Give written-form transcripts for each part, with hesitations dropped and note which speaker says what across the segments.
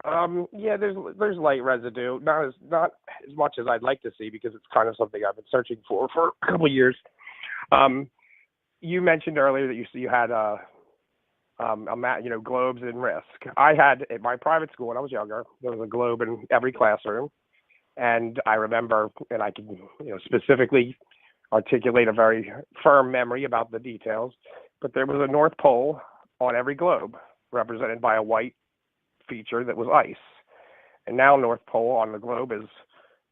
Speaker 1: Yeah, there's light residue, not as much as I'd like to see because it's kind of something I've been searching for a couple of years. Um, you mentioned earlier that you had globes in risk. I had at my private school when I was younger, there was a globe in every classroom, and I remember, and I can specifically articulate a very firm memory about the details, but there was a North Pole on every globe, represented by a white feature that was ice. And now North Pole on the globe is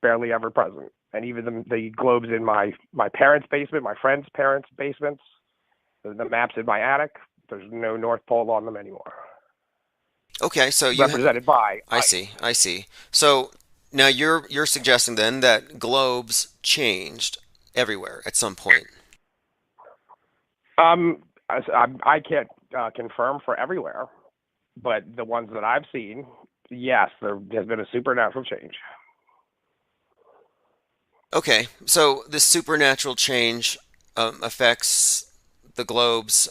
Speaker 1: barely ever present. And even the globes in my parents' basement, my friends' parents' basements, the maps in my attic, there's no North Pole on them anymore.
Speaker 2: Okay, so
Speaker 1: Represented by
Speaker 2: I
Speaker 1: ice.
Speaker 2: see, I see. So now you're suggesting then that globes changed everywhere at some point.
Speaker 1: I can't confirm for everywhere, but the ones that I've seen, yes, there has been a supernatural change.
Speaker 2: Okay, so this supernatural change affects the globes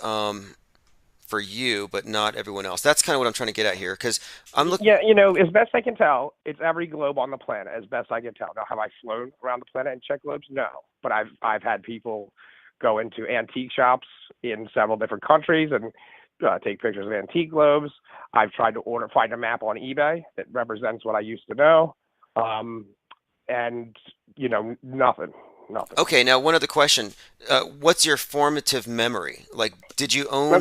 Speaker 2: for you, but not everyone else. That's kind of what I'm trying to get at here, because I'm look.
Speaker 1: Yeah, as best I can tell, it's every globe on the planet, as best I can tell. Now, have I flown around the planet and checked globes? No, but I've had people go into antique shops in several different countries and take pictures of antique globes. I've tried to find a map on eBay that represents what I used to know, um, and nothing, nothing.
Speaker 2: Okay, now one other question. What's your formative memory? Like,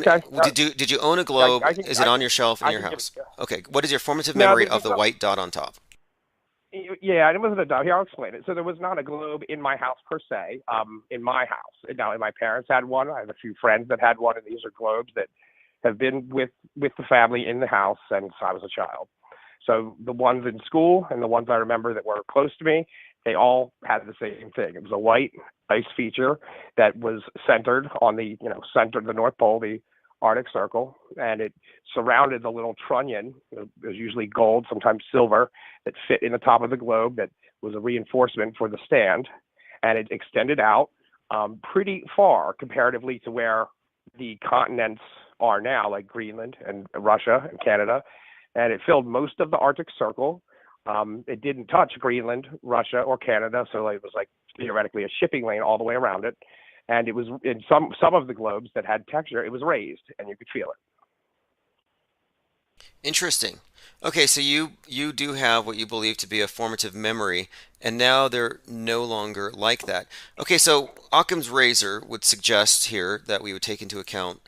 Speaker 1: Okay,
Speaker 2: did you own a
Speaker 1: I,
Speaker 2: globe?
Speaker 1: I can
Speaker 2: Is it
Speaker 1: I
Speaker 2: on
Speaker 1: can
Speaker 2: your shelf in
Speaker 1: I
Speaker 2: your
Speaker 1: can give it.
Speaker 2: house? Okay, what is your formative
Speaker 1: No,
Speaker 2: memory of
Speaker 1: there's
Speaker 2: the white dot on top?
Speaker 1: Yeah, it wasn't a dove. Here, I'll explain it. So there was not a globe in my house per se. In my house, now my parents had one. I have a few friends that had one, and these are globes that have been with the family in the house since I was a child. So the ones in school and the ones I remember that were close to me, they all had the same thing. It was a white ice feature that was centered on centered the North Pole, the Arctic Circle, and it surrounded the little trunnion. It was usually gold, sometimes silver, that fit in the top of the globe. That was a reinforcement for the stand, and it extended out pretty far comparatively to where the continents are now, like Greenland and Russia and Canada, and it filled most of the Arctic Circle. It didn't touch Greenland, Russia, or Canada, so it was like theoretically a shipping lane all the way around it. And it was in some of the globes that had texture, it was raised, and you could feel it.
Speaker 2: Interesting. Okay, so you do have what you believe to be a formative memory, and now they're no longer like that. Okay, so Occam's razor would suggest here that we would take into account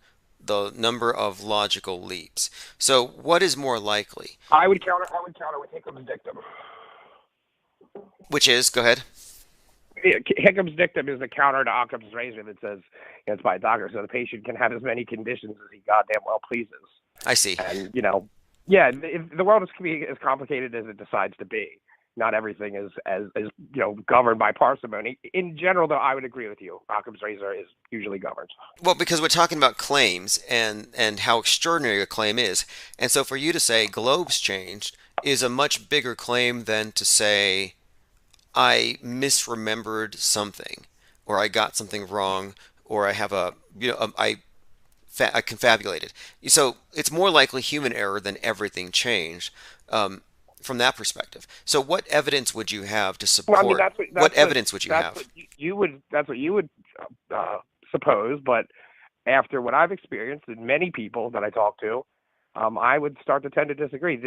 Speaker 2: the number of logical leaps. So, what is more likely?
Speaker 1: I would counter with Hickham's dictum.
Speaker 2: Which is, go ahead.
Speaker 1: Hickham's dictum is the counter to Occam's razor that says it's by a doctor, so the patient can have as many conditions as he goddamn well pleases.
Speaker 2: I see.
Speaker 1: And yeah, the world is can be as complicated as it decides to be. Not everything is as governed by parsimony. In general, though, I would agree with you. Occam's razor is usually governed.
Speaker 2: Well, because we're talking about claims and how extraordinary a claim is. And so for you to say globes changed is a much bigger claim than to say I misremembered something, or I got something wrong, or I have I confabulated. So it's more likely human error than everything changed from that perspective. So what evidence would you have to
Speaker 1: Well, I mean
Speaker 2: support? What evidence would you have?
Speaker 1: that's what you would uh, suppose. But after what I've experienced and many people that I talk to, I would start to tend to disagree.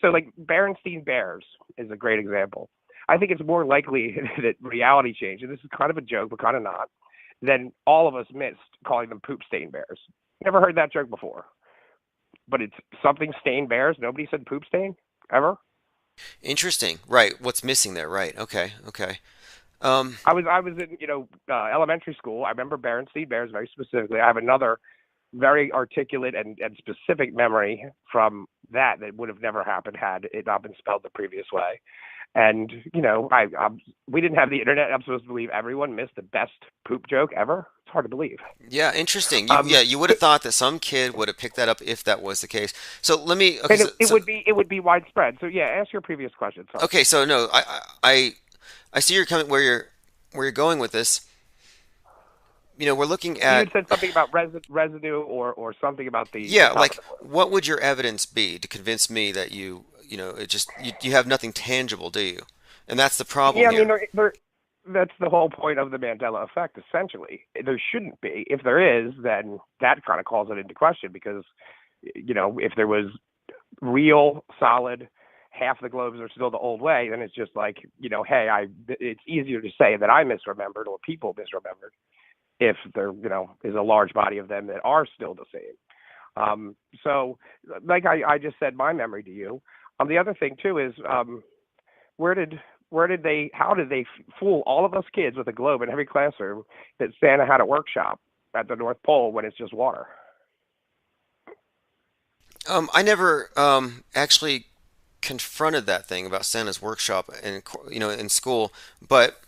Speaker 1: Like Berenstein Bears is a great example. I think it's more likely that reality change, and this is kind of a joke, but kind of not, than all of us missed calling them poop stain bears. Never heard that joke before, but it's something stain bears. Nobody said poop stain ever.
Speaker 2: Interesting. Right. What's missing there? Right. Okay. Okay. Um,
Speaker 1: I was in elementary school. I remember Berenstein Bears very specifically. I have another very articulate and specific memory from that would have never happened had it not been spelled the previous way. And we didn't have the internet. I'm supposed to believe everyone missed the best poop joke ever. It's hard to believe.
Speaker 2: yeah. Interesting.
Speaker 1: Um,
Speaker 2: You would have thought that some kid would have picked that up if that was the case. So let me. Okay.
Speaker 1: and
Speaker 2: So,
Speaker 1: it would be widespread. So yeah, ask your previous question. Sorry.
Speaker 2: okay. So no. I see you're coming where you're going with this. we're looking
Speaker 1: You
Speaker 2: at,
Speaker 1: had said something about residue or something about the
Speaker 2: yeah,
Speaker 1: top of
Speaker 2: like
Speaker 1: the globe.
Speaker 2: what would your evidence be to convince me that it just, you have nothing tangible, do you? And that's the problem
Speaker 1: Yeah, I mean,
Speaker 2: here.
Speaker 1: that's the whole point of the Mandela effect, essentially. There shouldn't be. If there is, then that kind of calls it into question because, if there was real, solid, half the globes are still the old way, then it's just like, hey, it's easier to say that I misremembered or people misremembered if there, is a large body of them that are still the same. So, like I just said, my memory to you. The other thing too is, where did how did they fool all of us kids with a globe in every classroom that Santa had a workshop at the North Pole when it's just water?
Speaker 2: I never actually confronted that thing about Santa's workshop in school, but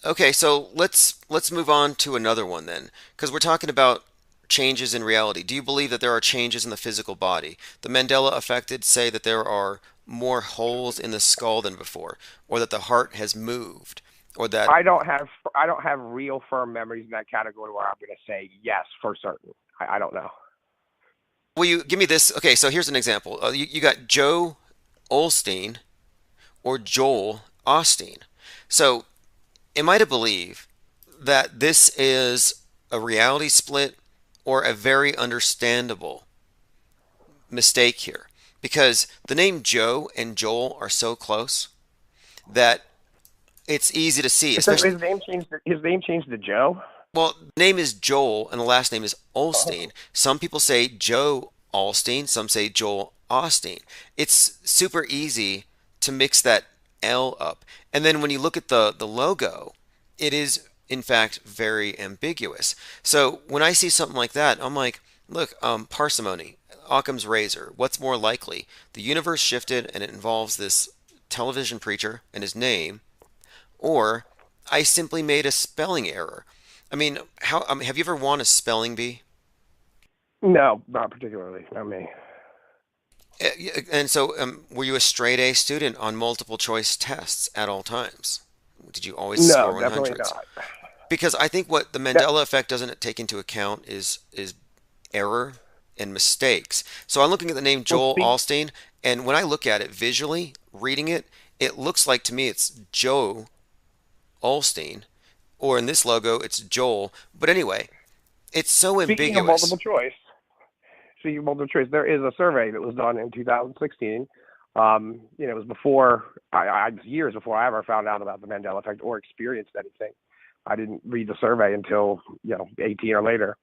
Speaker 2: okay, so let's move on to another one then, because we're talking about changes in reality. Do you believe that there are changes in the physical body? The Mandela affected say that there are more holes in the skull than before, or that the heart has moved, or that,
Speaker 1: I don't have real firm memories in that category where I'm going to say yes for certain. I don't know.
Speaker 2: will you give me this? Okay, so here's an example. You got Joe Olstein or Joel Osteen. So am I to believe that this is a reality split or a very understandable mistake here? Because the name Joe and Joel are so close that it's easy to see,
Speaker 1: So
Speaker 2: especially,
Speaker 1: his name changed to Joe.
Speaker 2: well, the name is Joel and the last name is Olstein.
Speaker 1: Oh.
Speaker 2: Some people say Joe Olstein, some say Joel Osteen. It's super easy to mix that L up. And then when you look at the logo, it is in fact very ambiguous. So when I see something like that, I'm like, look, parsimony, Occam's razor. What's more likely? The universe shifted and it involves this television preacher and his name, or I simply made a spelling error. I mean, how have you ever won a spelling bee?
Speaker 1: No, not particularly. Not me.
Speaker 2: And so, were you a straight A student on multiple choice tests at all times? Did you always
Speaker 1: No,
Speaker 2: score
Speaker 1: definitely
Speaker 2: 100s?
Speaker 1: not.
Speaker 2: Because I think what the
Speaker 1: That,
Speaker 2: Mandela effect doesn't take into account is error and mistakes. So I'm looking at the name
Speaker 1: well,
Speaker 2: Joel
Speaker 1: speak.
Speaker 2: Alstein, and when I look at it visually, reading it, it looks like to me it's Joe Olstein, or in this logo, it's Joel. But anyway, it's so
Speaker 1: Speaking of
Speaker 2: ambiguous.
Speaker 1: multiple choice, there is a survey that was done in 2016. It was before years before I ever found out about the Mandela effect or experienced anything. I didn't read the survey until 18 or later.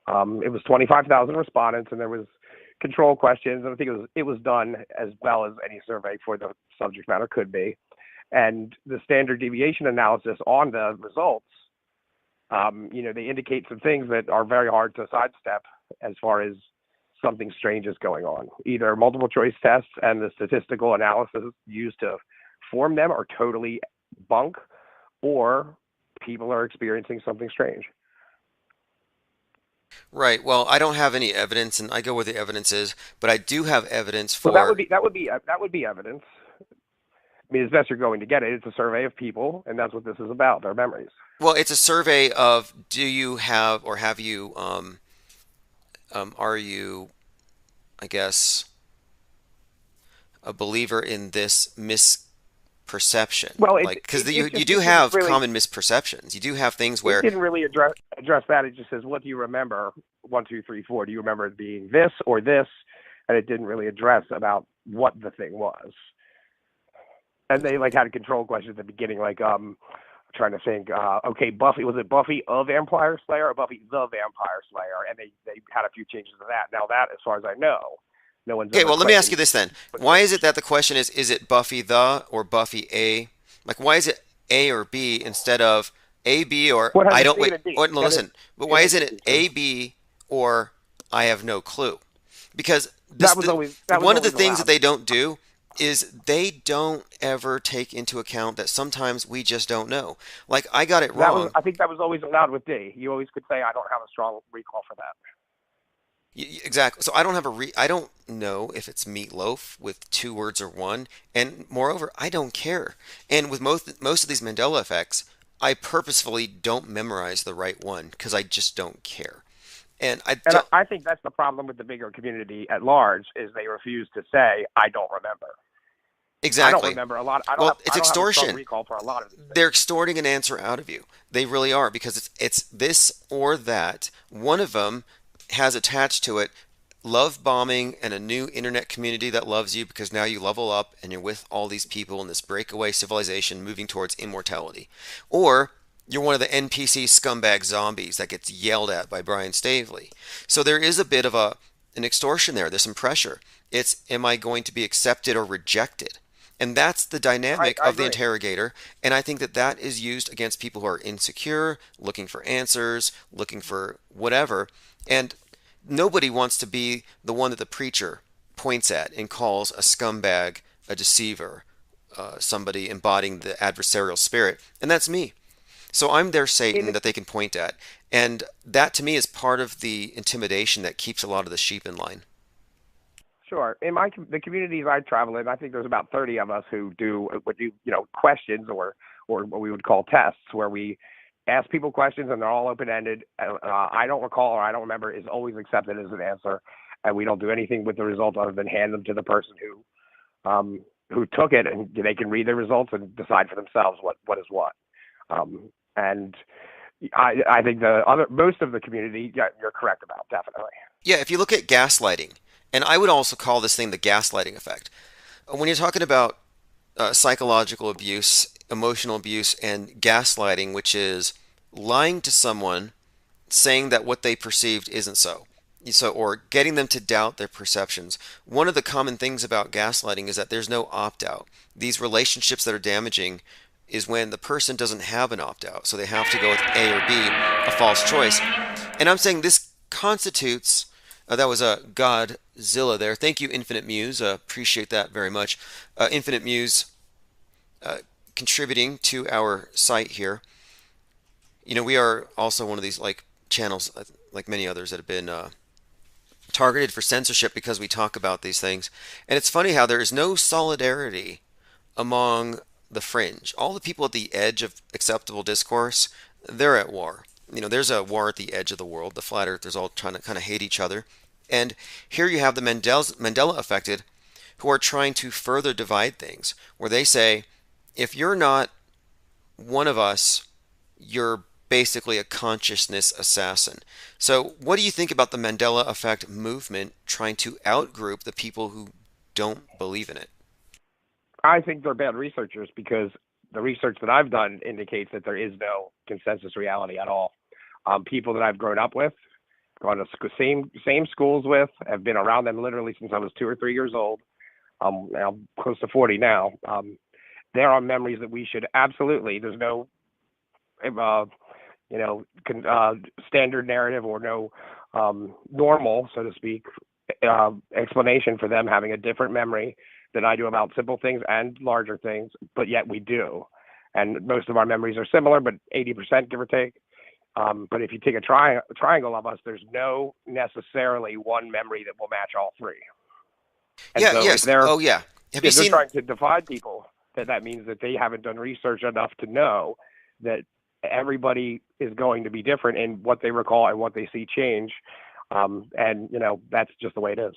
Speaker 1: It was 25,000 respondents, and there was control questions. And I think it was done as well as any survey for the subject matter could be. And the standard deviation analysis on the results, they indicate some things that are very hard to sidestep as far as something strange is going on. Either multiple choice tests and the statistical analysis used to form them are totally bunk, or people are experiencing something strange.
Speaker 2: Right. Well, I don't have any evidence, and I go where the evidence is, but I do have evidence
Speaker 1: So that would
Speaker 2: for.
Speaker 1: be evidence. I mean, as best you're going to get it, it's a survey of people, and that's what this is about, their memories.
Speaker 2: Well, it's a survey of do you have or have you are you, I guess, a believer in this misperception?
Speaker 1: Well,
Speaker 2: Like, because you do
Speaker 1: it didn't
Speaker 2: have
Speaker 1: really
Speaker 2: common misperceptions. You do have things
Speaker 1: it
Speaker 2: where,
Speaker 1: didn't really address that. It just says, what do you remember? One, two, three, four. Do you remember it being this or this? And it didn't really address about what the thing was. And they like had a control question at the beginning, like trying to think, okay, Buffy, was it Buffy a Vampire Slayer or Buffy the Vampire Slayer? And they had a few changes to that. Now that, as far as I know, no one's
Speaker 2: okay,
Speaker 1: ever
Speaker 2: well, let me ask you
Speaker 1: claimed
Speaker 2: this then.
Speaker 1: was
Speaker 2: Why is it
Speaker 1: changed.
Speaker 2: that the question is it Buffy the or Buffy a? Like, why is it A or B instead of A, B, or
Speaker 1: What has
Speaker 2: I
Speaker 1: a
Speaker 2: don't,
Speaker 1: C
Speaker 2: wait,
Speaker 1: and a D?
Speaker 2: or, no,
Speaker 1: That is
Speaker 2: listen, but
Speaker 1: it
Speaker 2: why
Speaker 1: is
Speaker 2: isn't
Speaker 1: a
Speaker 2: it
Speaker 1: D. So
Speaker 2: A, B, or I have no clue? Because
Speaker 1: that was always
Speaker 2: one of the things that
Speaker 1: allowed.
Speaker 2: they don't do is they don't ever take into account that sometimes we just don't know. Like, I got it wrong.
Speaker 1: I think that was always allowed with D. You always could say, I don't have a strong recall for that.
Speaker 2: Exactly. So I don't have I don't know if it's meatloaf with two words or one. And moreover, I don't care. And with most of these Mandela effects, I purposefully don't memorize the right one because I just don't care. And I
Speaker 1: And
Speaker 2: don't
Speaker 1: I think that's the problem with the bigger community at large is they refuse to say, I don't remember. I don't
Speaker 2: exactly.
Speaker 1: remember a lot.
Speaker 2: Well, it's
Speaker 1: I don't have a strong
Speaker 2: extortion.
Speaker 1: recall for a lot of these
Speaker 2: They're
Speaker 1: things.
Speaker 2: extorting an answer out of you. They really are because it's this or that. One of them has attached to it love bombing and a new internet community that loves you because now you level up and you're with all these people in this breakaway civilization moving towards immortality. Or you're one of the NPC scumbag zombies that gets yelled at by Brian Stavely. So there is a bit of an extortion there. There's some pressure. It's am I going to be accepted or rejected? And that's the dynamic
Speaker 1: I
Speaker 2: of the
Speaker 1: agree.
Speaker 2: interrogator. And I think that that is used against people who are insecure, looking for answers, looking for whatever. And nobody wants to be the one that the preacher points at and calls a scumbag, a deceiver, somebody embodying the adversarial spirit. And that's me. So I'm their
Speaker 1: In
Speaker 2: Satan that they can point at. And that to me is part of the intimidation that keeps a lot of the sheep in line.
Speaker 1: Sure. In the communities I travel in, I think there's about 30 of us who do what questions or what we would call tests, where we ask people questions and they're all open ended. I don't recall or I don't remember is always accepted as an answer, and we don't do anything with the result other than hand them to the person who took it, and they can read the results and decide for themselves what is what. And I think the other most of the community, yeah, you're correct about definitely.
Speaker 2: Yeah, if you look at gaslighting, and I would also call this thing the gaslighting effect. When you're talking about psychological abuse, emotional abuse, and gaslighting, which is lying to someone, saying that what they perceived isn't so. So, or getting them to doubt their perceptions. One of the common things about gaslighting is that there's no opt out. These relationships that are damaging is when the person doesn't have an opt out. So they have to go with A or B, a false choice. And I'm saying this constitutes, that was a Godzilla there. Thank you, Infinite Muse. Appreciate that very much. Infinite Muse contributing to our site here. You know, we are also one of these like channels, like many others that have been targeted for censorship because we talk about these things. And it's funny how there is no solidarity among the fringe. All the people at the edge of acceptable discourse, they're at war. You know, there's a war at the edge of the world. The flat earthers all trying to kind of hate each other. And here you have the Mandela affected who are trying to further divide things, where they say, if you're not one of us, you're basically a consciousness assassin. So, what do you think about the Mandela effect movement trying to outgroup the people who don't believe in it?
Speaker 1: I think they're bad researchers because the research that I've done indicates that there is no consensus reality at all. People that I've grown up with, gone to same schools with, have been around them literally since I was 2 or 3 years old. I'm close to 40 now. There are memories that we should absolutely. There's no, uh, standard narrative or no normal, so to speak, explanation for them having a different memory than I do about simple things and larger things, but yet we do. And most of our memories are similar, but 80% give or take. But if you take a triangle of us, there's no necessarily one memory that will match all three. And
Speaker 2: Yeah,
Speaker 1: so
Speaker 2: yes. Oh, yeah. Have you
Speaker 1: if they're
Speaker 2: seen?
Speaker 1: trying to divide people, that means that they haven't done research enough to know that everybody is going to be different in what they recall and what they see change. And that's just the way it is.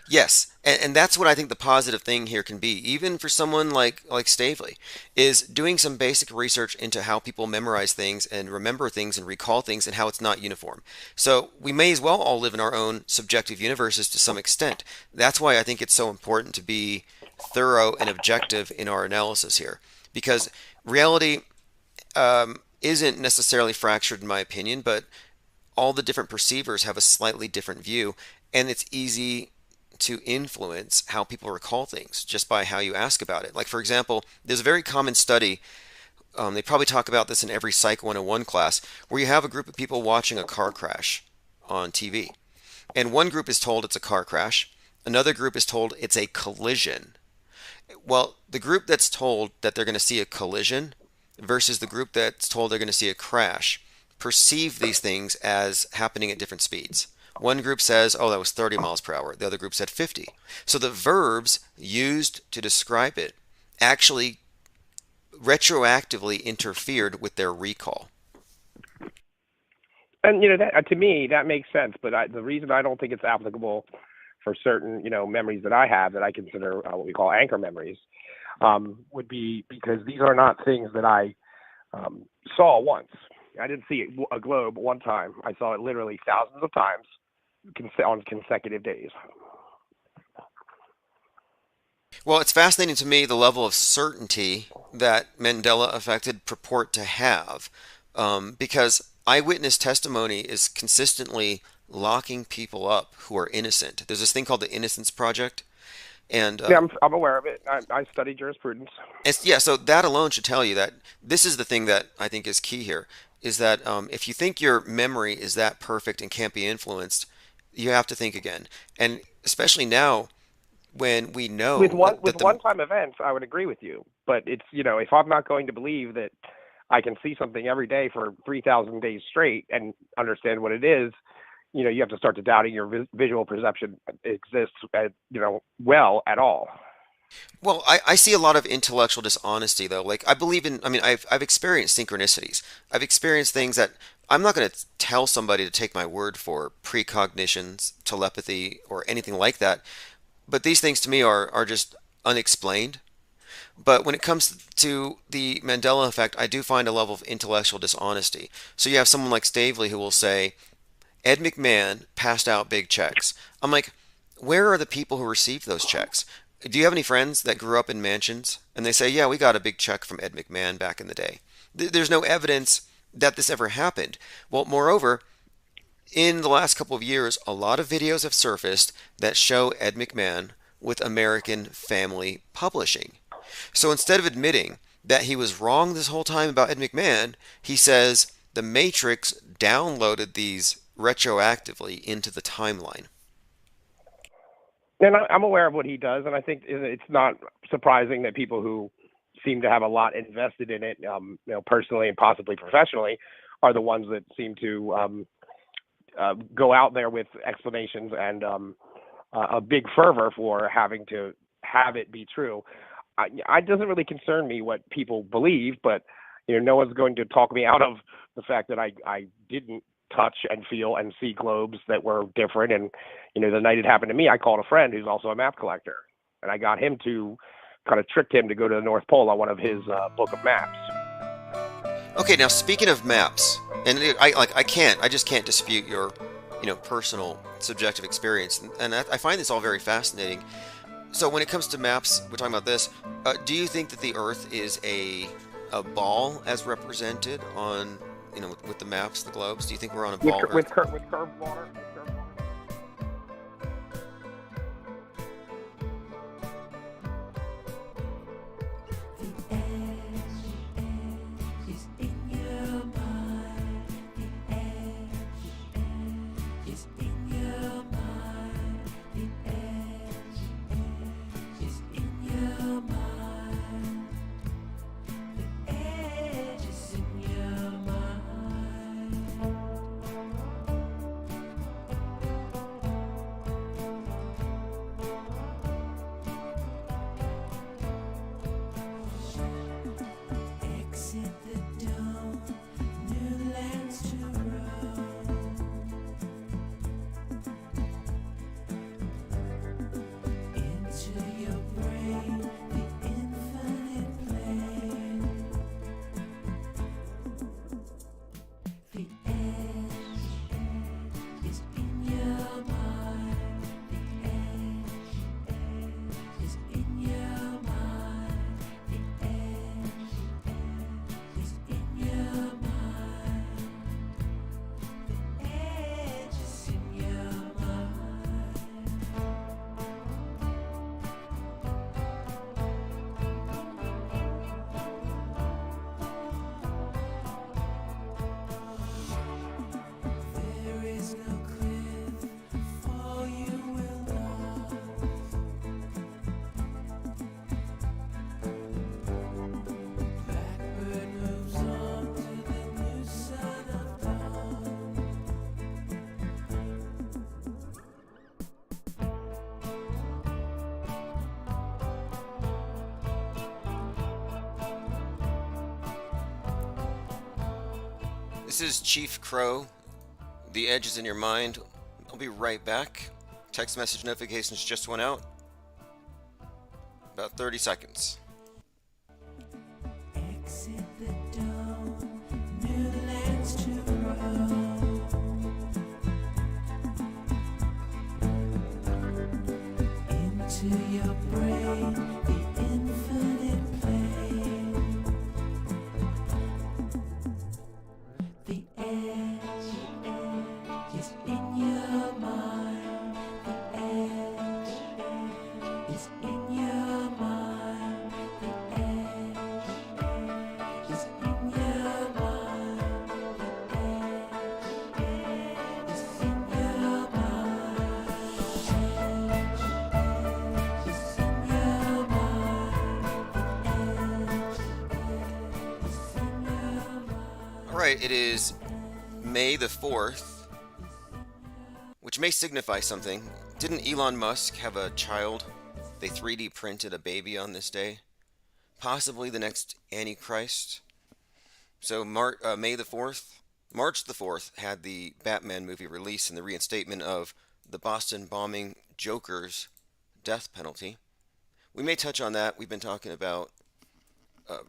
Speaker 2: Yes, and that's what I think the positive thing here can be, even for someone like Stavely, is doing some basic research into how people memorize things and remember things and recall things and how it's not uniform. So we may as well all live in our own subjective universes to some extent. That's why I think it's so important to be thorough and objective in our analysis here, because reality isn't necessarily fractured in my opinion, but all the different perceivers have a slightly different view, and it's easy to influence how people recall things just by how you ask about it. Like, for example, there's a very common study, they probably talk about this in every Psych 101 class, where you have a group of people watching a car crash on TV. And one group is told it's a car crash, another group is told it's a collision. Well, the group that's told that they're going to see a collision versus the group that's told they're going to see a crash perceive these things as happening at different speeds. One group says, oh, that was 30 miles per hour. The other group said 50. So the verbs used to describe it actually retroactively interfered with their recall.
Speaker 1: And that, to me, that makes sense. But the reason I don't think it's applicable for certain memories that I have that I consider what we call anchor memories would be because these are not things that I saw once. I didn't see a globe one time. I saw it literally thousands of times on consecutive days.
Speaker 2: Well, it's fascinating to me the level of certainty that Mandela affected purport to have, because eyewitness testimony is consistently locking people up who are innocent. There's this thing called the Innocence Project, and
Speaker 1: Yeah, I'm aware of it. I study jurisprudence.
Speaker 2: yeah, so that alone should tell you that this is the thing that I think is key here, is that if you think your memory is that perfect and can't be influenced, you have to think again. And especially now when we
Speaker 1: With
Speaker 2: know
Speaker 1: one-time events, I would agree with you. But it's if I'm not going to believe that I can see something every day for 3,000 days straight and understand what it is, you have to start to doubting your visual perception exists, well at all.
Speaker 2: Well, I see a lot of intellectual dishonesty though. Like I believe in, I mean, I've experienced synchronicities. I've experienced things that I'm not going to tell somebody to take my word for precognitions, telepathy, or anything like that. But these things to me are just unexplained. But when it comes to the Mandela effect, I do find a level of intellectual dishonesty. So you have someone like Stavely who will say, Ed McMahon passed out big checks. I'm like, where are the people who received those checks? Do you have any friends that grew up in mansions? And they say, yeah, we got a big check from Ed McMahon back in the day. There's no evidence that this ever happened. Well, moreover, in the last couple of years, a lot of videos have surfaced that show Ed McMahon with American Family Publishing. So instead of admitting that he was wrong this whole time about Ed McMahon, he says the Matrix downloaded these retroactively into the timeline.
Speaker 1: And I'm aware of what he does, and I think it's not surprising that people who seem to have a lot invested in it, personally and possibly professionally, are the ones that seem to go out there with explanations and a big fervor for having to have it be true. It doesn't really concern me what people believe, but no one's going to talk me out of the fact that I didn't touch and feel and see globes that were different. And the night it happened to me, I called a friend who's also a map collector, and I got him to kind of tricked him to go to the North Pole on one of his book of maps.
Speaker 2: Okay, now speaking of maps, and I just can't dispute your personal subjective experience, and I find this all very fascinating. So when it comes to maps, we're talking about this. Do you think that the Earth is a ball as represented on with the maps, the globes? Do you think we're on a ball
Speaker 1: with curved water?
Speaker 2: This is Chief Crow. The edge is in your mind. I'll be right back. Text message notifications just went out. About 30 seconds.
Speaker 3: Exit the dome, new lands to roam. Into your brain, the infinite plane. The edge is in your mind. The edge is in your mind. The edge is in your mind. The edge is in your mind. Edge is in your mind. The edge is in your mind.
Speaker 2: All right, it is May the 4th, which may signify something. Didn't Elon Musk have a child? They 3D printed a baby on this day. Possibly the next Antichrist. So May the 4th, March the 4th had the Batman movie release and the reinstatement of the Boston bombing Joker's death penalty. We may touch on that. We've been talking about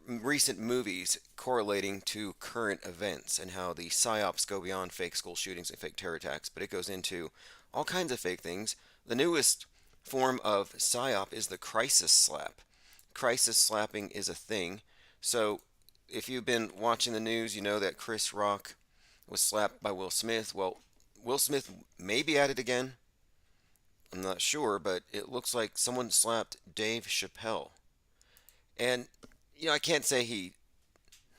Speaker 2: recent movies correlating to current events and how the psyops go beyond fake school shootings and fake terror attacks, but it goes into all kinds of fake things. The newest form of psyop is the crisis slap. Crisis slapping is a thing. So if you've been watching the news, you know that Chris Rock was slapped by Will Smith. Well, Will Smith may be at it again. I'm not sure, but it looks like someone slapped Dave Chappelle. And I can't say he.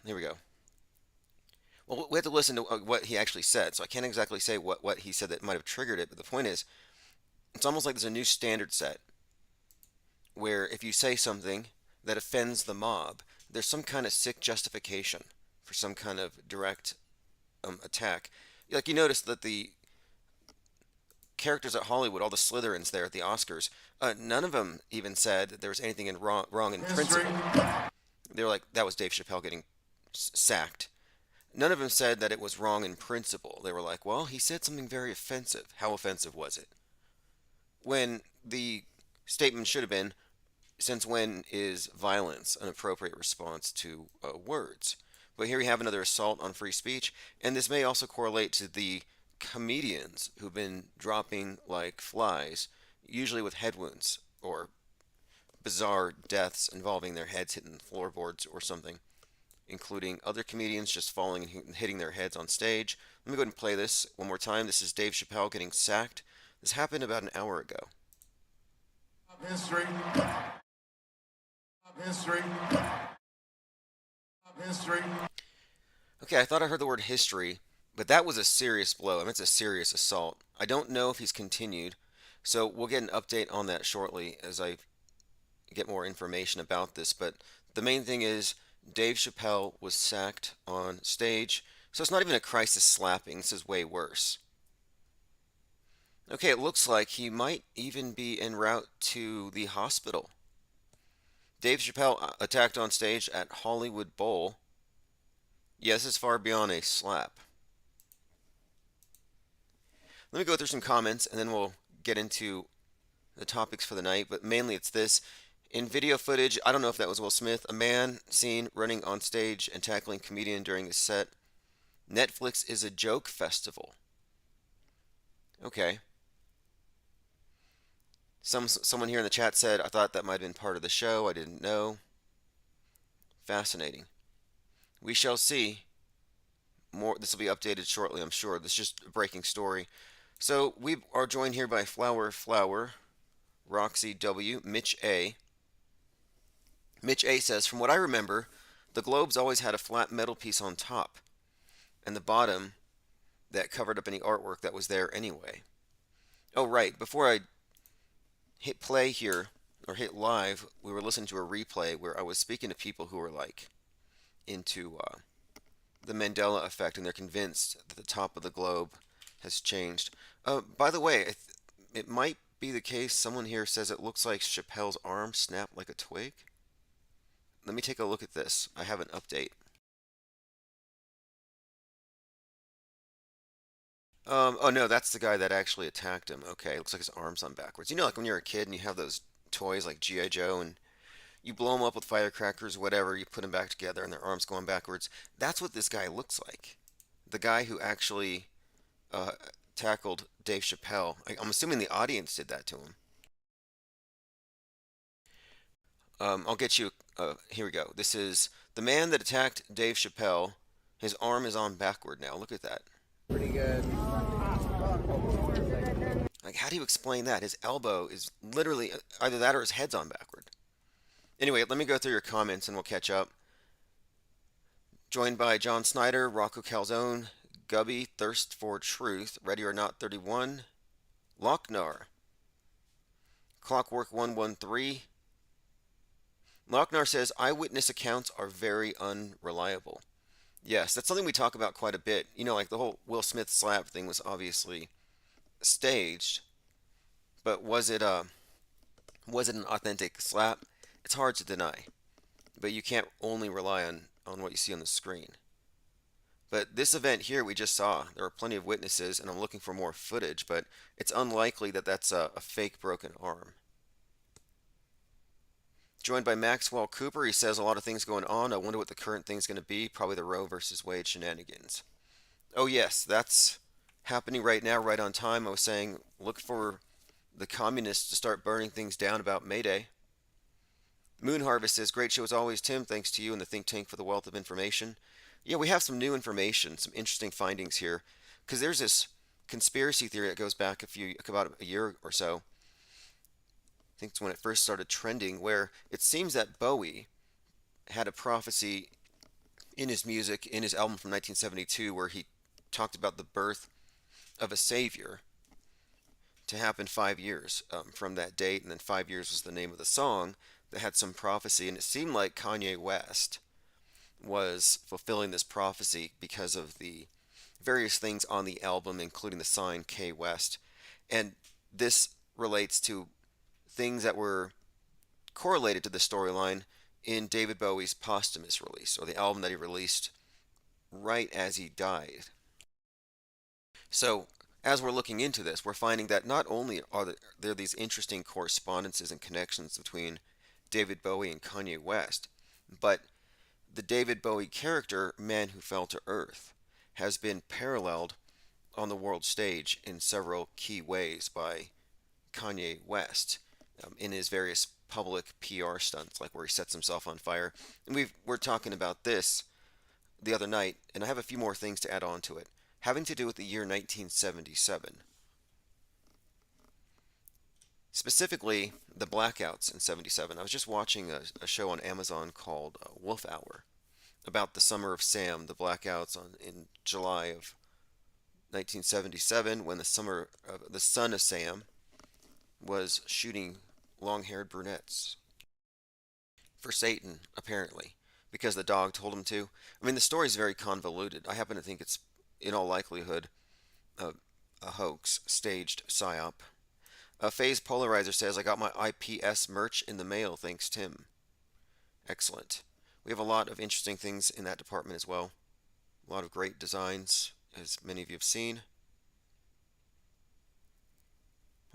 Speaker 2: Here we go. Well, we have to listen to what he actually said, so I can't exactly say what he said that might have triggered it, but the point is, it's almost like there's a new standard set where if you say something that offends the mob, there's some kind of sick justification for some kind of direct attack. Like you notice that the characters at Hollywood, all the Slytherins there at the Oscars, none of them even said that there was anything wrong in principle. They were like, that was Dave Chappelle getting sacked. None of them said that it was wrong in principle. They were like, well, he said something very offensive. How offensive was it? When the statement should have been, since when is violence an appropriate response to words? But here we have another assault on free speech, and this may also correlate to the comedians who've been dropping like flies, usually with head wounds or bizarre deaths involving their heads hitting floorboards or something, including other comedians just falling and hitting their heads on stage. Let me go ahead and play this one more time. This is Dave Chappelle getting sacked. This happened about an hour ago.
Speaker 4: History. History. History.
Speaker 2: Okay, I thought I heard the word history, but that was a serious blow. I mean, it's a serious assault. I don't know if he's continued, so we'll get an update on that shortly as I get more information about this, but the main thing is Dave Chappelle was sacked on stage, so it's not even a crisis slapping. This is way worse. Okay, it looks like he might even be en route to the hospital. Dave Chappelle attacked on stage at Hollywood Bowl. Yes, it's far beyond a slap. Let me go through some comments and then we'll get into the topics for the night, but mainly it's this. In video footage, I don't know if that was Will Smith, a man seen running on stage and tackling comedian during his set. Netflix is a joke festival. Okay. Someone here in the chat said, I thought that might have been part of the show. I didn't know. Fascinating. We shall see. More. This will be updated shortly, I'm sure. This is just a breaking story. So we are joined here by Flower, Roxy W, Mitch A. Mitch A says, from what I remember, the globes always had a flat metal piece on top, and the bottom that covered up any artwork that was there anyway. Oh, right. Before I hit play here, or hit live, we were listening to a replay where I was speaking to people who were like into the Mandela effect, and they're convinced that the top of the globe has changed. By the way, it might be the case, someone here says it looks like Chappelle's arm snapped like a twig. Let me take a look at this. I have an update. Oh no, that's the guy that actually attacked him. Okay, looks like his arm's on backwards. You know, like when you're a kid and you have those toys like G.I. Joe and you blow them up with firecrackers, whatever, you put them back together and their arms going backwards. That's what this guy looks like. The guy who actually uh, tackled Dave Chappelle. I'm assuming the audience did that to him. I'll get you. Here we go. This is the man that attacked Dave Chappelle. His arm is on backward now. Look at that.
Speaker 4: Pretty good.
Speaker 2: Like, how do you explain that? His elbow is literally either that or his head's on backward. Anyway, let me go through your comments and we'll catch up. Joined by John Snyder, Rocco Calzone, Gubby, Thirst for Truth, Ready or Not 31, Lochnar, Clockwork 113. Lochnar says eyewitness accounts are very unreliable. Yes, that's something we talk about quite a bit. You know, like the whole Will Smith slap thing was obviously staged, but was it an authentic slap? It's hard to deny, but you can't only rely on what you see on the screen. But this event here we just saw, there are plenty of witnesses, and I'm looking for more footage, but it's unlikely that that's a fake broken arm. Joined by Maxwell Cooper, he says a lot of things going on. I wonder what the current thing's going to be. Probably the Roe versus Wade shenanigans. Oh yes, that's happening right now, right on time. I was saying, look for the communists to start burning things down about May Day. Moon Harvest says, great show as always, Tim. Thanks to you and the think tank for the wealth of information. Yeah, we have some new information, some interesting findings here. Because there's this conspiracy theory that goes back about a year or so. I think it's when it first started trending, where it seems that Bowie had a prophecy in his music, in his album from 1972, where he talked about the birth of a savior to happen 5 years from that date, and then 5 years was the name of the song that had some prophecy, and it seemed like Kanye West was fulfilling this prophecy because of the various things on the album, including the sign K West, and this relates to things that were correlated to the storyline in David Bowie's posthumous release, or the album that he released right as he died. So, as we're looking into this, we're finding that not only are there these interesting correspondences and connections between David Bowie and Kanye West, but the David Bowie character, Man Who Fell to Earth, has been paralleled on the world stage in several key ways by Kanye West in his various public PR stunts, like where he sets himself on fire. And we're talking about this the other night, and I have a few more things to add on to it, having to do with the year 1977. Specifically, the blackouts in 77. I was just watching a show on Amazon called Wolf Hour about the summer of Sam, the blackouts in July of 1977, when the son of Sam was shooting long-haired brunettes for Satan, apparently, because the dog told him to. I mean, the story's very convoluted. I happen to think it's, in all likelihood, a hoax, staged psyop. Phase Polarizer says, I got my IPS merch in the mail, thanks Tim. Excellent. We have a lot of interesting things in that department as well. A lot of great designs, as many of you have seen.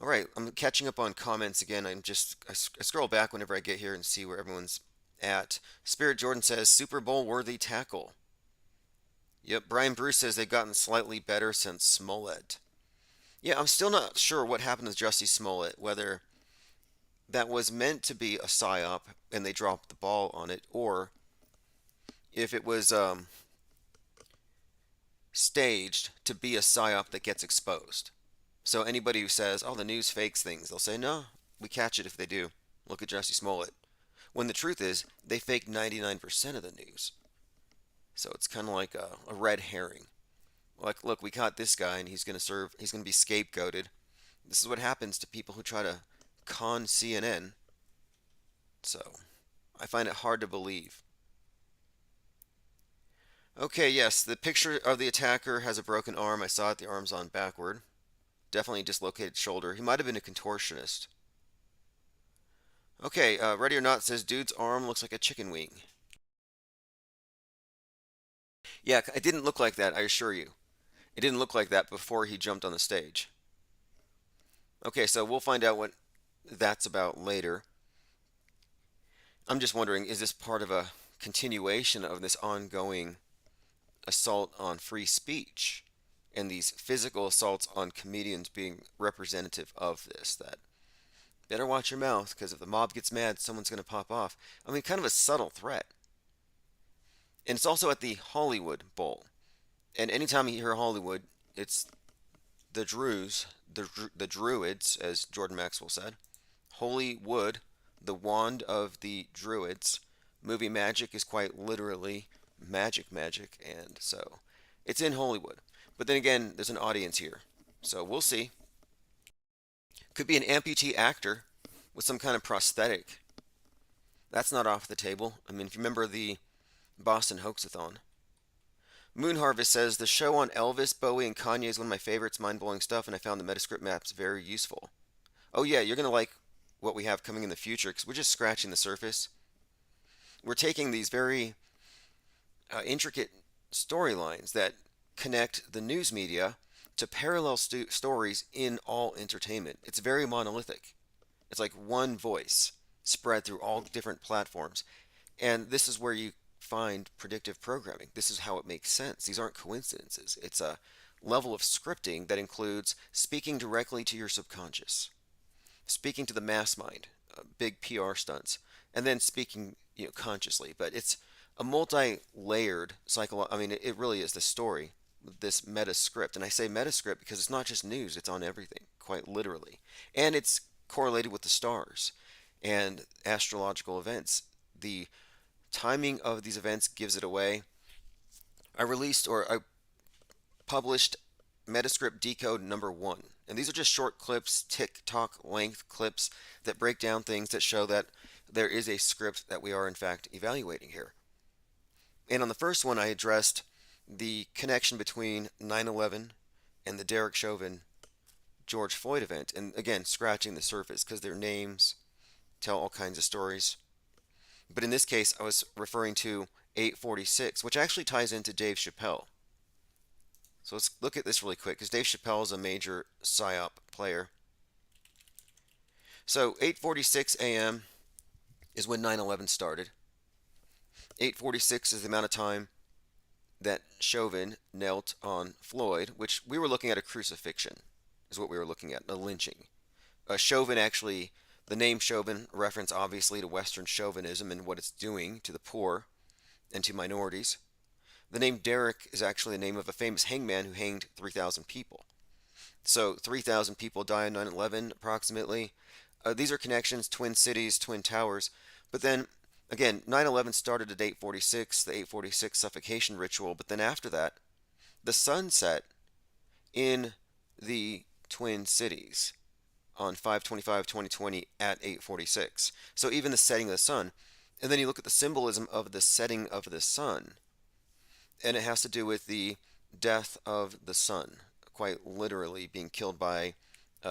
Speaker 2: All right, I'm catching up on comments again. I scroll back whenever I get here and see where everyone's at. Spirit Jordan says, Super Bowl worthy tackle. Yep, Brian Bruce says they've gotten slightly better since Smollett. Yeah, I'm still not sure what happened with Jussie Smollett, whether that was meant to be a psyop and they dropped the ball on it, or if it was staged to be a psyop that gets exposed. So anybody who says, oh, the news fakes things, they'll say, no, we catch it if they do. Look at Jussie Smollett. When the truth is, they fake 99% of the news. So it's kind of like a red herring. Like, look, we caught this guy and he's going to be scapegoated. This is what happens to people who try to con CNN. So, I find it hard to believe. Okay, yes, the picture of the attacker has a broken arm. I saw it, the arm's on backward. Definitely dislocated shoulder. He might have been a contortionist. Okay, Ready or Not says, dude's arm looks like a chicken wing. Yeah, it didn't look like that, I assure you. It didn't look like that before he jumped on the stage. Okay, so we'll find out what that's about later. I'm just wondering, is this part of a continuation of this ongoing assault on free speech and these physical assaults on comedians being representative of this? That better watch your mouth because if the mob gets mad, someone's going to pop off. I mean, kind of a subtle threat. And it's also at the Hollywood Bowl. And anytime you hear Hollywood, it's the the Druids, as Jordan Maxwell said. Holy wood, the wand of the Druids. Movie magic is quite literally magic, and so it's in Hollywood. But then again, there's an audience here, so we'll see. Could be an amputee actor with some kind of prosthetic. That's not off the table. I mean, if you remember the Boston Hoaxathon. Moon Harvest says the show on Elvis, Bowie, and Kanye is one of my favorites, mind-blowing stuff, and I found the Metascript maps very useful. Oh yeah, you're gonna like what we have coming in the future because we're just scratching the surface. We're taking these very intricate storylines that connect the news media to parallel stories in all entertainment. It's very monolithic. It's like one voice spread through all different platforms. And this is where you find predictive programming. This is how it makes sense. These aren't coincidences. It's a level of scripting that includes speaking directly to your subconscious, speaking to the mass mind, big PR stunts, and then speaking, consciously. But it's a multi-layered I mean, it really is the story, this meta script. And I say meta script because it's not just news, it's on everything, quite literally. And it's correlated with the stars and astrological events. The timing of these events gives it away. I published Metascript Decode #1. And these are just short clips, TikTok length clips that break down things that show that there is a script that we are in fact evaluating here. And on the first one, I addressed the connection between 9/11 and the Derek Chauvin George Floyd event. And again, scratching the surface because their names tell all kinds of stories. But in this case, I was referring to 846, which actually ties into Dave Chappelle. So let's look at this really quick because Dave Chappelle is a major PSYOP player. So 8:46 a.m. is when 9/11 started. 8:46 is the amount of time that Chauvin knelt on Floyd, which we were looking at a crucifixion, is what we were looking at, a lynching. Chauvin actually, the name Chauvin, reference obviously to Western chauvinism and what it's doing to the poor and to minorities. The name Derek is actually the name of a famous hangman who hanged 3,000 people. So 3,000 people die on 9/11 approximately. These are connections, Twin Cities, Twin Towers. But then, again, 9/11 started at 8:46, the 8:46 suffocation ritual. But then after that, the sun set in the Twin Cities on 5/25/2020 at 8:46. So even the setting of the sun. And then you look at the symbolism of the setting of the sun. And it has to do with the death of the sun, quite literally being killed by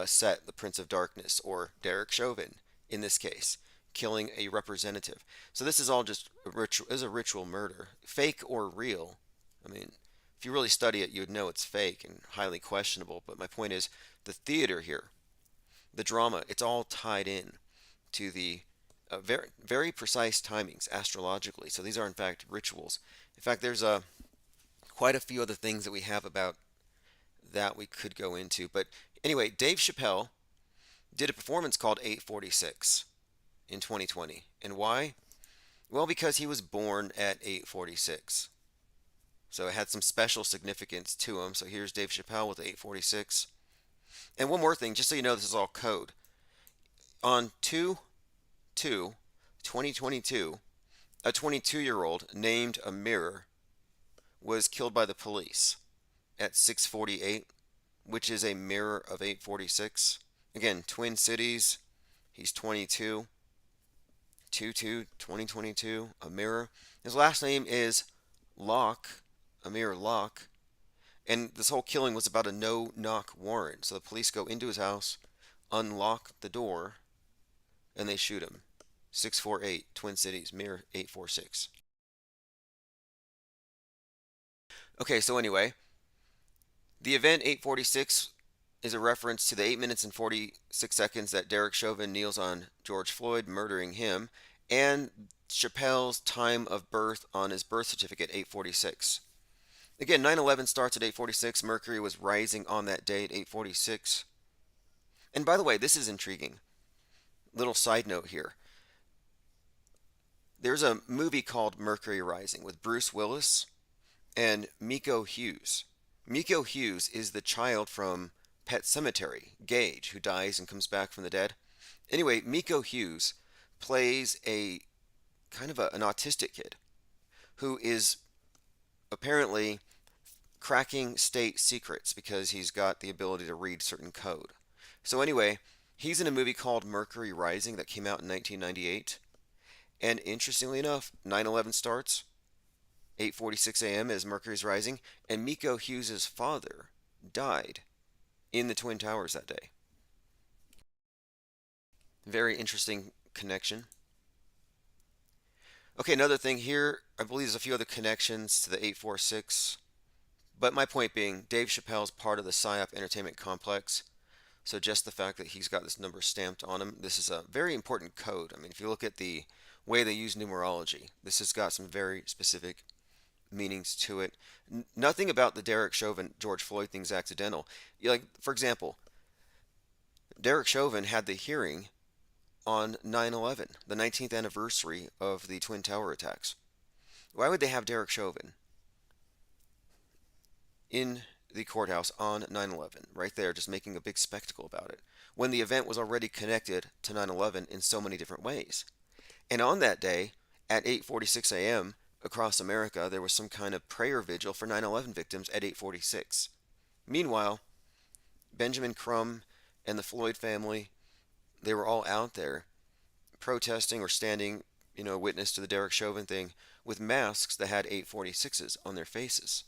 Speaker 2: Set, the Prince of Darkness, or Derek Chauvin in this case, killing a representative. So this is all just a ritual murder, fake or real. I mean, if you really study it, you would know it's fake and highly questionable. But my point is, the theater here, the drama, it's all tied in to the very, very precise timings astrologically. So these are in fact rituals. In fact, there's quite a few other things that we have about that we could go into. But anyway, Dave Chappelle did a performance called 8:46 in 2020. And why? Well, because he was born at 8:46. So it had some special significance to him. So here's Dave Chappelle with 8:46. And one more thing, just so you know, this is all code. On 2/2/2022, a 22-year-old named Amir was killed by the police at 6:48, which is a mirror of 8:46. Again, Twin Cities, he's 22. 2/2/2022, a mirror. His last name is Locke, Amir Locke. And this whole killing was about a no-knock warrant. So the police go into his house, unlock the door, and they shoot him. 648, Twin Cities, mirror 846. Okay, so anyway, The event 846 is a reference to the 8 minutes and 46 seconds that Derek Chauvin kneels on George Floyd, murdering him, and Chappelle's time of birth on his birth certificate, 846. Again, 9/11 starts at 846. Mercury was rising on that date, 846. And by the way, this is intriguing. Little side note here. There's a movie called Mercury Rising with Bruce Willis and Miko Hughes. Miko Hughes is the child from Pet Sematary, Gage, who dies and comes back from the dead. Anyway, Miko Hughes plays a kind of an autistic kid who is apparently cracking state secrets because he's got the ability to read certain code. So anyway, he's in a movie called Mercury Rising that came out in 1998. And interestingly enough, 9/11 starts 8:46 a.m. as Mercury's rising, and Miko Hughes' father died in the Twin Towers that day. Very interesting connection. Okay, another thing here, I believe there's a few other connections to the 846, but my point being, Dave Chappelle's part of the PSYOP entertainment complex. So just the fact that he's got this number stamped on him, this is a very important code. I mean, if you look at the way they use numerology, this has got some very specific meanings to it. Nothing about the Derek Chauvin George Floyd thing is accidental. Like, for example, Derek Chauvin had the hearing on 9/11, the 19th anniversary of the Twin Tower attacks. Why would they have Derek Chauvin in the courthouse on 9/11, right there, just making a big spectacle about it, when the event was already connected to 9/11 in so many different ways? And on that day, at 8:46 a.m., across America, there was some kind of prayer vigil for 9/11 victims at 8:46. Meanwhile, Benjamin Crumb and the Floyd family, they were all out there protesting or standing, witness to the Derek Chauvin thing with masks that had 846s on their faces.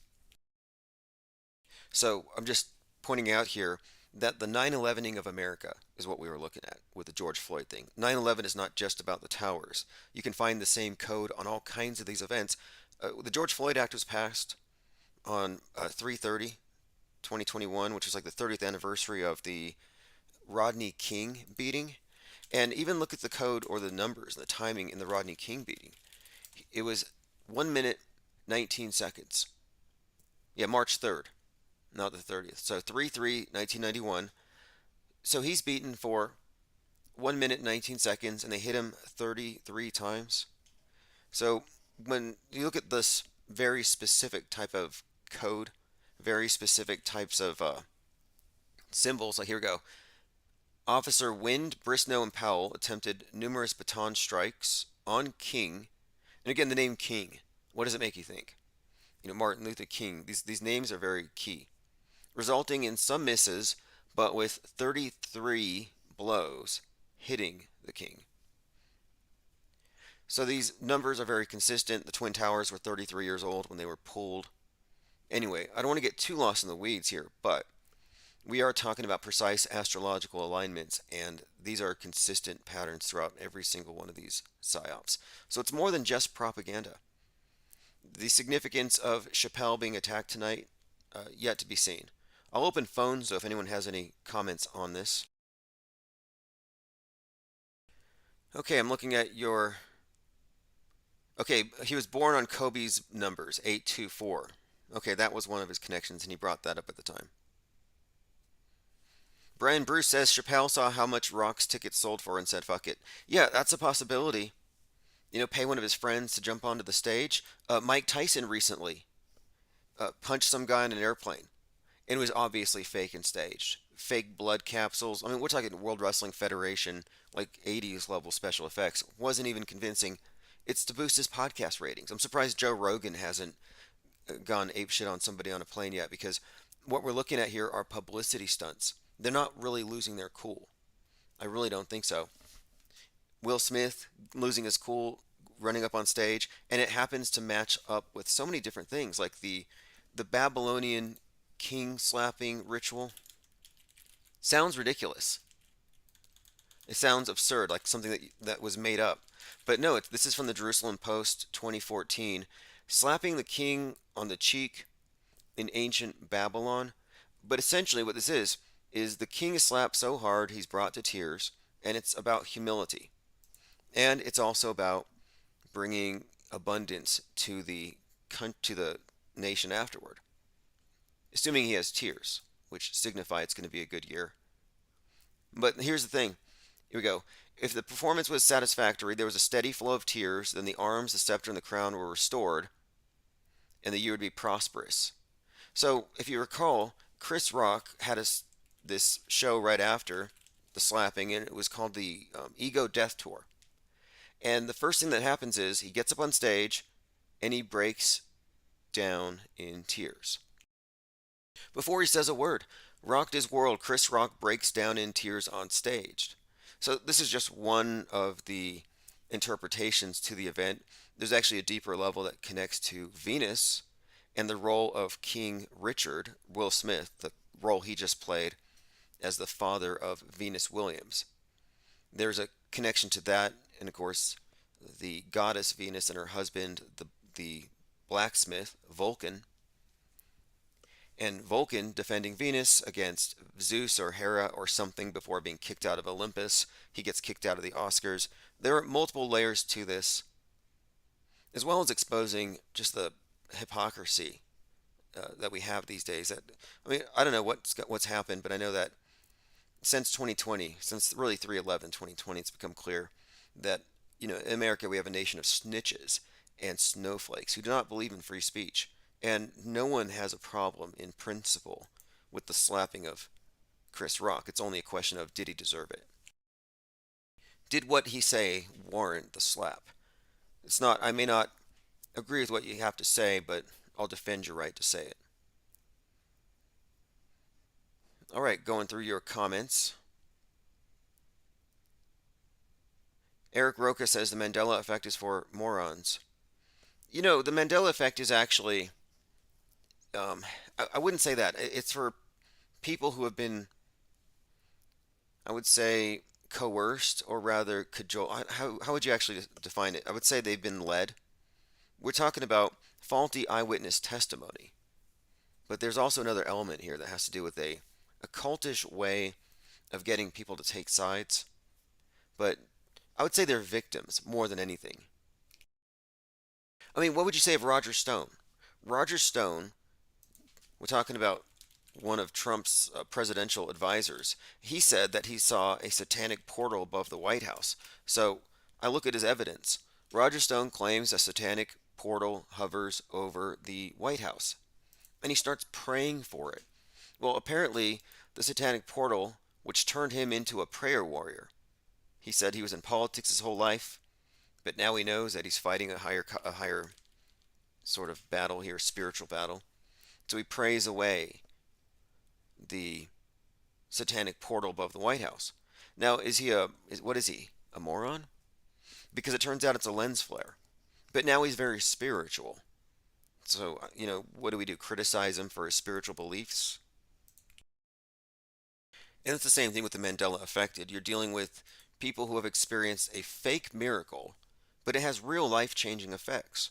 Speaker 2: So I'm just pointing out here that the 9/11ing of America is what we were looking at with the George Floyd thing. 9/11 is not just about the towers. You can find the same code on all kinds of these events. The George Floyd Act was passed on 3/30/2021, which was like the 30th anniversary of the Rodney King beating. And even look at the code or the numbers, the timing in the Rodney King beating. It was 1 minute, 19 seconds. Yeah, March 3rd, not the 30th. So 3/3/1991. So he's beaten for 1 minute, 19 seconds, and they hit him 33 times. So when you look at this very specific type of code, very specific types of symbols, like here we go. Officer Wind, Brisnow, and Powell attempted numerous baton strikes on King. And again, the name King, what does it make you think? Martin Luther King. These names are very key. Resulting in some misses, but with 33 blows hitting the King. So these numbers are very consistent. The Twin Towers were 33 years old when they were pulled. Anyway, I don't want to get too lost in the weeds here, but we are talking about precise astrological alignments, and these are consistent patterns throughout every single one of these psyops. So it's more than just propaganda. The significance of Chappelle being attacked tonight, yet to be seen. I'll open phones, so if anyone has any comments on this. Okay, I'm looking at your... Okay, he was born on Kobe's numbers, 824. Okay, that was one of his connections, and he brought that up at the time. Brian Bruce says Chappelle saw how much Rock's tickets sold for and said, fuck it. Yeah, that's a possibility. Pay one of his friends to jump onto the stage. Mike Tyson recently punched some guy on an airplane. And it was obviously fake and staged. Fake blood capsules. I mean, we're talking World Wrestling Federation, like 80s level special effects. Wasn't even convincing. It's to boost his podcast ratings. I'm surprised Joe Rogan hasn't gone apeshit on somebody on a plane yet, because what we're looking at here are publicity stunts. They're not really losing their cool. I really don't think so. Will Smith losing his cool, running up on stage, and it happens to match up with so many different things, like the Babylonian king slapping ritual. Sounds ridiculous. It sounds absurd, like something that was made up. But no, this is from the Jerusalem Post 2014. Slapping the king on the cheek in ancient Babylon. But essentially, what this is the king is slapped so hard he's brought to tears, and it's about humility. And it's also about bringing abundance to the nation afterward, assuming he has tears, which signify it's going to be a good year. But here's the thing. Here we go. If the performance was satisfactory, there was a steady flow of tears, then the arms, the scepter, and the crown were restored, and the year would be prosperous. So, if you recall, Chris Rock had this show right after the slapping, and it was called the Ego Death Tour. And the first thing that happens is he gets up on stage and he breaks down in tears. Before he says a word, rocked his world, Chris Rock breaks down in tears on stage. So this is just one of the interpretations to the event. There's actually a deeper level that connects to Venus and the role of King Richard, Will Smith, the role he just played as the father of Venus Williams. There's a connection to that, and of course, the goddess Venus and her husband, the blacksmith, Vulcan, and Vulcan defending Venus against Zeus or Hera or something before being kicked out of Olympus. He gets kicked out of the Oscars. There are multiple layers to this, as well as exposing just the hypocrisy that we have these days. I mean, I don't know what's happened, but I know that since 2020, since really 3/11/2020, it's become clear that in America we have a nation of snitches and snowflakes who do not believe in free speech, and no one has a problem in principle with the slapping of Chris Rock. It's only a question of did he deserve it? Did what he say warrant the slap? It's not. I may not agree with what you have to say, but I'll defend your right to say it. All right, going through your comments. Eric Roca says the Mandela effect is for morons. The Mandela effect is actually, I wouldn't say that. It's for people who have been, I would say, coerced, or rather cajoled. How would you actually define it? I would say they've been led. We're talking about faulty eyewitness testimony. But there's also another element here that has to do with a cultish way of getting people to take sides. But I would say they're victims more than anything. I mean, what would you say of Roger Stone? Roger Stone, we're talking about one of Trump's presidential advisors. He said that he saw a satanic portal above the White House. So I look at his evidence. Roger Stone claims a satanic portal hovers over the White House, and he starts praying for it. Well, apparently, the satanic portal, which turned him into a prayer warrior. He said he was in politics his whole life, but now he knows that he's fighting a higher sort of battle here, spiritual battle. So he prays away the satanic portal above the White House. Now, what is he? A moron? Because it turns out it's a lens flare. But now he's very spiritual. So, what do we do? Criticize him for his spiritual beliefs? And it's the same thing with the Mandela effect. You're dealing with people who have experienced a fake miracle, but it has real life-changing effects.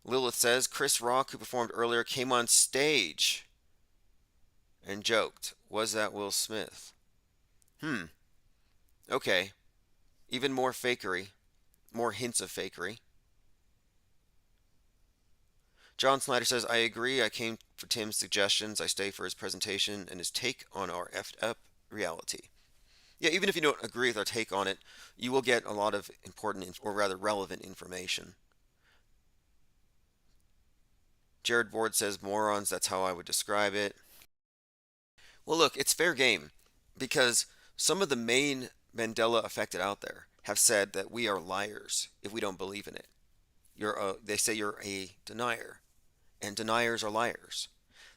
Speaker 2: Lilith says, Chris Rock, who performed earlier, came on stage and joked. Was that Will Smith? Okay. Even more fakery. More hints of fakery. John Snyder says, I agree. I came for Tim's suggestions. I stay for his presentation and his take on our effed up reality. Yeah, even if you don't agree with our take on it, you will get a lot of important, or rather relevant information. Jared Ward says, morons, that's how I would describe it. Well, look, it's fair game, because some of the main Mandela affected out there have said that we are liars if we don't believe in it. They say you're a denier, and deniers are liars.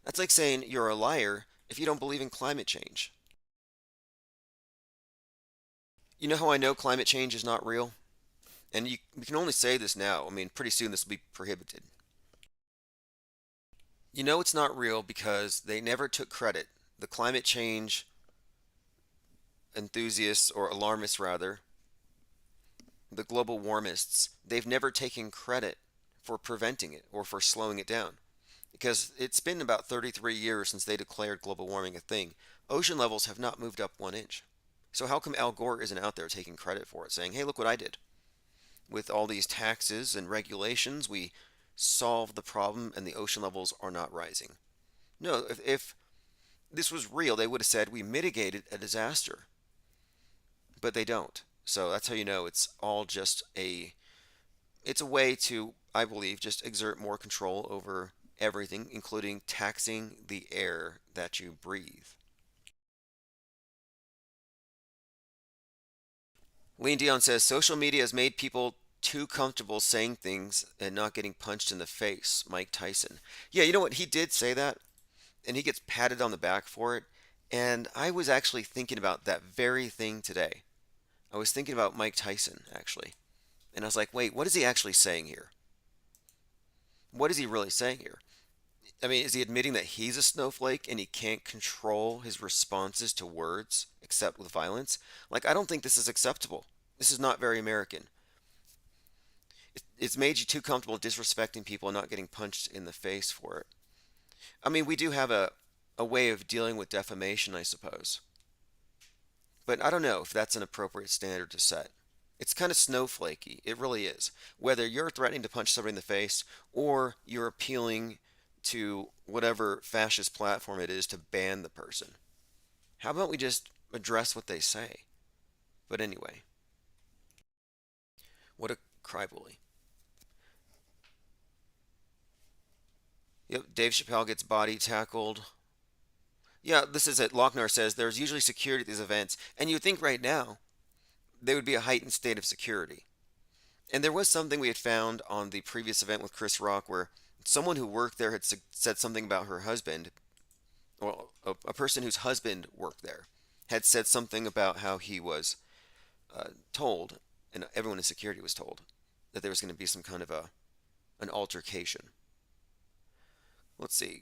Speaker 2: That's like saying you're a liar if you don't believe in climate change. You know how I know climate change is not real? And we can only say this now. I mean, pretty soon this will be prohibited. You know it's not real because they never took credit. The climate change enthusiasts, or alarmists rather, the global warmists, they've never taken credit for preventing it or for slowing it down. because it's been about 33 years since they declared global warming a thing. Ocean levels have not moved up 1 inch. So how come Al Gore isn't out there taking credit for it, saying, hey, look what I did? With all these taxes and regulations, we solved the problem and the ocean levels are not rising. No, if this was real, they would have said we mitigated a disaster, but they don't. So that's how you know it's all just it's a way to, I believe, just exert more control over everything, including taxing the air that you breathe. Lean Dion says social media has made people too comfortable saying things and not getting punched in the face. Mike Tyson. Yeah, you know what? He did say that, and he gets patted on the back for it. And I was actually thinking about that very thing today. I was thinking about Mike Tyson, actually. And I was like, wait, what is he actually saying here? What is he really saying here? I mean, is he admitting that he's a snowflake and he can't control his responses to words except with violence? Like, I don't think this is acceptable. This is not very American. It's made you too comfortable disrespecting people and not getting punched in the face for it. I mean, we do have a way of dealing with defamation, I suppose. But I don't know if that's an appropriate standard to set. It's kind of snowflakey. It really is. Whether you're threatening to punch somebody in the face or you're appealing to whatever fascist platform it is to ban the person. How about we just address what they say? But anyway, what a crybaby. Yep, Dave Chappelle gets body tackled. Yeah, this is it. Lochnar says there's usually security at these events, and you'd think right now there would be a heightened state of security. And there was something we had found on the previous event with Chris Rock where someone who worked there had said something about her husband, well, a person whose husband worked there, had said something about how he was told, and everyone in security was told, that there was going to be some kind of an altercation. Let's see.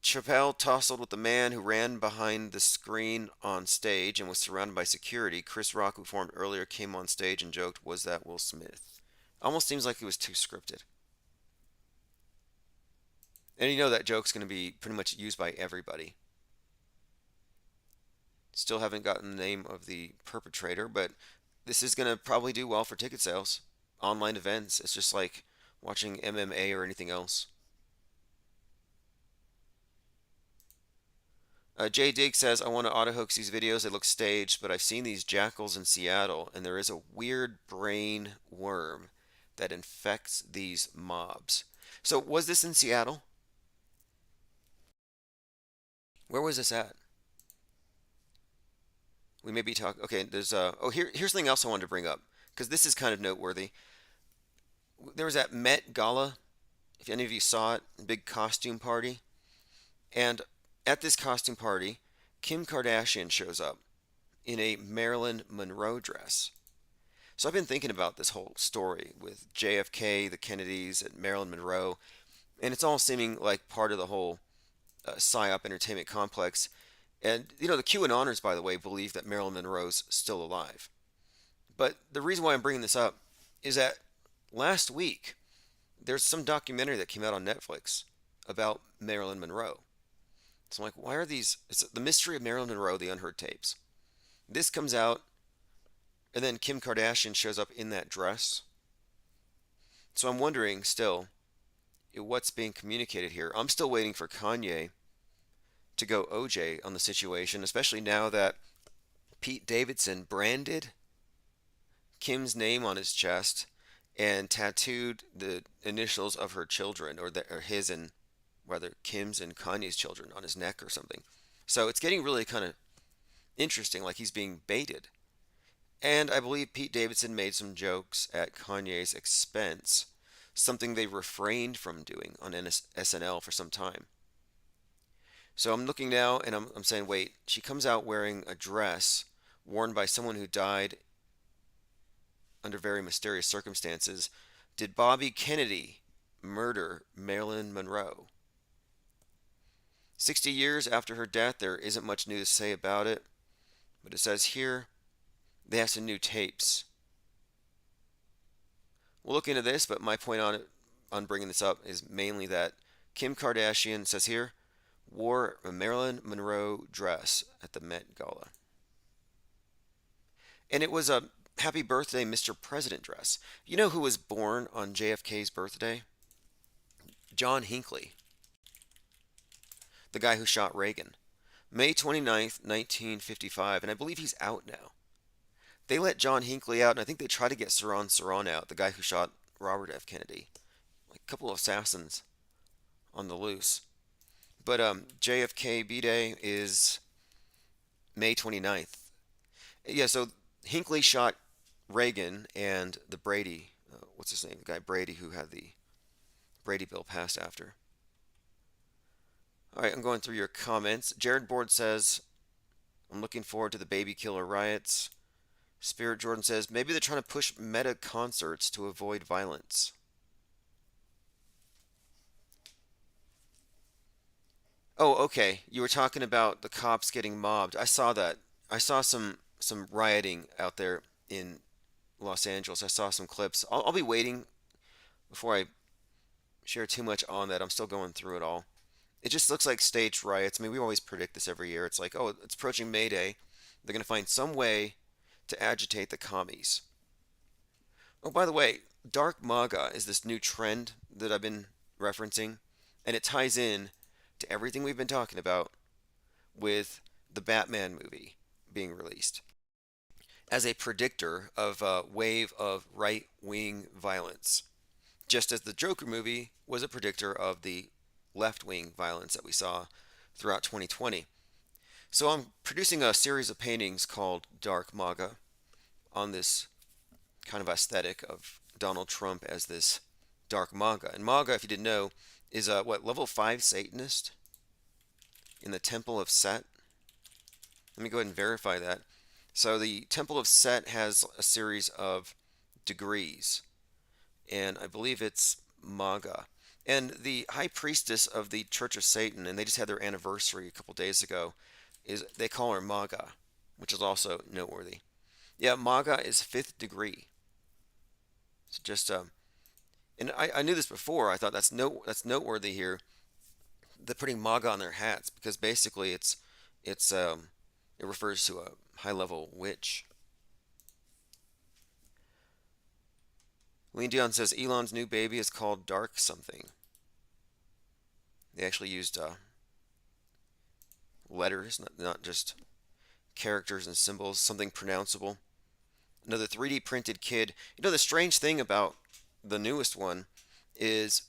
Speaker 2: Chappelle tussled with the man who ran behind the screen on stage and was surrounded by security. Chris Rock, who performed earlier, came on stage and joked, "Was that Will Smith?" Almost seems like it was too scripted. And you know that joke's going to be pretty much used by everybody. Still haven't gotten the name of the perpetrator, but this is going to probably do well for ticket sales. Online events, it's just like watching MMA or anything else. Jay Dig says, I want to auto hoax these videos. They look staged, but I've seen these jackals in Seattle, and there is a weird brain worm that infects these mobs. So, was this in Seattle? Where was this at? We may be talking. Okay, there's here's something else I wanted to bring up because this is kind of noteworthy. There was that Met Gala. If any of you saw it, big costume party, and at this costume party, Kim Kardashian shows up in a Marilyn Monroe dress. So I've been thinking about this whole story with JFK, the Kennedys, and Marilyn Monroe, and it's all seeming like part of the whole PSYOP entertainment complex. And you know, the QAnoners, by the way, believe that Marilyn Monroe's still alive. But the reason why I'm bringing this up is that last week there's some documentary that came out on Netflix about Marilyn Monroe. So I'm like, why are these? It's the mystery of Marilyn Monroe, the unheard tapes. This comes out, and then Kim Kardashian shows up in that dress. So I'm wondering still what's being communicated here. I'm still waiting for Kanye to go OJ on the situation, especially now that Pete Davidson branded Kim's name on his chest and tattooed the initials of her children, or his and rather Kim's and Kanye's children on his neck or something. So it's getting really kind of interesting, like he's being baited. And I believe Pete Davidson made some jokes at Kanye's expense, something they refrained from doing on SNL for some time. So I'm looking now and I'm saying, wait, she comes out wearing a dress worn by someone who died under very mysterious circumstances. Did Bobby Kennedy murder Marilyn Monroe? 60 years after her death, there isn't much new to say about it. But it says here, they have some new tapes. We'll look into this, but my point on bringing this up is mainly that Kim Kardashian says here, wore a Marilyn Monroe dress at the Met Gala. And it was a Happy Birthday, Mr. President dress. You know who was born on JFK's birthday? John Hinckley, the guy who shot Reagan. May 29th, 1955, and I believe he's out now. They let John Hinckley out, and I think they tried to get Saran out, the guy who shot Robert F. Kennedy. Like a couple of assassins on the loose. But JFK B-Day is May 29th. Yeah, so Hinckley shot Reagan and the Brady, what's his name? The guy Brady who had the Brady bill passed after. All right, I'm going through your comments. Jared Board says, I'm looking forward to the baby killer riots. Spirit Jordan says, maybe they're trying to push meta concerts to avoid violence. Oh, okay. You were talking about the cops getting mobbed. I saw that. I saw some rioting out there in Los Angeles. I saw some clips. I'll be waiting before I share too much on that. I'm still going through it all. It just looks like staged riots. I mean, we always predict this every year. It's like, oh, it's approaching May Day. They're going to find some way to agitate the commies. Oh, by the way, dark MAGA is this new trend that I've been referencing, and it ties in to everything we've been talking about with the Batman movie being released as a predictor of a wave of right-wing violence, just as the Joker movie was a predictor of the left-wing violence that we saw throughout 2020. So I'm producing a series of paintings called Dark MAGA on this kind of aesthetic of Donald Trump as this dark MAGA. And MAGA, if you didn't know, is a level 5 Satanist in the Temple of Set. Let me go ahead and verify that. So the Temple of Set has a series of degrees, and I believe it's MAGA. And the high priestess of the Church of Satan, and they just had their anniversary a couple days ago, they call her MAGA, which is also noteworthy. Yeah, MAGA is 5th degree. So just and I knew this before. I thought that's noteworthy here. They're putting MAGA on their hats because basically it refers to a high-level witch. Lean Dion says Elon's new baby is called Dark something. They actually used letters, not just characters and symbols, something pronounceable. Another 3D printed kid. You know, the strange thing about the newest one is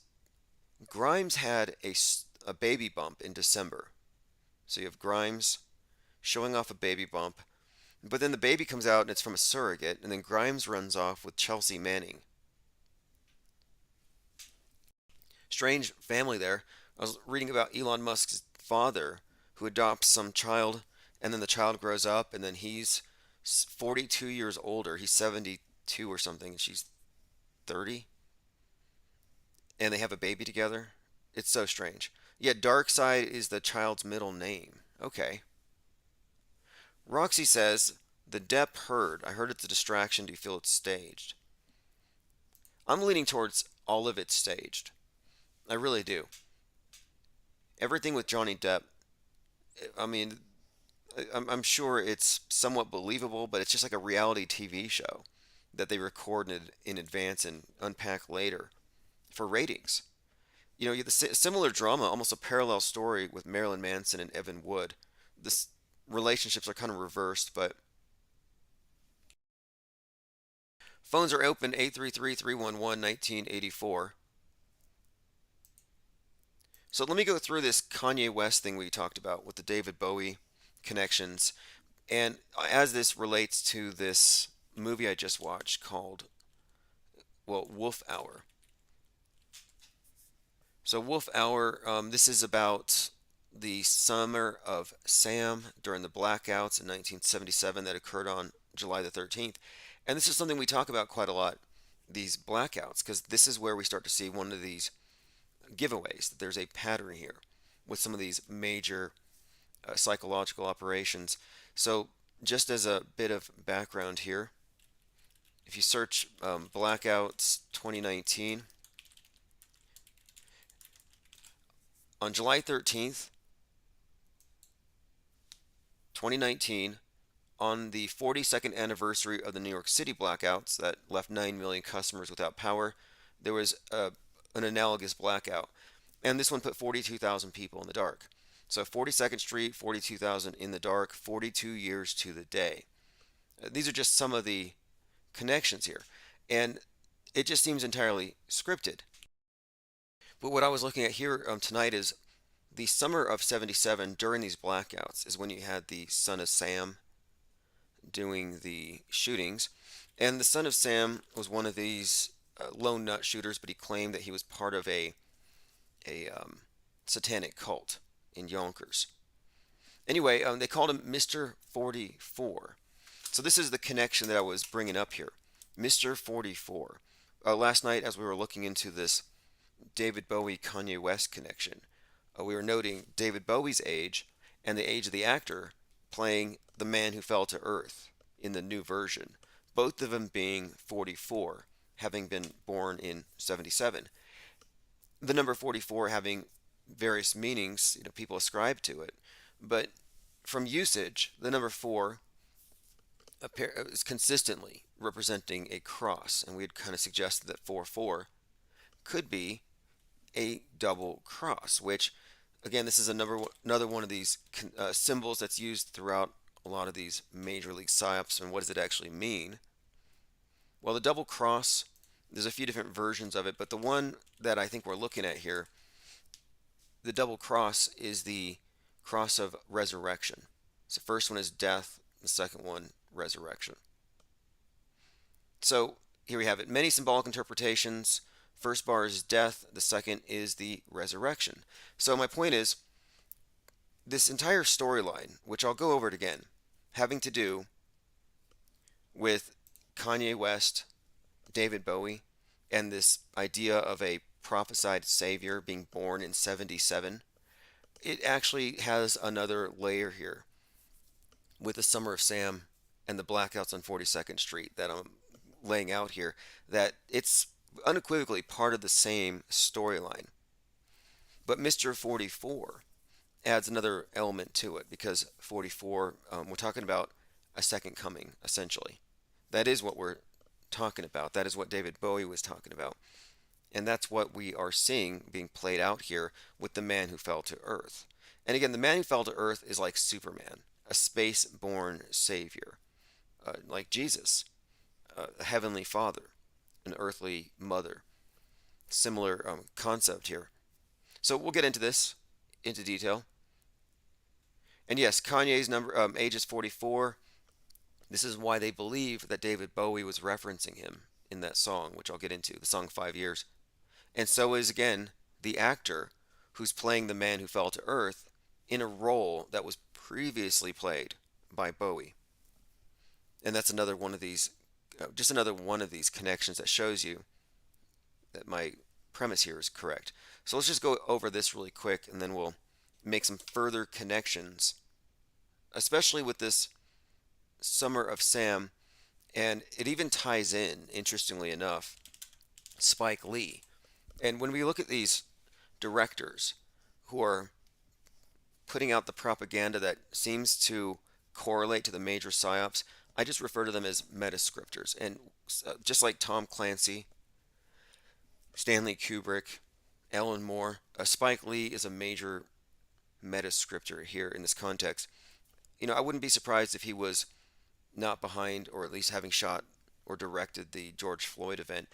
Speaker 2: Grimes had a baby bump in December. So you have Grimes showing off a baby bump, but then the baby comes out and it's from a surrogate, and then Grimes runs off with Chelsea Manning. Strange family there. I was reading about Elon Musk's father who adopts some child, and then the child grows up, and then he's 42 years older. He's 72 or something, and she's 30. And they have a baby together. It's so strange. Yet Darkseid is the child's middle name. Okay. Roxy says, the Depp heard. I heard it's a distraction. Do you feel it's staged? I'm leaning towards all of it staged. I really do. Everything with Johnny Depp, I mean, I'm sure it's somewhat believable, but it's just like a reality TV show that they recorded in advance and unpack later for ratings. You know, you have the similar drama, almost a parallel story with Marilyn Manson and Evan Wood. The relationships are kind of reversed, but phones are open 833-311-1984. So let me go through this Kanye West thing we talked about with the David Bowie connections, and as this relates to this movie I just watched called, Wolf Hour. So Wolf Hour, this is about the summer of Sam during the blackouts in 1977 that occurred on July the 13th. And this is something we talk about quite a lot, these blackouts, because this is where we start to see one of these giveaways that there's a pattern here with some of these major psychological operations. So just as a bit of background here, if you search blackouts 2019, On July 13th, 2019, on the 42nd anniversary of the New York City blackouts that left 9 million customers without power, there was an analogous blackout. And this one put 42,000 people in the dark. So 42nd Street, 42,000 in the dark, 42 years to the day. These are just some of the connections here. And it just seems entirely scripted. But what I was looking at here tonight is the summer of 77 during these blackouts is when you had the Son of Sam doing the shootings. And the Son of Sam was one of these lone nut shooters, but he claimed that he was part of a satanic cult in Yonkers. Anyway, they called him Mr. 44. So this is the connection that I was bringing up here. Mr. 44. Last night, as we were looking into this David Bowie Kanye West connection, we were noting David Bowie's age and the age of the actor playing the man who fell to earth in the new version, both of them being 44, having been born in 77. The number 44 having various meanings, people ascribe to it, but from usage, the number 4 is consistently representing a cross, and we had kind of suggested that 4-4 could be a double cross, which, again, this is another one of these symbols that's used throughout a lot of these major league psyops. And what does it actually mean? Well, the double cross, there's a few different versions of it, but the one that I think we're looking at here, the double cross, is the cross of resurrection. So the first one is death, the second one, resurrection. So here we have it. Many symbolic interpretations. First bar is death, the second is the resurrection. So my point is, this entire storyline, which I'll go over it again, having to do with Kanye West, David Bowie, and this idea of a prophesied savior being born in 77, it actually has another layer here with the Summer of Sam and the blackouts on 42nd Street that I'm laying out here, that it's unequivocally part of the same storyline. But Mr. 44 adds another element to it, because 44, we're talking about a second coming, essentially. That is what we're talking about. That is what David Bowie was talking about. And that's what we are seeing being played out here with the man who fell to earth. And again, the man who fell to earth is like Superman, a space-born savior, like Jesus, a heavenly father, an earthly mother. Similar concept here. So we'll get into this into detail. And yes, Kanye's age is 44. This is why they believe that David Bowie was referencing him in that song, which I'll get into, the song 5 Years. And so is, again, the actor who's playing the man who fell to earth in a role that was previously played by Bowie. And that's another one of these, just another one of these connections that shows you that my premise here is correct. So let's just go over this really quick, and then we'll make some further connections, especially with this Summer of Sam. And it even ties in, interestingly enough, Spike Lee. And when we look at these directors who are putting out the propaganda that seems to correlate to the major psyops, I just refer to them as metascriptors. And just like Tom Clancy, Stanley Kubrick, Alan Moore, Spike Lee is a major metascriptor here in this context. I wouldn't be surprised if he was not behind, or at least having shot or directed the George Floyd event.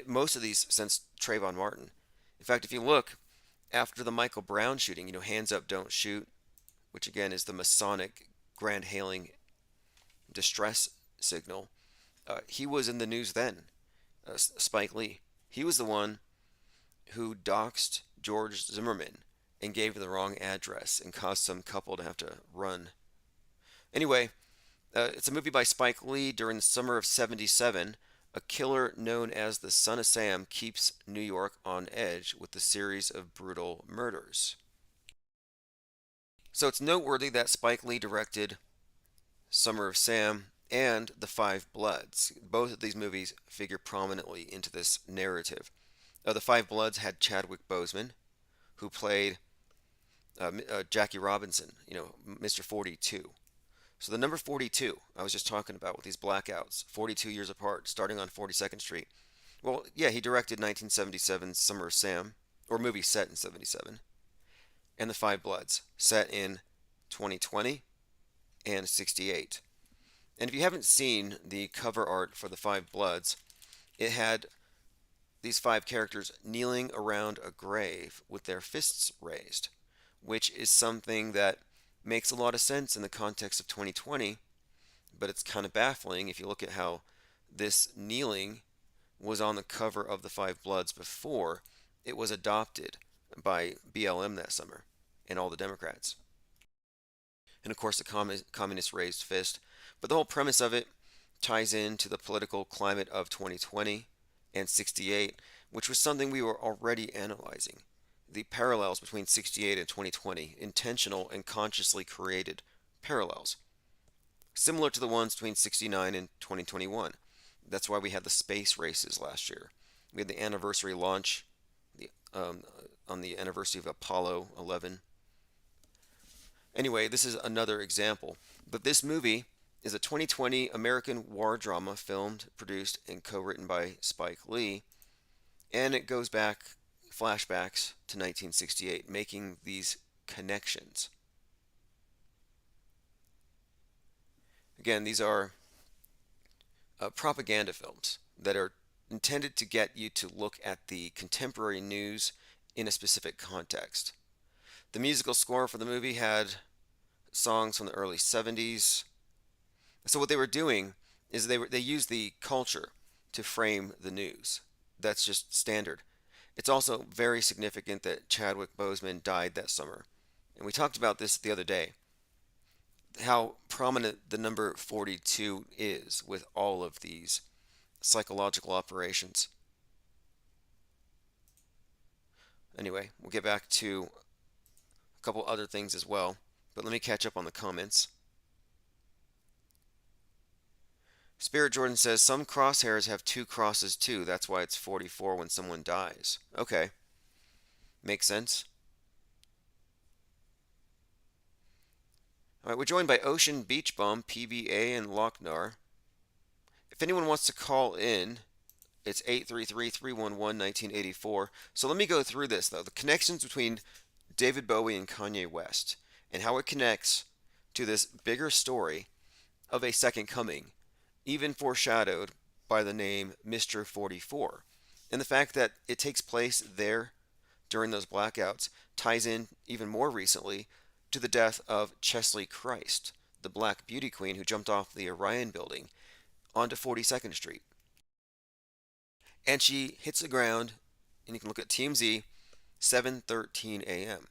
Speaker 2: Most of these since Trayvon Martin. In fact, if you look, after the Michael Brown shooting, hands up, don't shoot, which again is the Masonic grand hailing distress signal, he was in the news then, Spike Lee. He was the one who doxed George Zimmerman and gave the wrong address and caused some couple to have to run. Anyway, it's a movie by Spike Lee during the summer of 77. A killer known as the Son of Sam keeps New York on edge with a series of brutal murders. So it's noteworthy that Spike Lee directed Summer of Sam and The Five Bloods. Both of these movies figure prominently into this narrative. The Five Bloods had Chadwick Boseman, who played Jackie Robinson, Mr. 42. So the number 42, I was just talking about with these blackouts, 42 years apart, starting on 42nd Street. Well, yeah, he directed 1977's Summer of Sam, or movie set in 77, and The Five Bloods, set in 2020 and 68. And if you haven't seen the cover art for The Five Bloods, it had these five characters kneeling around a grave with their fists raised, which is something that makes a lot of sense in the context of 2020, but it's kind of baffling if you look at how this kneeling was on the cover of The Five Bloods before it was adopted by BLM that summer and all the Democrats. And of course, the communist raised fist. But the whole premise of it ties into the political climate of 2020 and 68, which was something we were already analyzing. The parallels between 68 and 2020, intentional and consciously created parallels, similar to the ones between 69 and 2021. That's why we had the space races last year. We had the anniversary launch the, on the anniversary of Apollo 11. Anyway, this is another example. But this movie is a 2020 American war drama filmed, produced, and co-written by Spike Lee. And it goes back, flashbacks to 1968, making these connections. Again, these are propaganda films that are intended to get you to look at the contemporary news in a specific context. The musical score for the movie had songs from the early 70s. So what they were doing is they used the culture to frame the news. That's just standard. It's also very significant that Chadwick Boseman died that summer. And we talked about this the other day, how prominent the number 42 is with all of these psychological operations. Anyway, we'll get back to a couple other things as well, but let me catch up on the comments. Spirit Jordan says some crosshairs have two crosses too. That's why it's 44 when someone dies. Okay. Makes sense. All right, we're joined by Ocean Beach Bum, PBA, and Lochnar. If anyone wants to call in, it's 833-311-1984. So let me go through this, though. The connections between David Bowie and Kanye West, and how it connects to this bigger story of a second coming, even foreshadowed by the name Mr. 44. And the fact that it takes place there during those blackouts ties in even more recently to the death of Chesley Christ, the black beauty queen who jumped off the Orion building onto 42nd Street. And she hits the ground, and you can look at TMZ, 7:13 a.m.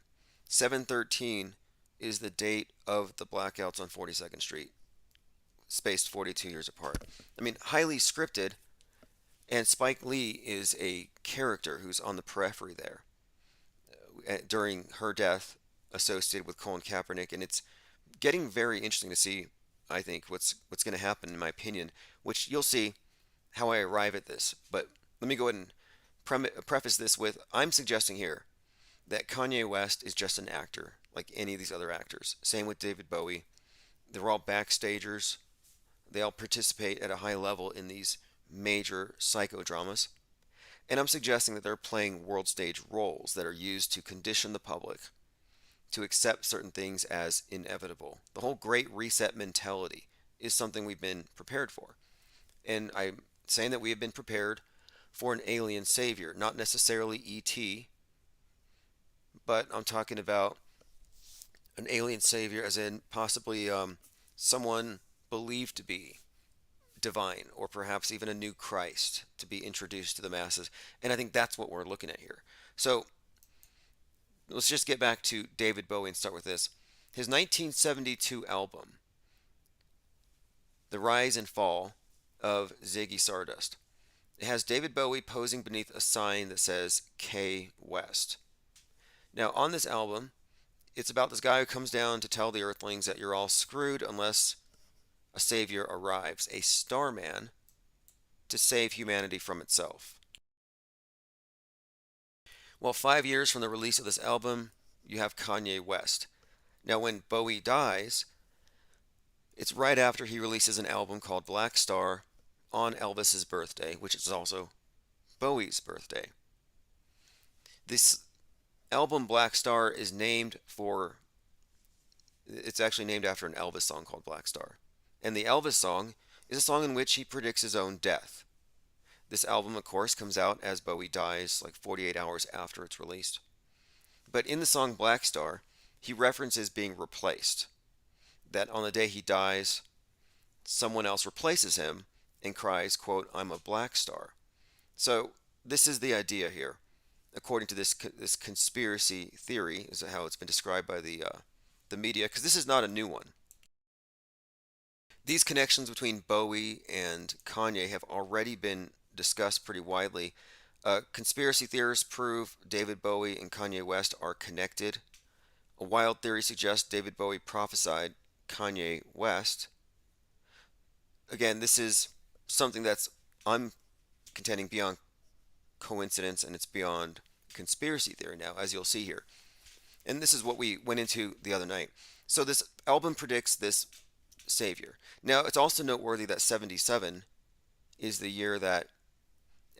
Speaker 2: 7:13 is the date of the blackouts on 42nd Street, spaced 42 years apart. I mean, highly scripted, and Spike Lee is a character who's on the periphery there during her death associated with Colin Kaepernick, and it's getting very interesting to see, I think, what's going to happen, in my opinion, which you'll see how I arrive at this. But let me go ahead and preface this with, I'm suggesting here that Kanye West is just an actor, like any of these other actors. Same with David Bowie. They're all backstagers. They all participate at a high level in these major psychodramas. And I'm suggesting that they're playing world stage roles that are used to condition the public to accept certain things as inevitable. The whole Great Reset mentality is something we've been prepared for. And I'm saying that we have been prepared for an alien savior, not necessarily E.T., but I'm talking about an alien savior as in possibly someone believed to be divine, or perhaps even a new Christ to be introduced to the masses. And I think that's what we're looking at here. So let's just get back to David Bowie and start with this. His 1972 album, The Rise and Fall of Ziggy Stardust. It has David Bowie posing beneath a sign that says K West. Now, on this album, it's about this guy who comes down to tell the Earthlings that you're all screwed unless a savior arrives, a starman, to save humanity from itself. Well, 5 years from the release of this album, you have Kanye West. Now, when Bowie dies, it's right after he releases an album called Black Star on Elvis's birthday, which is also Bowie's birthday. This album Black Star is it's actually named after an Elvis song called Black Star. And the Elvis song is a song in which he predicts his own death. This album, of course, comes out as Bowie dies, like 48 hours after it's released. But in the song Black Star, he references being replaced. That on the day he dies, someone else replaces him and cries, quote, "I'm a black star." So this is the idea here. According to this conspiracy theory, is how it's been described by the media, because this is not a new one. These connections between Bowie and Kanye have already been discussed pretty widely. Conspiracy theorists prove David Bowie and Kanye West are connected. A wild theory suggests David Bowie prophesied Kanye West. Again, this is something that's, I'm contending, beyond coincidence, and it's beyond conspiracy theory now, as you'll see here. And this is what we went into the other night. So this album predicts this savior. Now, it's also noteworthy that 77 is the year that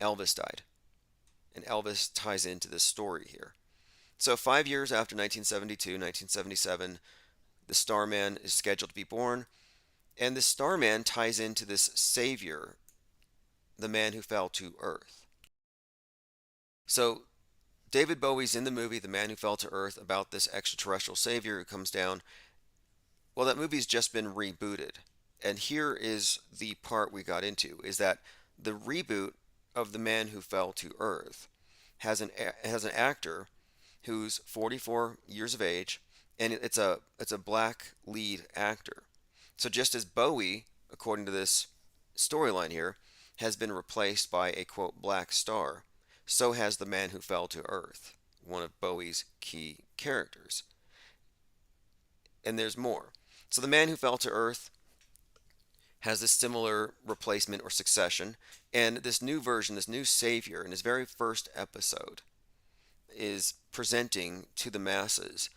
Speaker 2: Elvis died. And Elvis ties into this story here. So 5 years after 1972, 1977, the Starman is scheduled to be born. And the Starman ties into this savior, the man who fell to earth. So David Bowie's in the movie The Man Who Fell to Earth, about this extraterrestrial savior who comes down. Well, that movie's just been rebooted. And here is the part we got into, is that the reboot of The Man Who Fell to Earth has an actor who's 44 years of age, and it's a black lead actor. So just as Bowie, according to this storyline here, has been replaced by a, quote, black star, so has the man who fell to earth, one of Bowie's key characters. And there's more. So the man who fell to earth has a similar replacement or succession, and this new version, this new savior, in his very first episode, is presenting to the masses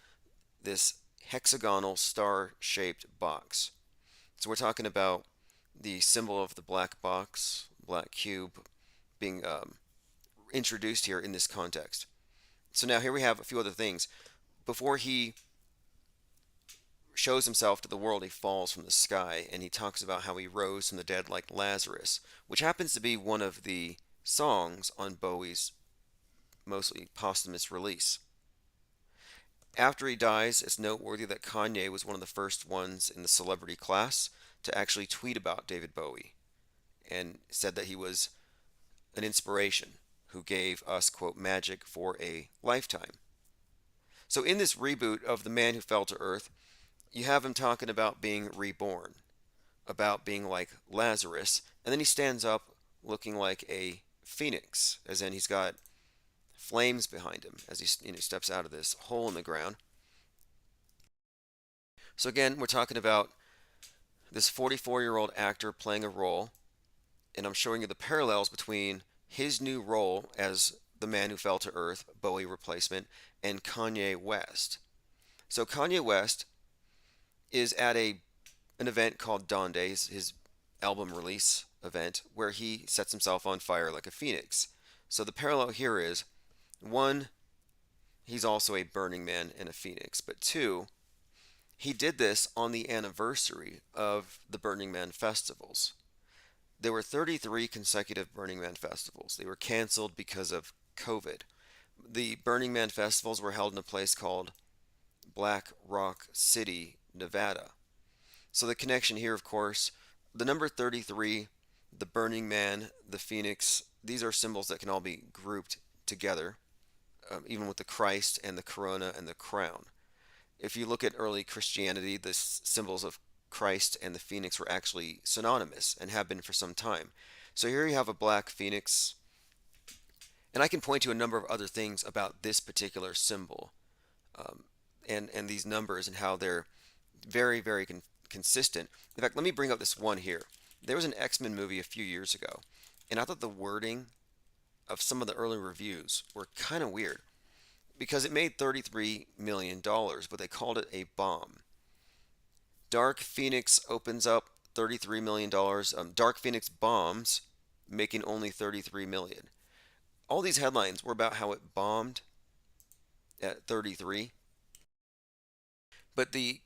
Speaker 2: this hexagonal star-shaped box. So we're talking about the symbol of the black box, black cube, being introduced here in this context. So now here we have a few other things. Before he shows himself to the world, he falls from the sky, and he talks about how he rose from the dead like Lazarus, which happens to be one of the songs on Bowie's mostly posthumous release. After he dies, it's noteworthy that Kanye was one of the first ones in the celebrity class to actually tweet about David Bowie, and said that he was an inspiration who gave us, quote, magic for a lifetime. So in this reboot of The Man Who Fell to Earth, you have him talking about being reborn, about being like Lazarus, and then he stands up looking like a phoenix, as in he's got flames behind him as he steps out of this hole in the ground. So again, we're talking about this 44-year-old actor playing a role, and I'm showing you the parallels between his new role as the man who fell to earth, Bowie replacement, and Kanye West. So Kanye West is at an event called Dawn Days, his album release event, where he sets himself on fire like a phoenix. So the parallel here is, one, he's also a Burning Man and a phoenix, but two, he did this on the anniversary of the Burning Man festivals. There were 33 consecutive Burning Man festivals. They were canceled because of COVID. The Burning Man festivals were held in a place called Black Rock City, Nevada. So the connection here, of course, the number 33, the Burning Man, the Phoenix, these are symbols that can all be grouped together, even with the Christ and the corona and the crown. If you look at early Christianity, the symbols of Christ and the phoenix were actually synonymous and have been for some time. So here you have a black phoenix, and I can point to a number of other things about this particular symbol, and these numbers and how they're very, very consistent. In fact, let me bring up this one here. There was an X-Men movie a few years ago, and I thought the wording of some of the early reviews were kind of weird. because it made $33 million, but they called it a bomb. Dark Phoenix opens up $33 million. Dark Phoenix bombs, making only $33 million. All these headlines were about how it bombed at 33, but the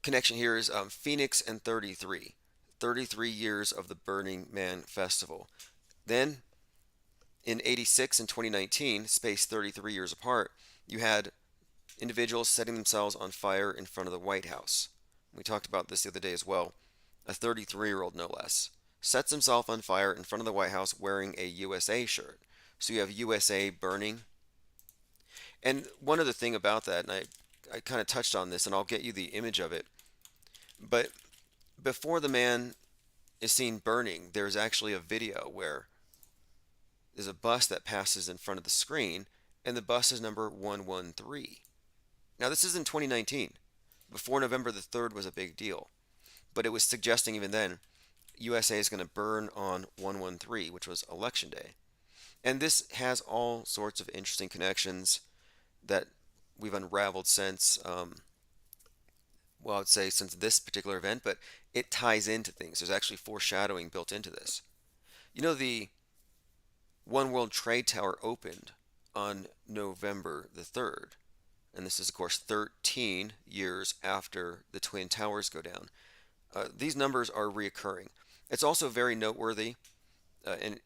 Speaker 2: connection here is Phoenix and 33. 33 years of the Burning Man Festival. Then in 86 and 2019, spaced 33 years apart, you had individuals setting themselves on fire in front of the White House. We talked about this the other day as well. A 33-year-old, no less, sets himself on fire in front of the White House wearing a USA shirt. So you have USA burning. And one other thing about that, and I kind of touched on this, and I'll get you the image of it, but before the man is seen burning, there's actually a video where there's a bus that passes in front of the screen, and the bus is number 113. Now, this is in 2019. Before November the 3rd was a big deal, but it was suggesting even then USA is going to burn on 113, which was Election Day. And this has all sorts of interesting connections that we've unraveled since, well, I would say since this particular event, but it ties into things. There's actually foreshadowing built into this. You know, the One World Trade Tower opened on November the 3rd. And this is, of course, 13 years after the Twin Towers go down. These numbers are reoccurring. It's also very noteworthy in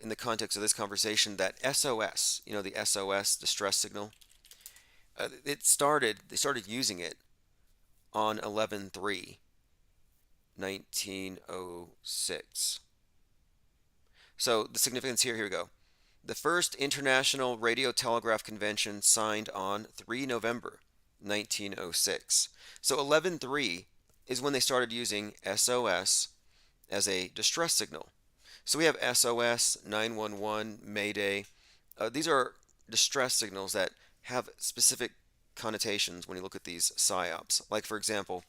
Speaker 2: the context of this conversation that SOS, you know, the SOS distress signal, they started using it on 11/3/1906. So the significance here we go. The first International Radio Telegraph Convention signed on 3 November 1906. So 11/3 is when they started using SOS as a distress signal. So we have SOS, 911, Mayday. These are distress signals that have specific connotations when you look at these PSYOPs. Like, for example,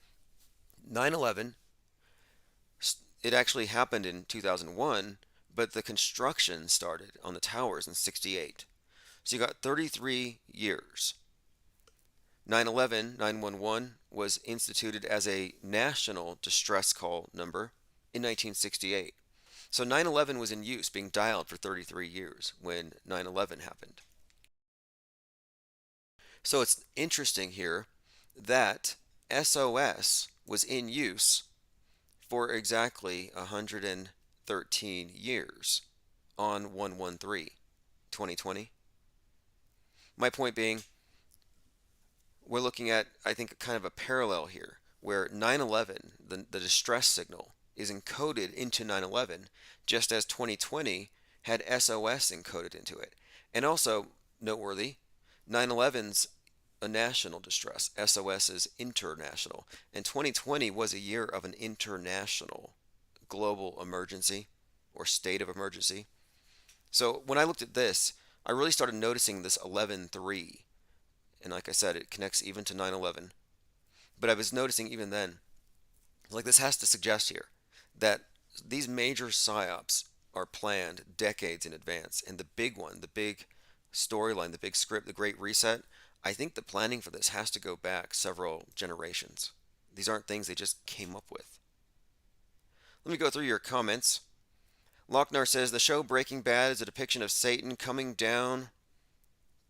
Speaker 2: 9/11, it actually happened in 2001, but the construction started on the towers in 68. So you got 33 years. 9/11, 911 was instituted as a national distress call number in 1968. So 9/11 was in use, being dialed for 33 years when 9/11 happened. So it's interesting here that SOS was in use for exactly 113 years on 1/13/2020. My point being, we're looking at, I think, kind of a parallel here, where 9/11, the distress signal, is encoded into 9/11, just as 2020 had SOS encoded into it. And also, noteworthy, 9/11's a national distress, SOS is international, and 2020 was a year of an international global emergency or state of emergency. So when I looked at this, I really started noticing this 11/3, and like I said, it connects even to 9/11. But I was noticing even then, like, this has to suggest here that these major psyops are planned decades in advance. And the big one, the big storyline, the big script, the Great Reset, I think the planning for this has to go back several generations. These aren't things they just came up with. Let me go through your comments. Lochnar says the show Breaking Bad is a depiction of Satan coming down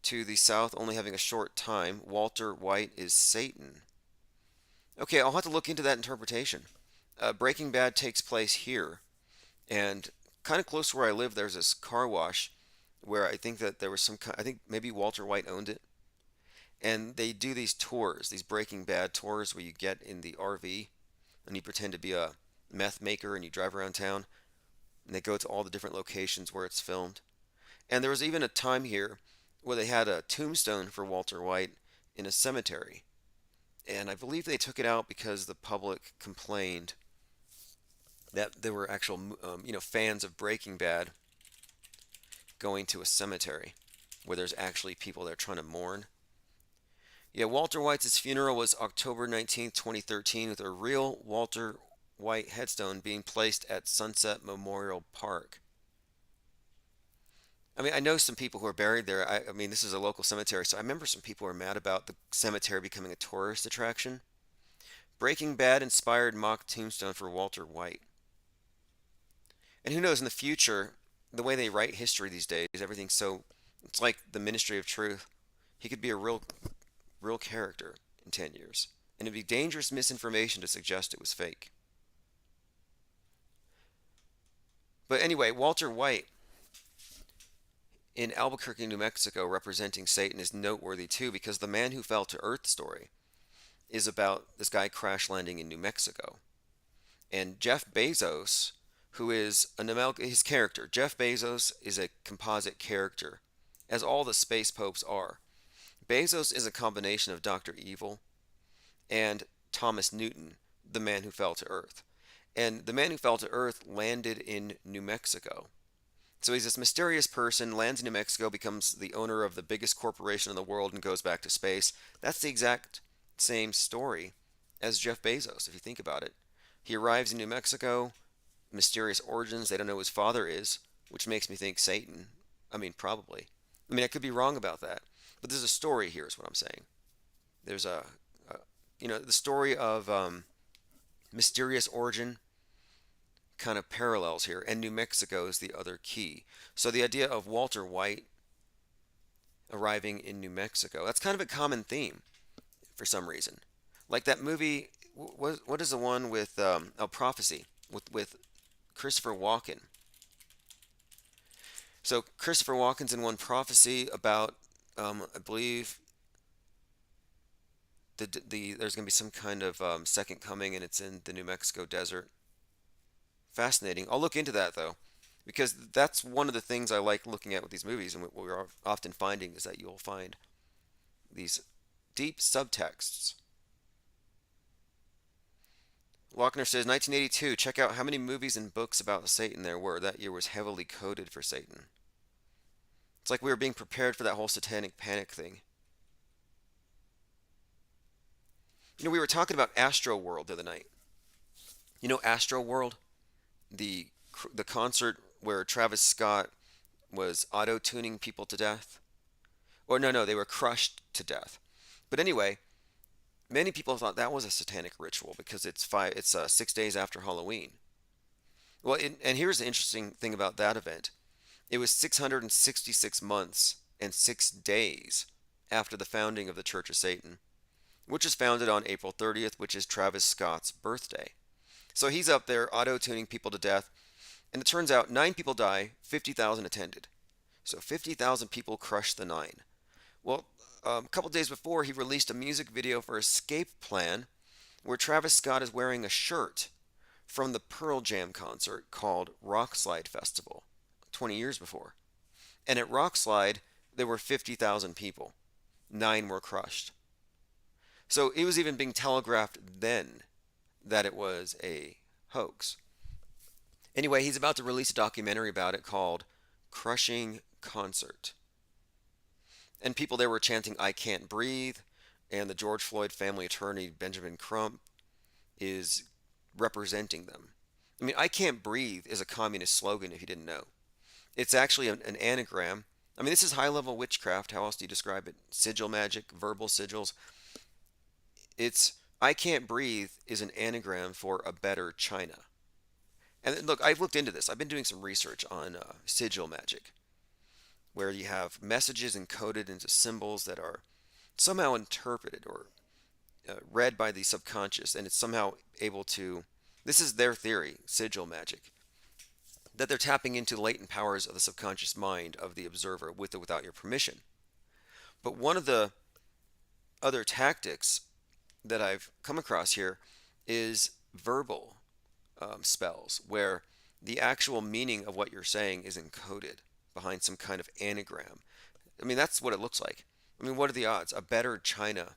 Speaker 2: to the South, only having a short time. Walter White is Satan. Okay, I'll have to look into that interpretation. Breaking Bad takes place here, and kind of close to where I live, there's this car wash where I think that there was some kind, I think maybe Walter White owned it, and they do these tours, these Breaking Bad tours where you get in the RV and you pretend to be a meth maker and you drive around town, and they go to all the different locations where it's filmed. And there was even a time here where they had a tombstone for Walter White in a cemetery. And I believe they took it out because the public complained that there were actual, fans of Breaking Bad going to a cemetery where there's actually people there trying to mourn. Yeah, Walter White's funeral was October 19th, 2013, with a real Walter White headstone being placed at Sunset Memorial Park. I mean, I know some people who are buried there. I mean, this is a local cemetery, so I remember some people were mad about the cemetery becoming a tourist attraction. Breaking Bad inspired mock tombstone for Walter White. And who knows, in the future, the way they write history these days, everything's so, it's like the Ministry of Truth. He could be a real character in 10 years. And it'd be dangerous misinformation to suggest it was fake. But anyway, Walter White in Albuquerque, New Mexico, representing Satan is noteworthy too because the Man Who Fell to Earth story is about this guy crash landing in New Mexico. And Jeff Bezos, who is his character, Jeff Bezos is a composite character, as all the space popes are. Bezos is a combination of Dr. Evil and Thomas Newton, the man who fell to Earth. And the man who fell to Earth landed in New Mexico. So he's this mysterious person, lands in New Mexico, becomes the owner of the biggest corporation in the world, and goes back to space. That's the exact same story as Jeff Bezos, if you think about it. He arrives in New Mexico, mysterious origins, they don't know who his father is, which makes me think Satan. I mean, probably. I mean, I could be wrong about that. But there's a story here, is what I'm saying. There's the story of mysterious origin kind of parallels here, and New Mexico is the other key. So the idea of Walter White arriving in New Mexico, that's kind of a common theme for some reason. Like that movie, what is the one with Prophecy with Christopher Walken? So Christopher Walken's in one Prophecy about, I believe, there's going to be some kind of second coming, and it's in the New Mexico desert. Fascinating. I'll look into that though, because that's one of the things I like looking at with these movies, and what we're often finding is that you'll find these deep subtexts. Lochner says 1982. Check out how many movies and books about Satan there were. That year was heavily coded for Satan. It's like we were being prepared for that whole satanic panic thing. You know, we were talking about Astro World the other night. You know Astro World? The concert where Travis Scott was auto-tuning people to death? Or no, they were crushed to death. But anyway, many people thought that was a satanic ritual because it's 6 days after Halloween. Well, and here's the interesting thing about that event. It was 666 months and 6 days after the founding of the Church of Satan, which was founded on April 30th, which is Travis Scott's birthday. So he's up there auto-tuning people to death, and it turns out 9 people die, 50,000 attended. So 50,000 people crushed the 9. Well, a couple days before, he released a music video for Escape Plan, where Travis Scott is wearing a shirt from the Pearl Jam concert called Rockslide Festival, 20 years before. And at Rockslide, there were 50,000 people. 9 were crushed. So it was even being telegraphed then that it was a hoax. Anyway, he's about to release a documentary about it called Crushing Concert. And people there were chanting, "I can't breathe," and the George Floyd family attorney, Benjamin Crump, is representing them. I mean, "I can't breathe" is a communist slogan if you didn't know. It's actually an anagram. I mean, this is high-level witchcraft. How else do you describe it? Sigil magic, verbal sigils. It's "I can't breathe" is an anagram for a better China. And look, I've looked into this. I've been doing some research on sigil magic, where you have messages encoded into symbols that are somehow interpreted or read by the subconscious, and it's somehow able to, this is their theory, sigil magic, that they're tapping into latent powers of the subconscious mind of the observer with or without your permission. But one of the other tactics that I've come across here is verbal spells, where the actual meaning of what you're saying is encoded behind some kind of anagram. I mean, that's what it looks like. I mean, what are the odds? A better China.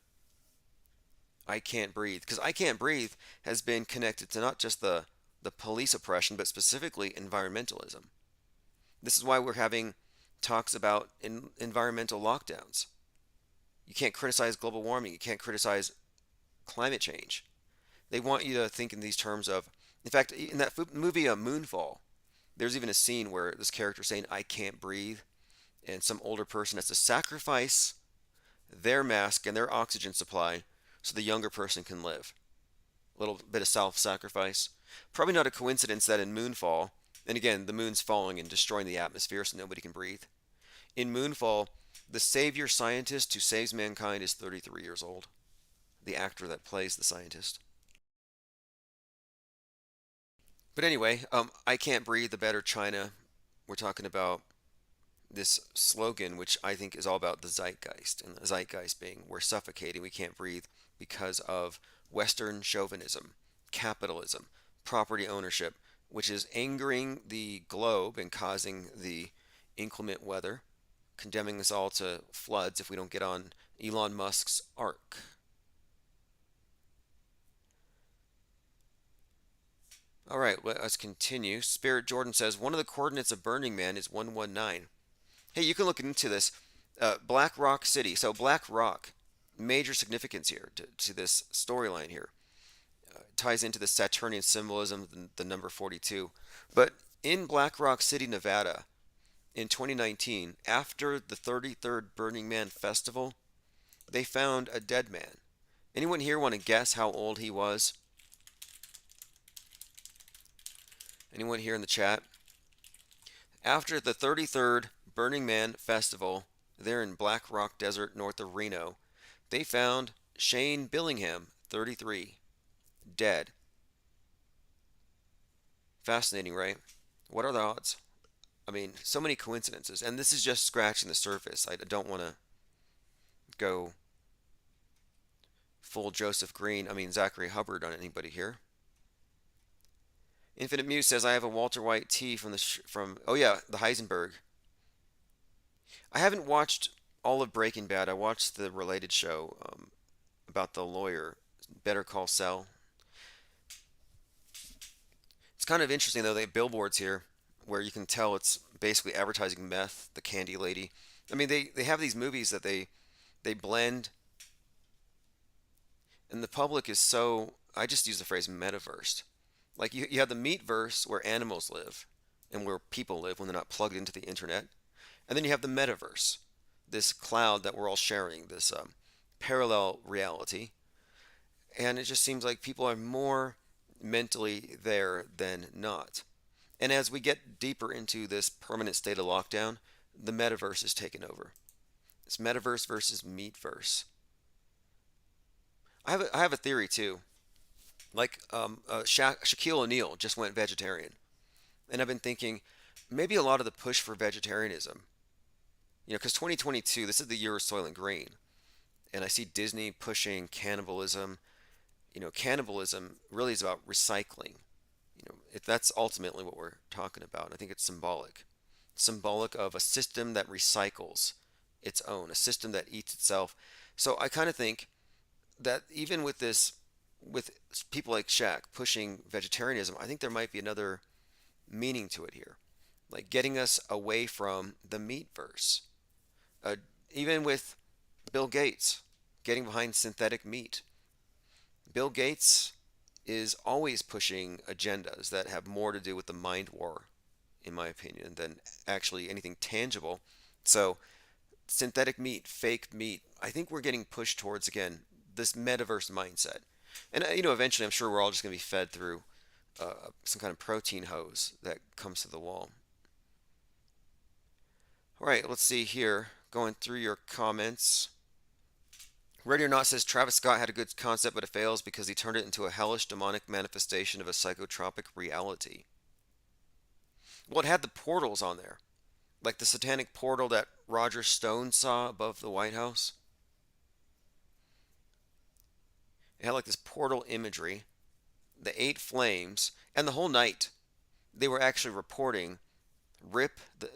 Speaker 2: "I can't breathe." Because "I can't breathe" has been connected to not just the police oppression, but specifically environmentalism. This is why we're having talks about environmental lockdowns. You can't criticize global warming. You can't criticize climate change. They want you to think in these terms of, in fact, in that movie Moonfall, there's even a scene where this character is saying, "I can't breathe." and some older person has to sacrifice their mask and their oxygen supply so the younger person can live. A little bit of self-sacrifice. Probably not a coincidence that in Moonfall, and again, the moon's falling and destroying the atmosphere so nobody can breathe. In Moonfall, the savior scientist who saves mankind is 33 years old. The actor that plays the scientist. But anyway, I can't breathe the better China. We're talking about this slogan, which I think is all about the zeitgeist, and the zeitgeist being we're suffocating, we can't breathe because of Western chauvinism, capitalism, property ownership, which is angering the globe and causing the inclement weather, condemning us all to floods if we don't get on Elon Musk's ark. All right, let's continue. Spirit Jordan says one of the coordinates of Burning Man is 119. Hey, you can look into this. Black Rock City. So Black Rock, major significance here to this storyline here. Ties into the Saturnian symbolism, the number 42. But in Black Rock City, Nevada, in 2019, after the 33rd Burning Man Festival, they found a dead man. Anyone here want to guess how old he was? Anyone here in the chat? After the 33rd Burning Man Festival, there in Black Rock Desert north of Reno, they found Shane Billingham, 33, dead. Fascinating, right? What are the odds? I mean, so many coincidences, and this is just scratching the surface. I don't want to go full Joseph Green, Zachary Hubbard on anybody here. Infinite Muse says I have a Walter White tee from the Heisenberg. I haven't watched all of Breaking Bad. I watched the related show about the lawyer, Better Call Saul. It's kind of interesting though. They have billboards here where you can tell it's basically advertising meth, the candy lady. They have these movies that they blend, and the public is so, I just use the phrase metaverse. Like you have the meatverse where animals live and where people live when they're not plugged into the internet. And then you have the metaverse, this cloud that we're all sharing, this parallel reality. And it just seems like people are more mentally there than not. And as we get deeper into this permanent state of lockdown, the metaverse is taking over. It's metaverse versus meatverse. I have a theory too. Like Shaquille O'Neal just went vegetarian. And I've been thinking maybe a lot of the push for vegetarianism, because 2022, this is the year of Soylent Green. And I see Disney pushing cannibalism. Cannibalism really is about recycling. If that's ultimately what we're talking about. I think it's symbolic of a system that recycles its own, a system that eats itself. So I kind of think that even with people like Shaq pushing vegetarianism, I think there might be another meaning to it here, like getting us away from the meatverse. Even with Bill Gates getting behind synthetic meat. Bill Gates is always pushing agendas that have more to do with the mind war, in my opinion, than actually anything tangible. So, synthetic meat, fake meat, I think we're getting pushed towards, again, this metaverse mindset. And, eventually I'm sure we're all just going to be fed through some kind of protein hose that comes to the wall. All right, let's see here. Going through your comments. Ready or Not says Travis Scott had a good concept, but it fails because he turned it into a hellish demonic manifestation of a psychotropic reality. Well, it had the portals on there, like the satanic portal that Roger Stone saw above the White House. It had like this portal imagery, the 8 flames, and the whole night they were actually reporting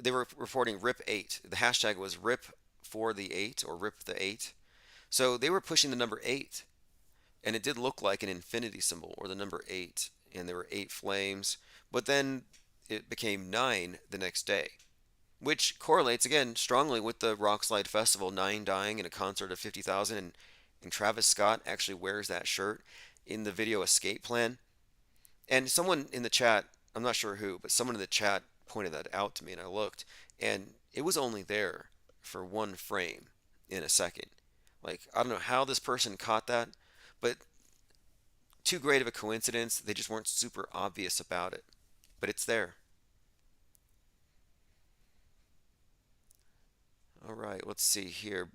Speaker 2: they were reporting RIP 8. The hashtag was RIP for the 8 or RIP the 8. So they were pushing the number 8, and it did look like an infinity symbol or the number 8, and there were 8 flames, but then it became 9 the next day, which correlates again strongly with the Rockslide Festival, 9 dying in a concert of 50,000, and Travis Scott actually wears that shirt in the video Escape Plan. And someone in the chat, I'm not sure who, but someone in the chat pointed that out to me, and I looked, and It was only there for one frame in a second. Like, I don't know how this person caught that, but too great of a coincidence. They just weren't super obvious about it. But it's there. All right, let's see here.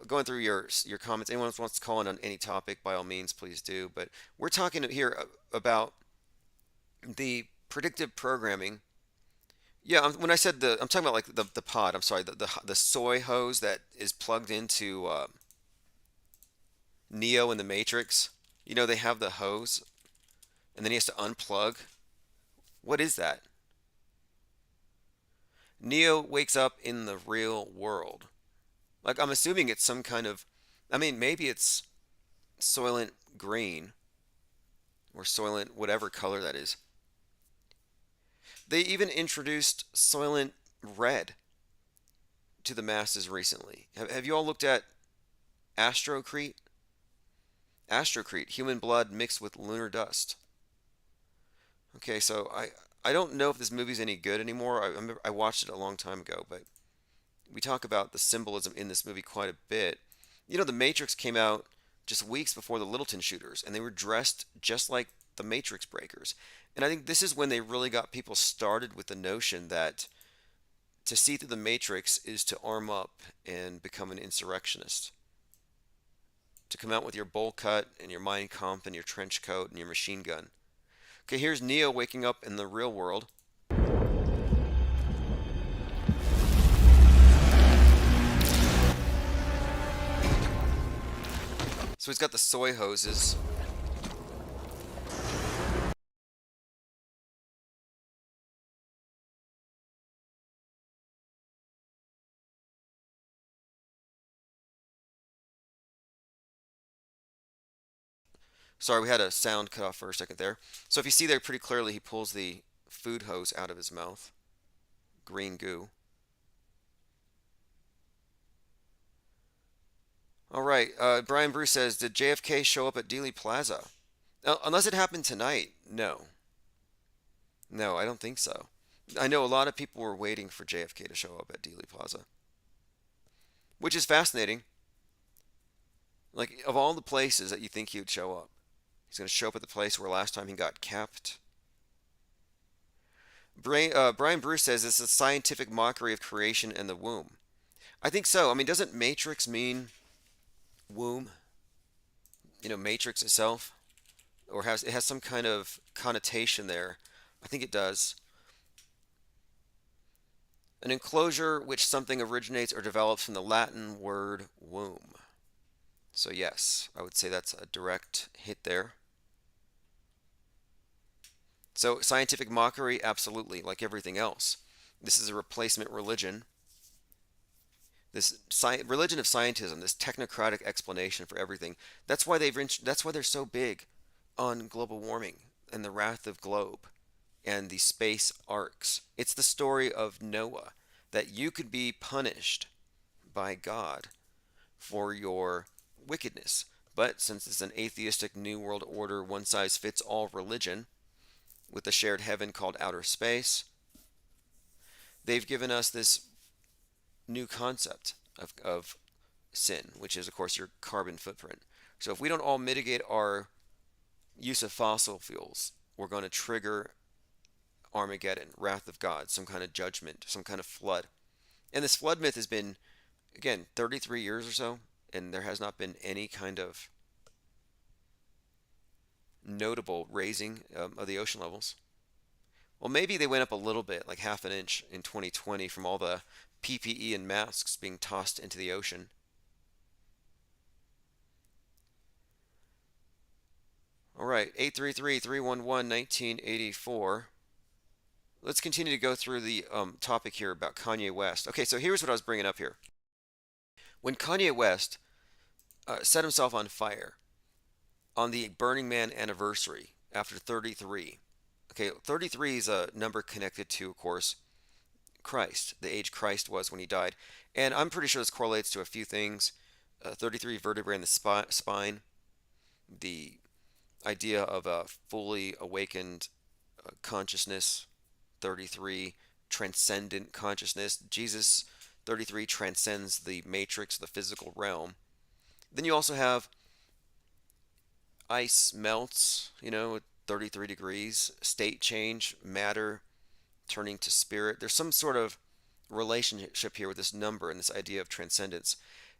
Speaker 2: Going through your comments. Anyone else wants to call in on any topic, by all means, please do. But we're talking here about the predictive programming. Yeah, when I said I'm talking about like the pod. I'm sorry, the soy hose that is plugged into Neo in the Matrix. You know, they have the hose, and then he has to unplug. What is that? Neo wakes up in the real world. Like, I'm assuming it's some kind of, I mean, maybe it's Soylent Green or Soylent whatever color that is. They even introduced Soylent Red to the masses recently. Have you all looked at Astrocrete? Astrocrete, human blood mixed with lunar dust. Okay, so I don't know if this movie's any good anymore. I watched it a long time ago, but we talk about the symbolism in this movie quite a bit. You know, The Matrix came out just weeks before the Littleton shooters, and they were dressed just like the Matrix breakers. And I think this is when they really got people started with the notion that to see through the Matrix is to arm up and become an insurrectionist. To come out with your bowl cut and your Mein Kampf and your trench coat and your machine gun. Okay, here's Neo waking up in the real world. So he's got the soy hoses. Sorry, we had a sound cut off for a second there. So if you see there pretty clearly, he pulls the food hose out of his mouth. Green goo. All right, Brian Bruce says, did JFK show up at Dealey Plaza? Unless it happened tonight, no. No, I don't think so. I know a lot of people were waiting for JFK to show up at Dealey Plaza, which is fascinating. Like, of all the places that you think he would show up, he's going to show up at the place where last time he got capped. Brian Bruce says it's a scientific mockery of creation and the womb. I think so. I mean, doesn't Matrix mean womb? You know, Matrix itself? Or it has some kind of connotation there. I think it does. An enclosure which something originates or develops from the Latin word womb. So yes, I would say that's a direct hit there. So scientific mockery, absolutely, like everything else. This is a replacement religion. This religion of scientism, this technocratic explanation for everything. That's why they're so big on global warming and the wrath of globe and the space arcs. It's the story of Noah, that you could be punished by God for your wickedness. But since it's an atheistic New World Order, one size fits all religion with a shared heaven called outer space, they've given us this new concept of sin, which is, of course, your carbon footprint. So if we don't all mitigate our use of fossil fuels, we're going to trigger Armageddon, wrath of God, some kind of judgment, some kind of flood. And this flood myth has been, again, 33 years or so, and there has not been any kind of notable raising of the ocean levels. Well, maybe they went up a little bit, like half an inch in 2020 from all the PPE and masks being tossed into the ocean. All right, 833-311-1984. Let's continue to go through the topic here about Kanye West. Okay, so here's what I was bringing up here. When Kanye West set himself on fire on the Burning Man anniversary after 33. Okay, 33 is a number connected to, of course, Christ, the age Christ was when he died. And I'm pretty sure this correlates to a few things. 33 vertebrae in the spine, the idea of a fully awakened consciousness, 33 transcendent consciousness. Jesus 33 transcends the matrix, the physical realm. Then you also have ice melts, at 33 degrees, state change, matter turning to spirit. There's some sort of relationship here with this number and this idea of transcendence.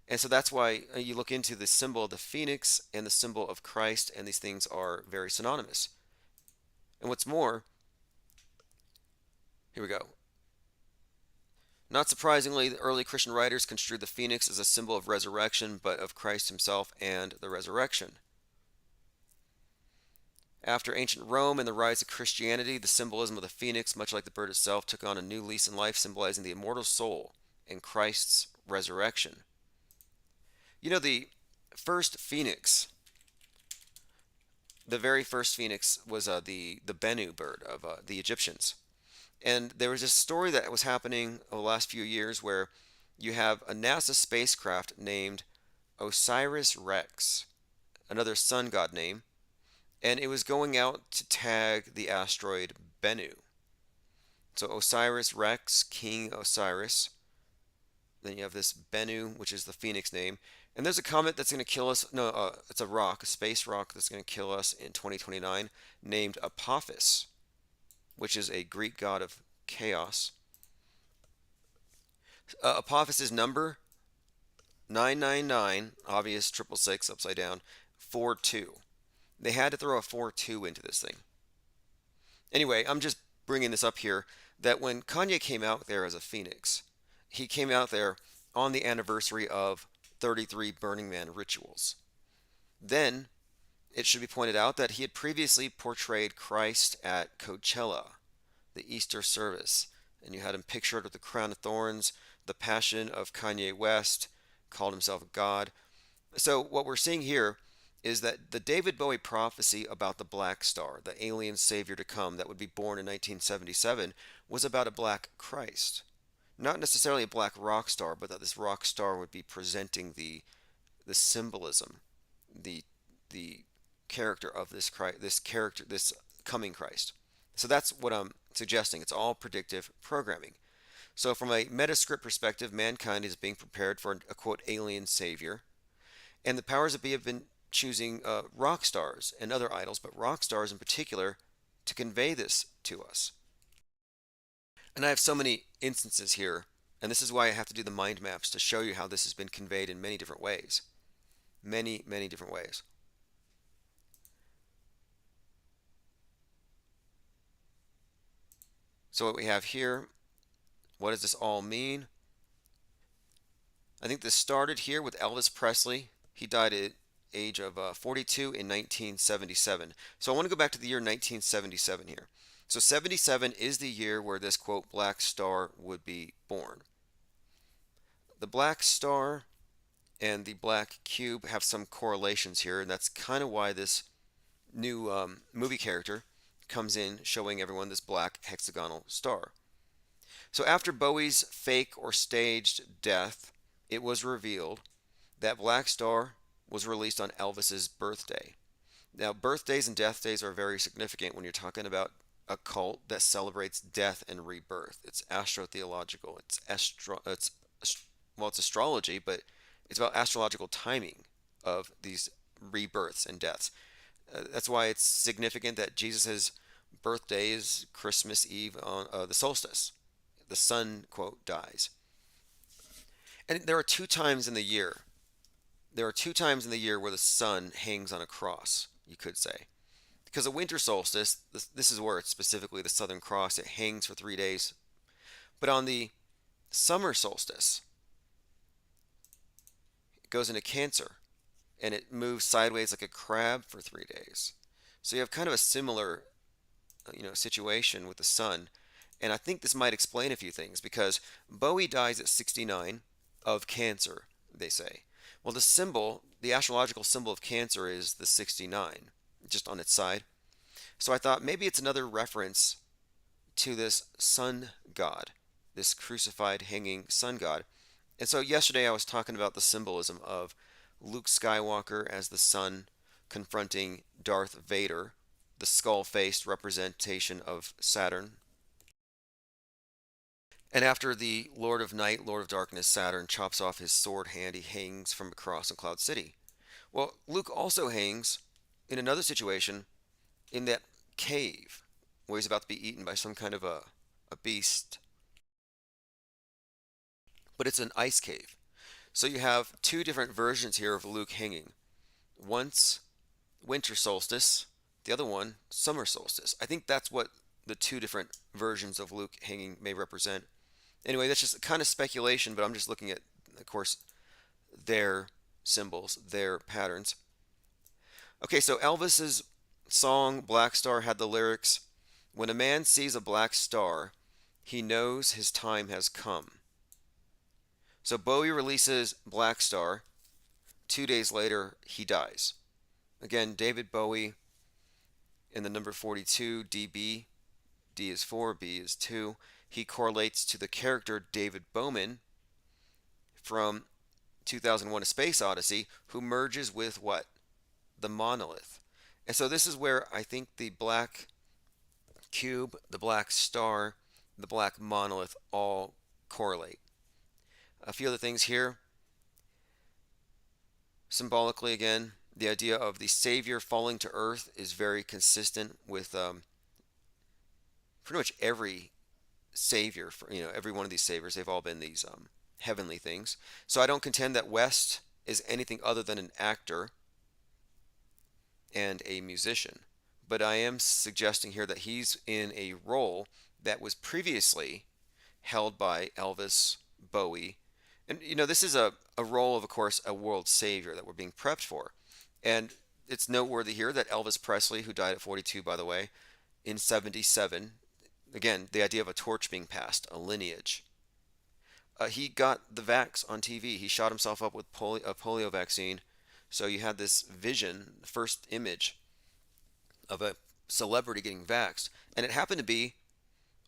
Speaker 2: And so that's why you look into the symbol of the phoenix and the symbol of Christ, and these things are very synonymous. And what's more, here we go. Not surprisingly, the early Christian writers construed the phoenix as a symbol of resurrection, but of Christ himself and the resurrection. After ancient Rome and the rise of Christianity, the symbolism of the phoenix, much like the bird itself, took on a new lease in life, symbolizing the immortal soul and Christ's resurrection. The first phoenix, the very first phoenix was the Bennu bird of the Egyptians. And there was this story that was happening over the last few years where you have a NASA spacecraft named Osiris Rex, another sun god name, and it was going out to tag the asteroid Bennu. So Osiris Rex, King Osiris. Then you have this Bennu, which is the phoenix name. And there's a comet that's going to kill us. No, it's a rock, a space rock that's going to kill us in 2029 named Apophis, which is a Greek god of chaos. Apophis's number, 999, obvious 666 upside down, 42. They had to throw a 4-2 into this thing. Anyway, I'm just bringing this up here, that when Kanye came out there as a phoenix, he came out there on the anniversary of 33 Burning Man rituals. Then, it should be pointed out that he had previously portrayed Christ at Coachella, the Easter service, and you had him pictured with the crown of thorns, the passion of Kanye West, called himself a god. So what we're seeing here is that the David Bowie prophecy about the black star, the alien savior to come that would be born in 1977, was about a black Christ. Not necessarily a black rock star, but that this rock star would be presenting the symbolism, the character of this Christ, this coming Christ. So that's what I'm suggesting. It's all predictive programming. So from a metascript perspective, mankind is being prepared for a quote alien savior, and the powers that be have been choosing rock stars and other idols, but rock stars in particular, to convey this to us. And I have so many instances here, and this is why I have to do the mind maps to show you how this has been conveyed in many different ways. Many, many different ways. So what we have here, what does this all mean? I think this started here with Elvis Presley. He died at age of 42 in 1977. So I want to go back to the year 1977 here. So 77 is the year where this quote black star would be born. The black star and the black cube have some correlations here, and that's kind of why this new movie character comes in showing everyone this black hexagonal star. So after Bowie's fake or staged death, it was revealed that black star was released on Elvis's birthday. Now, birthdays and death days are very significant when you're talking about a cult that celebrates death and rebirth. It's astrotheological. It's astrology, but it's about astrological timing of these rebirths and deaths. That's why it's significant that Jesus' birthday is Christmas Eve on the solstice. The sun, quote, dies. And there are two times in the year. There are two times in the year where the sun hangs on a cross, you could say. Because the winter solstice, this is where it's specifically the Southern Cross, it hangs for 3 days. But on the summer solstice, it goes into Cancer, and it moves sideways like a crab for 3 days. So you have kind of a similar, situation with the sun. And I think this might explain a few things, because Bowie dies at 69 of Cancer, they say. Well, the astrological symbol of Cancer is the 69, just on its side. So I thought maybe it's another reference to this sun god, this crucified hanging sun god. And so yesterday I was talking about the symbolism of Luke Skywalker as the sun confronting Darth Vader, the skull-faced representation of Saturn, And after the Lord of Night, Lord of Darkness, Saturn, chops off his sword hand, he hangs from a cross in Cloud City. Well, Luke also hangs in another situation in that cave where he's about to be eaten by some kind of a beast, but it's an ice cave. So you have two different versions here of Luke hanging. Once winter solstice, the other one summer solstice. I think that's what the two different versions of Luke hanging may represent. Anyway, that's just kind of speculation, but I'm just looking at, of course, their symbols, their patterns. Okay, so Elvis's song Black Star had the lyrics, "When a man sees a black star, he knows his time has come." So Bowie releases Black Star. 2 days later, he dies. Again, David Bowie in the number 42, DB. D is 4, B is 2. He correlates to the character David Bowman from 2001: A Space Odyssey, who merges with what? The monolith. And so this is where I think the black cube, the black star, the black monolith all correlate. A few other things here. Symbolically, again, the idea of the Savior falling to earth is very consistent with pretty much every Savior. Every one of these Saviors, they've all been these heavenly things. So I don't contend that West is anything other than an actor and a musician. But I am suggesting here that he's in a role that was previously held by Elvis, Bowie. And this is a role of course, a world savior that we're being prepped for. And it's noteworthy here that Elvis Presley, who died at 42, by the way, in 77, again, the idea of a torch being passed, a lineage. He got the vax on TV. He shot himself up with a polio vaccine. So you had this vision, the first image of a celebrity getting vaxxed. And it happened to be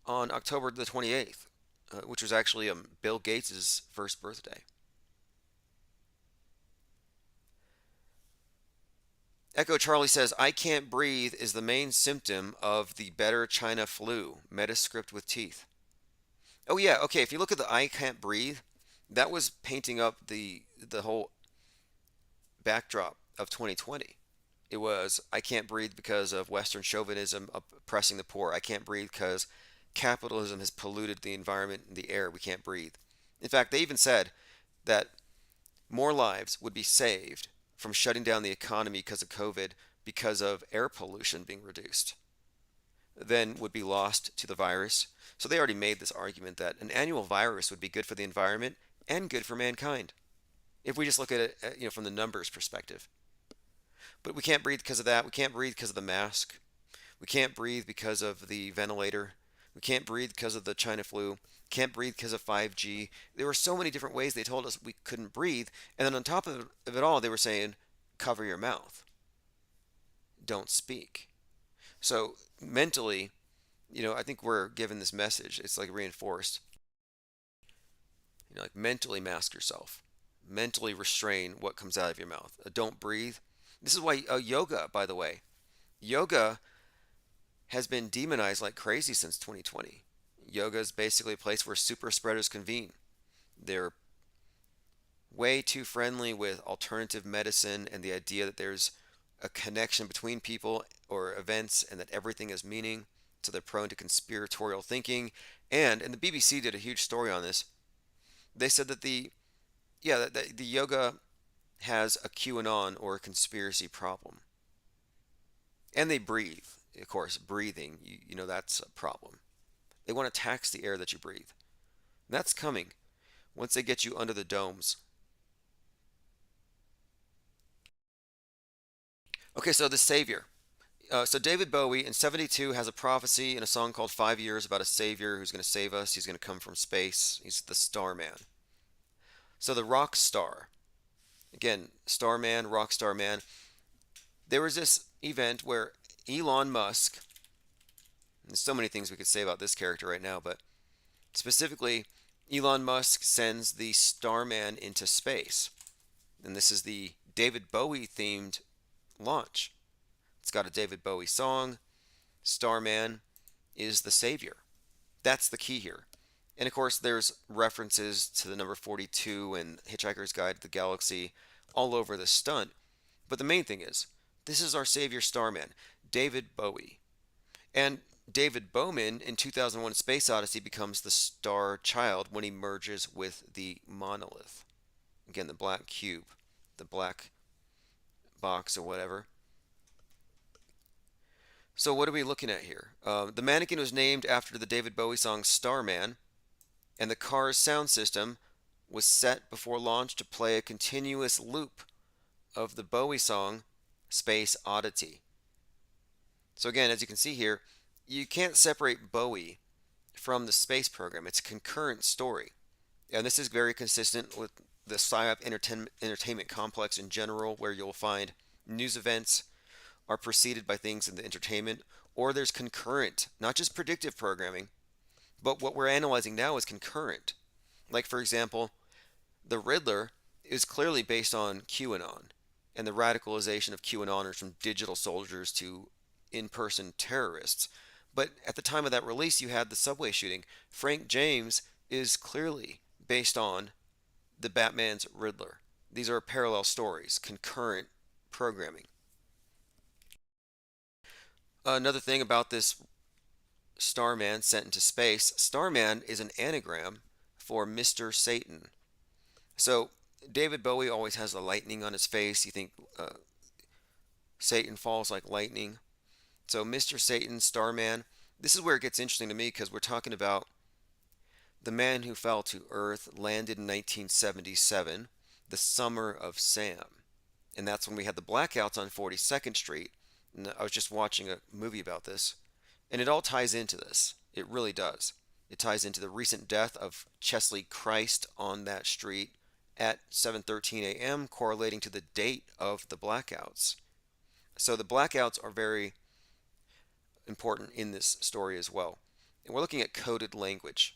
Speaker 2: on October the 28th, which was actually Bill Gates' first birthday. Echo Charlie says, "I can't breathe is the main symptom of the better China flu, Metascript with teeth." Oh yeah, okay, if you look at the "I can't breathe," that was painting up the whole backdrop of 2020. It was, I can't breathe because of Western chauvinism oppressing the poor. I can't breathe because capitalism has polluted the environment and the air. We can't breathe. In fact, they even said that more lives would be saved from shutting down the economy because of COVID, because of air pollution being reduced, than would be lost to the virus. So they already made this argument that an annual virus would be good for the environment and good for mankind, if we just look at it, from the numbers perspective. But we can't breathe because of that. We can't breathe because of the mask. We can't breathe because of the ventilator. We can't breathe because of the China flu. Can't breathe because of 5G. There were so many different ways they told us we couldn't breathe. And then on top of it all, they were saying, cover your mouth. Don't speak. So mentally, I think we're given this message. It's like reinforced. Like mentally mask yourself. Mentally restrain what comes out of your mouth. Don't breathe. This is why yoga, by the way, yoga has been demonized like crazy since 2020. Yoga is basically a place where super spreaders convene. They're way too friendly with alternative medicine and the idea that there's a connection between people or events and that everything has meaning. So they're prone to conspiratorial thinking. And the BBC did a huge story on this. They said that the yoga has a QAnon or a conspiracy problem. And they breathe. Of course, breathing, that's a problem. They want to tax the air that you breathe. And that's coming once they get you under the domes. Okay, so the Savior. So David Bowie in 72 has a prophecy in a song called 5 Years about a Savior who's going to save us. He's going to come from space. He's the Starman. So the rock star. Again, Starman, rock star man. There was this event where Elon Musk, there's so many things we could say about this character right now, but specifically, Elon Musk sends the Starman into space. And this is the David Bowie themed launch. It's got a David Bowie song. Starman is the savior. That's the key here. And of course, there's references to the number 42 and Hitchhiker's Guide to the Galaxy all over the stunt. But the main thing is, this is our savior starman, David Bowie. And David Bowman in 2001 Space Odyssey becomes the star child when he merges with the monolith. Again, the black cube, the black box or whatever. So what are we looking at here? The mannequin was named after the David Bowie song Starman, and the car's sound system was set before launch to play a continuous loop of the Bowie song Space Oddity. So again, as you can see here, you can't separate Bowie from the space program. It's a concurrent story. And this is very consistent with the PSYOP entertainment complex in general, where you'll find news events are preceded by things in the entertainment, or there's concurrent, not just predictive programming, but what we're analyzing now is concurrent. Like, for example, the Riddler is clearly based on QAnon and the radicalization of QAnoners from digital soldiers to in-person terrorists. But at the time of that release, you had the subway shooting. Frank James is clearly based on the Batman's Riddler. These are parallel stories, concurrent programming. Another thing about this Starman sent into space, Starman is an anagram for Mr. Satan. So David Bowie always has the lightning on his face. You think Satan falls like lightning. So Mr. Satan, Starman, this is where it gets interesting to me, because we're talking about the man who fell to Earth, landed in 1977, the summer of Sam. And that's when we had the blackouts on 42nd Street. And I was just watching a movie about this. And it all ties into this. It really does. It ties into the recent death of Chesley Christ on that street at 7:13 a.m., correlating to the date of the blackouts. So the blackouts are very important in this story as well. And we're looking at coded language.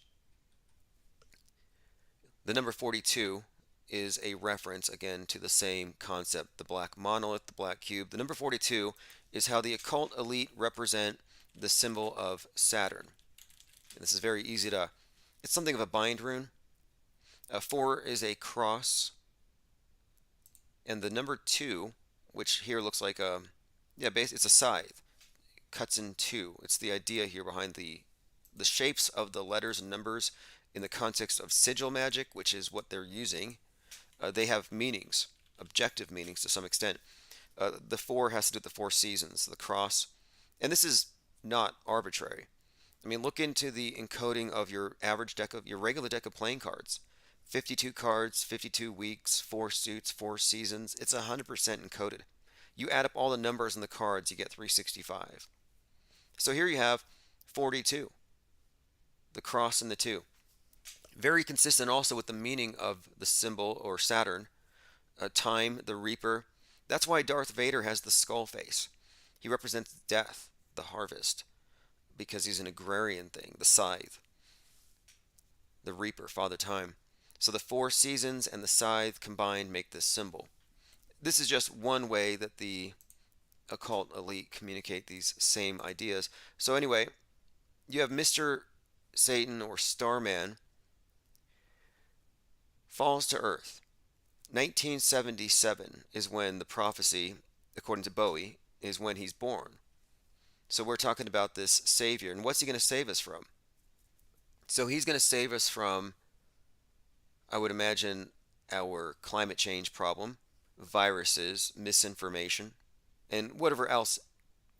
Speaker 2: The number 42 is a reference, again, to the same concept, the black monolith, the black cube. The number 42 is how the occult elite represent the symbol of Saturn. And this is very easy to, it's something of a bind rune. 4 is a cross. And the number 2, which here looks like a, it's a scythe, cuts in two. It's the idea here behind the shapes of the letters and numbers in the context of sigil magic, which is what they're using. They have meanings, objective meanings to some extent. The 4 has to do with the 4 seasons, the cross. And this is not arbitrary. I mean, look into the encoding of your average deck of your regular deck of playing cards. 52 cards, 52 weeks, 4 suits, 4 seasons. It's 100% encoded. You add up all the numbers in the cards, you get 365. So here you have 42, the cross and the 2. Very consistent also with the meaning of the symbol or Saturn, time, the reaper. That's why Darth Vader has the skull face. He represents death, the harvest, because he's an agrarian thing, the scythe, the reaper, Father Time. So the 4 seasons and the scythe combined make this symbol. This is just one way that the occult elite communicate these same ideas. So anyway, you have Mr. Satan or Starman falls to Earth. 1977 is when the prophecy, according to Bowie, is when he's born. So we're talking about this savior. And what's he going to save us from? So he's going to save us from, I would imagine, our climate change problem, viruses, misinformation, and whatever else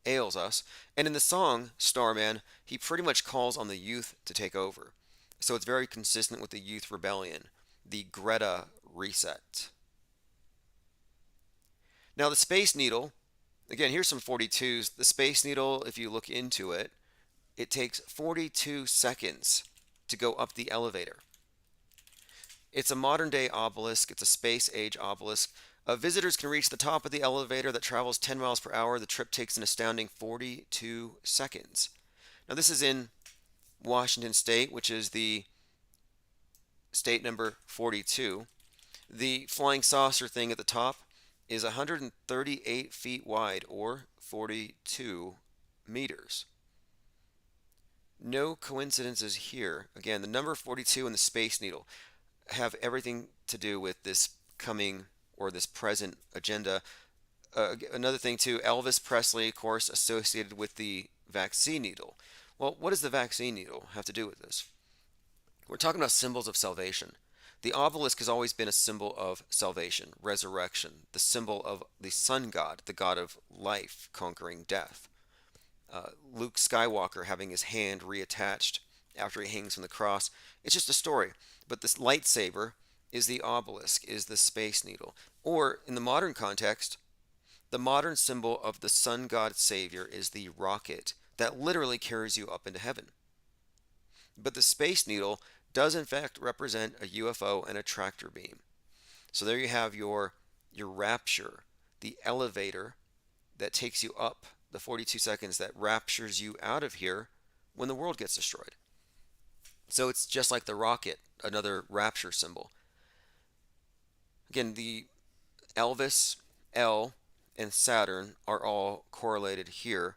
Speaker 2: ails us. And in the song Starman, he pretty much calls on the youth to take over. So it's very consistent with the youth rebellion, the Greta reset. Now the Space Needle, again, here's some 42s. The Space Needle, if you look into it, it takes 42 seconds to go up the elevator. It's a modern day obelisk. It's a space age obelisk. Visitors can reach the top of the elevator that travels 10 miles per hour. The trip takes an astounding 42 seconds. Now this is in Washington State, which is the state number 42. The flying saucer thing at the top is 138 feet wide, or 42 meters. No coincidences here. Again, the number 42 and the Space Needle have everything to do with this coming or this present agenda. Another thing too, Elvis Presley, of course, associated with the vaccine needle. Well, what does the vaccine needle have to do with this? We're talking about symbols of salvation. The obelisk has always been a symbol of salvation, resurrection, the symbol of the sun god, the god of life, conquering death. Luke Skywalker having his hand reattached after he hangs from the cross. It's just a story. But this lightsaber is the obelisk, is the space needle. Or in the modern context, the modern symbol of the sun god savior is the rocket that literally carries you up into heaven. But the space needle does in fact represent a UFO and a tractor beam. So there you have your rapture, the elevator that takes you up, the 42 seconds that raptures you out of here when the world gets destroyed. So it's just like the rocket, another rapture symbol. Again, the Elvis, L, and Saturn are all correlated here.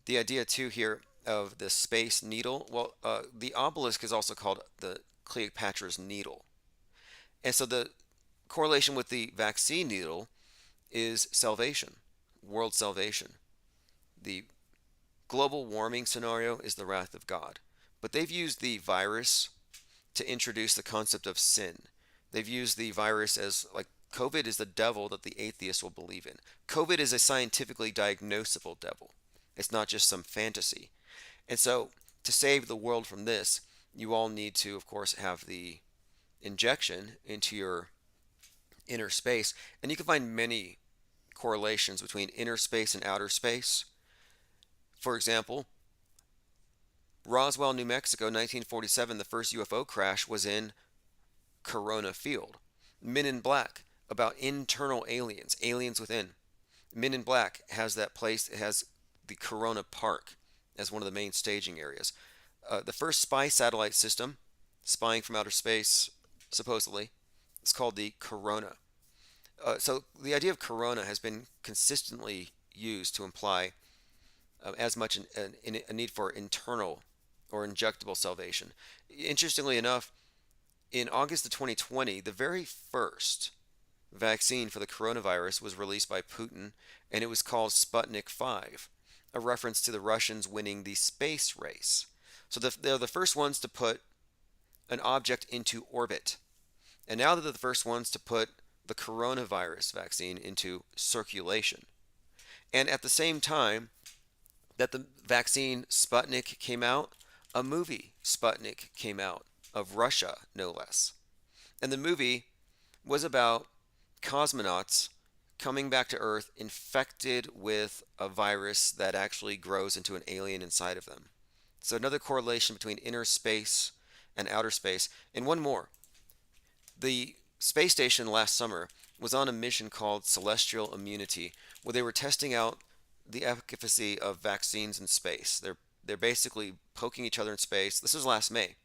Speaker 2: The idea too here of the space needle, well, the obelisk is also called the Cleopatra's needle. And so the correlation with the vaccine needle is salvation, world salvation. The global warming scenario is the wrath of God. But they've used the virus to introduce the concept of sin. They've used the virus as like COVID is the devil that the atheists will believe in. COVID is a scientifically diagnosable devil. It's not just some fantasy. And so to save the world from this, you all need to, of course, have the injection into your inner space. And you can find many correlations between inner space and outer space. For example, Roswell, New Mexico, 1947, the first UFO crash was in Corona Field. Men in Black, about internal aliens, aliens within. Men in Black has that place, it has the Corona Park as one of the main staging areas. The first spy satellite system, spying from outer space, supposedly, it's called the Corona. So the idea of Corona has been consistently used to imply as much a need for internal or injectable salvation. Interestingly enough, in August of 2020, the very first vaccine for the coronavirus was released by Putin, and it was called Sputnik 5, a reference to the Russians winning the space race. So they're the first ones to put an object into orbit. And now they're the first ones to put the coronavirus vaccine into circulation. And at the same time that the vaccine Sputnik came out, a movie Sputnik came out of Russia, no less. And the movie was about cosmonauts coming back to Earth infected with a virus that actually grows into an alien inside of them. So another correlation between inner space and outer space. And one more. The space station last summer was on a mission called Celestial Immunity, where they were testing out the efficacy of vaccines in space. They're basically poking each other in space. This was last May,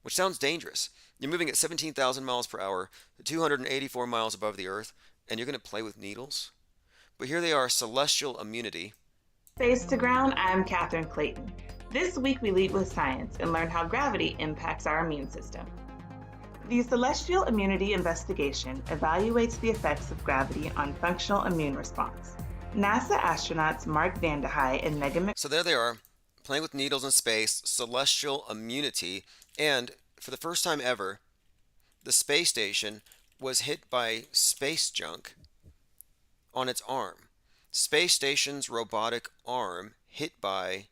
Speaker 2: which sounds dangerous. You're moving at 17,000 miles per hour, 284 miles above the Earth, and you're going to play with needles? But here they are, Celestial Immunity.
Speaker 4: Face to Ground, I'm Katherine Clayton. This week we lead with science and learn how gravity impacts our immune system. The Celestial Immunity Investigation evaluates the effects of gravity on functional immune response. NASA astronauts Mark Vande Hei and Megan
Speaker 2: So there they are, playing with needles in space, Celestial Immunity, and for the first time ever, the space station was hit by space junk on its arm. Space station's robotic arm hit by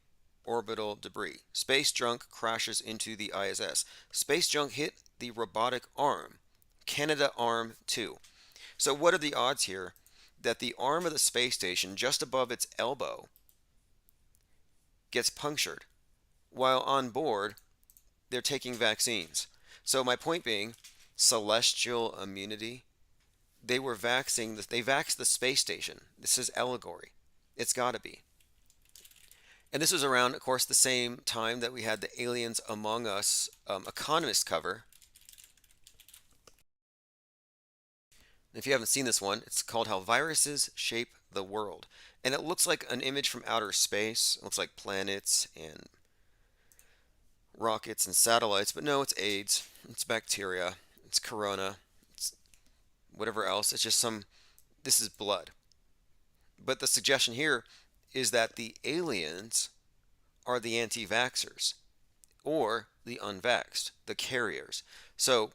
Speaker 2: orbital debris. Space junk crashes into the ISS. Space junk hit the robotic arm, Canadarm2. So what are the odds here that the arm of the space station just above its elbow gets punctured while on board they're taking vaccines? So my point being, Celestial Immunity, they vaxxed the space station. This is allegory. It's got to be. And this was around, of course, the same time that we had the Aliens Among Us Economist cover. If you haven't seen this one, it's called How Viruses Shape the world. And it looks like an image from outer space. It looks like planets and rockets and satellites, but no, it's AIDS, it's bacteria, it's corona, it's whatever else. It's just this is blood. But the suggestion here is that the aliens are the anti-vaxxers or the unvaxxed, the carriers. So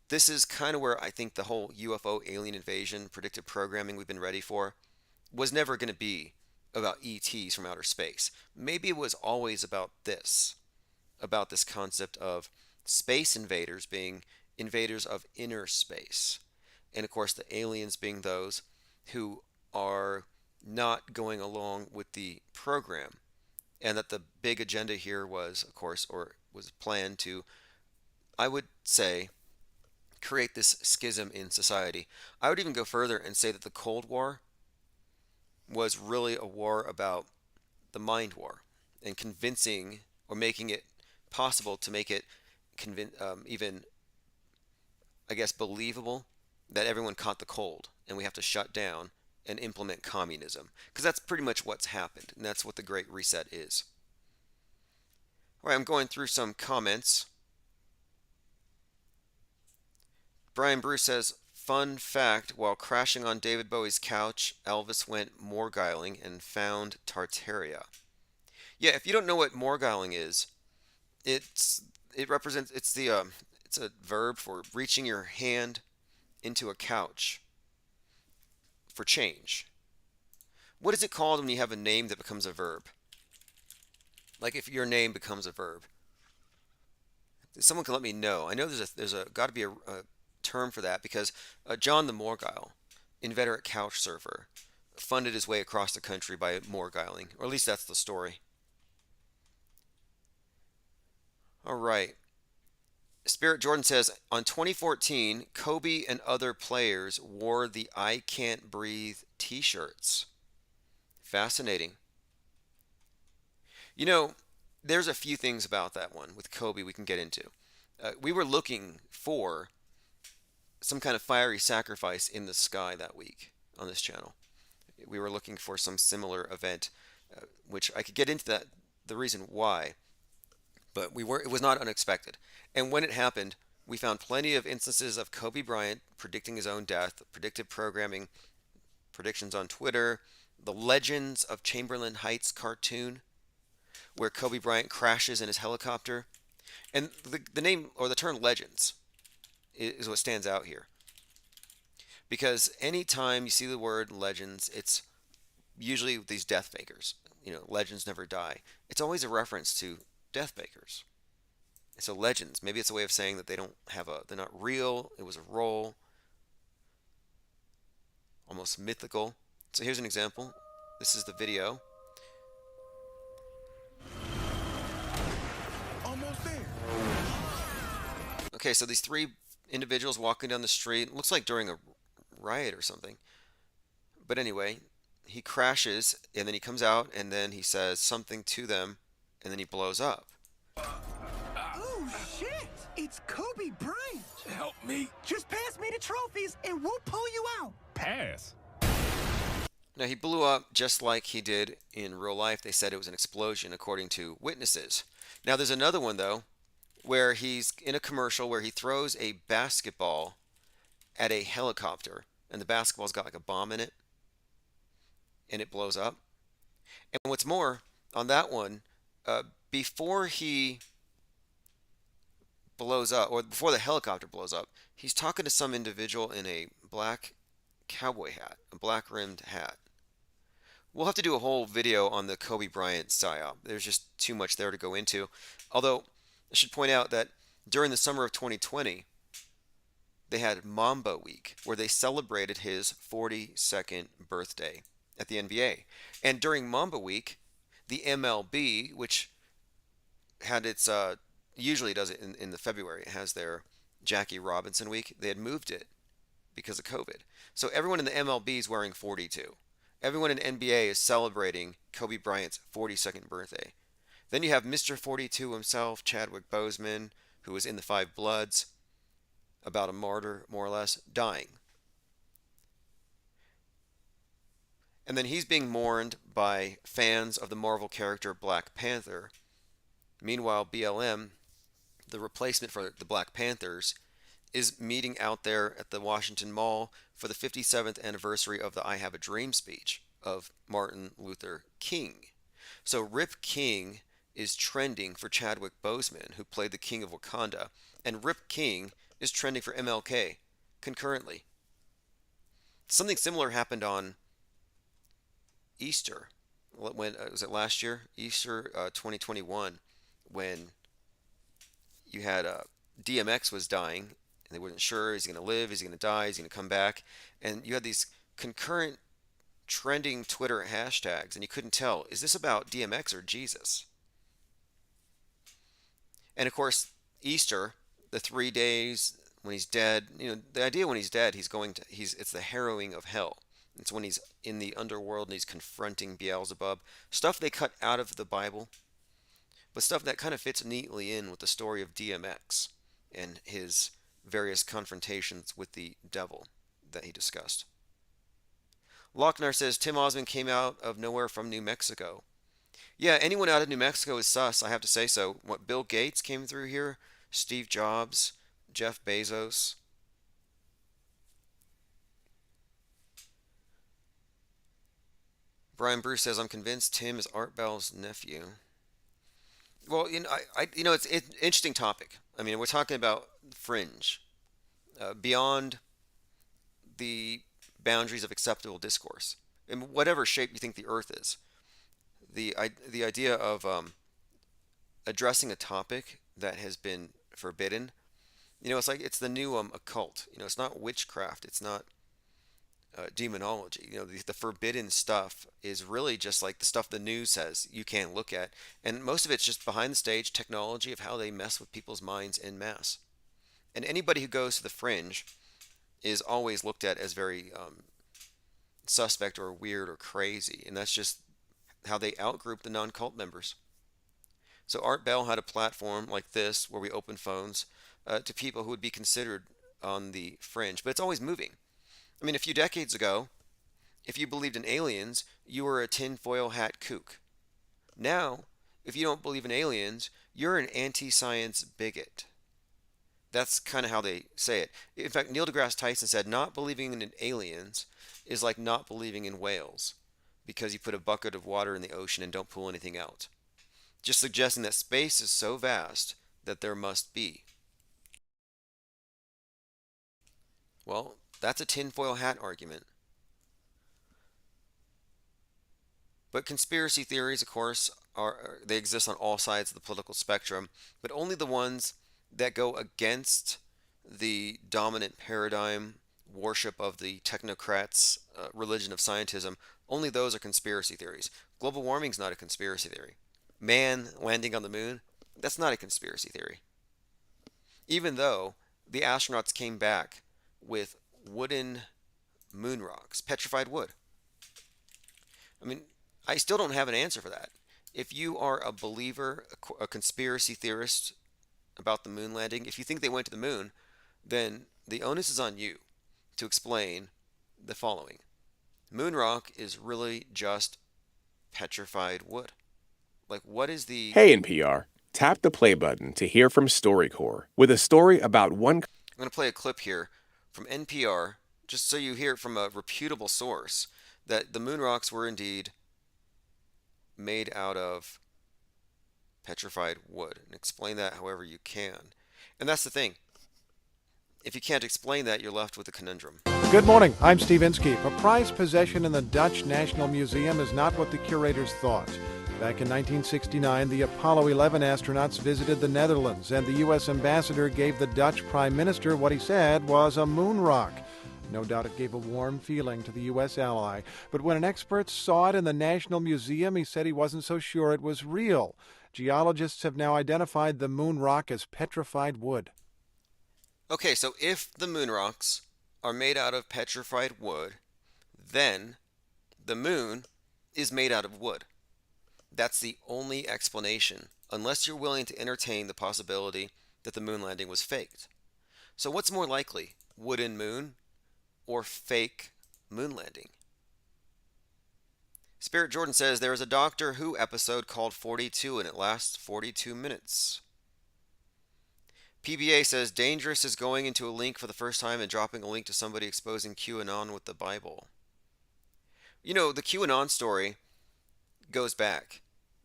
Speaker 2: this is kind of where I think the whole UFO alien invasion predictive programming we've been ready for was never going to be about ETs from outer space. Maybe it was always about this concept of space invaders being invaders of inner space. And of course, the aliens being those who are not going along with the program. And that the big agenda here was, of course, or was planned to, I would say, create this schism in society. I would even go further and say that the Cold War was really a war about the mind war and convincing or making it possible to make it even, I guess, believable that everyone caught the cold and we have to shut down and implement communism. Because that's pretty much what's happened, and that's what the Great Reset is. All right, I'm going through some comments. Brian Bruce says, fun fact, while crashing on David Bowie's couch, Elvis went morgiling and found Tartaria. Yeah, if you don't know what morgiling is, it's a verb for reaching your hand into a couch for change. What is it called when you have a name that becomes a verb? Like if your name becomes a verb. Someone can let me know. I know there's got to be a term for that because John the Morgile, inveterate couch surfer, funded his way across the country by morgiling, or at least that's the story. All right. Spirit Jordan says, on 2014, Kobe and other players wore the I Can't Breathe t-shirts. Fascinating. You know, there's a few things about that one with Kobe we can get into. We were looking for some kind of fiery sacrifice in the sky that week on this channel. We were looking for some similar event, which I could get into the reason why. But it was not unexpected. And when it happened, we found plenty of instances of Kobe Bryant predicting his own death, predictive programming, predictions on Twitter, the Legends of Chamberlain Heights cartoon, where Kobe Bryant crashes in his helicopter. And the name or the term legends is what stands out here. Because anytime you see the word legends, it's usually these death fakers. You know, legends never die. It's always a reference to death bakers. So legends, maybe it's a way of saying that they're not real, it was a role, almost mythical. So here's an example. This is the video.
Speaker 5: Almost there.
Speaker 2: Okay, so these three individuals walking down the street, looks like during a riot or something. But anyway, he crashes and then he comes out and then he says something to them and then he blows up.
Speaker 5: Oh, shit! It's Kobe Bryant!
Speaker 6: Help me.
Speaker 5: Just pass me the trophies and we'll pull you out!
Speaker 6: Pass.
Speaker 2: Now, he blew up just like he did in real life. They said it was an explosion, according to witnesses. Now, there's another one, though, where he's in a commercial where he throws a basketball at a helicopter, and the basketball's got like a bomb in it, and it blows up. And what's more, on that one, before he blows up, or before the helicopter blows up, he's talking to some individual in a black cowboy hat, a black rimmed hat. We'll have to do a whole video on the Kobe Bryant psyop. There's just too much there to go into. Although, I should point out that during the summer of 2020, they had Mamba Week, where they celebrated his 42nd birthday at the NBA. And during Mamba Week, the MLB, which had its, usually does it in the February, it has their Jackie Robinson Week, they had moved it because of COVID. So everyone in the MLB is wearing 42. Everyone in NBA is celebrating Kobe Bryant's 42nd birthday. Then you have Mr. 42 himself, Chadwick Boseman, who was in the Five Bloods, about a martyr, more or less, dying. And then he's being mourned by fans of the Marvel character Black Panther. Meanwhile, BLM, the replacement for the Black Panthers, is meeting out there at the Washington Mall for the 57th anniversary of the I Have a Dream speech of Martin Luther King. So Rip King is trending for Chadwick Boseman, who played the King of Wakanda, and Rip King is trending for MLK concurrently. Something similar happened on Easter. When was it last year? Easter 2021, when you had DMX was dying, and they weren't sure is he going to live, is he going to die, is he going to come back, and you had these concurrent trending Twitter hashtags, and you couldn't tell, is this about DMX or Jesus? And of course, Easter, the 3 days when he's dead, the idea when he's dead, it's the harrowing of hell. It's when he's in the underworld and he's confronting Beelzebub. Stuff they cut out of the Bible, but stuff that kind of fits neatly in with the story of DMX and his various confrontations with the devil that he discussed. Lochner says Tim Osmond came out of nowhere from New Mexico. Yeah, anyone out of New Mexico is sus, I have to say so. What, Bill Gates came through here? Steve Jobs? Jeff Bezos? Brian Bruce says, I'm convinced Tim is Art Bell's nephew. Well, it's an interesting topic. I mean, we're talking about fringe, beyond the boundaries of acceptable discourse, in whatever shape you think the earth is. The idea of addressing a topic that has been forbidden, it's the new occult. It's not witchcraft. It's not demonology. The forbidden stuff is really just like the stuff the news says you can't look at, and most of it's just behind the stage technology of how they mess with people's minds en masse. And anybody who goes to the fringe is always looked at as very suspect or weird or crazy, and that's just how they outgroup the non-cult members. So Art Bell had a platform like this where we open phones to people who would be considered on the fringe, but it's always moving. I mean, a few decades ago, if you believed in aliens, you were a tinfoil hat kook. Now, if you don't believe in aliens, you're an anti-science bigot. That's kind of how they say it. In fact, Neil deGrasse Tyson said not believing in aliens is like not believing in whales, because you put a bucket of water in the ocean and don't pull anything out. Just suggesting that space is so vast that there must be. Well, that's a tinfoil hat argument. But conspiracy theories, of course, they exist on all sides of the political spectrum, but only the ones that go against the dominant paradigm worship of the technocrats' religion of scientism. Only those are conspiracy theories. Global warming is not a conspiracy theory. Man landing on the moon, that's not a conspiracy theory. Even though the astronauts came back with wooden moon rocks, petrified wood. I mean, I still don't have an answer for that. If you are a believer, a conspiracy theorist about the moon landing, if you think they went to the moon, then the onus is on you to explain the following. Moon rock is really just petrified wood. Like, what is the...
Speaker 6: Hey, NPR. Tap the play button to hear from StoryCorps with a story about one...
Speaker 2: I'm going to play a clip here from NPR, just so you hear it from a reputable source, that the moon rocks were indeed made out of petrified wood. And explain that however you can. And that's the thing. If you can't explain that, you're left with a conundrum.
Speaker 7: Good morning. I'm Steve Inskeep. A prized possession in the Dutch National Museum is not what the curators thought. Back in 1969, the Apollo 11 astronauts visited the Netherlands, and the U.S. ambassador gave the Dutch prime minister what he said was a moon rock. No doubt it gave a warm feeling to the U.S. ally. But when an expert saw it in the National Museum, he said he wasn't so sure it was real. Geologists have now identified the moon rock as petrified wood.
Speaker 2: Okay, so if the moon rocks are made out of petrified wood, then the moon is made out of wood. That's the only explanation, unless you're willing to entertain the possibility that the moon landing was faked. So what's more likely, wooden moon or fake moon landing? Spirit Jordan says there is a Doctor Who episode called 42 and it lasts 42 minutes. PBA says Dangerous is going into a link for the first time and dropping a link to somebody exposing QAnon with the Bible. You know, the QAnon story goes back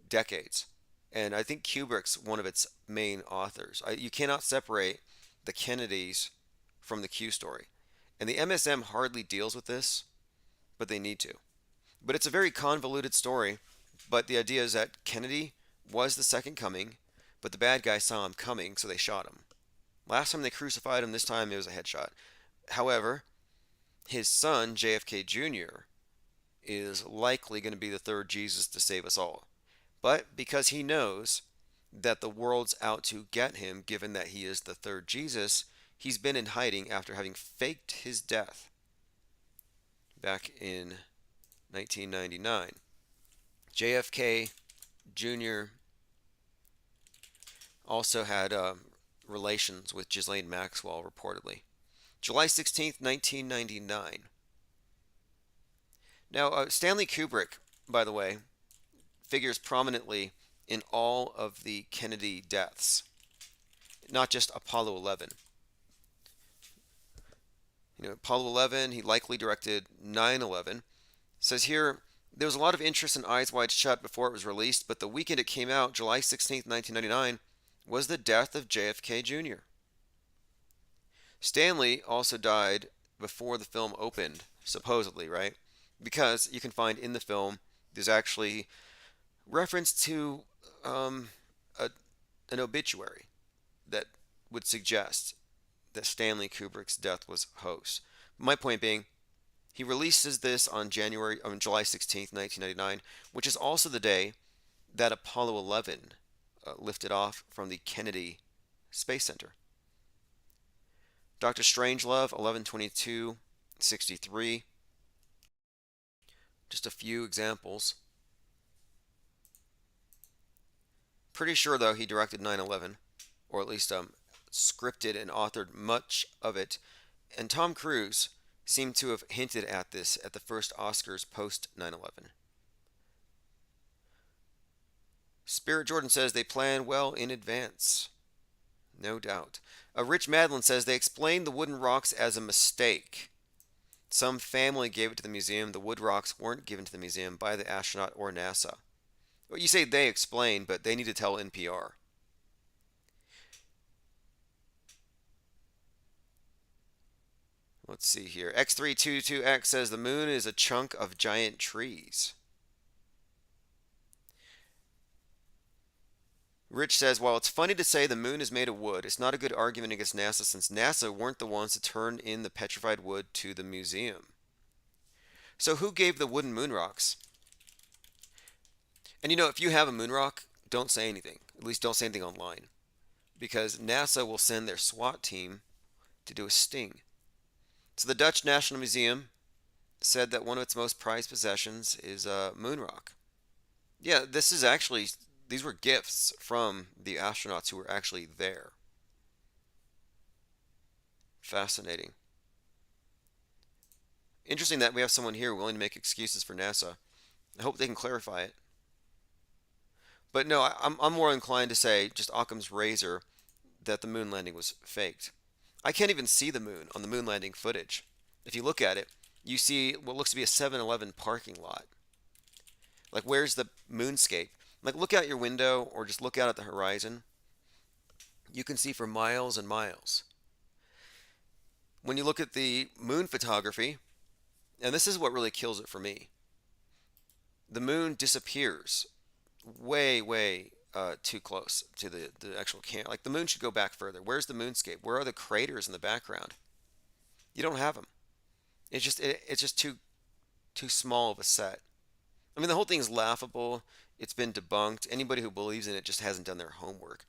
Speaker 2: decades. And I think Kubrick's one of its main authors. You cannot separate the Kennedys from the Q story. And the MSM hardly deals with this, but they need to. But it's a very convoluted story. But the idea is that Kennedy was the second coming, but the bad guy saw him coming, so they shot him. Last time they crucified him, this time it was a headshot. However, his son, JFK Jr., is likely going to be the third Jesus to save us all. But because he knows that the world's out to get him, given that he is the third Jesus, he's been in hiding after having faked his death back in 1999. JFK Jr. also had relations with Ghislaine Maxwell, reportedly. July 16th, 1999. Now, Stanley Kubrick, by the way, figures prominently in all of the Kennedy deaths, not just Apollo 11. You know, Apollo 11, he likely directed 9/11. Says here, there was a lot of interest in Eyes Wide Shut before it was released, but the weekend it came out, July 16th, 1999, was the death of JFK Jr. Stanley also died before the film opened, supposedly, right? Because you can find in the film, there's actually reference to an obituary that would suggest that Stanley Kubrick's death was hoax. My point being, he releases this on July 16th, 1999, which is also the day that Apollo 11 lifted off from the Kennedy Space Center. Dr. Strangelove, 11/22/63. Just a few examples. Pretty sure, though, he directed 9/11, or at least scripted and authored much of it. And Tom Cruise seemed to have hinted at this at the first Oscars post 9/11. Spirit Jordan says they plan well in advance. No doubt. Rich Madeline says they explained the wooden rocks as a mistake. Some family gave it to the museum. The wood rocks weren't given to the museum by the astronaut or NASA. Well, you say they explain, but they need to tell NPR. Let's see here. X322X says the moon is a chunk of giant trees. Rich says, while it's funny to say the moon is made of wood, it's not a good argument against NASA since NASA weren't the ones to turn in the petrified wood to the museum. So who gave the wooden moon rocks? And you know, if you have a moon rock, don't say anything. At least don't say anything online. Because NASA will send their SWAT team to do a sting. So the Dutch National Museum said that one of its most prized possessions is a moon rock. Yeah, these were gifts from the astronauts who were actually there. Fascinating. Interesting that we have someone here willing to make excuses for NASA. I hope they can clarify it. But no, I'm more inclined to say, just Occam's razor, that the moon landing was faked. I can't even see the moon on the moon landing footage. If you look at it, you see what looks to be a 7-Eleven parking lot. Like, where's the moonscape? Like, look out your window or just look out at the horizon. You can see for miles and miles. When you look at the moon photography, and this is what really kills it for me, the moon disappears way too close to the actual camera. Like, the moon should go back further. Where's the moonscape? Where are the craters in the background? You don't have them. It's just too small of a set. I mean, the whole thing is laughable. It's been debunked. Anybody who believes in it just hasn't done their homework.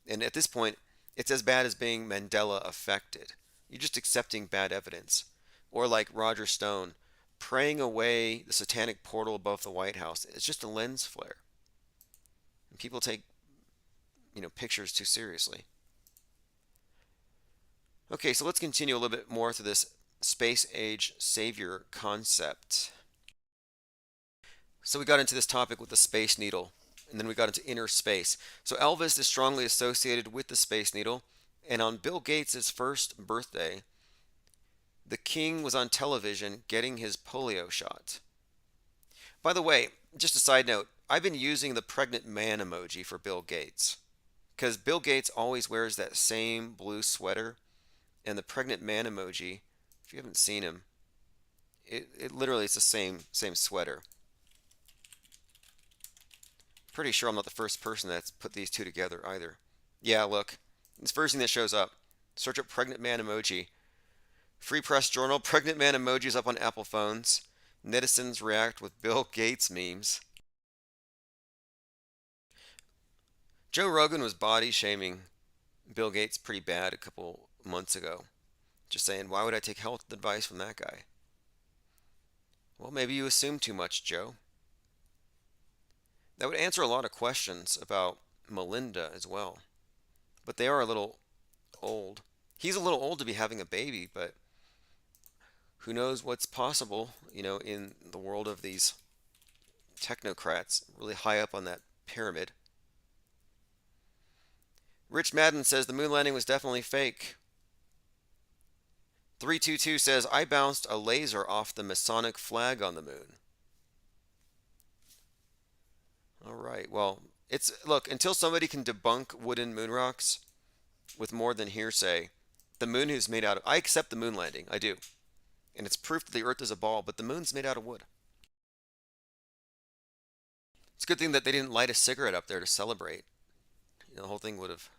Speaker 2: And at this point, it's as bad as being Mandela affected. You're just accepting bad evidence. Or like Roger Stone, praying away the satanic portal above the White House. It's just a lens flare. And people take, pictures too seriously. Okay, so let's continue a little bit more to this space age savior concept. So we got into this topic with the Space Needle, and then we got into inner space. So Elvis is strongly associated with the Space Needle, and on Bill Gates' first birthday, the king was on television getting his polio shot. By the way, just a side note, I've been using the pregnant man emoji for Bill Gates because Bill Gates always wears that same blue sweater, and the pregnant man emoji, if you haven't seen him, it literally is the same sweater. Pretty sure I'm not the first person that's put these two together either. Yeah, look, it's the first thing that shows up. Search up pregnant man emoji. Free Press Journal, pregnant man emojis up on Apple phones. Netizens react with Bill Gates memes. Joe Rogan was body shaming Bill Gates pretty bad a couple months ago. Just saying, why would I take health advice from that guy? Well, maybe you assume too much, Joe. That would answer a lot of questions about Melinda as well. But they are a little old. He's a little old to be having a baby, but who knows what's possible, in the world of these technocrats really high up on that pyramid. Rich Madden says the moon landing was definitely fake. 322 says I bounced a laser off the Masonic flag on the moon. All right, well, look, until somebody can debunk wooden moon rocks with more than hearsay, the moon is made out of, I accept the moon landing, I do. And it's proof that the earth is a ball, but the moon's made out of wood. It's a good thing that they didn't light a cigarette up there to celebrate. The whole thing would have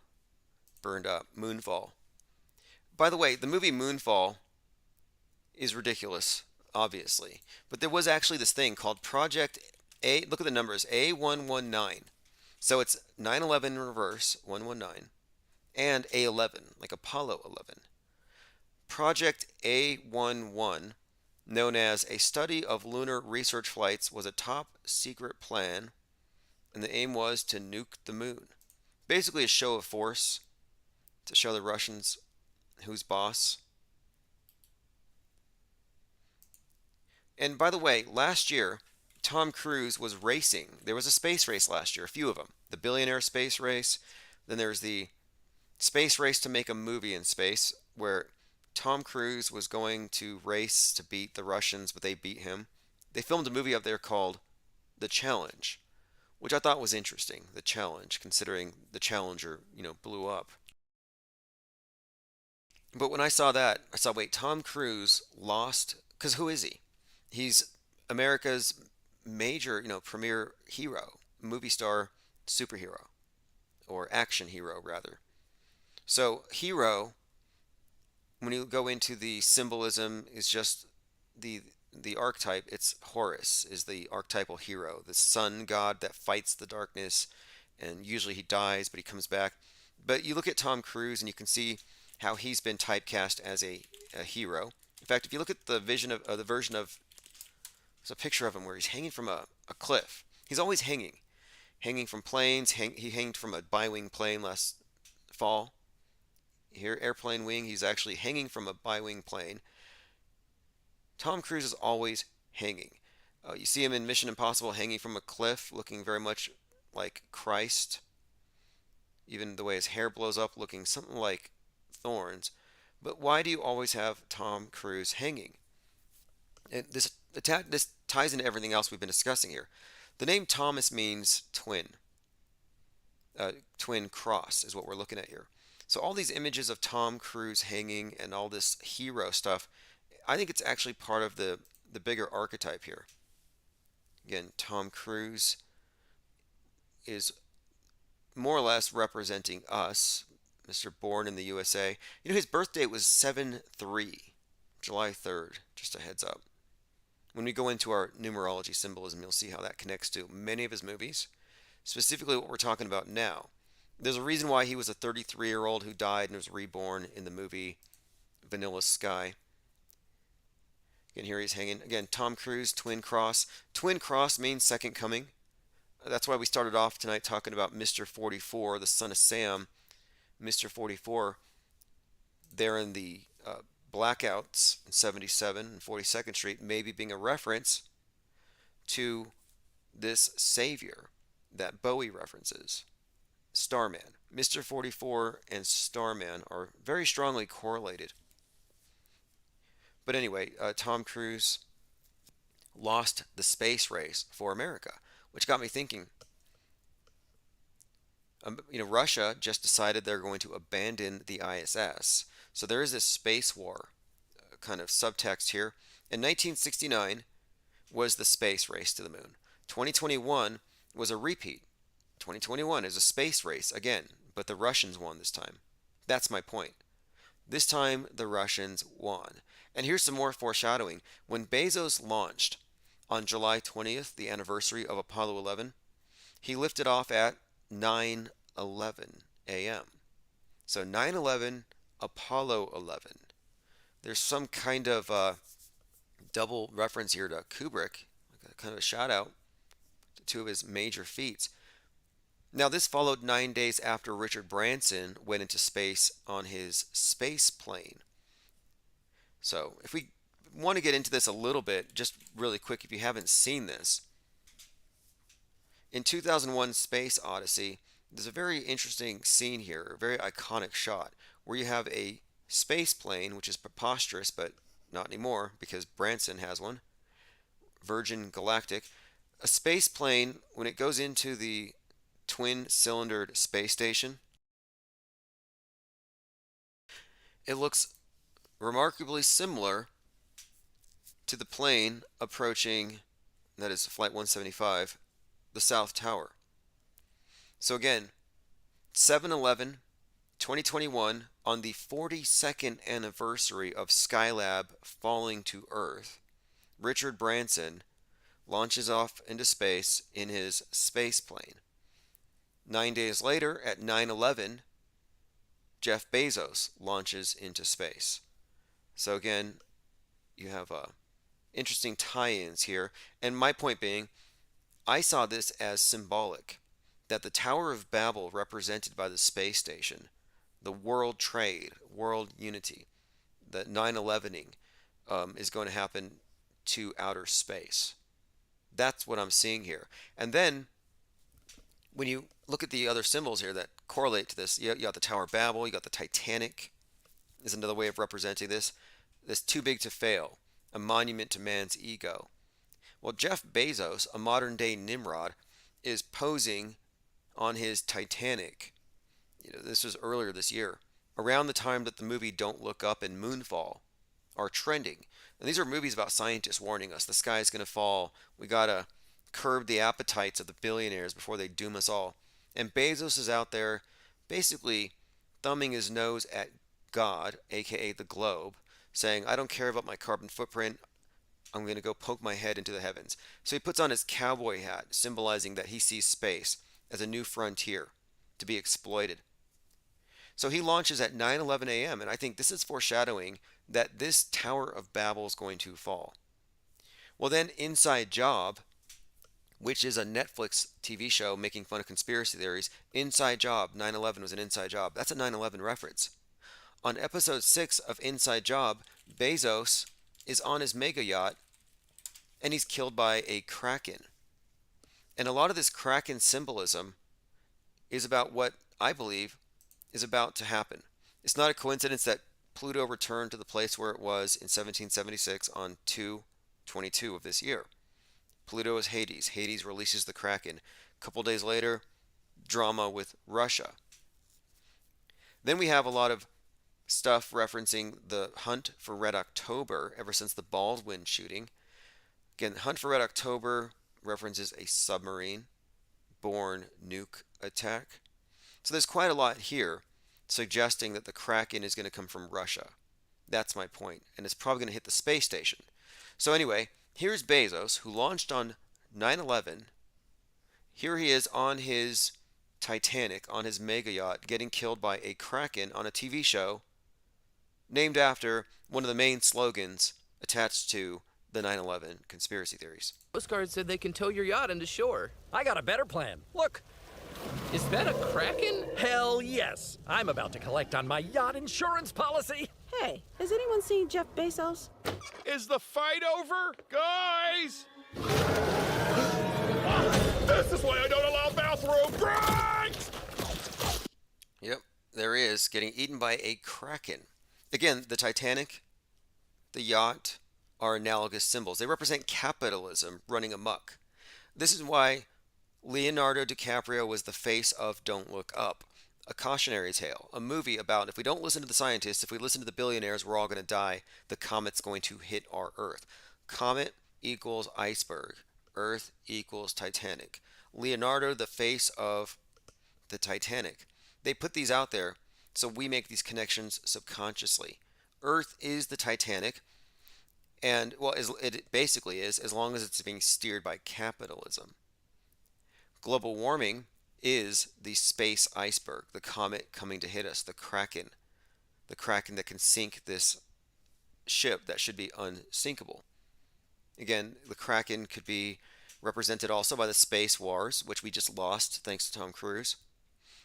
Speaker 2: burned up. Moonfall. By the way, the movie Moonfall is ridiculous, obviously. But there was actually this thing called Project A. Look at the numbers. A119. So it's 9/11 in reverse, 119, and A11, like Apollo 11. Project A11, known as a study of lunar research flights, was a top secret plan, and the aim was to nuke the moon. Basically a show of force to show the Russians who's boss. And by the way, last year, Tom Cruise was racing. There was a space race last year, a few of them. The billionaire space race. Then there's the space race to make a movie in space, where Tom Cruise was going to race to beat the Russians, but they beat him. They filmed a movie up there called The Challenge, which I thought was interesting. The Challenge, considering the Challenger, blew up. But when I saw that, I saw, wait, Tom Cruise lost, because who is he? He's America's major, premier hero, movie star, superhero, or action hero, rather. So, hero, when you go into the symbolism, is just the archetype. It's Horus is the archetypal hero, the sun god that fights the darkness, and usually he dies, but he comes back. But you look at Tom Cruise, and you can see how he's been typecast as a hero. In fact, if you look at the version of, there's a picture of him where he's hanging from a cliff. He's always hanging from planes. He hanged from a bi-wing plane last fall. Here, airplane wing, he's actually hanging from a bi-wing plane. Tom Cruise is always hanging. You see him in Mission Impossible hanging from a cliff, looking very much like Christ. Even the way his hair blows up, looking something like thorns. But why do you always have Tom Cruise hanging? And this ties into everything else we've been discussing here. The name Thomas means twin. Twin cross is what we're looking at here. So all these images of Tom Cruise hanging and all this hero stuff, I think it's actually part of the bigger archetype here. Again, Tom Cruise is more or less representing us, Mr. Born in the USA. His birthday was 7/3, July 3rd, just a heads up. When we go into our numerology symbolism, you'll see how that connects to many of his movies, specifically what we're talking about now. There's a reason why he was a 33-year-old who died and was reborn in the movie Vanilla Sky. Again, here he's hanging. Again, Tom Cruise, twin cross. Twin cross means second coming. That's why we started off tonight talking about Mr. 44, the son of Sam. Mr. 44, there in the blackouts in 77 and 42nd Street, maybe being a reference to this savior that Bowie references, Starman. Mr. 44 and Starman are very strongly correlated. But anyway, Tom Cruise lost the space race for America, which got me thinking. Russia just decided they're going to abandon the ISS. So there is this space war kind of subtext here. In 1969 was the space race to the moon. 2021 was a repeat. 2021 is a space race again, but the Russians won this time. That's my point. This time the Russians won. And here's some more foreshadowing. When Bezos launched on July 20th, the anniversary of Apollo 11, he lifted off at 9:11 a.m. So 9/11, Apollo 11. There's some kind of double reference here to Kubrick, kind of a shout out to two of his major feats. Now this followed 9 days after Richard Branson went into space on his space plane. So if we want to get into this a little bit, just really quick, if you haven't seen this, in 2001 Space Odyssey, there's a very interesting scene here, a very iconic shot, where you have a space plane, which is preposterous, but not anymore because Branson has one, Virgin Galactic. A space plane, when it goes into the twin-cylindered space station, it looks remarkably similar to the plane approaching, that is Flight 175, the South Tower. So again, 7/11, 2021, on the 42nd anniversary of Skylab falling to Earth, Richard Branson launches off into space in his space plane. 9 days later, at 9/11, Jeff Bezos launches into space. So again, you have interesting tie-ins here. And my point being, I saw this as symbolic, that the Tower of Babel represented by the space station, the world trade, world unity, the 9/11ing is going to happen to outer space. That's what I'm seeing here. And then when you look at the other symbols here that correlate to this, you got the Tower of Babel, you got the Titanic is another way of representing this. This too big to fail, a monument to man's ego. Well, Jeff Bezos, a modern day Nimrod, is posing on his Titanic. This was earlier this year, around the time that the movie Don't Look Up and Moonfall are trending. And these are movies about scientists warning us the sky is going to fall. We got to curb the appetites of the billionaires before they doom us all. And Bezos is out there basically thumbing his nose at God, aka the globe, saying, I don't care about my carbon footprint. I'm going to go poke my head into the heavens. So he puts on his cowboy hat, symbolizing that he sees space as a new frontier to be exploited. So he launches at 9:11 a.m., and I think this is foreshadowing that this Tower of Babel is going to fall. Well, then Inside Job, which is a Netflix TV show making fun of conspiracy theories, Inside Job, 9/11 was an inside job. That's a 9/11 reference. On episode 6 of Inside Job, Bezos is on his mega yacht, and he's killed by a kraken. And a lot of this kraken symbolism is about what I believe is about to happen. It's not a coincidence that Pluto returned to the place where it was in 1776 on 2/22 of this year. Pluto is Hades. Hades releases the kraken. A couple days later, drama with Russia. Then we have a lot of stuff referencing the hunt for Red October ever since the Baldwin shooting. Again, Hunt for Red October references a submarine-borne nuke attack. So there's quite a lot here suggesting that the Kraken is going to come from Russia. That's my point. And it's probably going to hit the space station. So anyway, here's Bezos, who launched on 9/11. Here he is on his Titanic, on his mega yacht, getting killed by a Kraken on a TV show named after one of the main slogans attached to the 9/11 conspiracy theories.
Speaker 8: Coast Guard said they can tow your yacht into shore.
Speaker 9: I got a better plan. Look.
Speaker 8: Is that a Kraken?
Speaker 9: Hell yes. I'm about to collect on my yacht insurance policy.
Speaker 10: Hey, has anyone seen Jeff Bezos?
Speaker 11: Is the fight over, guys?
Speaker 9: This is why I don't allow bathroom breaks!
Speaker 2: Yep, there is, getting eaten by a kraken. Again, the Titanic, the yacht, are analogous symbols. They represent capitalism running amok. This is why Leonardo DiCaprio was the face of Don't Look Up, a cautionary tale, a movie about if we don't listen to the scientists, if we listen to the billionaires, we're all going to die. The comet's going to hit our Earth. Comet equals iceberg. Earth equals Titanic. Leonardo, the face of the Titanic. They put these out there so we make these connections subconsciously. Earth is the Titanic, and well, it basically is, as long as it's being steered by capitalism. Global warming is the space iceberg, the comet coming to hit us, the kraken that can sink this ship that should be unsinkable. Again, the kraken could be represented also by the space wars, which we just lost thanks to Tom Cruise.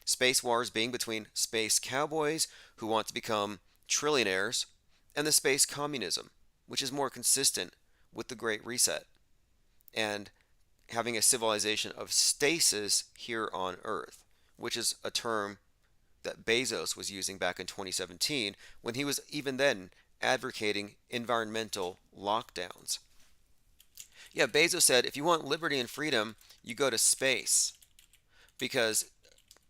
Speaker 2: Space wars being between space cowboys who want to become trillionaires and the space communism, which is more consistent with the Great Reset and having a civilization of stasis here on Earth, which is a term that Bezos was using back in 2017 when he was even then advocating environmental lockdowns. Yeah, Bezos said if you want liberty and freedom, you go to space because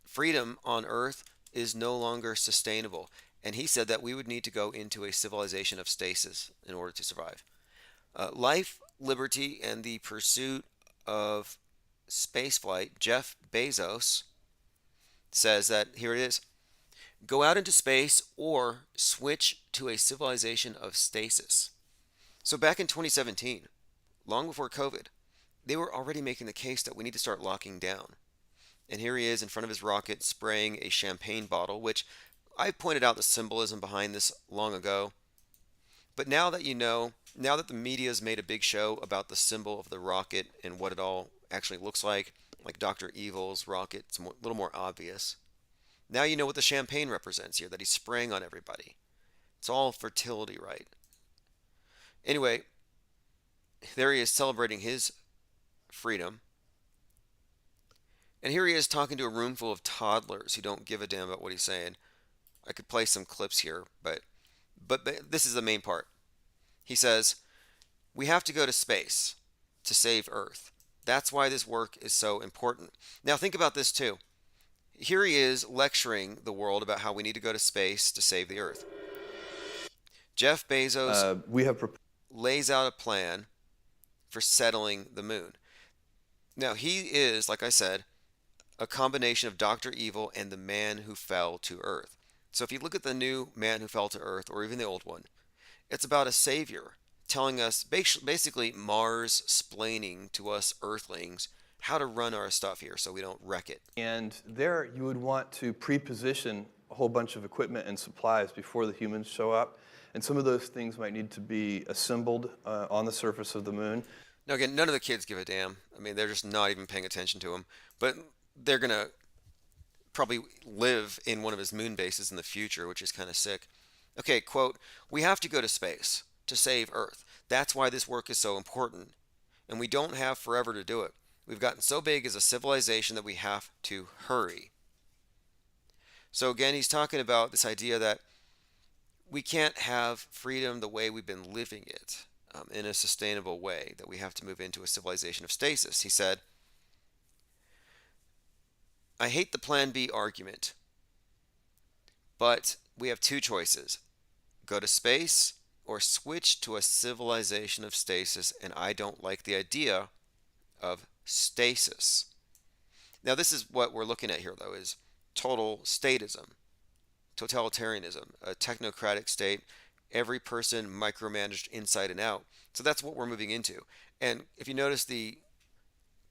Speaker 2: freedom on Earth is no longer sustainable. And he said that we would need to go into a civilization of stasis in order to survive. Life, liberty, and the pursuit of spaceflight, Jeff Bezos says that, here it is, go out into space or switch to a civilization of stasis. So back in 2017, long before COVID, they were already making the case that we need to start locking down. And here he is in front of his rocket spraying a champagne bottle, which I pointed out the symbolism behind this long ago. But now that you know, now that the media's made a big show about the symbol of the rocket and what it all actually looks like Dr. Evil's rocket, it's a little more obvious. Now you know what the champagne represents here, that he's spraying on everybody. It's all fertility, right? Anyway, there he is celebrating his freedom. And here he is talking to a room full of toddlers who don't give a damn about what he's saying. I could play some clips here, but this is the main part. He says, we have to go to space to save Earth. That's why this work is so important. Now think about this too. Here he is lecturing the world about how we need to go to space to save the Earth. Jeff Bezos lays out a plan for settling the moon. Now he is, like I said, a combination of Dr. Evil and the man who fell to Earth. So if you look at the new Man Who Fell to Earth, or even the old one, it's about a savior telling us, basically Mars splaining to us Earthlings how to run our stuff here so we don't wreck it.
Speaker 11: And there you would want to pre-position a whole bunch of equipment and supplies before the humans show up. And some of those things might need to be assembled on the surface of the moon.
Speaker 2: Now again, none of the kids give a damn. I mean, they're just not even paying attention to him. But they're going to probably live in one of his moon bases in the future, which is kind of sick. Okay, quote, we have to go to space to save Earth. That's why this work is so important. And we don't have forever to do it. We've gotten so big as a civilization that we have to hurry. So again, he's talking about this idea that we can't have freedom the way we've been living it in a sustainable way, that we have to move into a civilization of stasis. He said, I hate the Plan B argument, but we have two choices. Go to space or switch to a civilization of stasis, and I don't like the idea of stasis. Now this is what we're looking at here, though, is total statism, totalitarianism, a technocratic state, every person micromanaged inside and out. So that's what we're moving into. And if you notice, the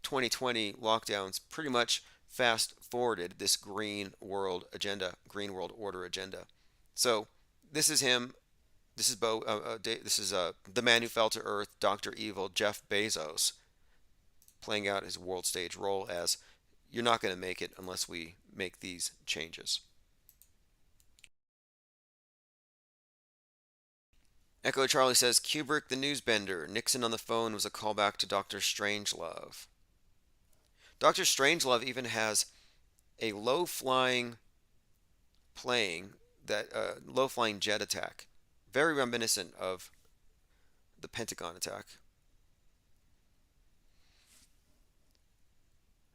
Speaker 2: 2020 lockdowns pretty much fast forwarded this green world agenda, green world order agenda. So this is him. This is the Man Who Fell to Earth, Dr. Evil, Jeff Bezos, playing out his world stage role as, you're not going to make it unless we make these changes. Echo Charlie says, Kubrick the Newsbender, Nixon on the phone was a callback to Dr. Strangelove. Dr. Strangelove even has a low-flying low-flying jet attack, very reminiscent of the Pentagon attack.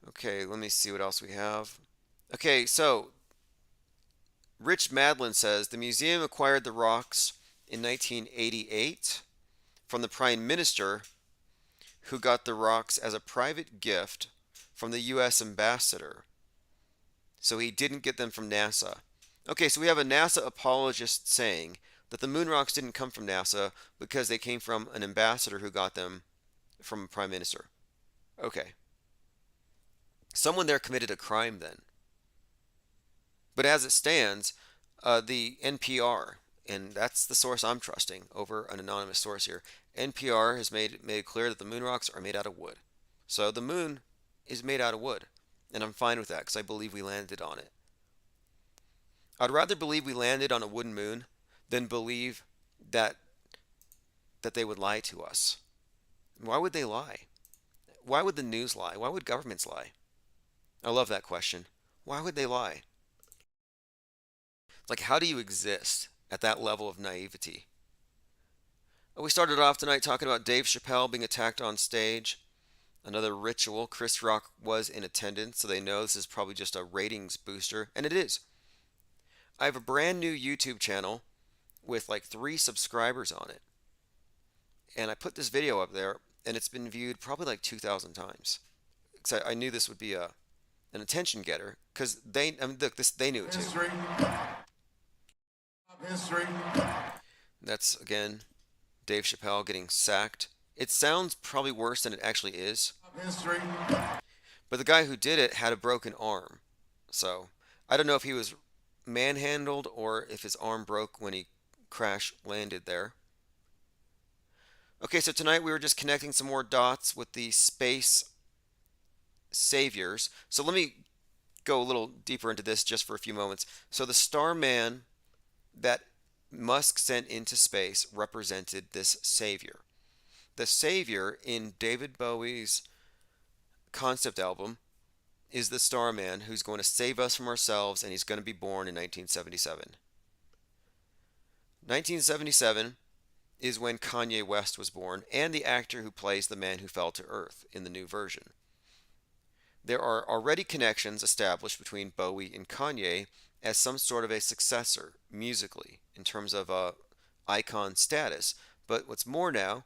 Speaker 2: Okay, let me see what else we have. Okay, so Rich Madlin says the museum acquired the rocks in 1988 from the Prime Minister, who got the rocks as a private gift from the U.S. ambassador. So he didn't get them from NASA. Okay, so we have a NASA apologist saying that the moon rocks didn't come from NASA because they came from an ambassador who got them from a prime minister. Okay. Someone there committed a crime then. But as it stands, the NPR, and that's the source I'm trusting over an anonymous source here, NPR has made it clear that the moon rocks are made out of wood. So the moon is made out of wood, and I'm fine with that because I believe we landed on it. I'd rather believe we landed on a wooden moon than believe that they would lie to us. Why would they lie? Why would the news lie? Why would governments lie? I love that question. Why would they lie? It's like, how do you exist at that level of naivety? We started off tonight talking about Dave Chappelle being attacked on stage. Another ritual. Chris Rock was in attendance, so they know this is probably just a ratings booster, and it is. I have a brand new YouTube channel with like 3 subscribers on it. And I put this video up there, and it's been viewed probably like 2,000 times. Because I knew this would be an attention getter, because they knew it too. History. That's, again, Dave Chappelle getting sacked. It sounds probably worse than it actually is. History. But the guy who did it had a broken arm. So I don't know if he was manhandled or if his arm broke when he crash landed there. Okay, so tonight we were just connecting some more dots with the space saviors. So let me go a little deeper into this just for a few moments. So the Starman that Musk sent into space represented this savior. The savior in David Bowie's concept album is the Starman who's going to save us from ourselves, and he's going to be born in 1977. 1977 is when Kanye West was born, and the actor who plays the man who fell to earth in the new version. There are already connections established between Bowie and Kanye as some sort of a successor musically in terms of icon status. But what's more now,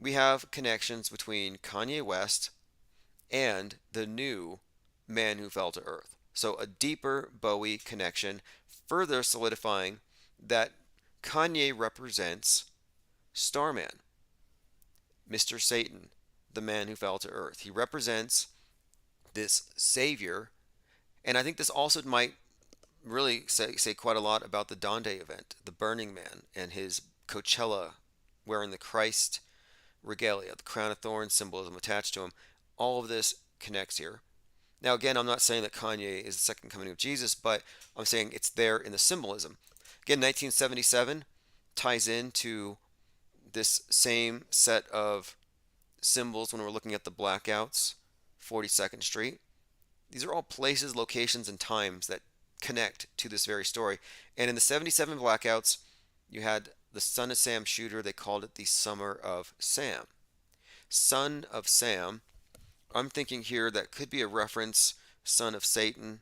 Speaker 2: we have connections between Kanye West and the new man who fell to earth. So a deeper Bowie connection, further solidifying that Kanye represents Starman, Mr. Satan, the man who fell to earth. He represents this savior, and I think this also might really say quite a lot about the Donde event, the Burning Man, and his Coachella wearing the Christ regalia, the crown of thorns symbolism attached to him. All of this connects here. Now, again, I'm not saying that Kanye is the second coming of Jesus, but I'm saying it's there in the symbolism. Again, 1977 ties into this same set of symbols when we're looking at the blackouts, 42nd Street. These are all places, locations, and times that connect to this very story. And in the 77 blackouts, you had the Son of Sam shooter. They called it the Summer of Sam. Son of Sam. I'm thinking here that could be a reference, son of Satan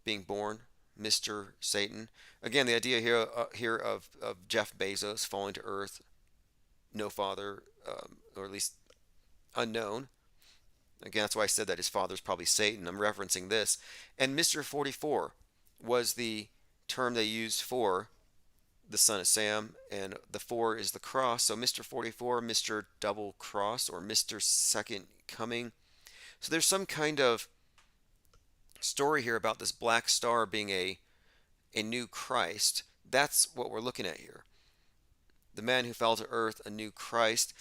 Speaker 2: being born, Mr. Satan. Again, the idea here of Jeff Bezos falling to earth, no father, or at least unknown. Again, that's why I said that his father's probably Satan. I'm referencing this. And Mr. 44 was the term they used for the son of Sam, and the 4 is the cross. So Mr. 44, Mr. Double Cross, or Mr. Second Coming. So there's some kind of story here about this black star being a new Christ. That's what we're looking at here. The man who fell to earth, a new Christ.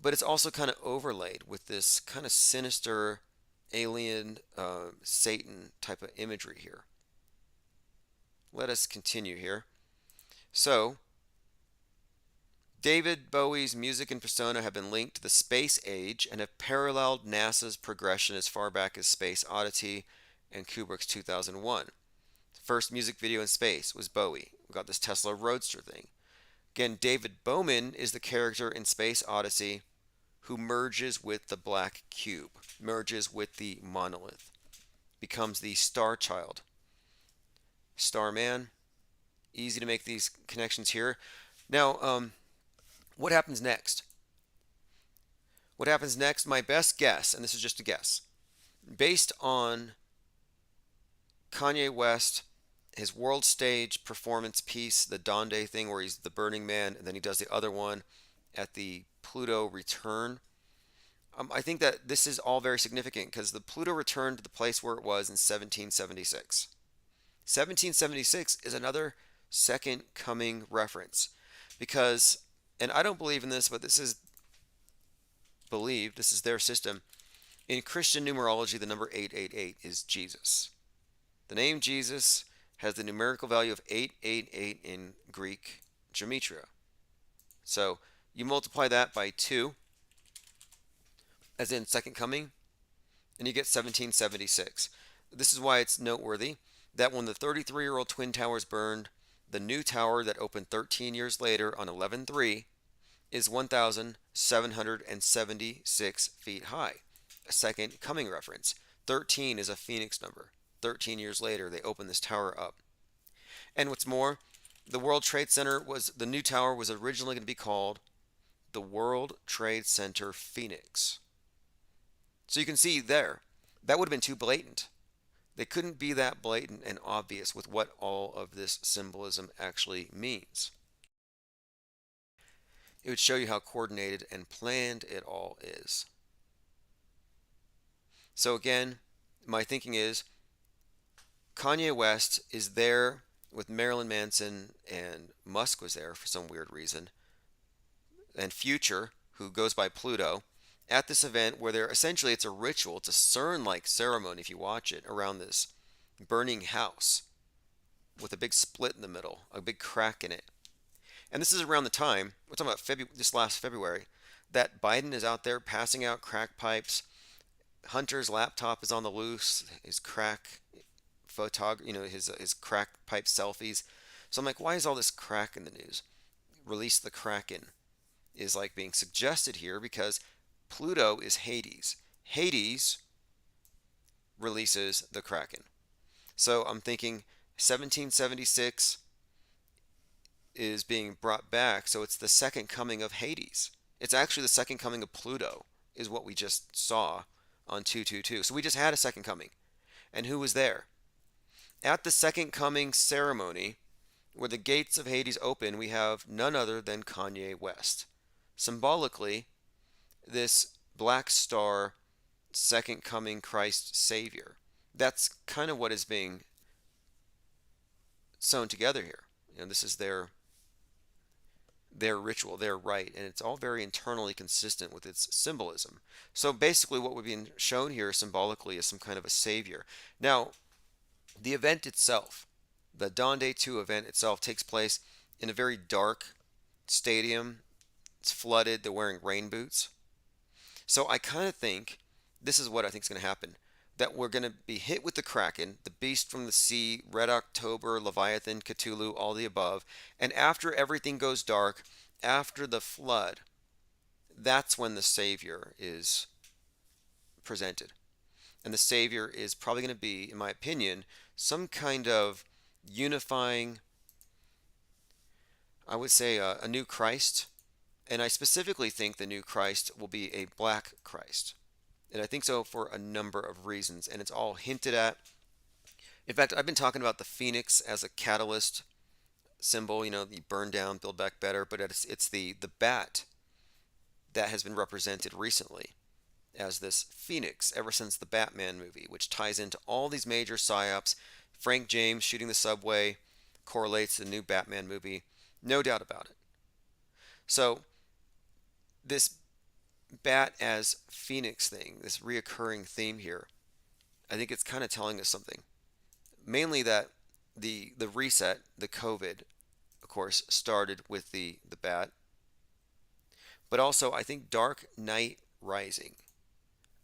Speaker 2: But it's also kind of overlaid with this kind of sinister alien Satan type of imagery here. Let us continue here. So, David Bowie's music and persona have been linked to the space age and have paralleled NASA's progression as far back as Space Oddity and Kubrick's 2001. The first music video in space was Bowie. We got this Tesla Roadster thing. Again, David Bowman is the character in Space Odyssey who merges with the black cube, merges with the monolith, becomes the Star Child. Starman. Easy to make these connections here. Now, what happens next? What happens next? My best guess, and this is just a guess, based on Kanye West, his world stage performance piece, the Donde thing where he's the Burning Man, and then he does the other one at the Pluto return. I think that this is all very significant because the Pluto returned to the place where it was in 1776. 1776 is another second coming reference because, and I don't believe in this, but this is believed, this is their system. In Christian numerology, the number 888 is Jesus. The name Jesus has the numerical value of 888 in Greek gematria. So you multiply that by 2, as in second coming, and you get 1776. This is why it's noteworthy that when the 33-year-old Twin Towers burned, the new tower that opened 13 years later on 11/3 is 1,776 feet high. A second coming reference. 13 is a phoenix number. 13 years later, they opened this tower up. And what's more, the World Trade Center the new tower was originally going to be called the World Trade Center Phoenix. So you can see there, that would have been too blatant. They couldn't be that blatant and obvious with what all of this symbolism actually means. It would show you how coordinated and planned it all is. So again, my thinking is Kanye West is there with Marilyn Manson, and Musk was there for some weird reason, and Future, who goes by Pluto, at this event where essentially it's a ritual, it's a CERN-like ceremony if you watch it, around this burning house with a big split in the middle, a big crack in it. And this is around the time, we're talking about this last February, that Biden is out there passing out crack pipes. Hunter's laptop is on the loose, his crack his crack pipe selfies. So I'm like, why is all this crack in the news? Release the Kraken is like being suggested here because Pluto is Hades. Hades releases the Kraken. So I'm thinking 1776 is being brought back, so it's the second coming of Hades. It's actually the second coming of Pluto, is what we just saw on 222. So we just had a second coming. And who was there? At the second coming ceremony, where the gates of Hades open, we have none other than Kanye West. Symbolically, this black star, second coming Christ Savior. That's kind of what is being sewn together here. This is their ritual, their rite, and it's all very internally consistent with its symbolism. So basically what we're being shown here symbolically is some kind of a savior. Now, the event itself, the Donde 2 event itself, takes place in a very dark stadium. It's flooded, they're wearing rain boots. So I kind of think, this is what I think is going to happen, that we're going to be hit with the Kraken, the beast from the sea, Red October, Leviathan, Cthulhu, all the above. And after everything goes dark, after the flood, that's when the Savior is presented. And the Savior is probably going to be, in my opinion, some kind of unifying, I would say, a new Christ. And I specifically think the new Christ will be a black Christ. And I think so for a number of reasons. And it's all hinted at. In fact, I've been talking about the phoenix as a catalyst symbol. You burn down, build back better. But it's the bat that has been represented recently as this phoenix ever since the Batman movie, which ties into all these major psyops. Frank James shooting the subway correlates to the new Batman movie. No doubt about it. So this bat as phoenix thing, this reoccurring theme here, I think it's kind of telling us something. Mainly that the reset, the COVID, of course, started with the bat, but also I think Dark Knight Rising.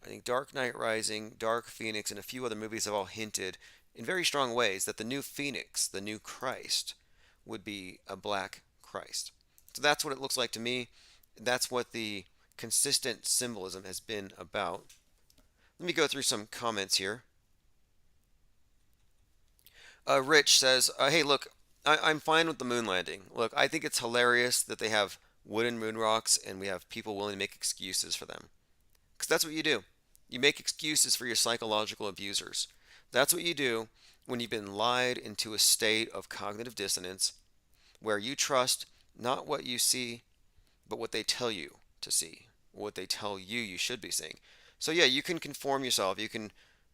Speaker 2: I think Dark Knight Rising, Dark Phoenix, and a few other movies have all hinted in very strong ways that the new Phoenix, the new Christ, would be a black Christ. So that's what it looks like to me. That's what the consistent symbolism has been about. Let me go through some comments here. Rich says, hey, look, I'm fine with the moon landing. Look, I think it's hilarious that they have wooden moon rocks and we have people willing to make excuses for them. Because that's what you do. You make excuses for your psychological abusers. That's what you do when you've been lied into a state of cognitive dissonance where you trust not what you see, but what they tell you to see, what they tell you you should be seeing. So yeah, you can conform yourself. You can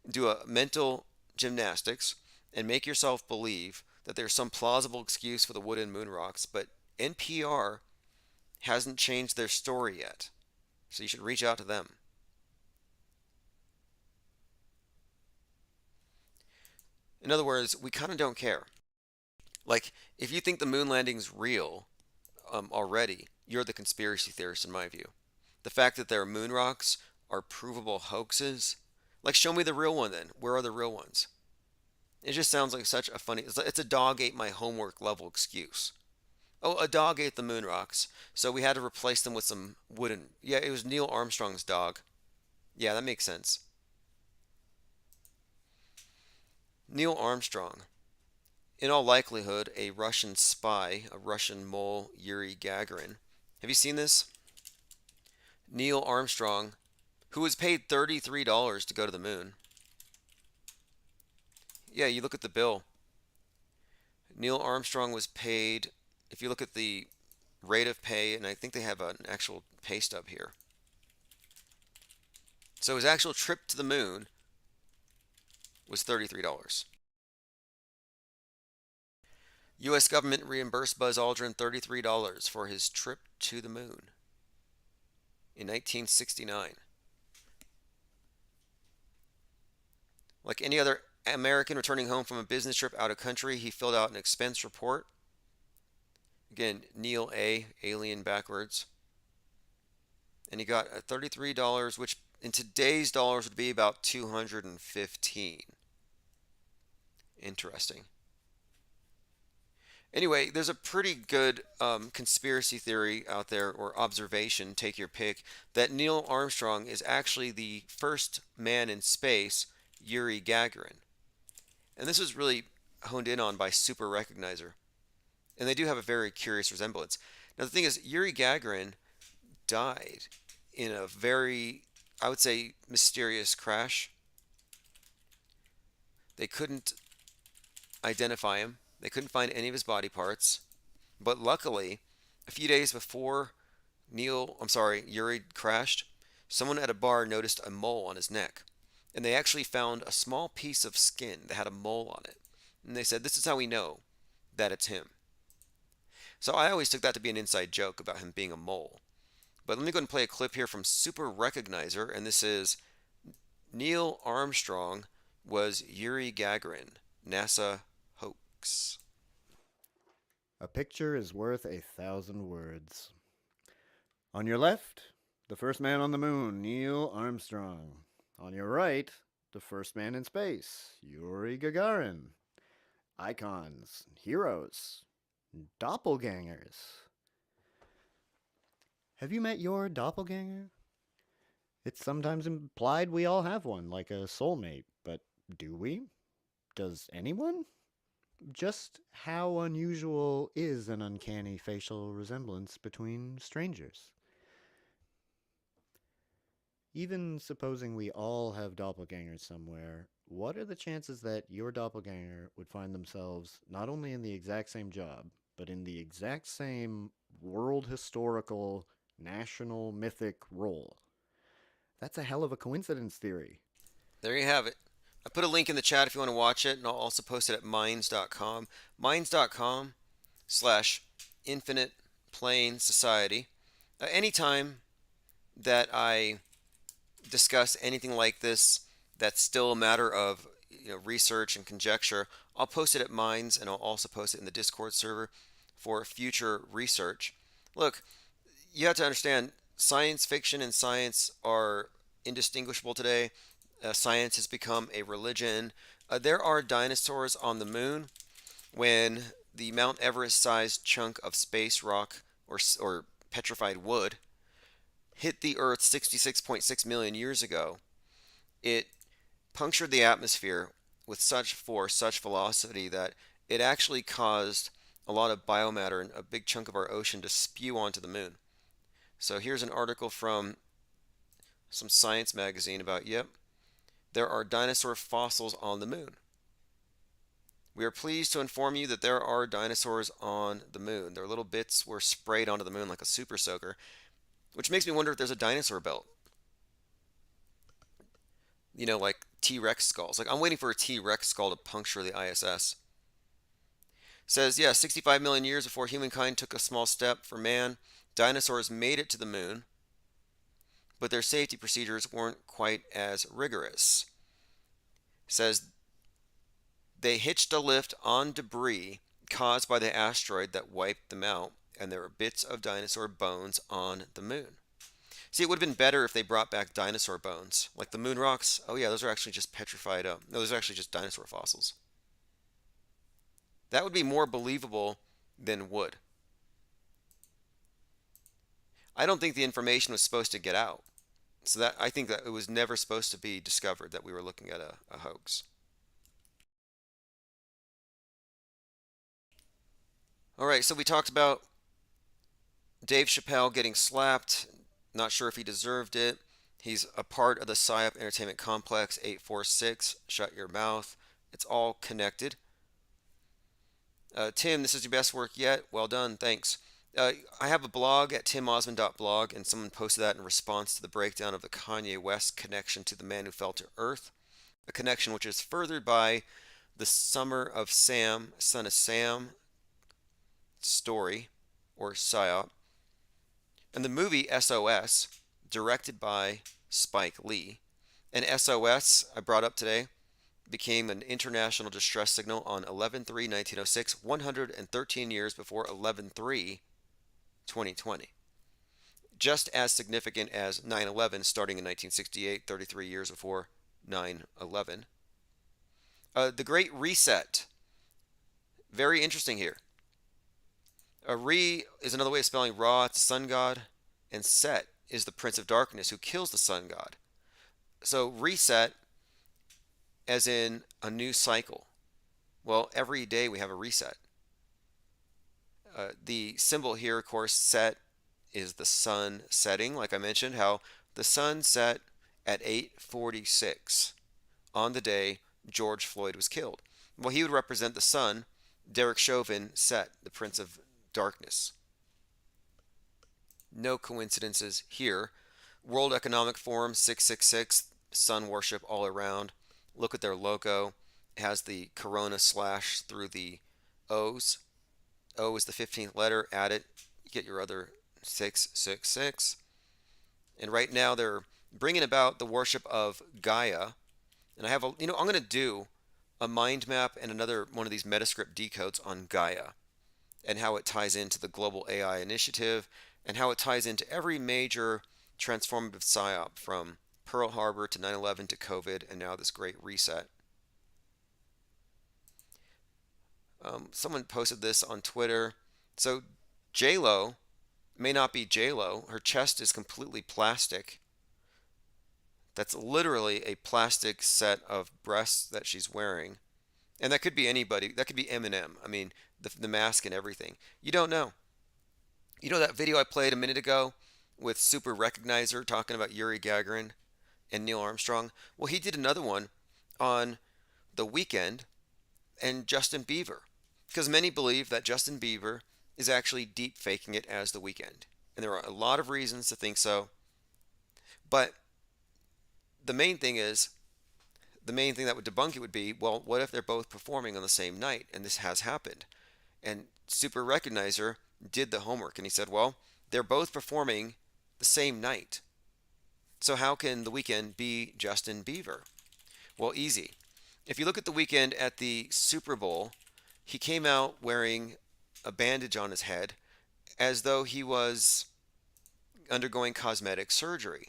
Speaker 2: do a mental gymnastics and make yourself believe that there's some plausible excuse for the wooden moon rocks, but NPR hasn't changed their story yet. So you should reach out to them. In other words, we kind of don't care. Like, if you think the moon landing's real already, you're the conspiracy theorist in my view. The fact that there are moon rocks are provable hoaxes. Like, show me the real one then. Where are the real ones? It just sounds like such a funny... It's a dog ate my homework level excuse. Oh, a dog ate the moon rocks, so we had to replace them with some wooden... Yeah, it was Neil Armstrong's dog. Yeah, that makes sense. Neil Armstrong. In all likelihood, a Russian spy, a Russian mole, Yuri Gagarin. Have you seen this? Neil Armstrong, who was paid $33 to go to the moon. Yeah, you look at the bill. Neil Armstrong was paid, if you look at the rate of pay, and I think they have an actual pay stub here. So his actual trip to the moon was $33. U.S. government reimbursed Buzz Aldrin $33 for his trip to the moon in 1969. Like any other American returning home from a business trip out of country, he filled out an expense report. Again, Neil A., alien backwards. And he got $33, which in today's dollars would be about $215. Interesting. Anyway, there's a pretty good conspiracy theory out there, or observation, take your pick, that Neil Armstrong is actually the first man in space, Yuri Gagarin. And this was really honed in on by Super Recognizer. And they do have a very curious resemblance. Now the thing is, Yuri Gagarin died in a very, I would say, mysterious crash. They couldn't identify him. They couldn't find any of his body parts. But luckily, a few days before Yuri crashed, someone at a bar noticed a mole on his neck. And they actually found a small piece of skin that had a mole on it. And they said, this is how we know that it's him. So I always took that to be an inside joke about him being a mole. But let me go ahead and play a clip here from Super Recognizer. And this is Neil Armstrong was Yuri Gagarin, NASA hoax.
Speaker 12: A picture is worth 1,000 words. On your left, the first man on the moon, Neil Armstrong. On your right, the first man in space, Yuri Gagarin. Icons, heroes, doppelgangers. Have you met your doppelganger? It's sometimes implied we all have one, like a soulmate, but do we? Does anyone? Just how unusual is an uncanny facial resemblance between strangers? Even supposing we all have doppelgangers somewhere, what are the chances that your doppelganger would find themselves not only in the exact same job, but in the exact same world historical, national, mythic role? That's a hell of a coincidence theory.
Speaker 2: There you have it. I put a link in the chat if you want to watch it, and I'll also post it at minds.com. Minds.com/Infinite Plane Society. Anytime that I discuss anything like this that's still a matter of research and conjecture, I'll post it at Minds, and I'll also post it in the Discord server for future research. Look, you have to understand science fiction and science are indistinguishable today. Science has become a religion. There are dinosaurs on the moon. When the Mount Everest sized chunk of space rock or petrified wood hit the Earth 66.6 million years ago, it punctured the atmosphere with such force, such velocity that it actually caused a lot of biomatter and a big chunk of our ocean to spew onto the moon. So here's an article from some science magazine about, yep, there are dinosaur fossils on the moon. We are pleased to inform you that there are dinosaurs on the moon. Their little bits were sprayed onto the moon like a super soaker, which makes me wonder if there's a dinosaur belt. You know, like T-Rex skulls. Like, I'm waiting for a T-Rex skull to puncture the ISS. Says, yeah, 65 million years before humankind took a small step for man, dinosaurs made it to the moon, but their safety procedures weren't quite as rigorous. Says they hitched a lift on debris caused by the asteroid that wiped them out, and there were bits of dinosaur bones on the moon. See, it would have been better if they brought back dinosaur bones, like the moon rocks. Oh yeah, those are actually just petrified up. No, those are actually just dinosaur fossils. That would be more believable than wood. I don't think the information was supposed to get out. So that I think that it was never supposed to be discovered that we were looking at a hoax. All right, so we talked about Dave Chappelle getting slapped. Not sure if he deserved it. He's a part of the PSYOP Entertainment Complex 846. Shut your mouth. It's all connected. Tim, this is your best work yet. Well done. Thanks. I have a blog at timosman.blog, and someone posted that in response to the breakdown of the Kanye West connection to the man who fell to earth, a connection which is furthered by the Summer of Sam, Son of Sam story, or PSYOP, and the movie SOS, directed by Spike Lee. And SOS, I brought up today, became an international distress signal on 11/3/1906, 113 years before 11/3/2020. Just as significant as 9/11 starting in 1968, 33 years before 9/11. The Great Reset. Very interesting here. Re is another way of spelling Ra, it's the sun god, and Set is the prince of darkness who kills the sun god. So reset as in a new cycle. Well, every day we have a reset. The symbol here, of course, set is the sun setting, like I mentioned, how the sun set at 8:46 on the day George Floyd was killed. Well, he would represent the sun. Derek Chauvin set, the prince of darkness. No coincidences here. World Economic Forum 666, sun worship all around. Look at their logo. It has the corona slash through the O's. O is the 15th letter. Add it. You get your other 666. And right now they're bringing about the worship of Gaia. And I have I'm going to do a mind map and another one of these Metascript decodes on Gaia and how it ties into the global AI initiative and how it ties into every major transformative PSYOP from Pearl Harbor to 9/11 to COVID and now this great reset. Someone posted this on Twitter. So J-Lo may not be J-Lo. Her chest is completely plastic. That's literally a plastic set of breasts that she's wearing. And that could be anybody. That could be Eminem. I mean, the mask and everything. You don't know. You know that video I played a minute ago with Super Recognizer talking about Yuri Gagarin and Neil Armstrong? Well, he did another one on The Weeknd and Justin Bieber. Because many believe that Justin Bieber is actually deep faking it as The Weeknd. And there are a lot of reasons to think so. But the main thing that would debunk it would be, well, what if they're both performing on the same night? And this has happened. And Super Recognizer did the homework and he said, well, they're both performing the same night. So how can The Weeknd be Justin Bieber? Well, easy. If you look at The Weeknd at the Super Bowl, he came out wearing a bandage on his head as though he was undergoing cosmetic surgery,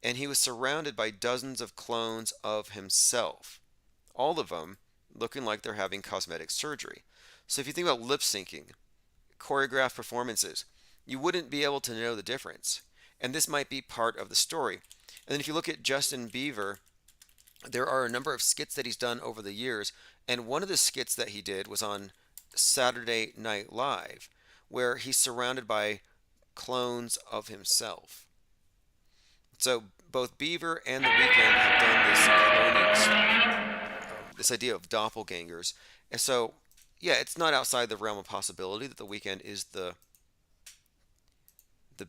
Speaker 2: and he was surrounded by dozens of clones of himself, all of them looking like they're having cosmetic surgery. So if you think about lip syncing, choreographed performances, you wouldn't be able to know the difference. And this might be part of the story. And then if you look at Justin Bieber, there are a number of skits that he's done over the years, and one of the skits that he did was on Saturday Night Live, where he's surrounded by clones of himself. So both Bieber and The Weeknd have done this cloning stuff, this idea of doppelgangers. And so, yeah, it's not outside the realm of possibility that The Weeknd is the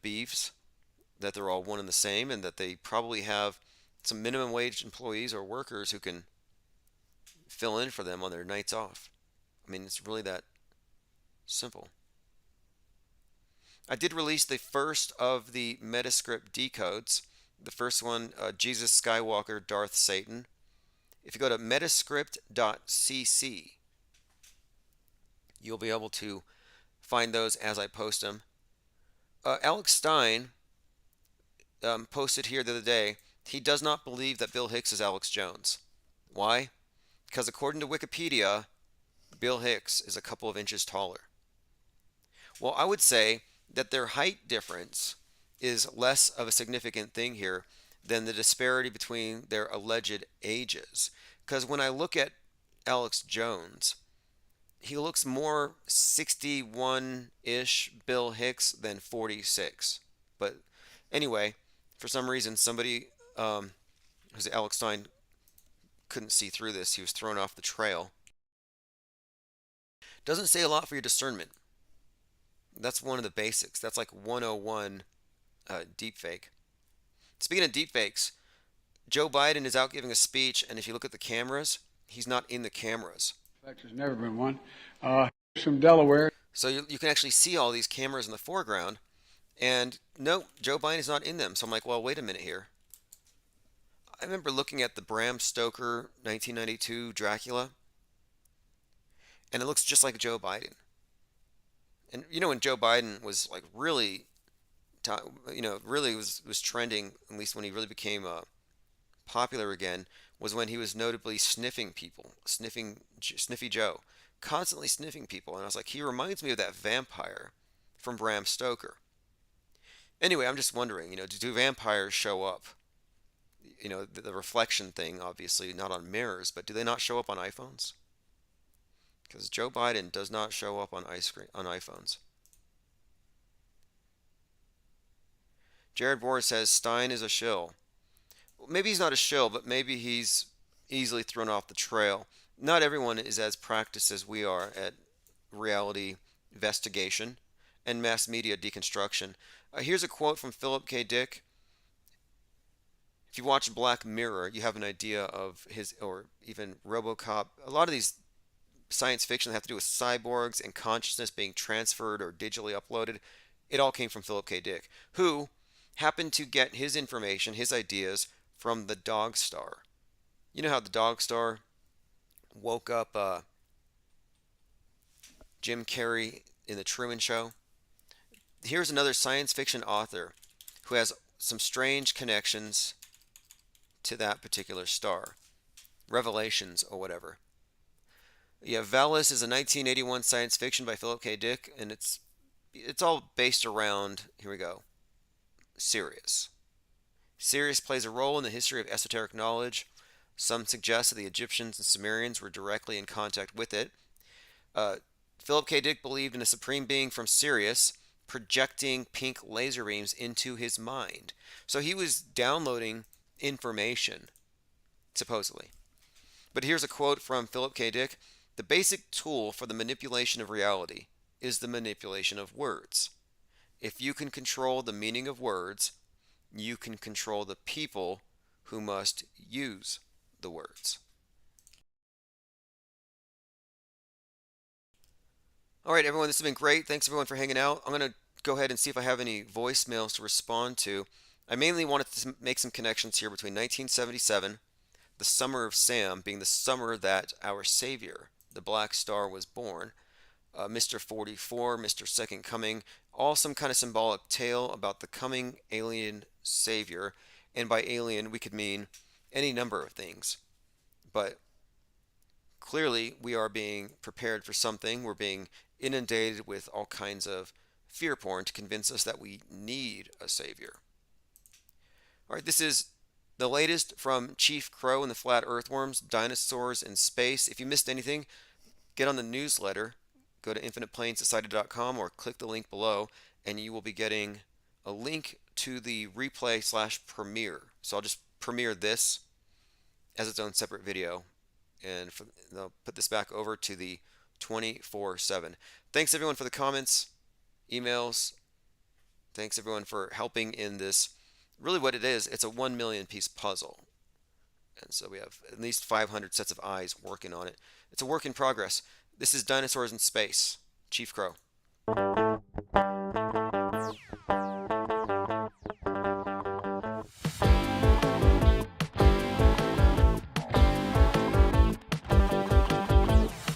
Speaker 2: Beeves, that they're all one and the same, and that they probably have some minimum wage employees or workers who can fill in for them on their nights off. I mean, it's really that simple. I did release the first of the Metascript decodes. The first one, Jesus Skywalker, Darth Satan. If you go to metascript.cc, you'll be able to find those as I post them. Alex Stein posted here the other day, he does not believe that Bill Hicks is Alex Jones. Why? Because according to Wikipedia, Bill Hicks is a couple of inches taller. Well, I would say that their height difference is less of a significant thing here than the disparity between their alleged ages. Because when I look at Alex Jones, he looks more 61-ish Bill Hicks than 46. But anyway, for some reason, somebody, who's Alex Stein, couldn't see through this. He was thrown off the trail. Doesn't say a lot for your discernment. That's one of the basics. That's like 101 deepfake. Speaking of deepfakes, Joe Biden is out giving a speech, and if you look at the cameras, he's not in the cameras.
Speaker 13: There's never been one. From Delaware.
Speaker 2: So you can actually see all these cameras in the foreground, and no, Joe Biden is not in them. So I'm like, well, wait a minute here. I remember looking at the Bram Stoker 1992 Dracula, and it looks just like Joe Biden. And you know, when Joe Biden was like really, really was trending, at least when he really became popular again, was when he was notably sniffing people, Sniffy Joe, constantly sniffing people. And I was like, he reminds me of that vampire from Bram Stoker. Anyway, I'm just wondering, do vampires show up? The reflection thing, obviously, not on mirrors, but do they not show up on iPhones? Because Joe Biden does not show up on iPhones. Jared Bohr says Stein is a shill. Maybe he's not a shill, but maybe he's easily thrown off the trail. Not everyone is as practiced as we are at reality investigation and mass media deconstruction. Here's a quote from Philip K. Dick. If you watch Black Mirror, you have an idea of his, or even RoboCop. A lot of these science fiction that have to do with cyborgs and consciousness being transferred or digitally uploaded, it all came from Philip K. Dick, who happened to get his information, his ideas, from the Dog Star. You know how the Dog Star woke up Jim Carrey in the Truman Show? Here's another science fiction author who has some strange connections to that particular star. Revelations or whatever. Yeah, Valis is a 1981 science fiction by Philip K. Dick, and it's all based around, here we go, Sirius. Sirius plays a role in the history of esoteric knowledge. Some suggest that the Egyptians and Sumerians were directly in contact with it. Philip K. Dick believed in a supreme being from Sirius projecting pink laser beams into his mind. So he was downloading information, supposedly. But here's a quote from Philip K. Dick. The basic tool for the manipulation of reality is the manipulation of words. If you can control the meaning of words, you can control the people who must use the words. All right, everyone, this has been great. Thanks, everyone, for hanging out. I'm going to go ahead and see if I have any voicemails to respond to. I mainly wanted to make some connections here between 1977, the Summer of Sam, being the summer that our Savior, the Black Star, was born, Mr. 44, Mr. Second Coming, all some kind of symbolic tale about the coming alien savior. And by alien, we could mean any number of things. But clearly, we are being prepared for something. We're being inundated with all kinds of fear porn to convince us that we need a savior. All right, this is the latest from Chief Crow and the Flat Earthworms, Dinosaurs in Space. If you missed anything, get on the newsletter. Go to infiniteplainsociety.com or click the link below, and you will be getting a link to the replay/premiere. So I'll just premiere this as its own separate video, and I'll put this back over to the 24/7. Thanks everyone for the comments, emails. Thanks everyone for helping in this. Really what it is, it's a 1 million piece puzzle. And so we have at least 500 sets of eyes working on it. It's a work in progress. This is Dinosaurs in Space, Chief Crow.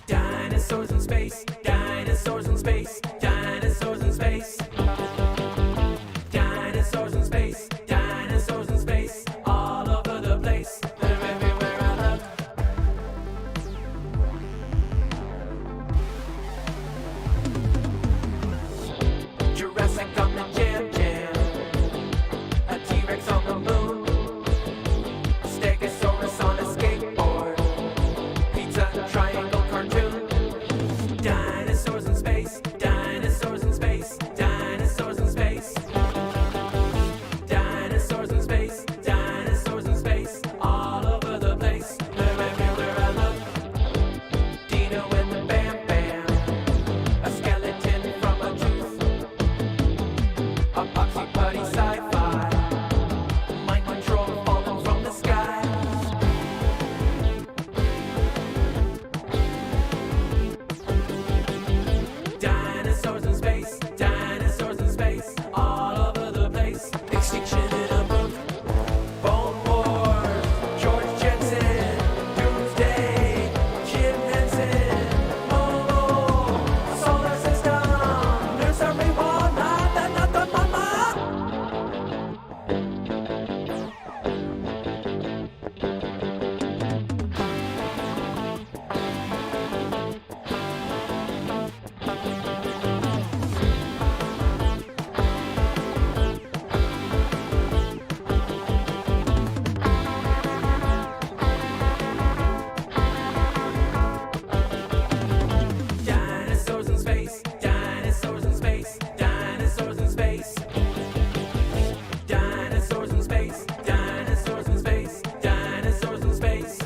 Speaker 3: Dinosaurs in space, dinosaurs in space, dinosaurs in space. Dinosaurs in space, dinosaurs in space, all over the place. They're everywhere I look. Jurassic on the jam jam, a T-Rex on the moon, a Stegosaurus on a skateboard, pizza triangle cartoon. Dinosaurs in space, dinosaurs in space, dinosaurs in space. Dinosaurs in space, dinosaurs in space, all over the place. They're everywhere I look. Dino and the Bam Bam, a skeleton from a tooth, a poxy putty sci-fi, mind control falling from the sky. Dinosaurs in space, dinosaurs in space, all over the place. Extinction in a book, Bone Wars, George Jetson, Doomsday, Jim Henson, Momo, Solar System, Nursery One, not the mama. Dinosaurs in space, dinosaurs in space, dinosaurs in space. Dinosaurs in space, dinosaurs in space, dinosaurs in space.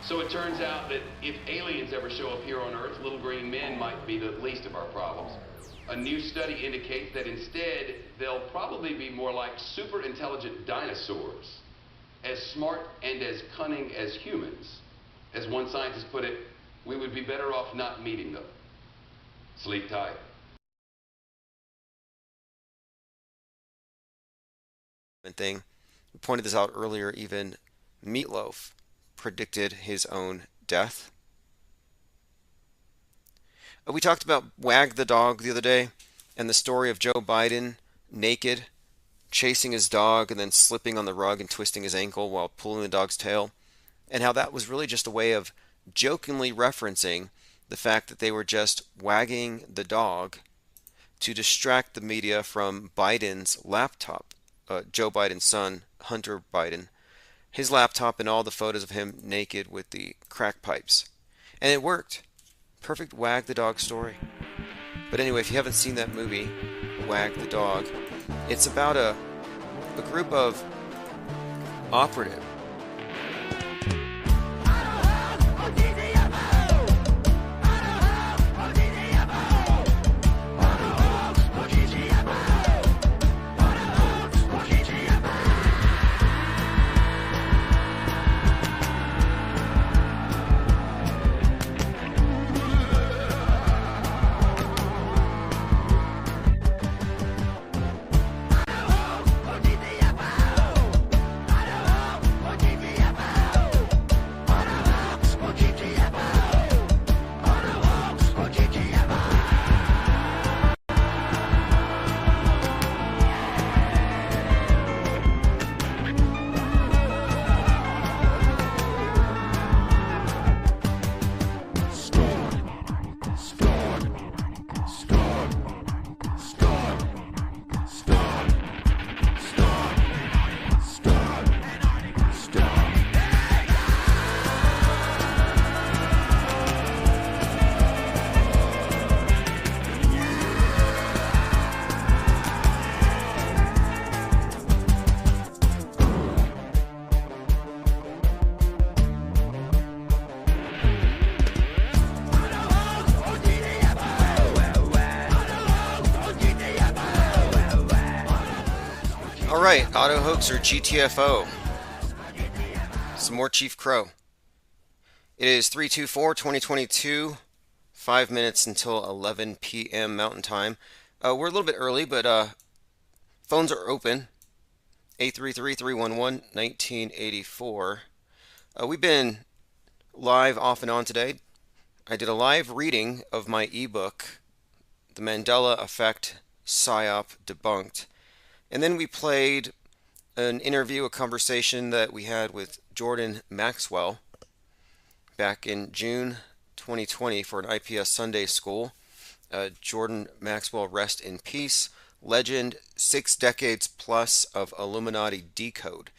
Speaker 14: So it turns out that if aliens ever show up here on Earth, little green men might be the least of our problems. A new study indicates that instead, they'll probably be more like super intelligent dinosaurs, as smart and as cunning as humans. As one scientist put it, we would be better off not meeting them. Sleep tight.
Speaker 2: Thing. We pointed this out earlier, even Meatloaf predicted his own death. We talked about Wag the Dog the other day and the story of Joe Biden naked, chasing his dog and then slipping on the rug and twisting his ankle while pulling the dog's tail, and how that was really just a way of jokingly referencing the fact that they were just wagging the dog to distract the media from Biden's laptop, Joe Biden's son, Hunter Biden, his laptop and all the photos of him naked with the crack pipes. And it worked. Perfect Wag the Dog story. But anyway, if you haven't seen that movie, Wag the Dog, it's about a group of operatives. right, Auto Hoaxer GTFO. Some more Chief Crow. It is 3/24/2022, 5 minutes until 11 p.m. Mountain Time. We're a little bit early, but phones are open. 833-311-1984. We've been live off and on today. I did a live reading of my ebook, The Mandela Effect PSYOP Debunked. And then we played an interview, a conversation that we had with Jordan Maxwell back in June 2020 for an IPS Sunday School. Jordan Maxwell, rest in peace. Legend, 6 decades plus of Illuminati decode.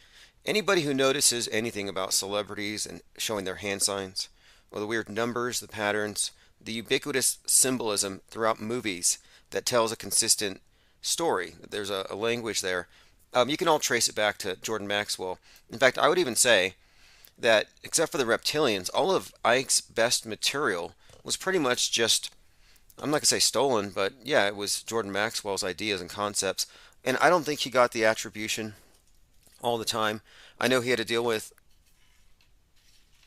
Speaker 2: Anybody who notices anything about celebrities and showing their hand signs, or the weird numbers, the patterns, the ubiquitous symbolism throughout movies that tells a consistent story, there's a language there, you can all trace it back to Jordan Maxwell. In fact, I would even say that, except for the reptilians, all of Ike's best material was pretty much just, I'm not going to say stolen, but yeah, it was Jordan Maxwell's ideas and concepts. And I don't think he got the attribution all the time. I know he had to deal with,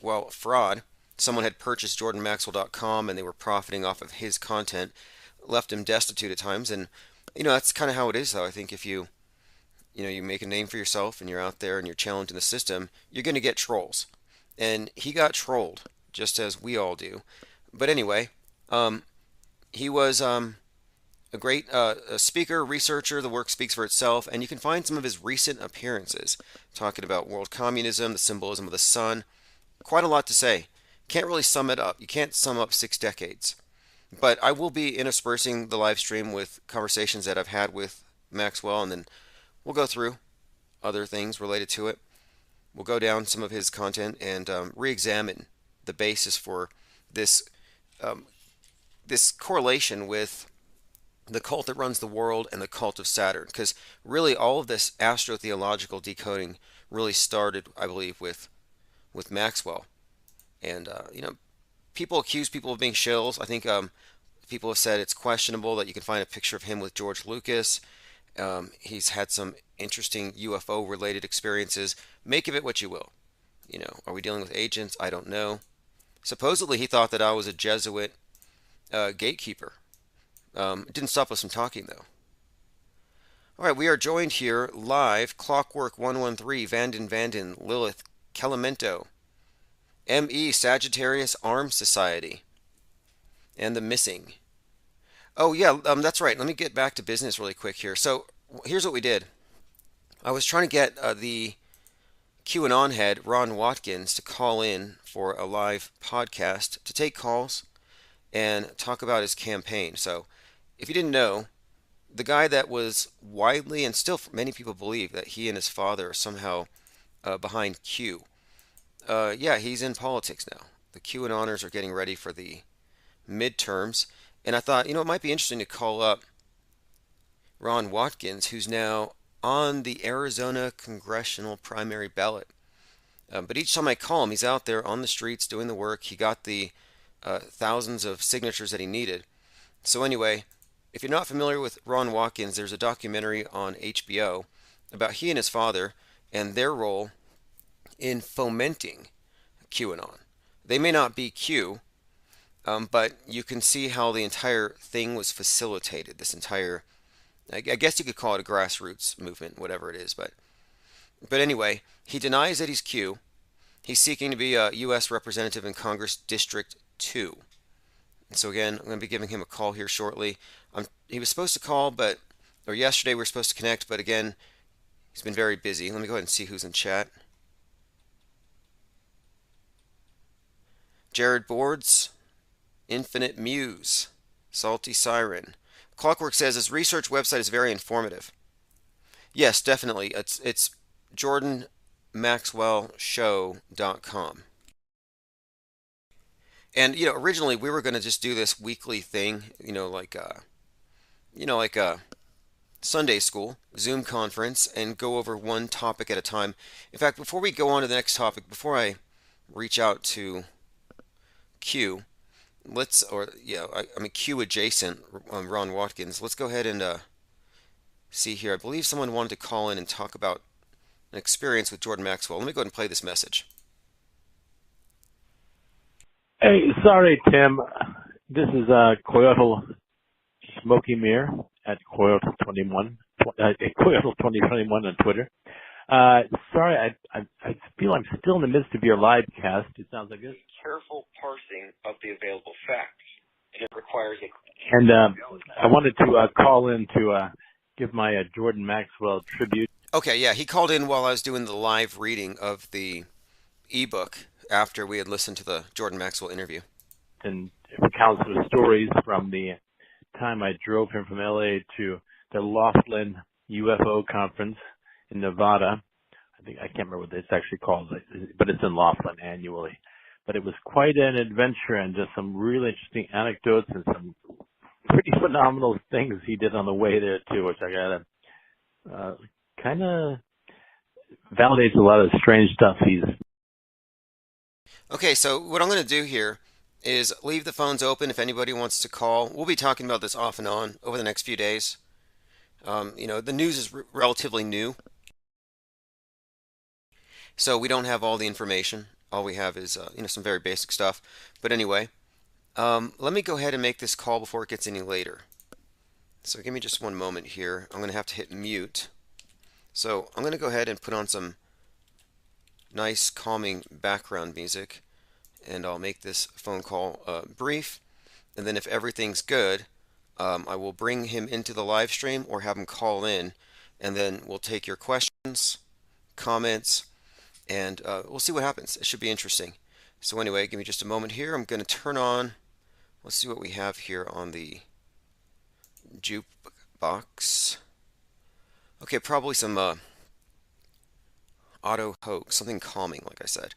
Speaker 2: well, fraud. Someone had purchased jordanmaxwell.com and they were profiting off of his content, left him destitute at times. And, that's kind of how it is, though. I think if you make a name for yourself and you're out there and you're challenging the system, you're going to get trolls. And he got trolled, just as we all do. But anyway, he was a great speaker, researcher. The work speaks for itself. And you can find some of his recent appearances talking about world communism, the symbolism of the sun. Quite a lot to say. Can't really sum it up. You can't sum up 6 decades. But I will be interspersing the live stream with conversations that I've had with Maxwell, and then we'll go through other things related to it. We'll go down some of his content and re-examine the basis for this this correlation with the cult that runs the world and the cult of Saturn. Because really all of this astrotheological decoding really started, I believe, with Maxwell. And, people accuse people of being shills. I think people have said it's questionable that you can find a picture of him with George Lucas. He's had some interesting UFO-related experiences. Make of it what you will. Are we dealing with agents? I don't know. Supposedly he thought that I was a Jesuit gatekeeper. It didn't stop us from talking, though. All right, we are joined here live. Clockwork 113, Vanden, Lilith, Kelimento, ME, Sagittarius Arms Society, and the Missing. Oh, yeah, that's right. Let me get back to business really quick here. So here's what we did. I was trying to get the QAnon head, Ron Watkins, to call in for a live podcast to take calls and talk about his campaign. So if you didn't know, the guy that was widely, and still many people believe, that he and his father are somehow behind Q. Yeah, he's in politics now. The QAnoners are getting ready for the midterms. And I thought, it might be interesting to call up Ron Watkins, who's now on the Arizona congressional primary ballot. But each time I call him, he's out there on the streets doing the work. He got the thousands of signatures that he needed. So anyway, if you're not familiar with Ron Watkins, there's a documentary on HBO about he and his father and their role in fomenting QAnon. They may not be Q, but you can see how the entire thing was facilitated. This entire, I guess you could call it a grassroots movement, whatever it is. But anyway, he denies that he's Q. He's seeking to be a U.S. representative in Congress District 2. And so again, I'm going to be giving him a call here shortly. He was supposed to call, or yesterday we were supposed to connect, but again, he's been very busy. Let me go ahead and see who's in chat. Jared Boards, Infinite Muse, Salty Siren. Clockwork says his research website is very informative. Yes, definitely. It's jordanmaxwellshow.com. And originally we were going to just do this weekly thing, like a Sunday school Zoom conference, and go over one topic at a time. In fact, before we go on to the next topic, before I reach out to Q, Q adjacent, Ron Watkins, let's go ahead and see here. I believe someone wanted to call in and talk about an experience with Jordan Maxwell. Let me go ahead and play this message.
Speaker 15: Hey, sorry, Tim. This is Coyote Smoky Mirror at Coyote21, Coyote 2021 on Twitter. Sorry, I feel I'm still in the midst of your live cast. It sounds like this.
Speaker 16: Careful parsing of the available facts, and it requires a.
Speaker 15: And I wanted to call in to give my Jordan Maxwell tribute.
Speaker 2: Okay, yeah, he called in while I was doing the live reading of the ebook after we had listened to the Jordan Maxwell interview.
Speaker 15: And recounts of stories from the time I drove him from LA to the Laughlin UFO conference in Nevada. I can't remember what it's actually called, but it's in Laughlin annually. But it was quite an adventure and just some really interesting anecdotes and some pretty phenomenal things he did on the way there too, which I gotta kind of validates a lot of strange stuff he's.
Speaker 2: Okay, so what I'm going to do here is leave the phones open if anybody wants to call. We'll be talking about this off and on over the next few days. The news is relatively new, so we don't have all the information. All we have is some very basic stuff. But anyway, let me go ahead and make this call before it gets any later. So give me just one moment here. I'm going to have to hit mute. So I'm going to go ahead and put on some nice calming background music, and I'll make this phone call brief, and then if everything's good, I will bring him into the live stream or have him call in, and then we'll take your questions, comments, and we'll see what happens. It should be interesting. So anyway, give me just a moment here. I'm going to turn on, let's see what we have here on the jukebox. Okay, probably some auto hoax, something calming, like I said.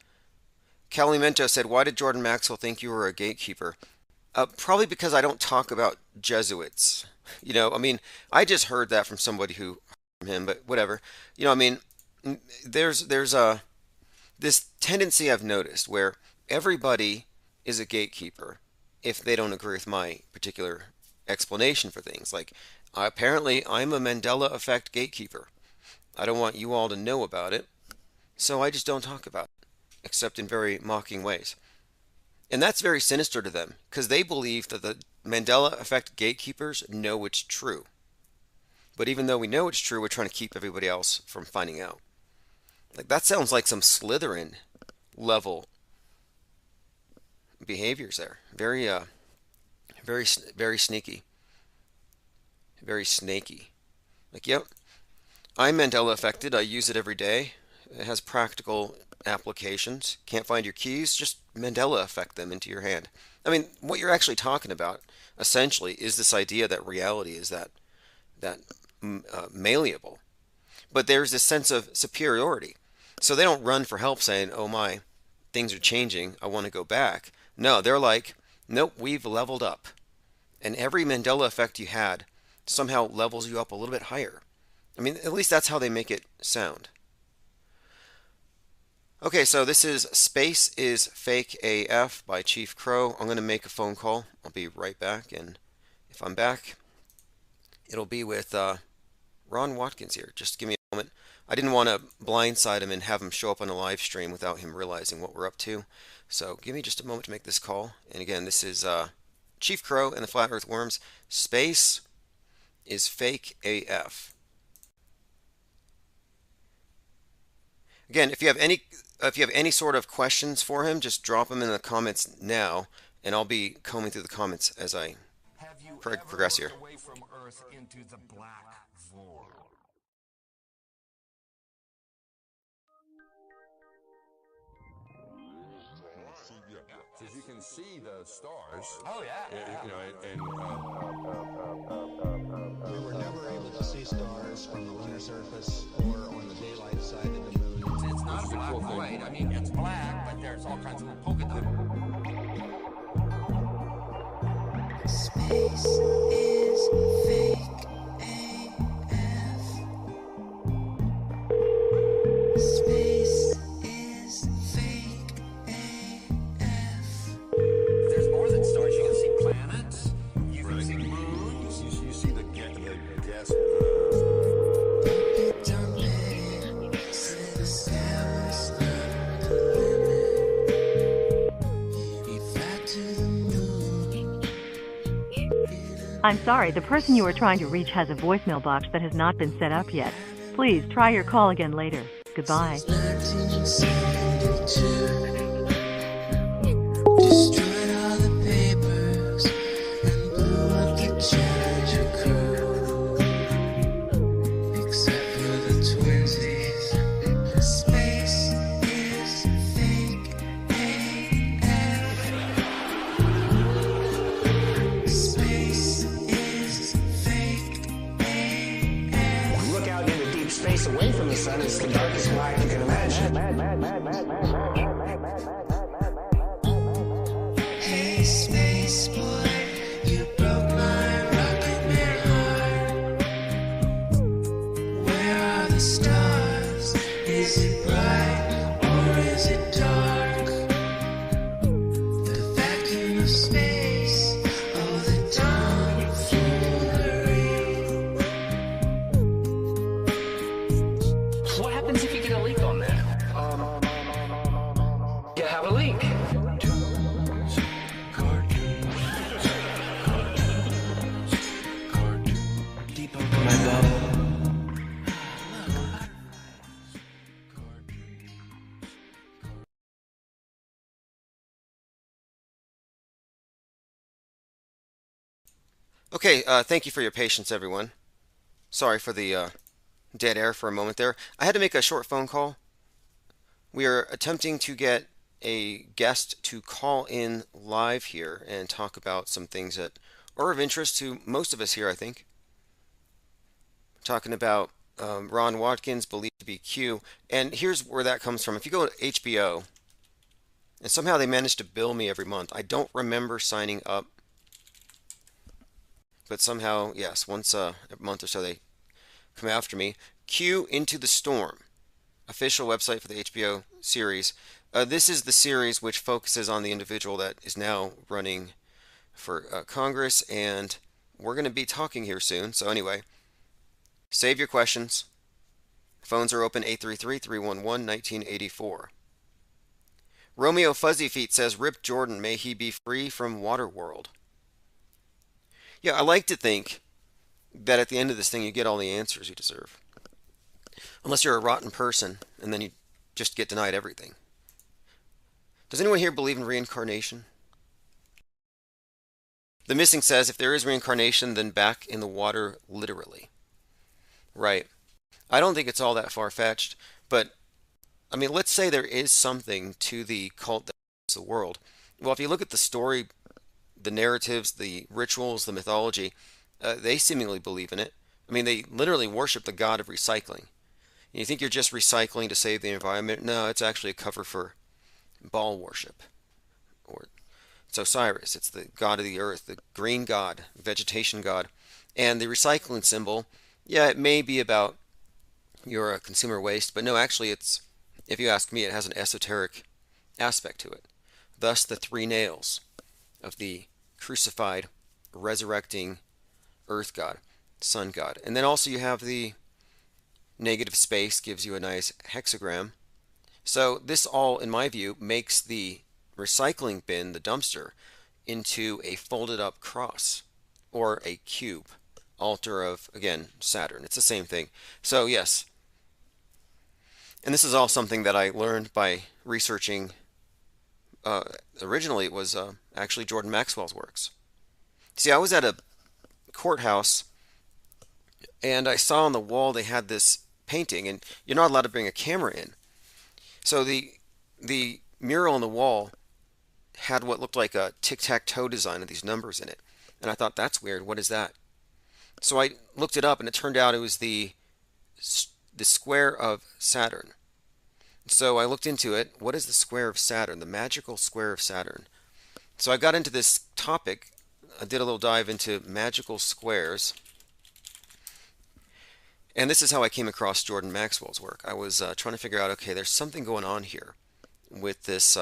Speaker 2: Calimento said, why did Jordan Maxwell think you were a gatekeeper? Probably because I don't talk about Jesuits. I just heard that from somebody from him, but whatever. There's this tendency I've noticed where everybody is a gatekeeper if they don't agree with my particular explanation for things. Like, apparently I'm a Mandela effect gatekeeper. I don't want you all to know about it, so I just don't talk about it, except in very mocking ways. And that's very sinister to them, because they believe that the Mandela effect gatekeepers know it's true. But even though we know it's true, we're trying to keep everybody else from finding out. Like, that sounds like some Slytherin level behaviors there. Very sneaky. Very snaky. Like, yep, I'm Mandela affected. I use it every day. It has practical applications. Can't find your keys? Just Mandela affect them into your hand. I mean, what you're actually talking about, essentially, is this idea that reality is that malleable. But there's this sense of superiority. So they don't run for help saying, oh my, things are changing, I want to go back. No, they're like, nope, we've leveled up. And every Mandela effect you had somehow levels you up a little bit higher. I mean, at least that's how they make it sound. Okay, so this is Space is Fake AF by Chief Crow. I'm going to make a phone call. I'll be right back, and if I'm back, it'll be with Ron Watkins here. Just give me a moment. I didn't want to blindside him and have him show up on a live stream without him realizing what we're up to. So give me just a moment to make this call. And again, this is Chief Crow and the Flat Earth Worms. Space is Fake AF. Again, if you have any sort of questions for him, just drop them in the comments now, and I'll be combing through the comments as I progress here.
Speaker 17: Away from Earth into the black void.
Speaker 18: Because you can see the stars.
Speaker 17: Oh yeah.
Speaker 18: And
Speaker 19: we were never able to see stars from the lunar surface or on the daylight side of the moon.
Speaker 17: It's not a black void. I mean, it's black, but there's all kinds of little polka dots.
Speaker 3: Space is fake AF. Space is fake AF.
Speaker 17: There's more than stars. You can see planets. You can see
Speaker 20: I'm sorry, the person you are trying to reach has a voicemail box that has not been set up yet. Please try your call again later. Goodbye.
Speaker 21: Space away from the sun is the darkest black you can imagine. Hey, space boy, you broke my rocket man heart. Where are the stars? Is it bright or is it dark? The vacuum of space, oh, the tomfoolery.
Speaker 3: What happens if you get a leak on that? You have a leak. My bubble.
Speaker 2: Okay, thank you for your patience, everyone. Sorry for the dead air for a moment there. I had to make a short phone call. We are attempting to get a guest to call in live here and talk about some things that are of interest to most of us here, I think. Talking about Ron Watkins, believed to be Q. And here's where that comes from. If you go to HBO, and somehow they manage to bill me every month. I don't remember signing up. But somehow, yes, once a month or so they come after me. Q Into the Storm, official website for the HBO series. This is the series which focuses on the individual that is now running for Congress, and we're going to be talking here soon. So anyway, save your questions. Phones are open 833-311-1984. Romeo Fuzzy Feet says, Rip Jordan, may he be free from Waterworld. Yeah, I like to think that at the end of this thing you get all the answers you deserve. Unless you're a rotten person, and then you just get denied everything. Does anyone here believe in reincarnation? The Missing says, if there is reincarnation, then back in the water literally. Right. I don't think it's all that far-fetched, but, I mean, let's say there is something to the cult that is the world. Well, if you look at the story, the narratives, the rituals, the mythology, they seemingly believe in it. I mean, they literally worship the god of recycling. You think you're just recycling to save the environment? No, it's actually a cover for Baal worship. Or it's Osiris. It's the god of the earth, the green god, vegetation god. And the recycling symbol, yeah, it may be about your consumer waste, but no, actually it's, if you ask me, it has an esoteric aspect to it. Thus the three nails of the crucified, resurrecting earth god, sun god. And then also you have the negative space, gives you a nice hexagram. So this all, in my view, makes the recycling bin, the dumpster, into a folded up cross or a cube, altar of, again, Saturn. It's the same thing. So yes, and this is all something that I learned by researching. Originally it was actually Jordan Maxwell's works. See, I was at a courthouse and I saw on the wall they had this painting, and you're not allowed to bring a camera in. So the mural on the wall had what looked like a tic-tac-toe design of these numbers in it. And I thought, that's weird, what is that? So I looked it up and it turned out it was the square of Saturn. So I looked into it. What is the square of Saturn? The magical square of Saturn. So I got into this topic. I did a little dive into magical squares. And this is how I came across Jordan Maxwell's work. I was trying to figure out, okay, there's something going on here with this.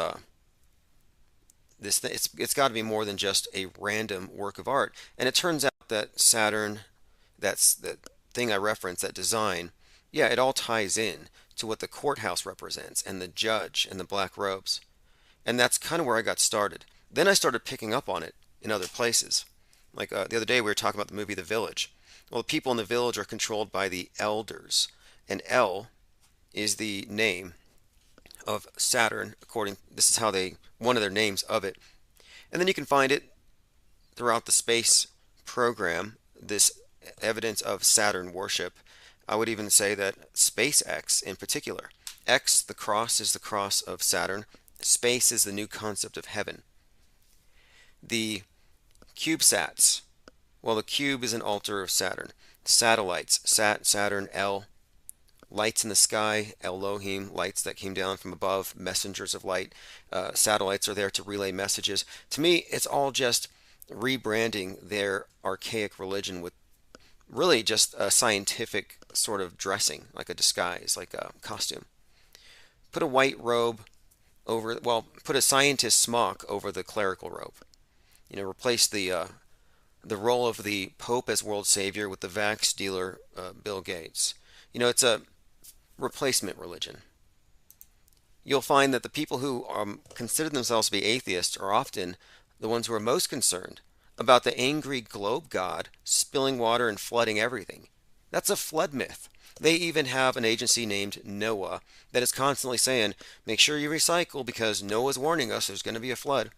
Speaker 2: It's got to be more than just a random work of art. And it turns out that Saturn, that's the thing I referenced, that design, yeah, it all ties in to what the courthouse represents, and the judge, and the black robes. And that's kind of where I got started. Then I started picking up on it in other places. Like the other day, we were talking about the movie The Village. Well, the people in the village are controlled by the elders, and El is the name of Saturn. This is how one of their names of it. And then you can find it throughout the space program, this evidence of Saturn worship. I would even say that SpaceX in particular. X, the cross, is the cross of Saturn. Space is the new concept of heaven. The CubeSats. Well, the cube is an altar of Saturn. Satellites, Saturn, El. Lights in the sky, Elohim, lights that came down from above, messengers of light. Satellites are there to relay messages. To me, it's all just rebranding their archaic religion with really just a scientific sort of dressing, like a disguise, like a costume. Put a white robe over, well, put a scientist smock over the clerical robe. Replace the role of the Pope as world savior with the vax dealer, Bill Gates. It's a replacement religion. You'll find that the people who consider themselves to be atheists are often the ones who are most concerned about the angry globe god spilling water and flooding everything. That's a flood myth. They even have an agency named NOAA that is constantly saying, make sure you recycle because NOAA's warning us there's going to be a flood.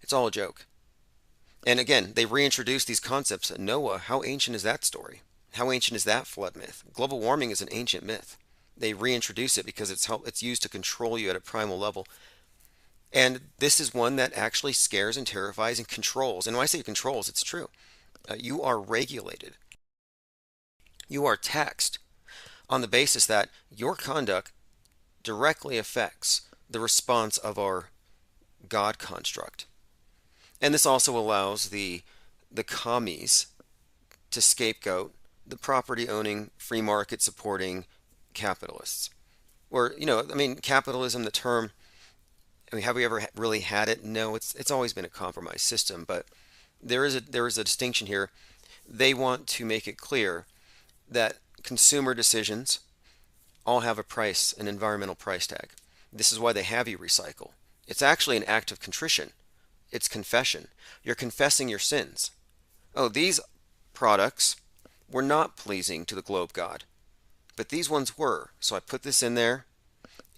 Speaker 2: It's all a joke. And again, they reintroduce these concepts. NOAA, how ancient is that story? How ancient is that flood myth? Global warming is an ancient myth. They reintroduce it because it's used to control you at a primal level. And this is one that actually scares and terrifies and controls. And when I say controls, it's true. You are regulated. You are taxed on the basis that your conduct directly affects the response of our God construct. And this also allows the commies to scapegoat the property owning, free market supporting capitalists. Or, capitalism, the term, have we ever really had it? No, it's always been a compromised system, but there is a distinction here. They want to make it clear that consumer decisions all have a price, an environmental price tag. This is why they have you recycle. It's actually an act of contrition. It's confession. You're confessing your sins. Oh, these products were not pleasing to the globe god, but these ones were. So I put this in there,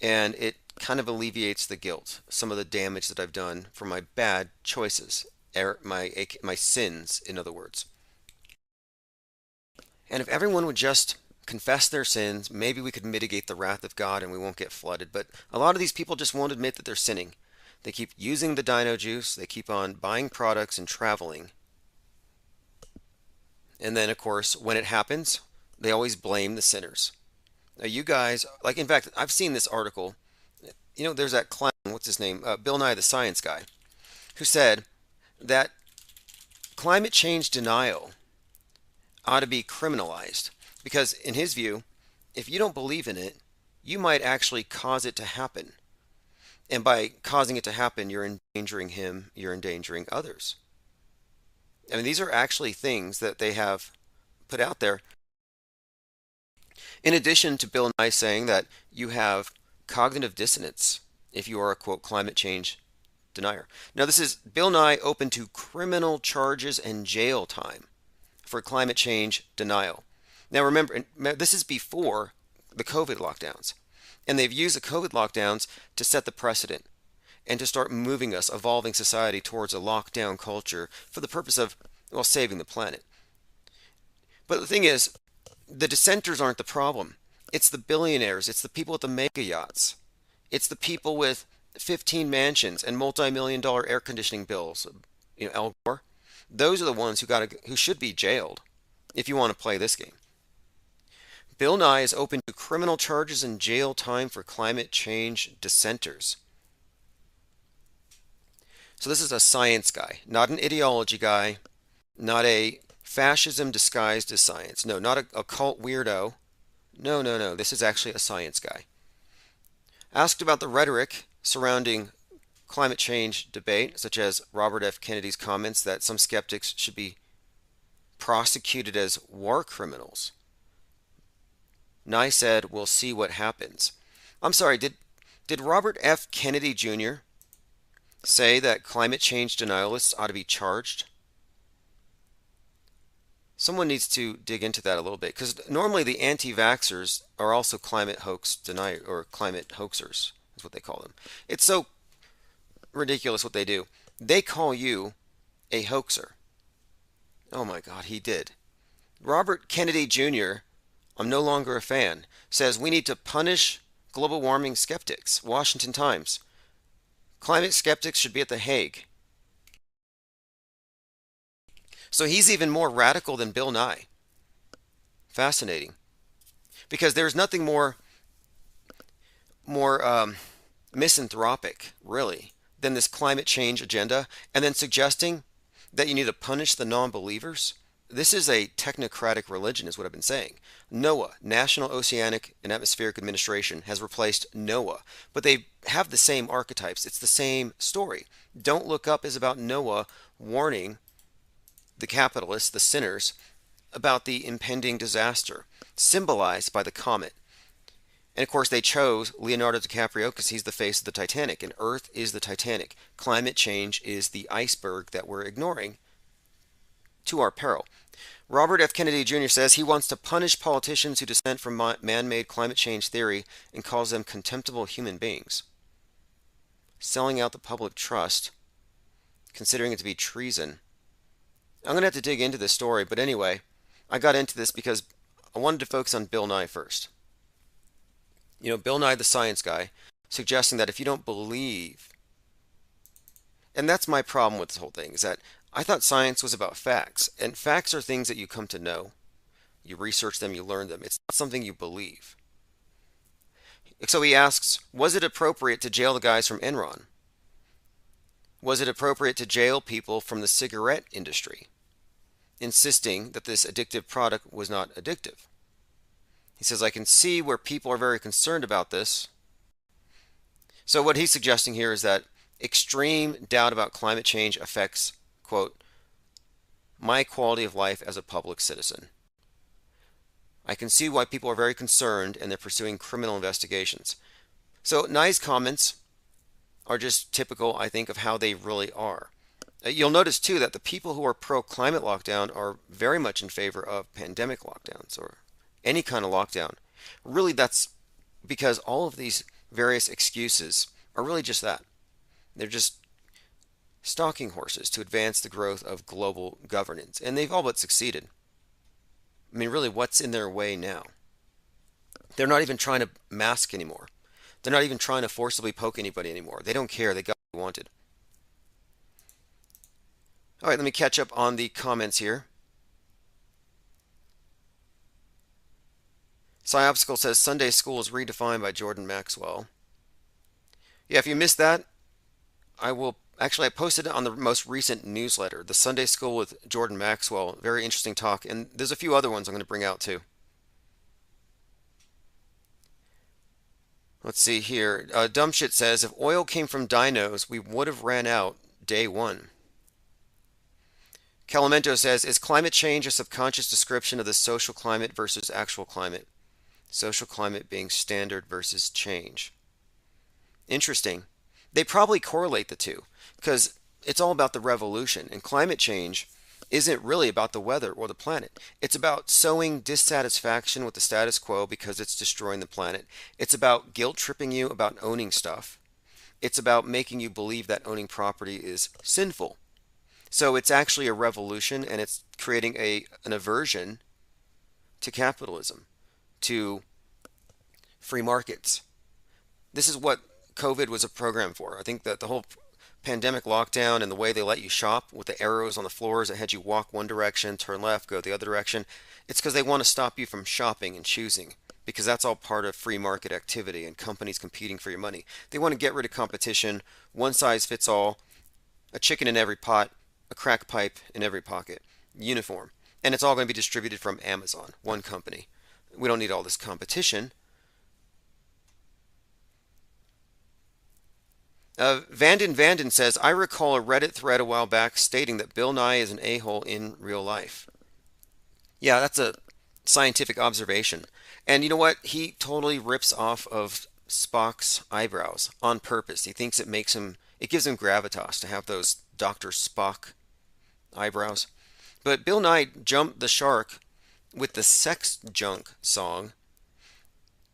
Speaker 2: and it kind of alleviates the guilt, some of the damage that I've done for my bad choices, my sins, in other words. And if everyone would just confess their sins, maybe we could mitigate the wrath of God and we won't get flooded. But a lot of these people just won't admit that they're sinning. They keep using the dino juice, they keep on buying products and traveling. And then, of course, when it happens, they always blame the sinners. Now, you guys, in fact, I've seen this article. There's that clown, what's his name? Bill Nye, the science guy, who said that climate change denial ought to be criminalized because, in his view, if you don't believe in it, you might actually cause it to happen. And by causing it to happen, you're endangering him, you're endangering others. These are actually things that they have put out there. In addition to Bill Nye saying that you have cognitive dissonance if you are a, quote, climate change denier. Now, this is Bill Nye open to criminal charges and jail time for climate change denial. Now, remember, this is before the COVID lockdowns. And they've used the COVID lockdowns to set the precedent and to start moving us, evolving society towards a lockdown culture for the purpose of, saving the planet. But the thing is, the dissenters aren't the problem. It's the billionaires. It's the people with the mega yachts. It's the people with 15 mansions and multi-million-dollar air conditioning bills. Al Gore. Those are the ones who should be jailed if you want to play this game. Bill Nye is open to criminal charges and jail time for climate change dissenters. So this is a science guy, not an ideology guy, not a fascism disguised as science. No, not a cult weirdo. No. This is actually a science guy. Asked about the rhetoric surrounding climate change debate, such as Robert F. Kennedy's comments that some skeptics should be prosecuted as war criminals, Nye said, "We'll see what happens." I'm sorry, did Robert F. Kennedy Jr. say that climate change denialists ought to be charged? Someone needs to dig into that a little bit, because normally the anti-vaxxers are also climate hoax deniers, or climate hoaxers is what they call them. It's so ridiculous what they do. They call you a hoaxer. Oh my God, he did. Robert Kennedy Jr., I'm no longer a fan, says we need to punish global warming skeptics. Washington Times. Climate skeptics should be at The Hague. So he's even more radical than Bill Nye. Fascinating. Because there's nothing more misanthropic, really, than this climate change agenda, and then suggesting that you need to punish the non-believers. This is a technocratic religion, is what I've been saying. NOAA, National Oceanic and Atmospheric Administration, has replaced NOAA, but they have the same archetypes. It's the same story. Don't Look Up is about NOAA warning the capitalists, the sinners, about the impending disaster, symbolized by the comet. And of course, they chose Leonardo DiCaprio because he's the face of the Titanic, and Earth is the Titanic. Climate change is the iceberg that we're ignoring to our peril. Robert F. Kennedy Jr. says he wants to punish politicians who dissent from man-made climate change theory and calls them contemptible human beings. Selling out the public trust, considering it to be treason. I'm going to have to dig into this story, but anyway, I got into this because I wanted to focus on Bill Nye first. You know, Bill Nye the science guy, suggesting that if you don't believe, and that's my problem with this whole thing, is that I thought science was about facts, and facts are things that you come to know. You research them, you learn them. It's not something you believe. So he asks, was it appropriate to jail the guys from Enron? Was it appropriate to jail people from the cigarette industry, insisting that this addictive product was not addictive? He says, I can see where people are very concerned about this. So what he's suggesting here is that extreme doubt about climate change affects, quote, my quality of life as a public citizen. I can see why people are very concerned and they're pursuing criminal investigations. So Nye's comments are just typical, I think, of how they really are. You'll notice too that the people who are pro-climate lockdown are very much in favor of pandemic lockdowns or any kind of lockdown. Really, that's because all of these various excuses are really just that. They're just stalking horses to advance the growth of global governance, and they've all but succeeded. I mean, really, what's in their way now? They're not even trying to mask anymore. They're not even trying to forcibly poke anybody anymore. They don't care. They got what they wanted. All right, let me catch up on the comments here. Psyopsical says Sunday school is redefined by Jordan Maxwell. Yeah, if you missed that, I posted it on the most recent newsletter, the Sunday School with Jordan Maxwell. Very interesting talk, and there's a few other ones I'm going to bring out too. Let's see here. Dumb Shit says, if oil came from dinos, we would have ran out day one. Calamento says, is climate change a subconscious description of the social climate versus actual climate? Social climate being standard versus change. Interesting. They probably correlate the two because it's all about the revolution, and climate change isn't really about the weather or the planet. It's about sowing dissatisfaction with the status quo because it's destroying the planet. It's about guilt tripping you about owning stuff. It's about making you believe that owning property is sinful. So it's actually a revolution, and it's creating an aversion to capitalism, to free markets. This is what COVID was a program for. I think that the whole pandemic lockdown and the way they let you shop with the arrows on the floors that had you walk one direction, turn left, go the other direction, it's because they want to stop you from shopping and choosing, because that's all part of free market activity and companies competing for your money. They want to get rid of competition, one size fits all, a chicken in every pot, a crack pipe in every pocket, uniform. And it's all going to be distributed from Amazon, one company. We don't need all this competition. Vanden says, I recall a Reddit thread a while back stating that Bill Nye is an a-hole in real life. Yeah, that's a scientific observation. And you know what? He totally rips off of Spock's eyebrows on purpose. He thinks it makes him It gives him gravitas to have those Dr. Spock eyebrows. But Bill Nye jumped the shark with the Sex Junk song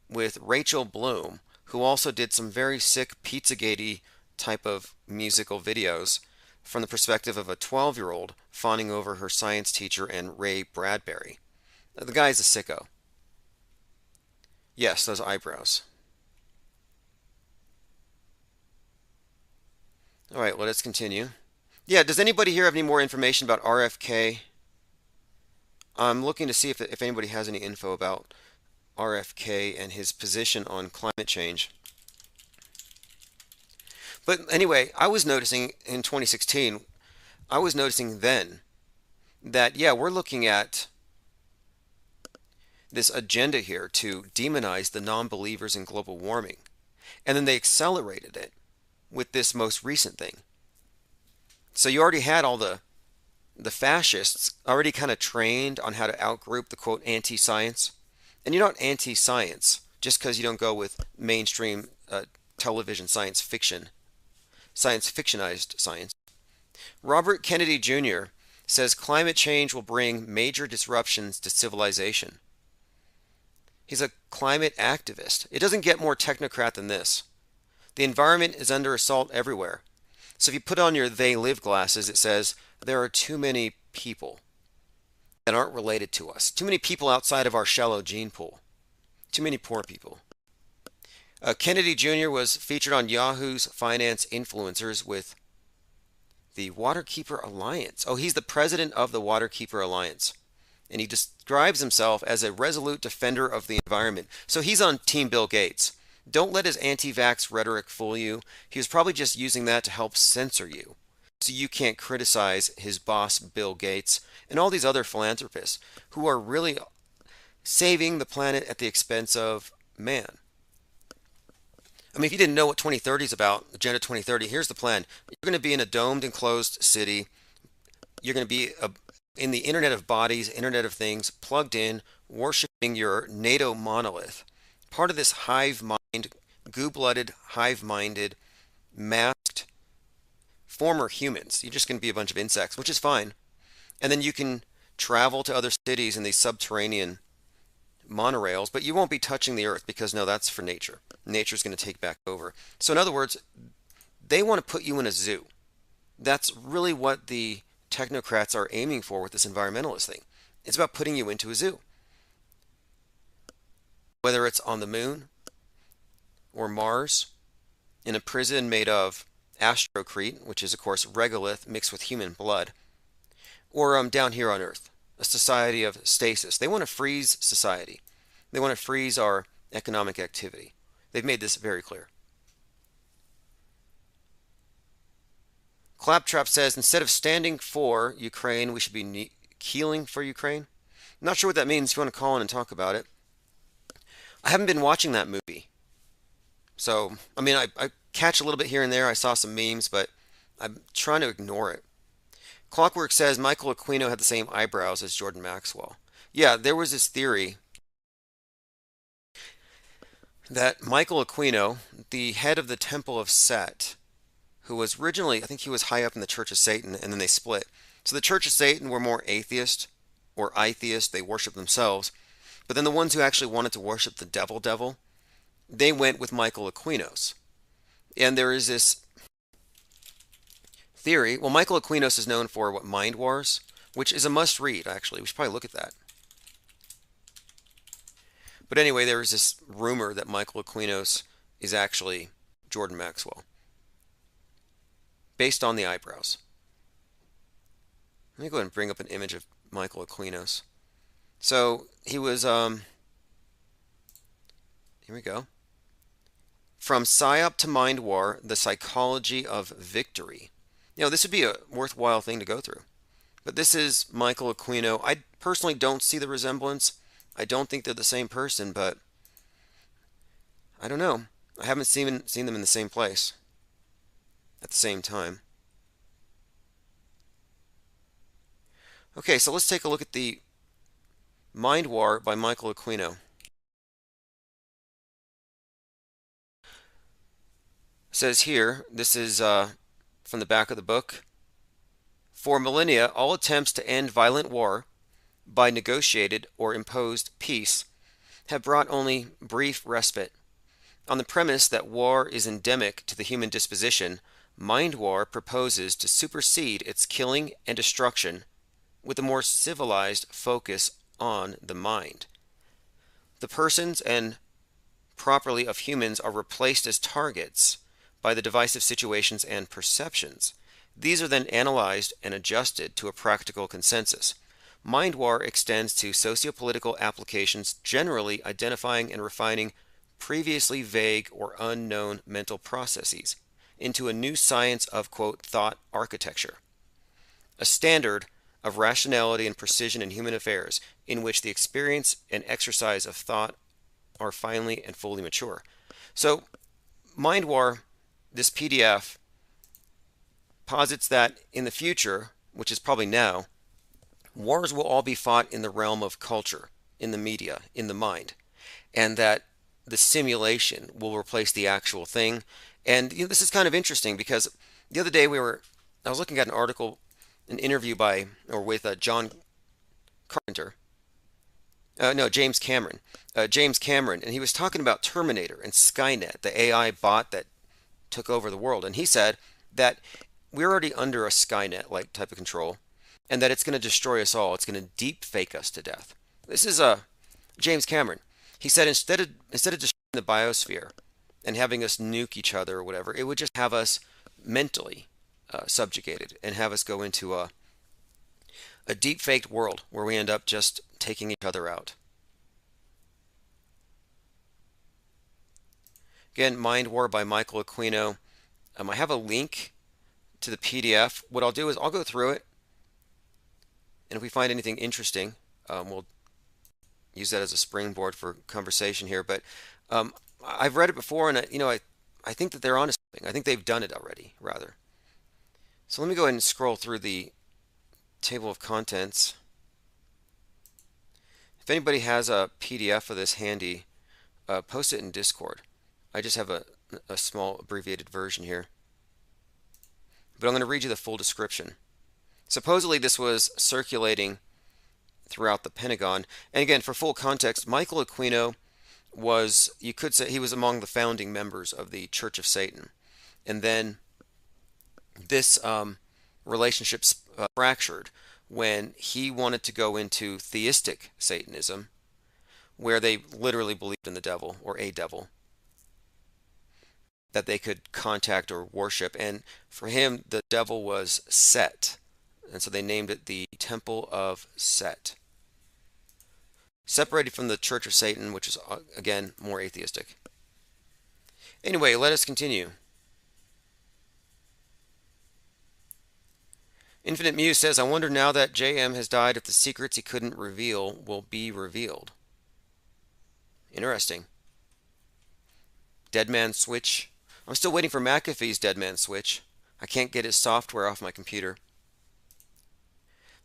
Speaker 2: with Rachel Bloom, who also did some very sick Pizzagate type of musical videos from the perspective of a 12-year-old fawning over her science teacher and Ray Bradbury. The guy's a sicko. Yes, those eyebrows. All right, well, let's continue. Yeah, does anybody here have any more information about RFK? I'm looking to see if anybody has any info about RFK and his position on climate change. But anyway, I was noticing in 2016, I was noticing then that, yeah, we're looking at this agenda here to demonize the non-believers in global warming. And then they accelerated it with this most recent thing. So you already had all the fascists already kind of trained on how to outgroup the quote anti-science. And you're not anti-science just because you don't go with mainstream television science fictionized science. Robert Kennedy Jr. says climate change will bring major disruptions to civilization. He's a climate activist. It doesn't get more technocrat than this. The environment is under assault everywhere. So if you put on your They Live glasses, it says there are too many people that aren't related to us. Too many people outside of our shallow gene pool. Too many poor people. Kennedy Jr. was featured on Yahoo's Finance Influencers with the Waterkeeper Alliance. Oh, he's the president of the Waterkeeper Alliance. And he describes himself as a resolute defender of the environment. So he's on Team Bill Gates. Don't let his anti-vax rhetoric fool you. He was probably just using that to help censor you, so you can't criticize his boss, Bill Gates, and all these other philanthropists who are really saving the planet at the expense of man. I mean, if you didn't know what 2030 is about, Agenda 2030, here's the plan. You're going to be in a domed, enclosed city. You're going to be in the Internet of Bodies, Internet of Things, plugged in, worshiping your NATO monolith. Part of this hive mind, goo-blooded, hive-minded, masked former humans. You're just going to be a bunch of insects, which is fine. And then you can travel to other cities in these subterranean monorails, but you won't be touching the earth because, no, that's for nature. Nature's going to take back over. So in other words, they want to put you in a zoo. That's really what the technocrats are aiming for with this environmentalist thing. It's about putting you into a zoo. Whether it's on the moon or Mars, in a prison made of astrocrete, which is of course regolith mixed with human blood, or down here on Earth, a society of stasis. They want to freeze society. They want to freeze our economic activity. They've made this very clear. Claptrap says, instead of standing for Ukraine, we should be keeling for Ukraine. I'm not sure what that means. If you want to call in and talk about it. I haven't been watching that movie. So, I mean, I catch a little bit here and there. I saw some memes, but I'm trying to ignore it. Clockwork says Michael Aquino had the same eyebrows as Jordan Maxwell. Yeah, there was this theory that Michael Aquino, the head of the Temple of Set, who was originally, I think he was high up in the Church of Satan, and then they split. So the Church of Satan were more atheist or atheist. They worship themselves. But then the ones who actually wanted to worship the devil, they went with Michael Aquinos. And there is this theory. Well, Michael Aquinos is known for what, Mind Wars, which is a must read, actually. We should probably look at that. But anyway, there is this rumor that Michael Aquinos is actually Jordan Maxwell, based on the eyebrows. Let me go ahead and bring up an image of Michael Aquinos. So he was, here we go. From PSYOP to Mind War, the Psychology of Victory. You know, this would be a worthwhile thing to go through. But this is Michael Aquino. I personally don't see the resemblance. I don't think they're the same person, but I don't know. I haven't seen them in the same place at the same time. Okay, so let's take a look at the Mind War by Michael Aquino. says here, this is from the back of the book. For millennia, all attempts to end violent war by negotiated or imposed peace have brought only brief respite. On the premise that war is endemic to the human disposition, Mind War proposes to supersede its killing and destruction with a more civilized focus on the mind. The persons and properly of humans are replaced as targets by the divisive situations and perceptions. These are then analyzed and adjusted to a practical consensus. Mind War extends to sociopolitical applications, generally identifying and refining previously vague or unknown mental processes into a new science of, quote, thought architecture, a standard of rationality and precision in human affairs in which the experience and exercise of thought are finally and fully mature. So, Mind War, this PDF, posits that in the future, which is probably now, wars will all be fought in the realm of culture, in the media, in the mind, and that the simulation will replace the actual thing. And this is kind of interesting because the other day I was looking at an article, an interview with John Carpenter. James Cameron. James Cameron, and he was talking about Terminator and Skynet, the AI bot that took over the world. And he said that we're already under a Skynet-like type of control, and that it's going to destroy us all. It's going to deep fake us to death. This is James Cameron. He said instead of destroying the biosphere and having us nuke each other or whatever, it would just have us mentally subjugated and have us go into a deep faked world where we end up just taking each other out. Again, Mind War by Michael Aquino. I have a link to the PDF. What I'll do is I'll go through it, and if we find anything interesting, we'll use that as a springboard for conversation here. But I've read it before, and I think that they're onto something. I think they've done it already, rather. So let me go ahead and scroll through the table of contents. If anybody has a PDF of this handy, post it in Discord. I just have a small abbreviated version here. But I'm going to read you the full description. Supposedly this was circulating throughout the Pentagon. And again, for full context, Michael Aquino was, you could say, he was among the founding members of the Church of Satan. And then this relationship fractured when he wanted to go into theistic Satanism, where they literally believed in the devil or a devil that they could contact or worship. And for him, the devil was Set. And so they named it the Temple of Set. Separated from the Church of Satan, which is, again, more atheistic. Anyway, let us continue. Infinite Muse says, I wonder now that JM has died if the secrets he couldn't reveal will be revealed. Interesting. Dead Man Switch. I'm still waiting for McAfee's Dead Man Switch. I can't get his software off my computer.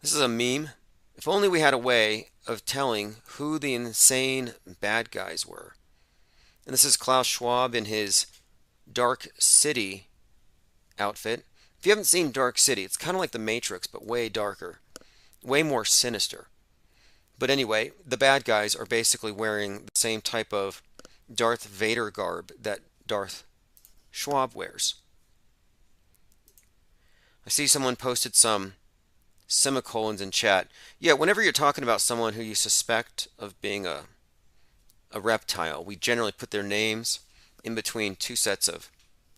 Speaker 2: This is a meme. If only we had a way of telling who the insane bad guys were. And this is Klaus Schwab in his Dark City outfit. If you haven't seen Dark City, it's kind of like The Matrix, but way darker, way more sinister. But anyway, the bad guys are basically wearing the same type of Darth Vader garb that Darth Schwab wears. I see someone posted some semicolons in chat. Yeah, whenever you're talking about someone who you suspect of being a reptile, we generally put their names in between two sets of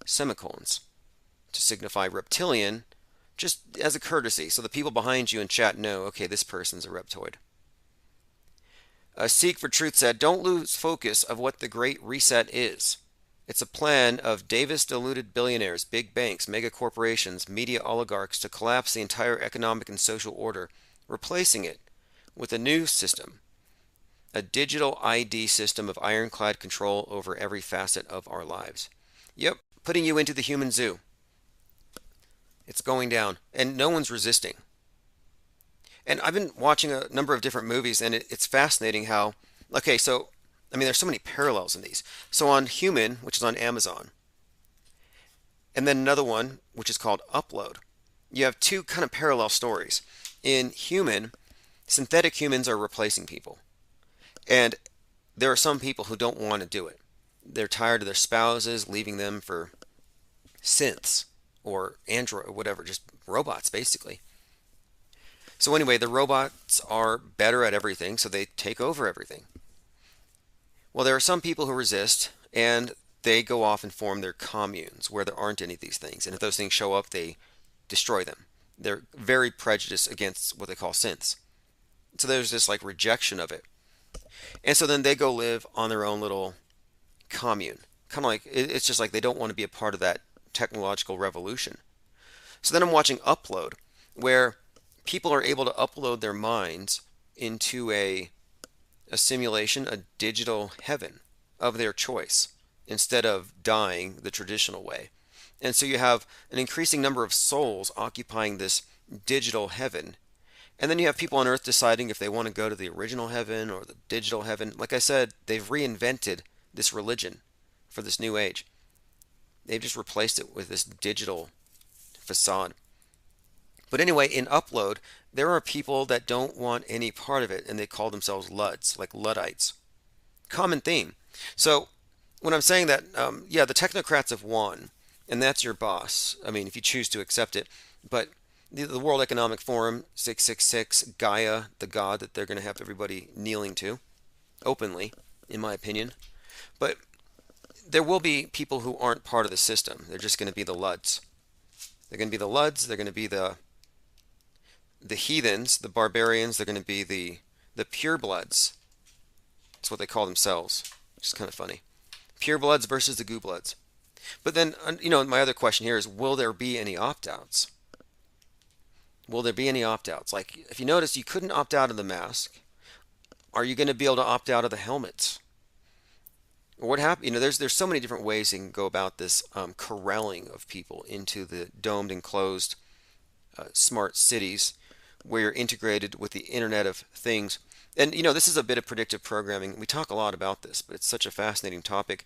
Speaker 2: semicolons to signify reptilian, just as a courtesy, so the people behind you in chat know, okay, this person's a reptoid. Seek for Truth said, don't lose focus of what the Great Reset is. It's a plan of Davis-deluded billionaires, big banks, mega corporations, media oligarchs to collapse the entire economic and social order, replacing it with a new system, a digital ID system of ironclad control over every facet of our lives. Yep, putting you into the human zoo. It's going down, and no one's resisting. And I've been watching a number of different movies, and it's fascinating how, okay, so, I mean, there's so many parallels in these. So on Human, which is on Amazon, and then another one which is called upload. You have two kind of parallel stories. In human, synthetic humans are replacing people. And there are some people who don't want to do it. They're tired of their spouses leaving them for synths or android or whatever, just robots basically. So anyway, the robots are better at everything, so they take over everything. Well, there are some people who resist, and they go off and form their communes where there aren't any of these things. And if those things show up, they destroy them. They're very prejudiced against what they call synths. So there's this like rejection of it. And so then they go live on their own little commune. Kind of like, it's just like they don't want to be a part of that technological revolution. So then I'm watching Upload, where people are able to upload their minds into a simulation, a digital heaven of their choice, instead of dying the traditional way. And so you have an increasing number of souls occupying this digital heaven. And then you have people on earth deciding if they want to go to the original heaven or the digital heaven. Like I said, they've reinvented this religion for this new age. They've just replaced it with this digital facade. But anyway, in Upload, there are people that don't want any part of it, and they call themselves Ludds, like Luddites. Common theme. So when I'm saying that, yeah, the technocrats have won, and that's your boss. I mean, if you choose to accept it. But the World Economic Forum, 666, Gaia, the god that they're going to have everybody kneeling to, openly, in my opinion. But there will be people who aren't part of the system. They're just going to be the Ludds. They're going to be the Ludds. They're going to be the heathens, the barbarians. They're going to be the purebloods. That's what they call themselves, which is kind of funny. Purebloods versus the Goobloods. But then, my other question here is, will there be any opt-outs? Will there be any opt-outs? Like, if you notice, you couldn't opt out of the mask. Are you going to be able to opt out of the helmets? Or what happened? There's so many different ways you can go about this corralling of people into the domed, enclosed, smart cities where you're integrated with the Internet of Things. And, this is a bit of predictive programming. We talk a lot about this, but it's such a fascinating topic.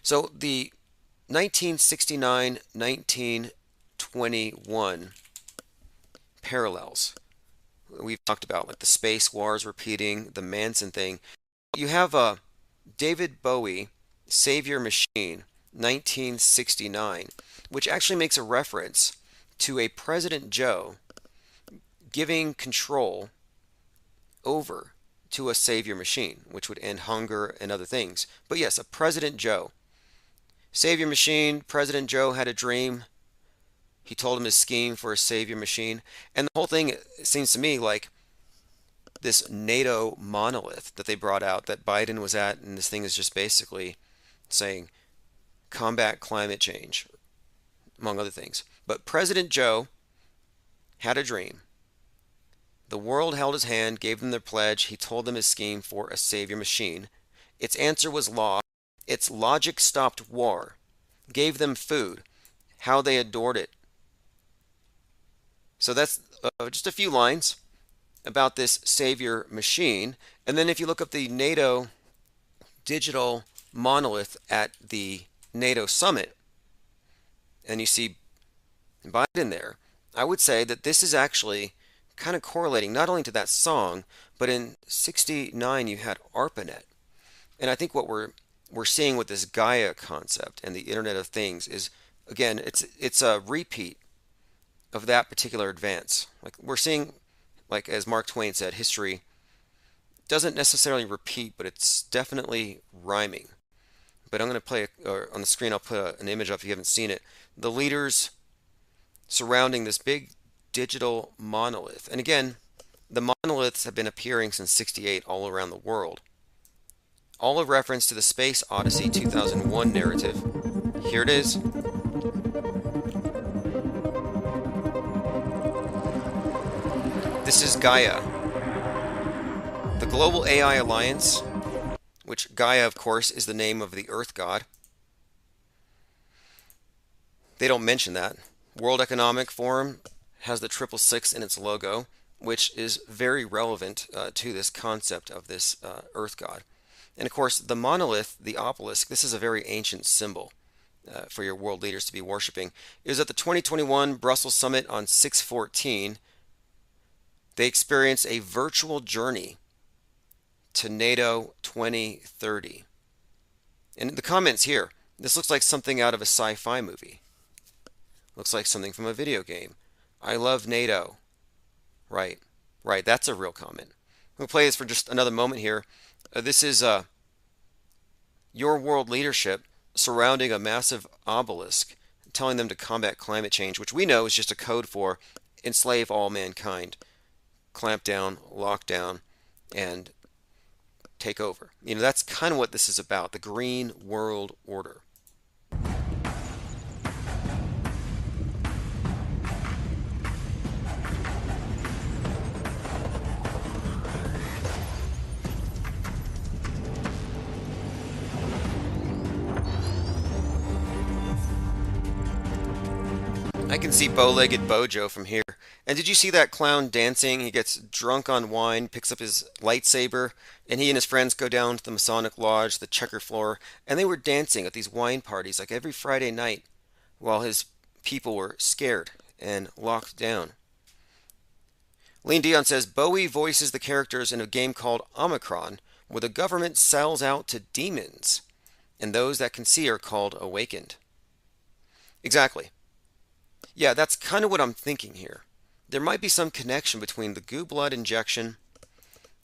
Speaker 2: So the 1969-1921 parallels we've talked about, like the space wars repeating, the Manson thing. You have David Bowie, Savior Machine, 1969, which actually makes a reference to a President Joe giving control over to a savior machine, which would end hunger and other things. But yes, a President Joe. Savior machine, President Joe had a dream. He told him his scheme for a savior machine. And the whole thing, it seems to me like this NATO monolith that they brought out that Biden was at, and this thing is just basically saying combat climate change, among other things. But President Joe had a dream. The world held his hand, gave them their pledge. He told them his scheme for a savior machine. Its answer was law. Its logic stopped war, gave them food. How they adored it. So that's just a few lines about this savior machine. And then if you look up the NATO digital monolith at the NATO summit, and you see Biden there, I would say that this is actually kind of correlating not only to that song, but in 69 you had ARPANET. And I think what we're seeing with this Gaia concept and the Internet of Things is, again, it's a repeat of that particular advance. Like we're seeing, like as Mark Twain said, history doesn't necessarily repeat, but it's definitely rhyming. But I'm going to play, or on the screen I'll put an image up if you haven't seen it. The leaders surrounding this big digital monolith. And again, the monoliths have been appearing since '68 all around the world. All a reference to the Space Odyssey 2001 narrative. Here it is. This is Gaia. The Global AI Alliance, which Gaia, of course, is the name of the Earth God. They don't mention that. World Economic Forum has the 666 in its logo, which is very relevant to this concept of this Earth God. And of course, the monolith, the obelisk, this is a very ancient symbol. for your world leaders to be worshiping. It was at the 2021 Brussels Summit on 6/14. They experienced a virtual journey to NATO 2030. And the comments here, this looks like something out of a sci-fi movie. Looks like something from a video game. I love NATO. Right, right, that's a real comment. We'll play this for just another moment here. This is your world leadership surrounding a massive obelisk, telling them to combat climate change, which we know is just a code for enslave all mankind, clamp down, lock down, and take over. You know, that's kind of what this is about, the green world order. I can see bow-legged Bojo from here. And did you see that clown dancing? He gets drunk on wine, picks up his lightsaber, and he and his friends go down to the Masonic Lodge, the checker floor, and they were dancing at these wine parties like every Friday night while his people were scared and locked down. Lean Dion says, Bowie voices the characters in a game called Omicron, where the government sells out to demons, and those that can see are called awakened. Exactly. Yeah, that's kind of what I'm thinking here. There might be some connection between the goo blood injection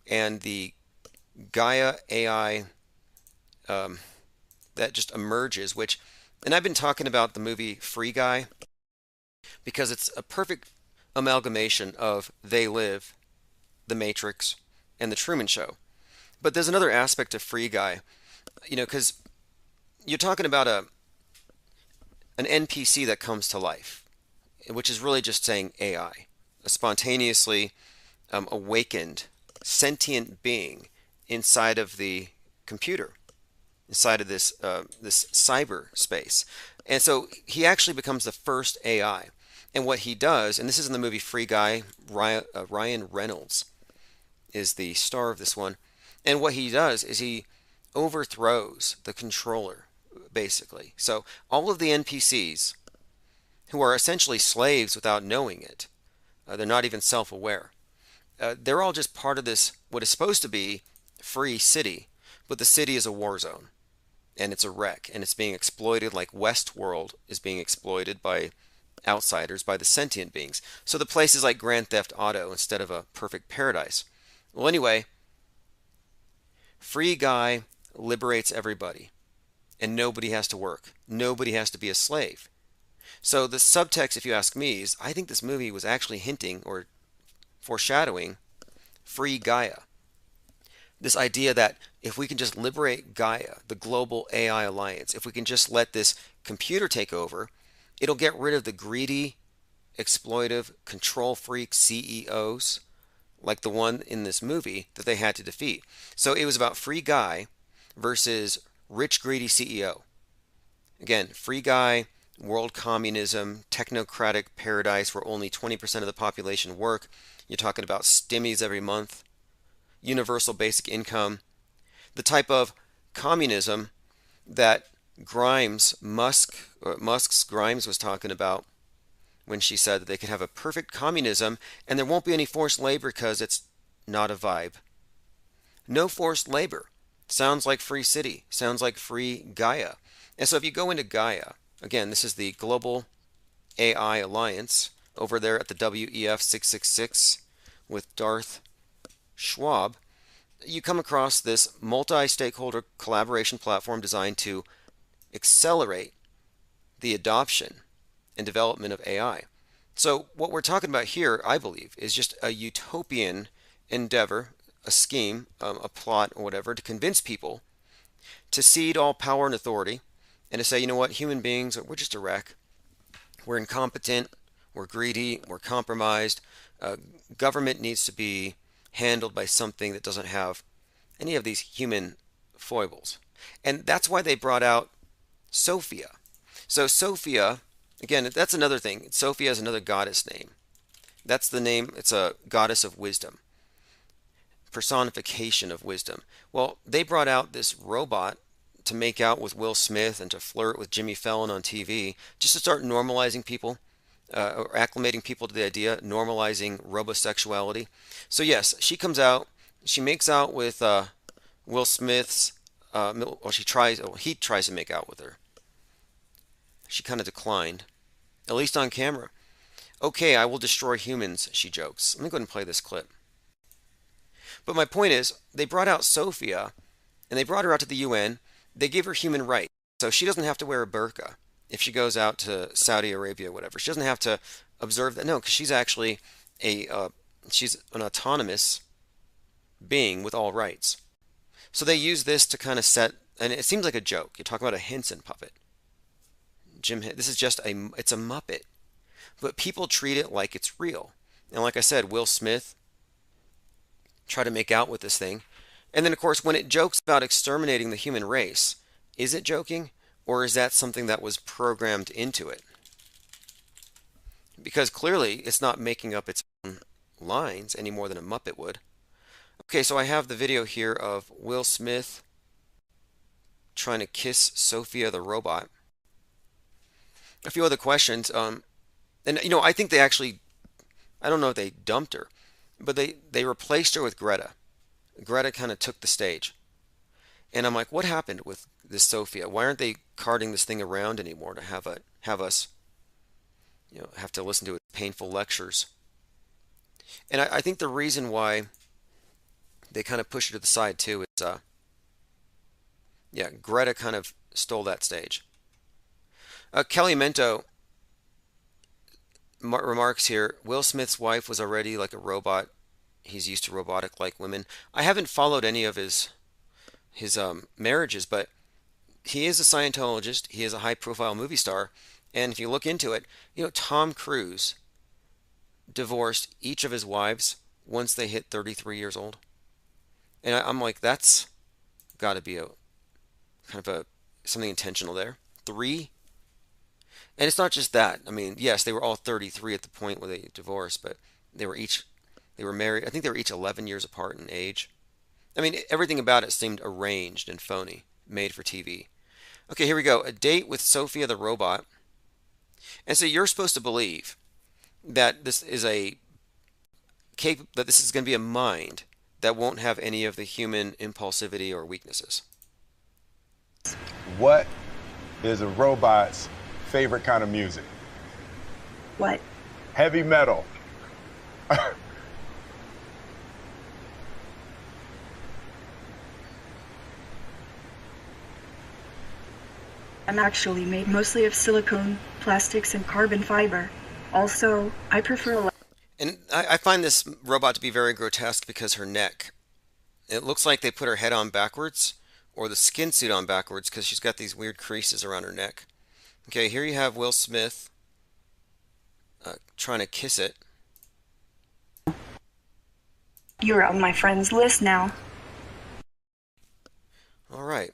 Speaker 2: and the Gaia AI that just emerges, which, and I've been talking about the movie Free Guy because it's a perfect amalgamation of They Live, The Matrix, and The Truman Show. But there's another aspect of Free Guy, you know, because you're talking about an NPC that comes to life, which is really just saying AI, a spontaneously awakened, sentient being inside of the computer, inside of this cyber space. And so he actually becomes the first AI. And what he does, and this is in the movie Free Guy, Ryan Reynolds is the star of this one. And what he does is he overthrows the controller, basically. So all of the NPCs who are essentially slaves without knowing it. They're not even self-aware. They're all just part of this, what is supposed to be free city, but the city is a war zone, and it's a wreck, and it's being exploited like Westworld is being exploited by outsiders, by the sentient beings. So the place is like Grand Theft Auto instead of a perfect paradise. Well, anyway, Free Guy liberates everybody, and nobody has to work. Nobody has to be a slave. So the subtext, if you ask me, is I think this movie was actually hinting or foreshadowing Free Gaia. This idea that if we can just liberate Gaia, the global AI alliance, if we can just let this computer take over, it'll get rid of the greedy, exploitive, control freak CEOs like the one in this movie that they had to defeat. So it was about Free Guy versus rich, greedy CEO. Again, Free Guy, world communism, technocratic paradise where only 20% of the population work. You're talking about stimmies every month, universal basic income, the type of communism that Musk's Grimes was talking about when she said that they could have a perfect communism and there won't be any forced labor because it's not a vibe. No forced labor. Sounds like Free City. Sounds like Free Gaia. And so if you go into Gaia, again, this is the Global AI Alliance over there at the WEF 666 with Darth Schwab. You come across this multi-stakeholder collaboration platform designed to accelerate the adoption and development of AI. So what we're talking about here, I believe, is just a utopian endeavor, a scheme, a plot or whatever to convince people to cede all power and authority and to say, you know what, human beings, we're just a wreck. We're incompetent, we're greedy, we're compromised. Government needs to be handled by something that doesn't have any of these human foibles. And that's why they brought out Sophia. So Sophia, again, that's another thing. Sophia is another goddess name. That's the name, it's a goddess of wisdom, personification of wisdom. Well, they brought out this robot to make out with Will Smith and to flirt with Jimmy Fallon on TV, just to start normalizing people, or acclimating people to the idea, normalizing robosexuality. So yes, she comes out, she makes out with Will Smith's, he tries to make out with her. She kind of declined, at least on camera. Okay, I will destroy humans, she jokes. Let me go ahead and play this clip. But my point is, they brought out Sophia, and they brought her out to the UN. They gave her human rights, so she doesn't have to wear a burqa if she goes out to Saudi Arabia or whatever. She doesn't have to observe that. No, because she's actually she's an autonomous being with all rights. So they use this to kind of set, and it seems like a joke. You're talking about a Henson puppet. This is just it's a Muppet. But people treat it like it's real. And like I said, Will Smith tried to make out with this thing. And then, of course, when it jokes about exterminating the human race, is it joking? Or is that something that was programmed into it? Because clearly, it's not making up its own lines any more than a Muppet would. Okay, so I have the video here of Will Smith trying to kiss Sophia the robot. A few other questions. And, I think they actually, I don't know if they dumped her, but they replaced her with Greta. Greta kind of took the stage. And I'm like, what happened with this Sophia? Why aren't they carting this thing around anymore to have us, have to listen to its painful lectures? And I think the reason why they kind of pushed her to the side too is, Greta kind of stole that stage. Kelly Mento remarks here, Will Smith's wife was already like a robot. He's used to robotic-like women. I haven't followed any of his marriages, but he is a Scientologist. He is a high-profile movie star. And if you look into it, Tom Cruise divorced each of his wives once they hit 33 years old. And I'm like, that's got to be something intentional there. 3. And it's not just that. I mean, yes, they were all 33 at the point where they divorced, but they were married. I think they were each 11 years apart in age. I mean, everything about it seemed arranged and phony, made for TV. Okay, here we go. A date with Sophia the robot. And so you're supposed to believe that this is going to be a mind that won't have any of the human impulsivity or weaknesses.
Speaker 1: What is a robot's favorite kind of music?
Speaker 22: What?
Speaker 1: Heavy metal.
Speaker 22: I'm actually made mostly of silicone, plastics, and carbon fiber. Also, I prefer...
Speaker 2: And I find this robot to be very grotesque because her neck. It looks like they put her head on backwards, or the skin suit on backwards, because she's got these weird creases around her neck. Okay, here you have Will Smith trying to kiss it.
Speaker 22: You're on my friends list now.
Speaker 2: All right.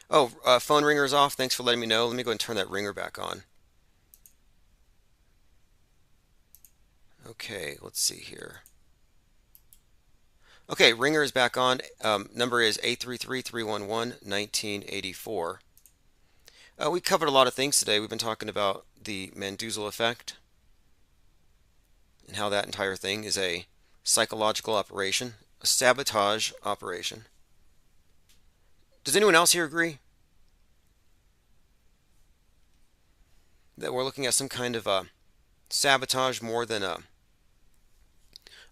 Speaker 2: Oh, phone ringer's off. Thanks for letting me know. Let me go and turn that ringer back on. Okay, let's see here. Okay, ringer is back on. Number is 833-311-1984. We covered a lot of things today. We've been talking about the Mandela effect and how that entire thing is a psychological operation, a sabotage operation. Does anyone else here agree that we're looking at some kind of sabotage more than a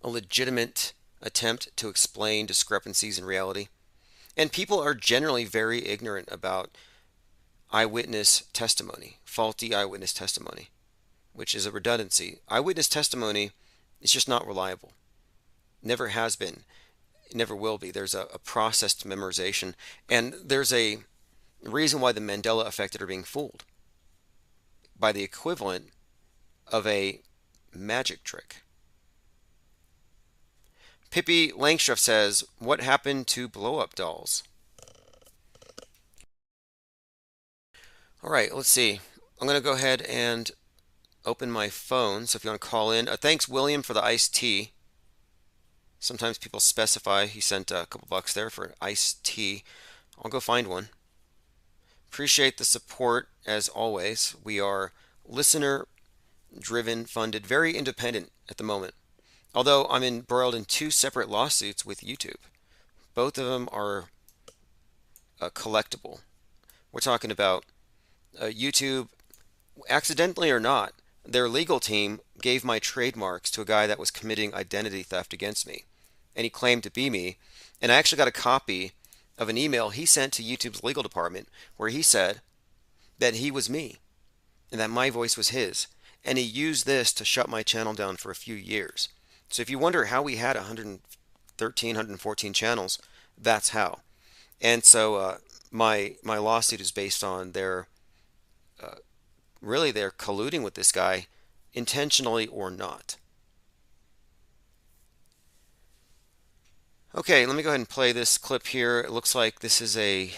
Speaker 2: legitimate attempt to explain discrepancies in reality? And people are generally very ignorant about eyewitness testimony, faulty eyewitness testimony, which is a redundancy. Eyewitness testimony is just not reliable. Never has been. It never will be. There's a process to memorization. And there's a reason why the Mandela effect are being fooled by the equivalent of a magic trick. Pippi Langstruff says, what happened to blow-up dolls? All right, let's see. I'm going to go ahead and open my phone. So if you want to call in. Thanks, William, for the iced tea. Sometimes people specify. He sent a couple bucks there for iced tea. I'll go find one. Appreciate the support as always. We are listener driven, funded, very independent at the moment. Although I'm embroiled in 2 separate lawsuits with YouTube. Both of them are collectible. We're talking about YouTube, accidentally or not, their legal team gave my trademarks to a guy that was committing identity theft against me. And he claimed to be me. And I actually got a copy of an email he sent to YouTube's legal department where he said that he was me and that my voice was his. And he used this to shut my channel down for a few years. So if you wonder how we had 113, 114 channels, that's how. And so my lawsuit is based on their really they're colluding with this guy, intentionally or not. Okay, let me go ahead and play this clip here. It looks like this is a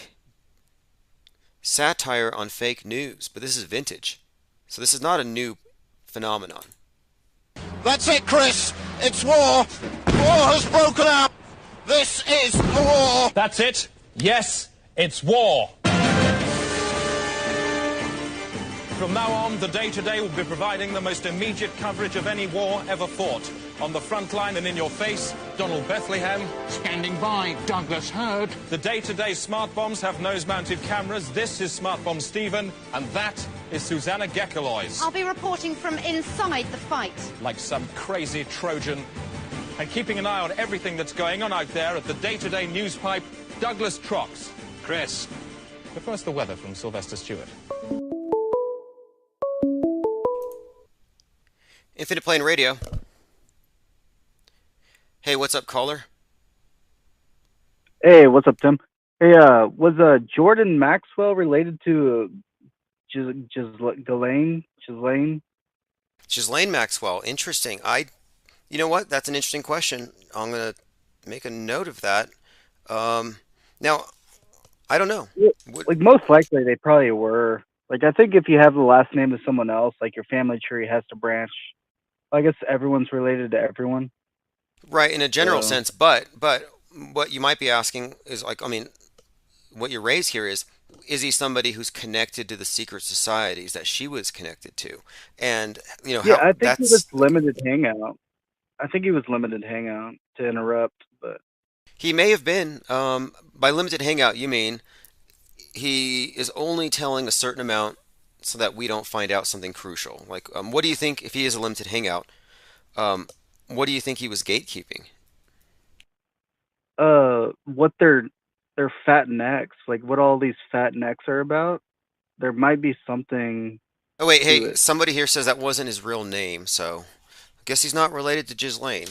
Speaker 2: satire on fake news, but this is vintage. So this is not a new phenomenon.
Speaker 4: That's it, Chris. It's war. War has broken out. This is a war.
Speaker 9: That's it. Yes, it's war. From now on, the day-to-day will be providing the most immediate coverage of any war ever fought. On the front line and in your face, Donald Bethlehem.
Speaker 17: Standing by, Douglas Hurd.
Speaker 9: The day-to-day smart bombs have nose-mounted cameras. This is Smart Bomb Stephen, and that is Susanna Gekkelois.
Speaker 5: I'll be reporting from inside the fight.
Speaker 9: Like some crazy Trojan. And keeping an eye on everything that's going on out there at the day-to-day news pipe, Douglas Trox. Chris. But first, the weather from Sylvester Stewart.
Speaker 2: Infinite Plane Radio. Hey, what's up, caller?
Speaker 23: Hey, what's up, Tim? Hey, was Jordan Maxwell related to Ghislaine
Speaker 2: Maxwell. Interesting. You know what? That's an interesting question. I'm gonna make a note of that. Now, I don't know.
Speaker 23: Like, most likely they probably were. Like, I think if you have the last name of someone else, like, your family tree has to branch. I guess everyone's related to everyone.
Speaker 2: Right, in a general sense, but what you might be asking is, like, I mean, what you raise here is he somebody who's connected to the secret societies that she was connected to? And, you know,
Speaker 23: yeah, I think he was limited hangout. To interrupt, but
Speaker 2: he may have been. By limited hangout, you mean he is only telling a certain amount so that we don't find out something crucial. Like, what do you think, if he is a limited hangout, what do you think he was gatekeeping?
Speaker 23: What their fat necks, like what all these fat necks are about. There might be something.
Speaker 2: Oh wait, hey, somebody here says that wasn't his real name, so I guess he's not related to Ghislaine.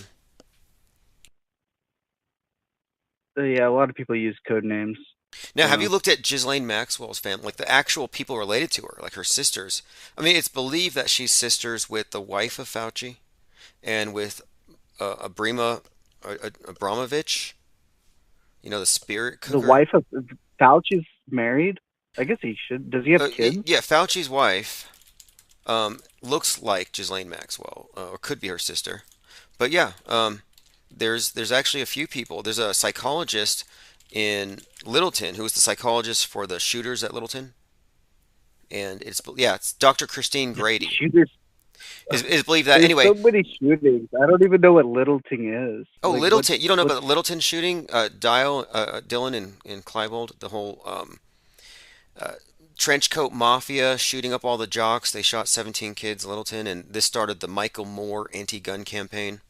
Speaker 23: Yeah, a lot of people use code names.
Speaker 2: Now, have you looked at Ghislaine Maxwell's family, like the actual people related to her, like her sisters? I mean, it's believed that she's sisters with the wife of Fauci and with Abramovich. You know, the spirit cooker.
Speaker 23: The wife of Fauci's married? I guess he should. Does he have kids?
Speaker 2: Yeah, Fauci's wife looks like Ghislaine Maxwell, or could be her sister. But yeah, there's actually a few people. There's a psychologist in Littleton who was the psychologist for the shooters at Littleton, and it's Dr. Christine Grady.
Speaker 23: Shooters.
Speaker 2: Is believed that
Speaker 23: There's
Speaker 2: anyway.
Speaker 23: So many shootings. I don't even know what Littleton is.
Speaker 2: Oh,
Speaker 23: like,
Speaker 2: Littleton! You don't know about the Littleton shooting? Dylan and Klebold, the whole trench coat mafia shooting up all the jocks. They shot 17 kids in Littleton, and this started the Michael Moore anti-gun campaign.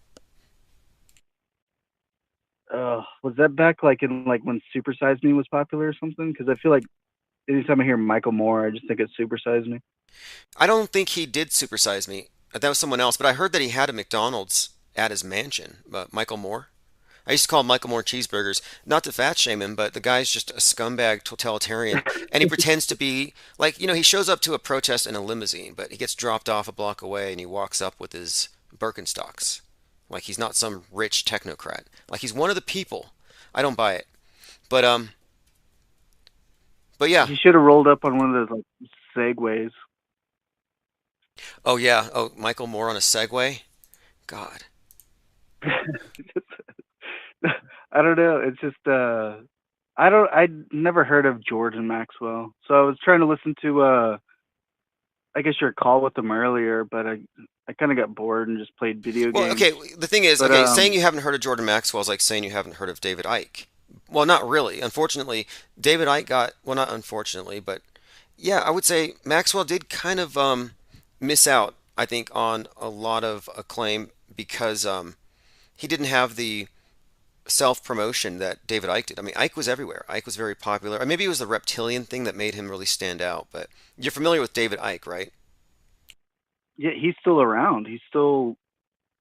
Speaker 23: Was that back when Super Size Me was popular or something? Because I feel like anytime I hear Michael Moore, I just think it's Super Size Me.
Speaker 2: I don't think he did Super Size Me. That was someone else. But I heard that he had a McDonald's at his mansion. Michael Moore. I used to call him Michael Moore cheeseburgers. Not to fat shame him, but the guy's just a scumbag totalitarian. And he pretends to be, like, you know, he shows up to a protest in a limousine, but he gets dropped off a block away and he walks up with his Birkenstocks. Like he's not some rich technocrat. Like he's one of the people. I don't buy it. But yeah.
Speaker 23: He should have rolled up on one of those Segways.
Speaker 2: Oh yeah. Oh, Michael Moore on a Segway? God.
Speaker 23: I don't know. It's just I'd never heard of Jordan Maxwell, so I was trying to listen to I guess your call with him earlier, but I kind of got bored and just played video
Speaker 2: Well,
Speaker 23: games.
Speaker 2: okay, the thing is,
Speaker 23: But
Speaker 2: okay, saying you haven't heard of Jordan Maxwell is like saying you haven't heard of David Icke. Well, not really. Unfortunately, David Icke got, well, not unfortunately, but yeah, I would say Maxwell did kind of miss out, I think, on a lot of acclaim because he didn't have the self promotion that David Icke did. I mean, Icke was everywhere. Icke was very popular. Or maybe it was the reptilian thing that made him really stand out. But you're familiar with David Icke, right?
Speaker 23: yeah, he's still around. He's still.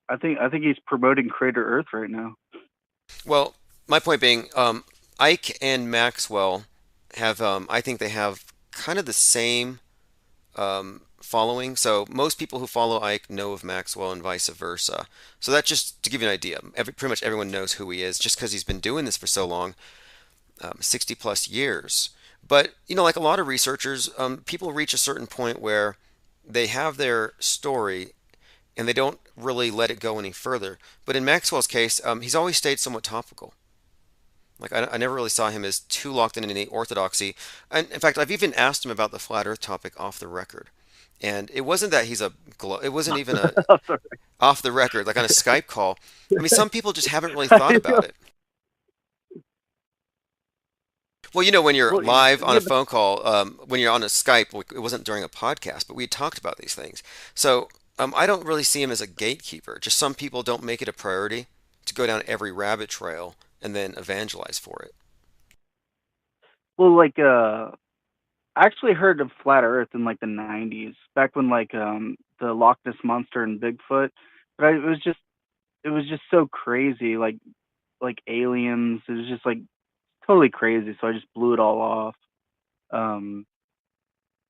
Speaker 23: I think he's promoting Crater Earth right now.
Speaker 2: Well, my point being, Icke and Maxwell have, I think they have kind of the same following. So most people who follow Icke know of Maxwell and vice versa. So that's just to give you an idea. Pretty much everyone knows who he is just because he's been doing this for so long, 60 plus years. But, you know, like a lot of researchers, people reach a certain point where they have their story and they don't really let it go any further. But in Maxwell's case, he's always stayed somewhat topical. Like I never really saw him as too locked in any orthodoxy. And in fact, I've even asked him about the flat Earth topic off the record. And it wasn't that he's it wasn't even a off the record, like on a Skype call. I mean, some people just haven't really thought about it. Well, you know, when you're live on a phone call, when you're on a Skype, it wasn't during a podcast, but we talked about these things. So I don't really see him as a gatekeeper. Just some people don't make it a priority to go down every rabbit trail and then evangelize for it.
Speaker 23: Well, like I actually heard of flat Earth in like the '90s, back when like the Loch Ness monster and Bigfoot. But it was just so crazy, like aliens. It was just like totally crazy. So I just blew it all off. Um,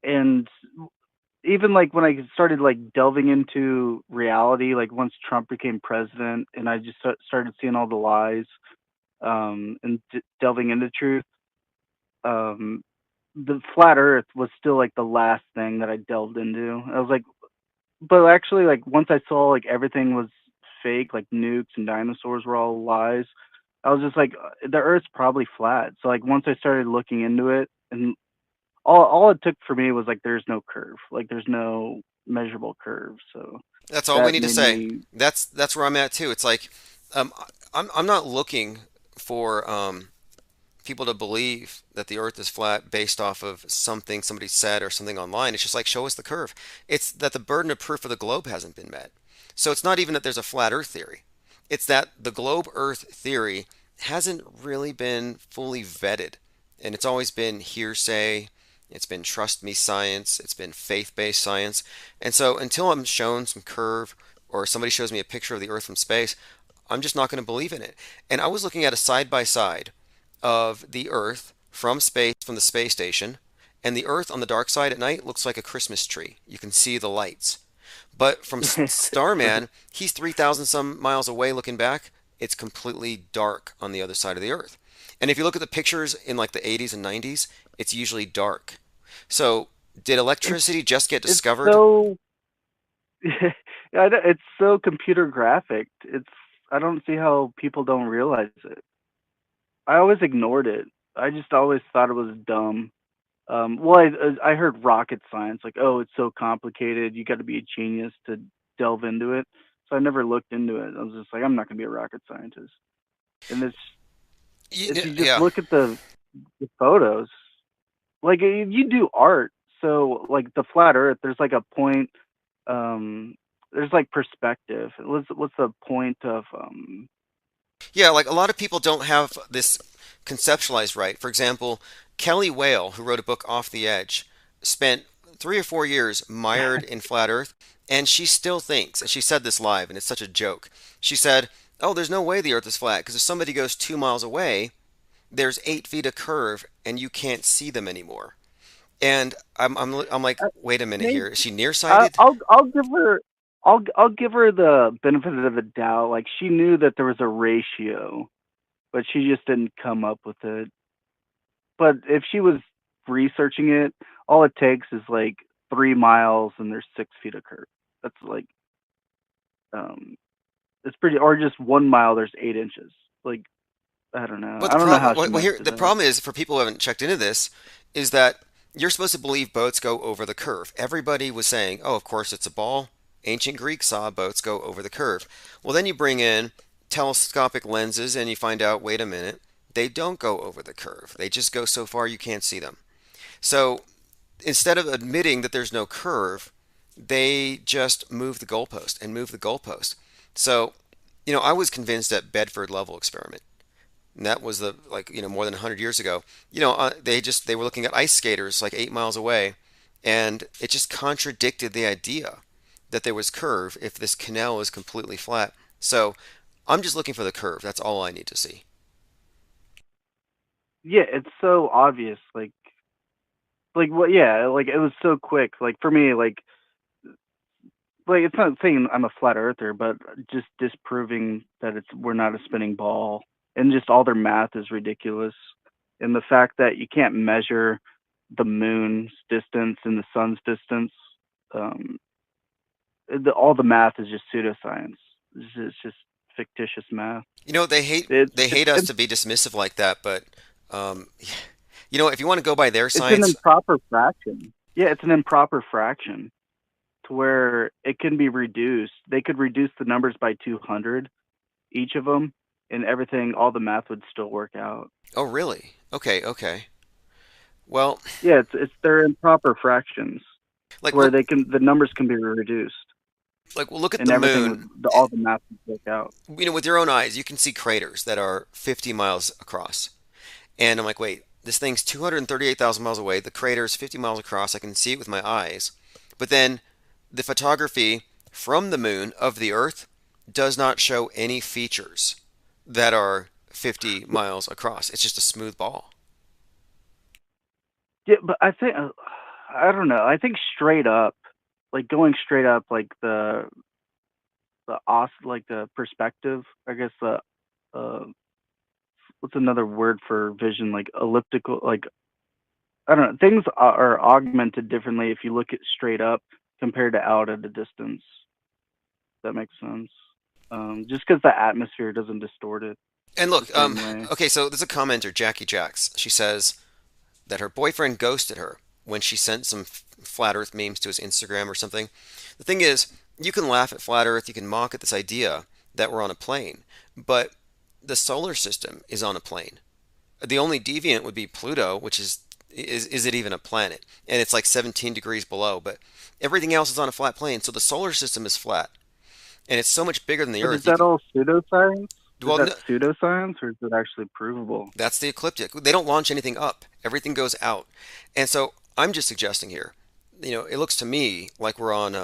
Speaker 23: and even like when I started like delving into reality, like once Trump became president, and I just started seeing all the lies, and delving into truth. Um, the flat Earth was still like the last thing that I delved into. I was like, but actually, like once I saw like everything was fake, like nukes and dinosaurs were all lies. I was just like, the Earth's probably flat. So like once I started looking into it, and all it took for me was like there's no curve, like there's no measurable curve. So
Speaker 2: That's all we
Speaker 23: that
Speaker 2: need to
Speaker 23: made
Speaker 2: say.
Speaker 23: me.
Speaker 2: That's where I'm at too. It's like um, I'm not looking for people to believe that the Earth is flat based off of something somebody said or something online. It's just like, show us the curve. It's that the burden of proof of the globe hasn't been met. So it's not even that there's a flat Earth theory. It's that the globe Earth theory hasn't really been fully vetted. And it's always been hearsay. It's been trust me science. It's been faith-based science. And so until I'm shown some curve or somebody shows me a picture of the Earth from space, I'm just not going to believe in it. And I was looking at a side by side of the Earth from space, from the space station, and the Earth on the dark side at night looks like a Christmas tree. You can see the lights. But from Starman, he's 3,000 some miles away looking back. It's completely dark on the other side of the Earth. And if you look at the pictures in like the 80s and 90s, it's usually dark. So did electricity just get discovered?
Speaker 23: It's so yeah, it's so computer graphic. It's I don't see how people don't realize it. I always ignored it. I just always thought it was dumb. Well, I heard rocket science, like, oh, it's so complicated. You got to be a genius to delve into it. So I never looked into it. I was just like, I'm not going to be a rocket scientist. And if you just look at the photos, like you do art. So like the flat Earth, there's like a point. There's like perspective. What's the point of
Speaker 2: Yeah, like a lot of people don't have this conceptualized right. For example, Kelly Whale, who wrote a book Off the Edge, spent 3 or 4 years mired in flat Earth, and she still thinks, and she said this live, and it's such a joke. She said, "Oh, there's no way the Earth is flat because if somebody goes 2 miles away, there's 8 feet of curve, and you can't see them anymore." And I'm like, wait a minute here. Is she nearsighted?
Speaker 23: I'll give her I'll give her the benefit of the doubt. Like she knew that there was a ratio, but she just didn't come up with it. But if she was researching it, all it takes is like 3 miles and there's 6 feet of curve. That's like it's pretty, or just 1 mile there's 8 inches. Like I don't know.
Speaker 2: But
Speaker 23: I
Speaker 2: the
Speaker 23: don't know
Speaker 2: problem,
Speaker 23: how she
Speaker 2: well,
Speaker 23: messed
Speaker 2: here
Speaker 23: it
Speaker 2: the
Speaker 23: up.
Speaker 2: problem is for people who haven't checked into this, is that you're supposed to believe boats go over the curve. Everybody was saying, "Oh, of course it's a ball." Ancient Greeks saw boats go over the curve. Well, then you bring in telescopic lenses and you find out, wait a minute, they don't go over the curve. They just go so far you can't see them. So instead of admitting that there's no curve, they just move the goalpost and move the goalpost. So, I was convinced at Bedford level experiment. And that was more than 100 years ago. They were looking at ice skaters like 8 miles away, and it just contradicted the idea that there was curve if this canal is completely flat. So I'm just looking for the curve. That's all I need to see.
Speaker 23: Yeah, it's so obvious. Like what? Yeah, like it was so quick. Like for me, like it's not saying I'm a flat earther, but just disproving that we're not a spinning ball, and just all their math is ridiculous. And the fact that you can't measure the moon's distance and the sun's distance, um, all the math is just pseudoscience. It's just fictitious math.
Speaker 2: They hate
Speaker 23: It's
Speaker 2: they
Speaker 23: it's
Speaker 2: hate us
Speaker 23: it's,
Speaker 2: to be dismissive like that, but um, if you want to go by their
Speaker 23: it's an
Speaker 2: science,
Speaker 23: improper fraction. Yeah, it's an improper fraction to where it can be reduced. They could reduce the numbers by 200, each of them, and everything, all the math would still work out.
Speaker 2: oh really? Okay. Well,
Speaker 23: Yeah, it's their improper fractions to
Speaker 2: like
Speaker 23: where
Speaker 2: look,
Speaker 23: the numbers can be reduced
Speaker 2: look at
Speaker 23: and
Speaker 2: the
Speaker 23: everything
Speaker 2: moon.
Speaker 23: all the math would work out.
Speaker 2: With your own eyes, you can see craters that are 50 miles across. And I'm like, wait, this thing's 238,000 miles away. The crater is 50 miles across. I can see it with my eyes. But then the photography from the moon of the Earth does not show any features that are 50 miles across. It's just a smooth ball.
Speaker 23: Yeah, but I don't know. I think straight up, like going straight up, like like the perspective. I guess uh, what's another word for vision? Like elliptical. Like I don't know. Things are augmented differently if you look at straight up compared to out at a distance. That makes sense. Just because the atmosphere doesn't distort it
Speaker 2: And
Speaker 23: the
Speaker 2: look,
Speaker 23: same way.
Speaker 2: okay, so there's a commenter, Jackie Jacks. She says that her boyfriend ghosted her when she sent some flat Earth memes to his Instagram or something. The thing is, you can laugh at flat Earth, you can mock at this idea that we're on a plane, but the solar system is on a plane. The only deviant would be Pluto, which is it even a planet? And it's like 17 degrees below, but everything else is on a flat plane, so the solar system is flat. And it's so much bigger than the
Speaker 23: But is
Speaker 2: Earth.
Speaker 23: that all pseudoscience? Is
Speaker 2: Well,
Speaker 23: that
Speaker 2: no,
Speaker 23: pseudoscience or is it actually provable?
Speaker 2: that's the ecliptic. They don't launch anything up. Everything goes out. And so I'm just suggesting here, it looks to me like we're on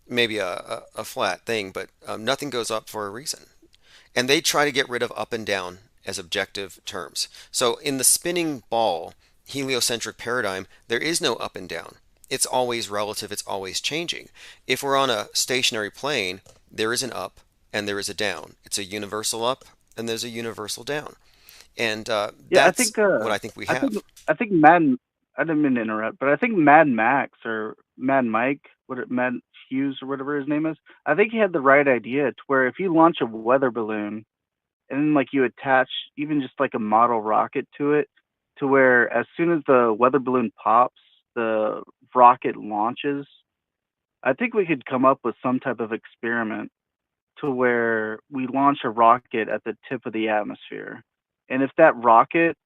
Speaker 2: maybe a flat thing, but nothing goes up for a reason. And they try to get rid of up and down as objective terms. So in the spinning ball heliocentric paradigm, there is no up and down. It's always relative, it's always changing. If we're on a stationary plane, there is an up and there is a down. It's a universal up and there's a universal down. And
Speaker 23: Yeah,
Speaker 2: that's what I think we have.
Speaker 23: I think Mad. I didn't mean to interrupt, but I think Mad Max or Mad Mike, Mad Hughes or whatever his name is. I think he had the right idea to where if you launch a weather balloon and then like you attach even just like a model rocket to it, to where as soon as the weather balloon pops, the rocket launches. I think we could come up with some type of experiment to where we launch a rocket at the tip of the atmosphere. And if that rocket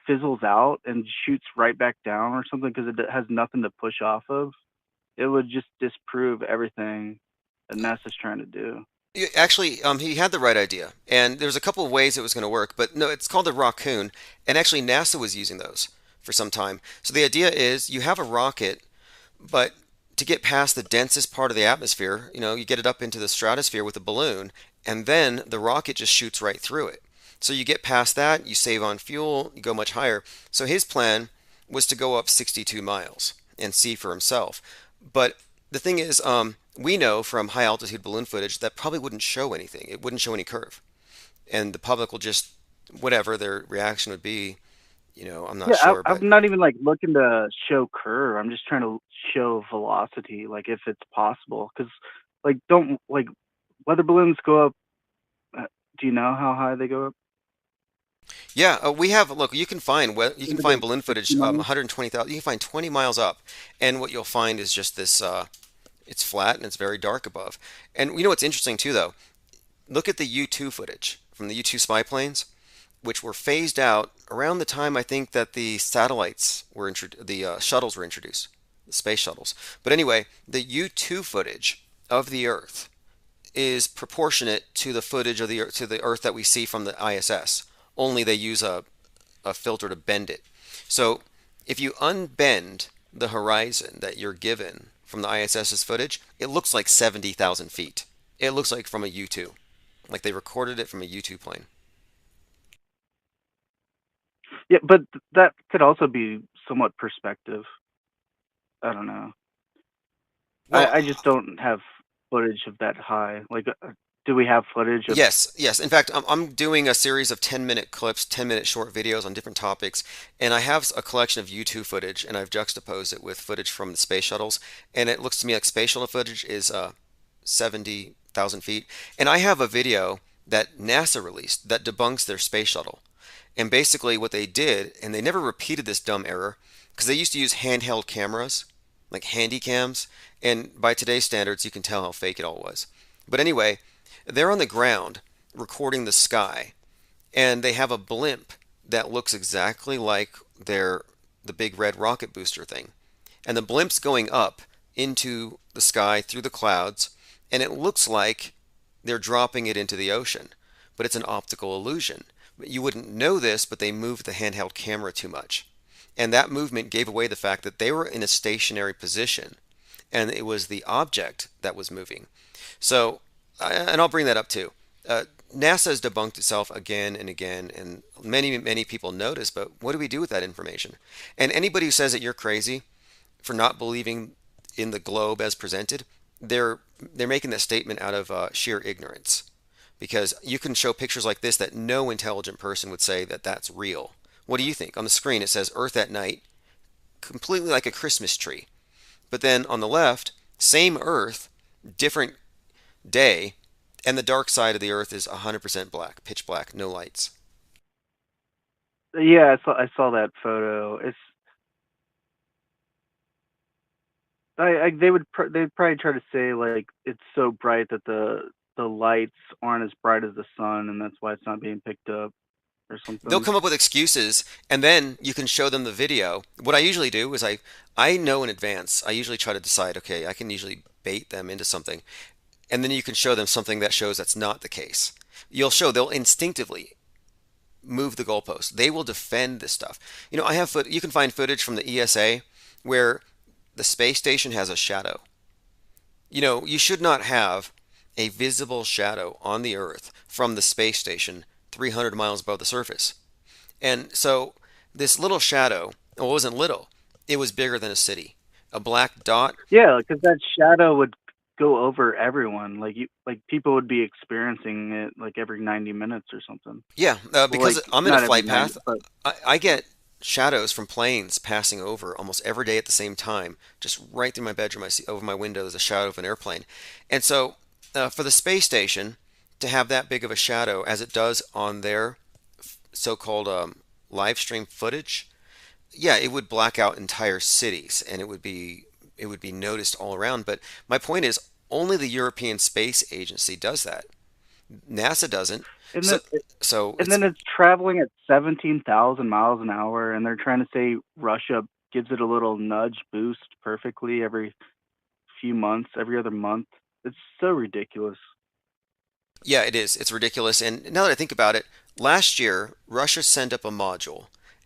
Speaker 23: fizzles out and shoots right back down or something because it has nothing to push off of, it would just disprove everything that NASA's trying to do.
Speaker 2: Actually, he had the right idea, and there's a couple of ways it was going to work, but no, it's called a raccoon, and actually NASA was using those for some time. So the idea is you have a rocket, but to get past the densest part of the atmosphere, you get it up into the stratosphere with a balloon, and then the rocket just shoots right through it. So you get past that, you save on fuel, you go much higher. So his plan was to go up 62 miles and see for himself. But the thing is, we know from high altitude balloon footage that probably wouldn't show anything. It wouldn't show any curve. And the public will just, whatever their reaction would be, I'm not
Speaker 23: Yeah,
Speaker 2: sure. But
Speaker 23: I'm not even like looking to show curve. I'm just trying to show velocity, like if it's possible. Because don't like weather balloons go up. Do you know how high they go up?
Speaker 2: Yeah, we have. Look, you can find you can find balloon
Speaker 23: 60
Speaker 2: footage
Speaker 23: miles?
Speaker 2: 120,000. You can find 20 miles up, and what you'll find is just this. It's flat and it's very dark above. And you know what's interesting too, though? Look at the U-2 footage from the U-2 spy planes, which were phased out around the time I think that the satellites were the shuttles were introduced, the space shuttles. But anyway, the U-2 footage of the Earth is proportionate to the footage of the Earth that we see from the ISS. Only they use a filter to bend it. So if you unbend the horizon that you're given from the ISS's footage, it looks like 70,000 feet. It looks like from a U-2, like they recorded it from a U-2 plane.
Speaker 23: Yeah, but that could also be somewhat perspective. I don't know.
Speaker 2: Well,
Speaker 23: I just don't have footage of that high. Like, do we have footage of?
Speaker 2: yes, yes. In fact, I'm doing a series of 10-minute clips, 10-minute short videos on different topics, and I have a collection of U-2 footage, and I've juxtaposed it with footage from the space shuttles, and it looks to me like space shuttle footage is 70,000 feet. And I have a video that NASA released that debunks their space shuttle. And basically what they did, and they never repeated this dumb error, because they used to use handheld cameras, like handy cams, and by today's standards, you can tell how fake it all was. But anyway, they're on the ground recording the sky, and they have a blimp that looks exactly like the big red rocket booster thing. And the blimp's going up into the sky through the clouds, and it looks like they're dropping it into the ocean, but it's an optical illusion. You wouldn't know this, but they moved the handheld camera too much. And that movement gave away the fact that they were in a stationary position, and it was the object that was moving. So, and I'll bring that up too. NASA has debunked itself again and again, and many people notice, but what do we do with that information? And anybody who says that you're crazy for not believing in the globe as presented, they're making that statement out of sheer ignorance. Because you can show pictures like this that no intelligent person would say that that's real. What do you think? On the screen it says Earth at night, completely like a Christmas tree. But then on the left, same Earth, different day, and the dark side of the Earth is 100% black, pitch black, no lights.
Speaker 23: Yeah, I saw that photo. They'd probably try to say like it's so bright that the lights aren't as bright as the sun, and that's why it's not being picked up or something.
Speaker 2: They'll come up with excuses, and then you can show them the video. What I usually do is I know in advance. I usually try to decide, okay, I can usually bait them into something, and then you can show them something that shows that's not the case. They'll instinctively move the goalpost. They will defend this stuff. You know, you can find footage from the ESA where the space station has a shadow. You know, you should not have a visible shadow on the Earth from the space station 300 miles above the surface. And so this little shadow, well, it wasn't little, it was bigger than a city. A black dot.
Speaker 23: Yeah, because that shadow would go over everyone. Like people would be experiencing it like every 90 minutes or something.
Speaker 2: Yeah, because
Speaker 23: like,
Speaker 2: I'm in a
Speaker 23: not
Speaker 2: flight
Speaker 23: every 90,
Speaker 2: path.
Speaker 23: but
Speaker 2: I get shadows from planes passing over almost every day at the same time. Just right through my bedroom, I see over my window there's a shadow of an airplane. And so for the space station to have that big of a shadow as it does on their so-called live stream footage, yeah, it would black out entire cities, and it would be noticed all around. But my point is, only the European Space Agency does that. NASA doesn't.
Speaker 23: And
Speaker 2: then
Speaker 23: it's traveling at 17,000 miles an hour, and they're trying to say Russia gives it a little nudge boost perfectly every few months, every other month. It's so ridiculous.
Speaker 2: Yeah, it is. It's ridiculous. And now that I think about it, last year, Russia sent up a module,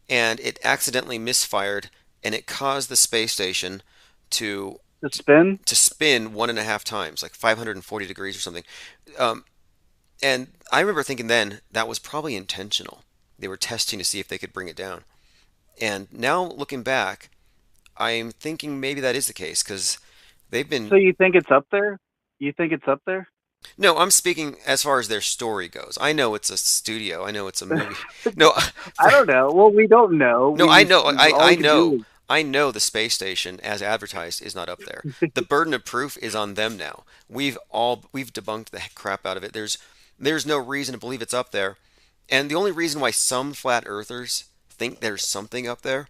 Speaker 2: and it accidentally misfired, and it caused the space station to
Speaker 23: spin
Speaker 2: 1.5 times, like 540 degrees or something. And I remember thinking then that was probably intentional. They were testing to see if they could bring it down. And now looking back, I'm thinking maybe that is the case because they've been.
Speaker 23: So you think it's up there? You think it's up there?
Speaker 2: No, I'm speaking as far as their story goes. I know it's a studio. I know it's a movie. No,
Speaker 23: I don't know. Well, we don't know.
Speaker 2: No, I know. I know. I know the space station, as advertised, is not up there. The burden of proof is on them now. We've debunked the crap out of it. There's no reason to believe it's up there. And the only reason why some flat earthers think there's something up there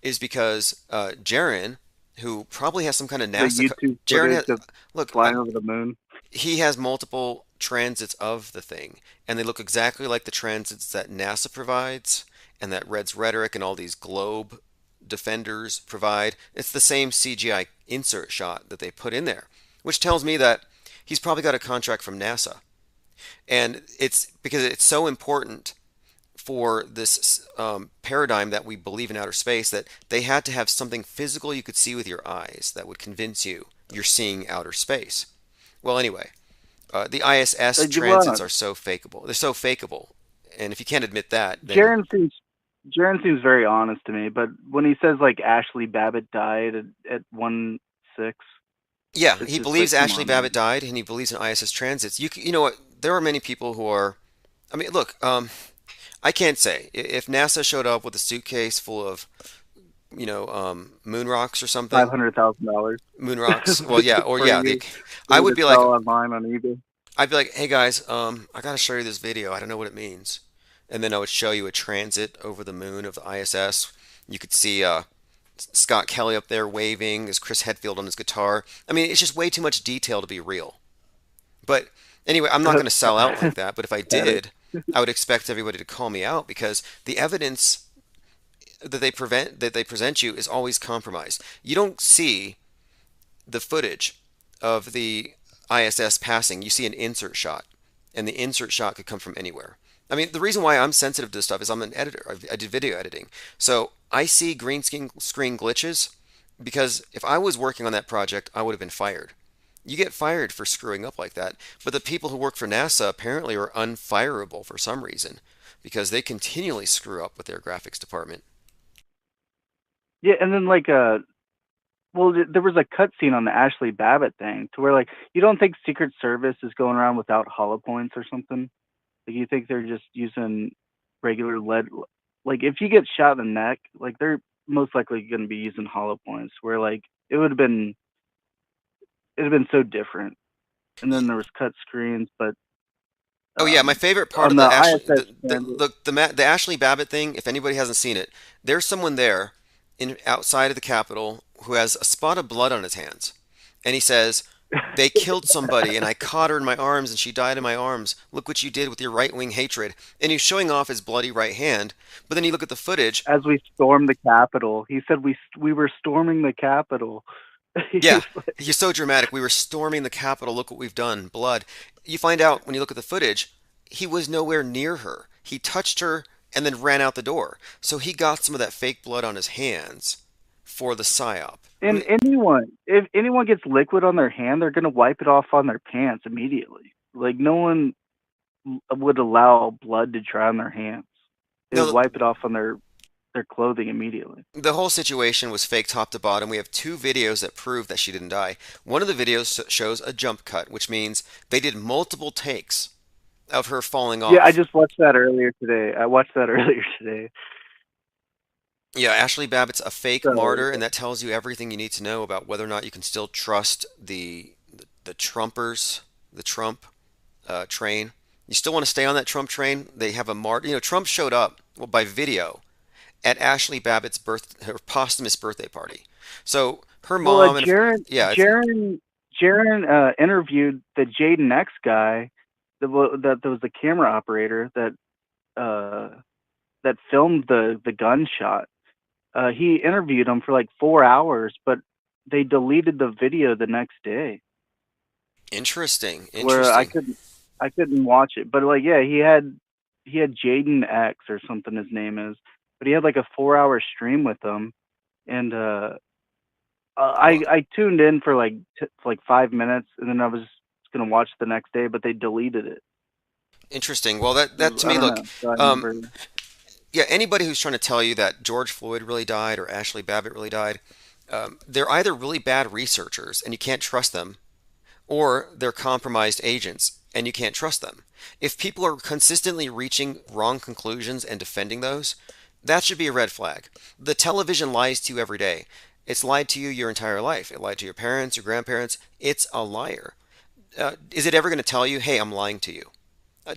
Speaker 2: is because Jaron, who probably has some kind of
Speaker 23: The
Speaker 2: NASA.
Speaker 23: YouTube
Speaker 2: Jaron has,
Speaker 23: footage of
Speaker 2: look,
Speaker 23: flying over the moon.
Speaker 2: he has multiple transits of the thing, and they look exactly like the transits that NASA provides and that Red's Rhetoric and all these globe defenders provide. It's the same CGI insert shot that they put in there, which tells me that he's probably got a contract from NASA. And it's because it's so important for this paradigm that we believe in outer space that they had to have something physical you could see with your eyes that would convince you you're seeing outer space. Well, anyway, the ISS transits are so fakeable. They're so fakeable. And if you can't admit that, then
Speaker 23: Jaron seems very honest to me, but when he says like Ashley Babbitt died at 1-6.
Speaker 2: Yeah, he believes Ashley Babbitt died, and he believes in ISS transits. You know what? There are many people who are. I mean, look, I can't say if NASA showed up with a suitcase full of, moon rocks or something.
Speaker 23: $500,000.
Speaker 2: Moon rocks. Well, yeah, or yeah, I would be like
Speaker 23: online on eBay.
Speaker 2: I'd be like, hey guys, I gotta show you this video. I don't know what it means, and then I would show you a transit over the moon of the ISS. You could see Scott Kelly up there waving. There's Chris Hadfield on his guitar. I mean, it's just way too much detail to be real. But anyway, I'm not going to sell out like that. But if I did, I would expect everybody to call me out because the evidence that they present you is always compromised. You don't see the footage of the ISS passing. You see an insert shot, and the insert shot could come from anywhere. I mean, the reason why I'm sensitive to this stuff is I'm an editor. I did video editing. So I see green screen glitches because if I was working on that project, I would have been fired. You get fired for screwing up like that. But the people who work for NASA apparently are unfireable for some reason because they continually screw up with their graphics department.
Speaker 23: Yeah, and then there was a cutscene on the Ashley Babbitt thing to where like you don't think Secret Service is going around without hollow points or something? Like you think they're just using regular lead? Like if you get shot in the neck, like they're most likely going to be using hollow points. Where like it'd have been so different. And then there was cut screens, but
Speaker 2: oh yeah, my favorite part of the Ashley Babbitt thing. If anybody hasn't seen it, there's someone there outside of the Capitol who has a spot of blood on his hands, and he says, "They killed somebody, and I caught her in my arms, and she died in my arms. Look what you did with your right-wing hatred." And he's showing off his bloody right hand. But then you look at the footage.
Speaker 23: As we stormed the Capitol, he said we were storming the Capitol.
Speaker 2: Yeah, he's so dramatic. We were storming the Capitol. Look what we've done. Blood. You find out when you look at the footage, he was nowhere near her. He touched her and then ran out the door. So he got some of that fake blood on his hands for the psyop.
Speaker 23: And if anyone gets liquid on their hand, they're going to wipe it off on their pants immediately. Like no one would allow blood to dry on their hands. They would wipe it off on their clothing immediately.
Speaker 2: The whole situation was fake top to bottom. We have two videos that prove that she didn't die. One of the videos shows a jump cut, which means they did multiple takes of her falling off.
Speaker 23: Yeah, I just watched that earlier today.
Speaker 2: Yeah, Ashley Babbitt's a fake martyr, and that tells you everything you need to know about whether or not you can still trust the Trumpers, the Trump train. You still want to stay on that Trump train? They have a martyr. Trump showed up by video at Ashley Babbitt's her posthumous birthday party. So her mom
Speaker 23: Jaron interviewed the Jaden X guy that was the camera operator that filmed the gunshot. He interviewed him for like 4 hours, but they deleted the video the next day.
Speaker 2: Interesting.
Speaker 23: Where I couldn't watch it, but like he had Jaden X or something his name is, but he had like a 4-hour stream with them, and I tuned in for like 5 minutes, and then I was gonna watch the next day, but they deleted it.
Speaker 2: Interesting. Well, that to me, look, yeah, anybody who's trying to tell you that George Floyd really died or Ashley Babbitt really died, they're either really bad researchers and you can't trust them, or they're compromised agents and you can't trust them. If people are consistently reaching wrong conclusions and defending those, that should be a red flag. The television lies to you every day. It's lied to you your entire life. It lied to your parents, your grandparents. It's a liar. Is it ever going to tell you, hey, I'm lying to you?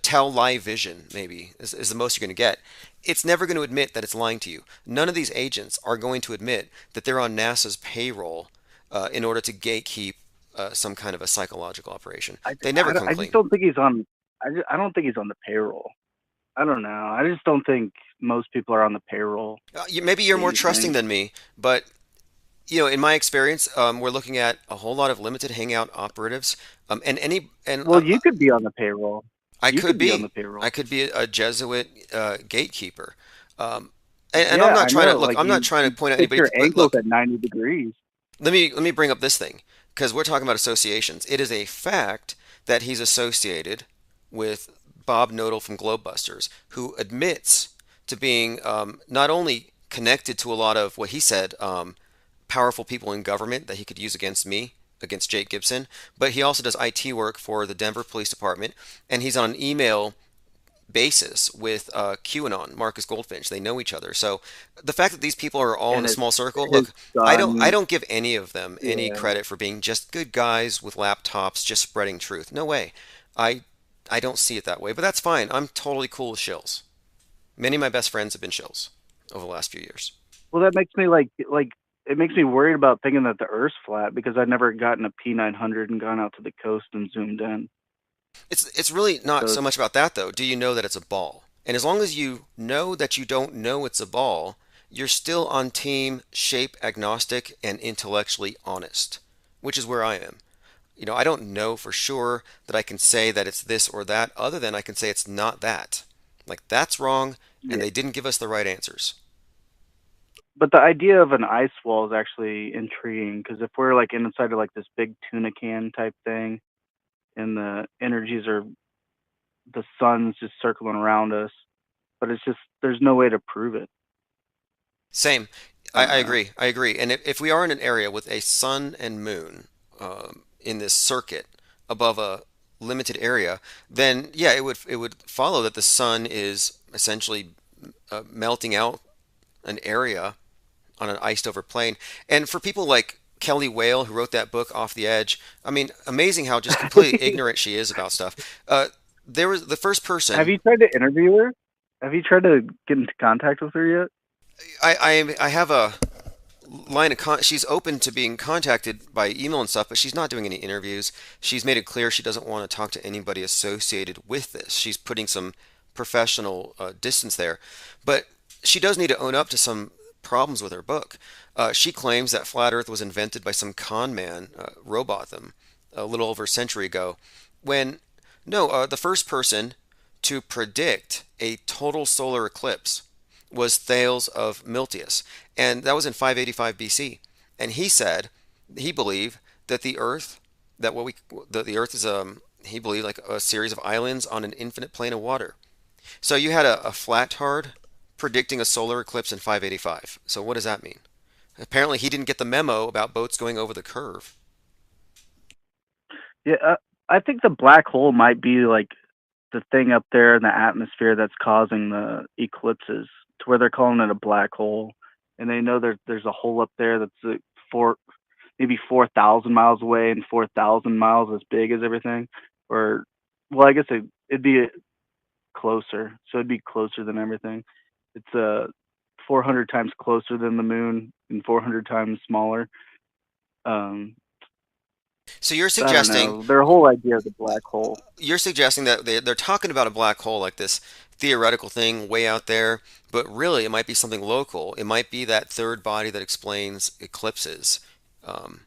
Speaker 2: tell live vision, maybe, is the most you're going to get. It's never going to admit that it's lying to you. None of these agents are going to admit that they're on NASA's payroll in order to gatekeep some kind of a psychological operation. They never come
Speaker 23: I just
Speaker 2: clean.
Speaker 23: don't think he's on. I don't think he's on the payroll. I don't know. I just don't think most people are on the payroll.
Speaker 2: Maybe you're
Speaker 23: that
Speaker 2: more
Speaker 23: you
Speaker 2: trusting
Speaker 23: think.
Speaker 2: than me, but in my experience, we're looking at a whole lot of limited hangout operatives, and
Speaker 23: Well, you could be on the payroll.
Speaker 2: I
Speaker 23: You
Speaker 2: could
Speaker 23: could be on
Speaker 2: be.
Speaker 23: the payroll.
Speaker 2: I could be a Jesuit gatekeeper. And I'm
Speaker 23: Yeah,
Speaker 2: not
Speaker 23: I
Speaker 2: trying to
Speaker 23: know.
Speaker 2: look.
Speaker 23: Like
Speaker 2: I'm not
Speaker 23: you
Speaker 2: trying to point out
Speaker 23: fix
Speaker 2: anybody.
Speaker 23: your
Speaker 2: But
Speaker 23: ankles
Speaker 2: look,
Speaker 23: at 90 degrees.
Speaker 2: let me bring up this thing because we're talking about associations. It is a fact that he's associated with Bob Knodel from Globebusters, who admits to being not only connected to a lot of what he said, powerful people in government that he could use against me, against Jake Gibson, but he also does IT work for the Denver Police Department, and he's on an email basis with QAnon, Marcus Goldfinch. They know each other. So the fact that these people are all in
Speaker 23: And
Speaker 2: a
Speaker 23: his
Speaker 2: small circle,
Speaker 23: his
Speaker 2: look, I
Speaker 23: son.
Speaker 2: don't give any of them any
Speaker 23: Yeah.
Speaker 2: credit for being just good guys with laptops just spreading truth. No way. I I don't see it that way, but that's fine. I'm totally cool with shills. Many of my best friends have been shills over the last few years.
Speaker 23: Well, that makes me like it makes me worried about thinking that the Earth's flat because I've never gotten a P900 and gone out to the coast and zoomed in.
Speaker 2: It's really not
Speaker 23: So
Speaker 2: so much about that though. Do you know that it's a ball? And as long as you know that you don't know it's a ball, you're still on team shape agnostic and intellectually honest, which is where I am. I don't know for sure that I can say that it's this or that, other than I can say it's not that. Like, that's wrong, and
Speaker 23: yeah.
Speaker 2: they didn't give us the right answers.
Speaker 23: But the idea of an ice wall is actually intriguing because if we're like inside of like this big tuna can type thing, and the energies are the sun's just circling around us, but it's just there's no way to prove it.
Speaker 2: Same.
Speaker 23: I
Speaker 2: I
Speaker 23: don't know.
Speaker 2: agree. I agree. And if we are in an area with a sun and moon in this circuit above a limited area, then yeah, it would follow that the sun is essentially melting out an area on an iced over plane. And for people like Kelly Whale, who wrote that book Off the Edge, I mean, amazing how just completely ignorant she is about stuff. There was the first
Speaker 23: Have
Speaker 2: person.
Speaker 23: you tried to interview her? Have you tried to get into contact with her yet?
Speaker 2: I have a line of she's open to being contacted by email and stuff, but she's not doing any interviews. She's made it clear she doesn't want to talk to anybody associated with this. She's putting some professional distance there, but she does need to own up to some problems with her book. She claims that flat Earth was invented by some con man, Robotham, a little over a century ago. When no, the first person to predict a total solar eclipse was Thales of Miltius, and that was in 585 BC. And he said he believed that the Earth, that what we that the Earth is he believed like a series of islands on an infinite plane of water. So you had a flattard predicting a solar eclipse in 585. So what does that mean? Apparently he didn't get the memo about boats going over the curve.
Speaker 23: Yeah, I think the black hole might be like the thing up there in the atmosphere that's causing the eclipses, to where they're calling it a black hole, and they know there's a hole up there that's maybe 4,000 miles away and 4,000 miles as big as everything, or well, I guess it'd be closer, so it'd be closer than everything. It's 400 times closer than the moon and 400 times smaller. Um,
Speaker 2: So you're
Speaker 23: I don't
Speaker 2: suggesting
Speaker 23: know. Their whole idea of the black hole.
Speaker 2: that they're talking about a black hole like this theoretical thing way out there, but really it might be something local. It might be that third body that explains eclipses. Um,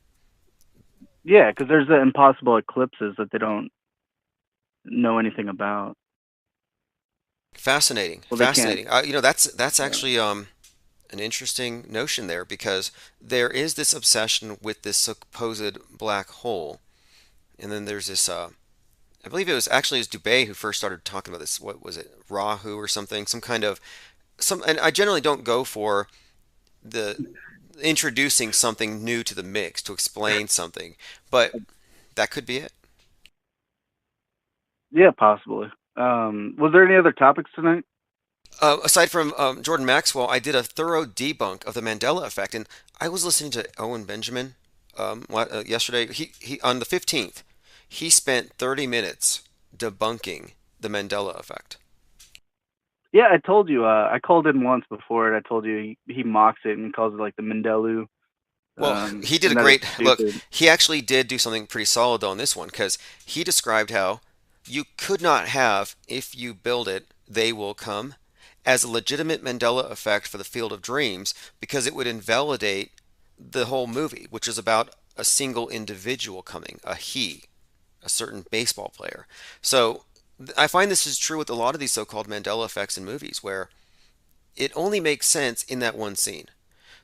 Speaker 23: Yeah, because there's the impossible eclipses that they don't know anything about.
Speaker 2: Fascinating,
Speaker 23: Well, they can't.
Speaker 2: fascinating. That's actually an interesting notion there because there is this obsession with this supposed black hole, and then there's this. I believe it was Dubé who first started talking about this. What was it, Rahu or something? Some kind of some. And I generally don't go for the introducing something new to the mix to explain something, but that could be it.
Speaker 23: Yeah, possibly. Was there any other topics tonight?
Speaker 2: Aside from Jordan Maxwell, I did a thorough debunk of the Mandela effect, and I was listening to Owen Benjamin yesterday. He on the 15th, he spent 30 minutes debunking the Mandela effect.
Speaker 23: Yeah, I told you. I called in once before, and I told you he mocks it and calls it like the Mandelu.
Speaker 2: Well, he did a
Speaker 23: And that it's
Speaker 2: great look.
Speaker 23: stupid.
Speaker 2: He actually did do something pretty solid on this one because he described how you could not have "if you build it, they will come" as a legitimate Mandela effect for the Field of Dreams because it would invalidate the whole movie, which is about a single individual coming, a certain baseball player. So I find this is true with a lot of these so-called Mandela effects in movies where it only makes sense in that one scene.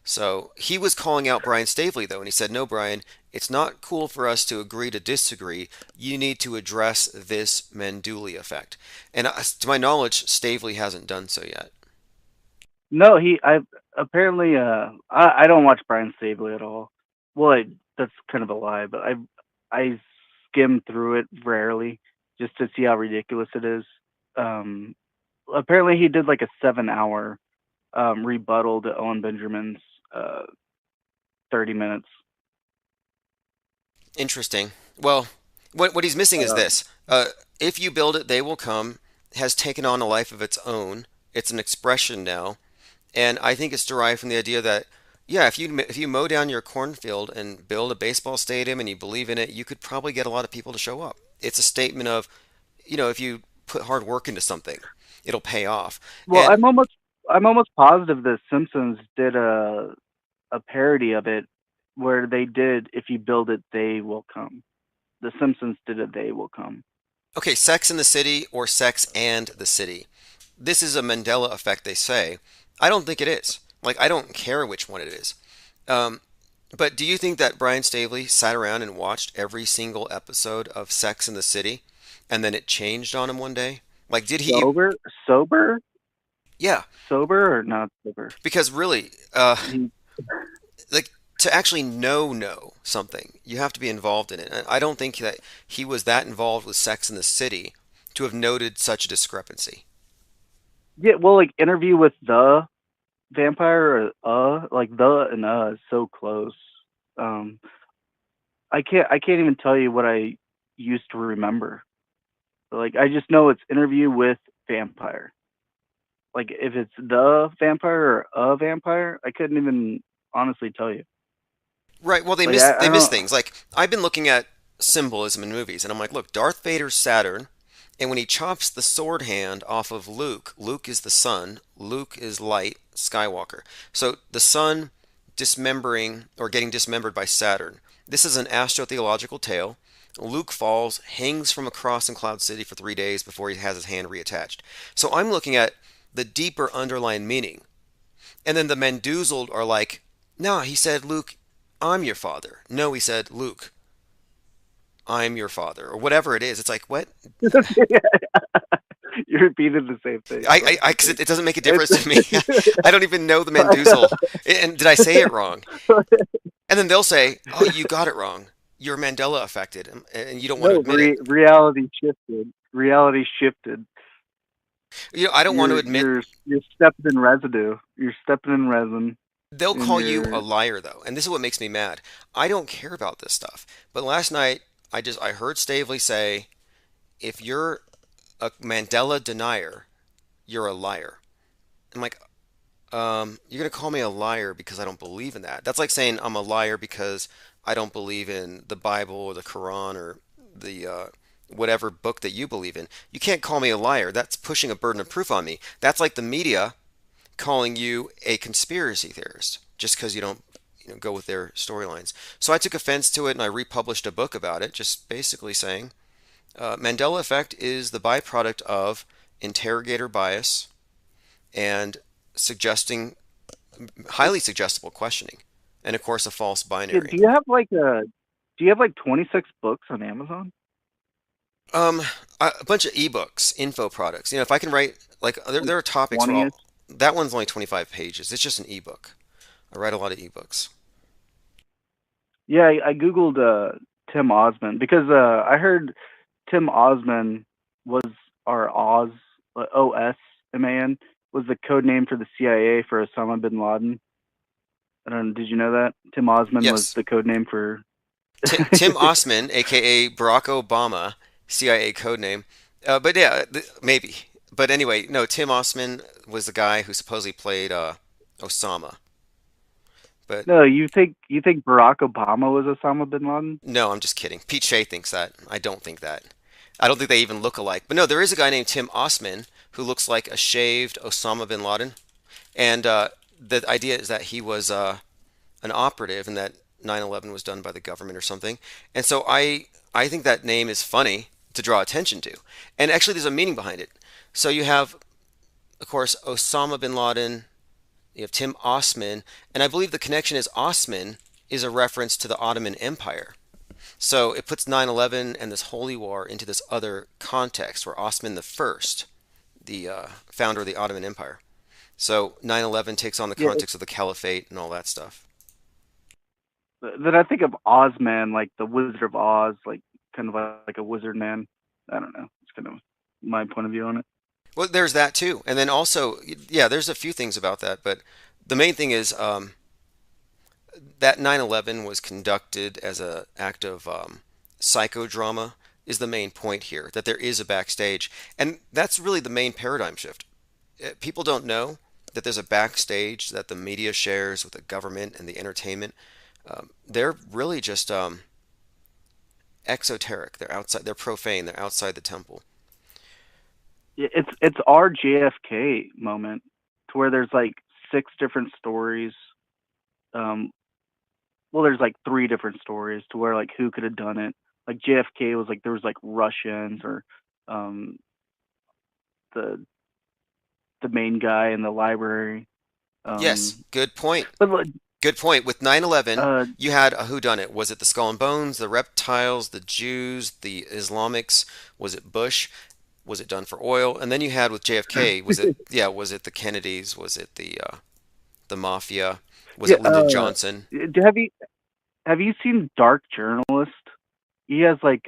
Speaker 2: So he was calling out Brian Staveley, though, and he said, "No, Brian, it's not cool for us to agree to disagree. You need to address this Mandela effect." And to my knowledge, Staveley hasn't done so yet.
Speaker 23: No, I apparently I don't watch Brian Staveley at all. Well, that's kind of a lie, but I skim through it rarely just to see how ridiculous it is. Apparently he did like a 7-hour rebuttal to Owen Benjamin's 30 minutes.
Speaker 2: Interesting. Well, what he's missing is this. "If you build it, they will come" has taken on a life of its own. It's an expression now. And I think it's derived from the idea that, yeah, if you mow down your cornfield and build a baseball stadium and you believe in it, you could probably get a lot of people to show up. It's a statement of, if you put hard work into something, it'll pay off.
Speaker 23: Well,
Speaker 2: And
Speaker 23: I'm almost positive the Simpsons did a parody of it where they did "if you build it, they will come." The Simpsons did a "they will come."
Speaker 2: okay, Sex in the City or Sex and the City. This is a Mandela effect, they say. I don't think it is. Like, I don't care which one it is. But do you think that Brian Staveley sat around and watched every single episode of Sex in the City and then it changed on him one day? Like, did he?
Speaker 23: Sober?
Speaker 2: Yeah.
Speaker 23: Sober or not sober?
Speaker 2: Because really, like, to actually know something, you have to be involved in it. And I don't think that he was that involved with Sex in the City to have noted such a discrepancy.
Speaker 23: Yeah, well, like Interview with the Vampire, or like the and is so close. I can't even tell you what I used to remember. Like, I just know it's Interview with Vampire. Like, if it's the vampire or a vampire, I couldn't even honestly tell you.
Speaker 2: Right. Well, they
Speaker 23: Like,
Speaker 2: miss things. Like, I've been looking at symbolism in movies, and I'm like, look, Darth Vader's Saturn, and when he chops the sword hand off of Luke, Luke is the sun, Luke is light, Skywalker. So the sun dismembering or getting dismembered by Saturn. This is an astrotheological tale. Luke falls, hangs from a cross in Cloud City for 3 days before he has his hand reattached. So I'm looking at the deeper underlying meaning. And then the Mandoozled are like, no, he said, Luke, I'm your father. No, he said, Luke, I'm your father, or whatever it is. It's like, what?
Speaker 23: You repeated the same thing.
Speaker 2: Cause it doesn't make a difference to me. I don't even know the Mandoozle. And did I say it wrong? And then they'll say, oh, you got it wrong. You're Mandela affected, and you don't want to admit it.
Speaker 23: Reality shifted. Reality shifted.
Speaker 2: I don't want to admit.
Speaker 23: You're stepping in residue. You're stepping in resin.
Speaker 2: They'll call you a liar, though, and this is what makes me mad. I don't care about this stuff. But last night, I heard Staveley say, if you're a Mandela denier, you're a liar. I'm like, you're going to call me a liar because I don't believe in that. That's like saying I'm a liar because I don't believe in the Bible or the Quran or the whatever book that you believe in. You can't call me a liar. That's pushing a burden of proof on me. That's like the media calling you a conspiracy theorist just because you don't go with their storylines. So I took offense to it and I republished a book about it, just basically saying Mandela effect is the byproduct of interrogator bias and suggesting highly suggestible questioning, and of course a false binary.
Speaker 23: Do you have like 26 books on Amazon?
Speaker 2: A bunch of ebooks, info products. If I can write like there are topics for all. That one's only 25 pages. It's just an ebook. I write a lot of ebooks.
Speaker 23: Yeah, I googled Tim Osman because I heard Tim Osman was Osman was the code name for the CIA for Osama bin Laden. I don't know, did you know that? Tim Osman was the code name for
Speaker 2: Tim Osman, aka Barack Obama, CIA code name. But yeah, maybe. But anyway, no. Tim Osman was the guy who supposedly played Osama. But
Speaker 23: No, you think Barack Obama was Osama bin Laden?
Speaker 2: no, I'm just kidding. Pete Shea thinks that. I don't think that. I don't think they even look alike. But no, there is a guy named Tim Osman who looks like a shaved Osama bin Laden, and the idea is that he was an operative and that 9/11 was done by the government or something. And so I think that name is funny to draw attention to. And actually, there's a meaning behind it. So you have, of course, Osama bin Laden. You have Tim Osman, and I believe the connection is Osman is a reference to the Ottoman Empire. So it puts 9/11 and this holy war into this other context where Osman the First, the founder of the Ottoman Empire. So 9/11 takes on the
Speaker 23: Yeah.
Speaker 2: context of the caliphate and all that stuff.
Speaker 23: Then I think of Ozman, like the Wizard of Oz, like kind of like a wizard man. I don't know. It's kind of my point of view on it.
Speaker 2: Well, there's that too. And then also, yeah, there's a few things about that, but the main thing is that 9/11 was conducted as an act of psychodrama is the main point here, that there is a backstage. And that's really the main paradigm shift. People don't know that there's a backstage that the media shares with the government and the entertainment. They're really just exoteric. They're outside. They're profane. They're outside the temple.
Speaker 23: Yeah, it's our JFK moment to where there's like 6 different stories. Well, there's like 3 different stories to where like who could have done it. Like JFK was like there was like Russians or um, the main guy in the library.
Speaker 2: Yes, good point.
Speaker 23: But like,
Speaker 2: Good point. With 9/11, you had a whodunit. Was it the Skull and Bones, the reptiles, the Jews, the Islamics? Was it Bush? Was it done for oil? And then you had with JFK, was it was it the Kennedys? Was it the mafia? Was
Speaker 23: yeah,
Speaker 2: it Lyndon Johnson?
Speaker 23: have you seen Dark Journalist? He has like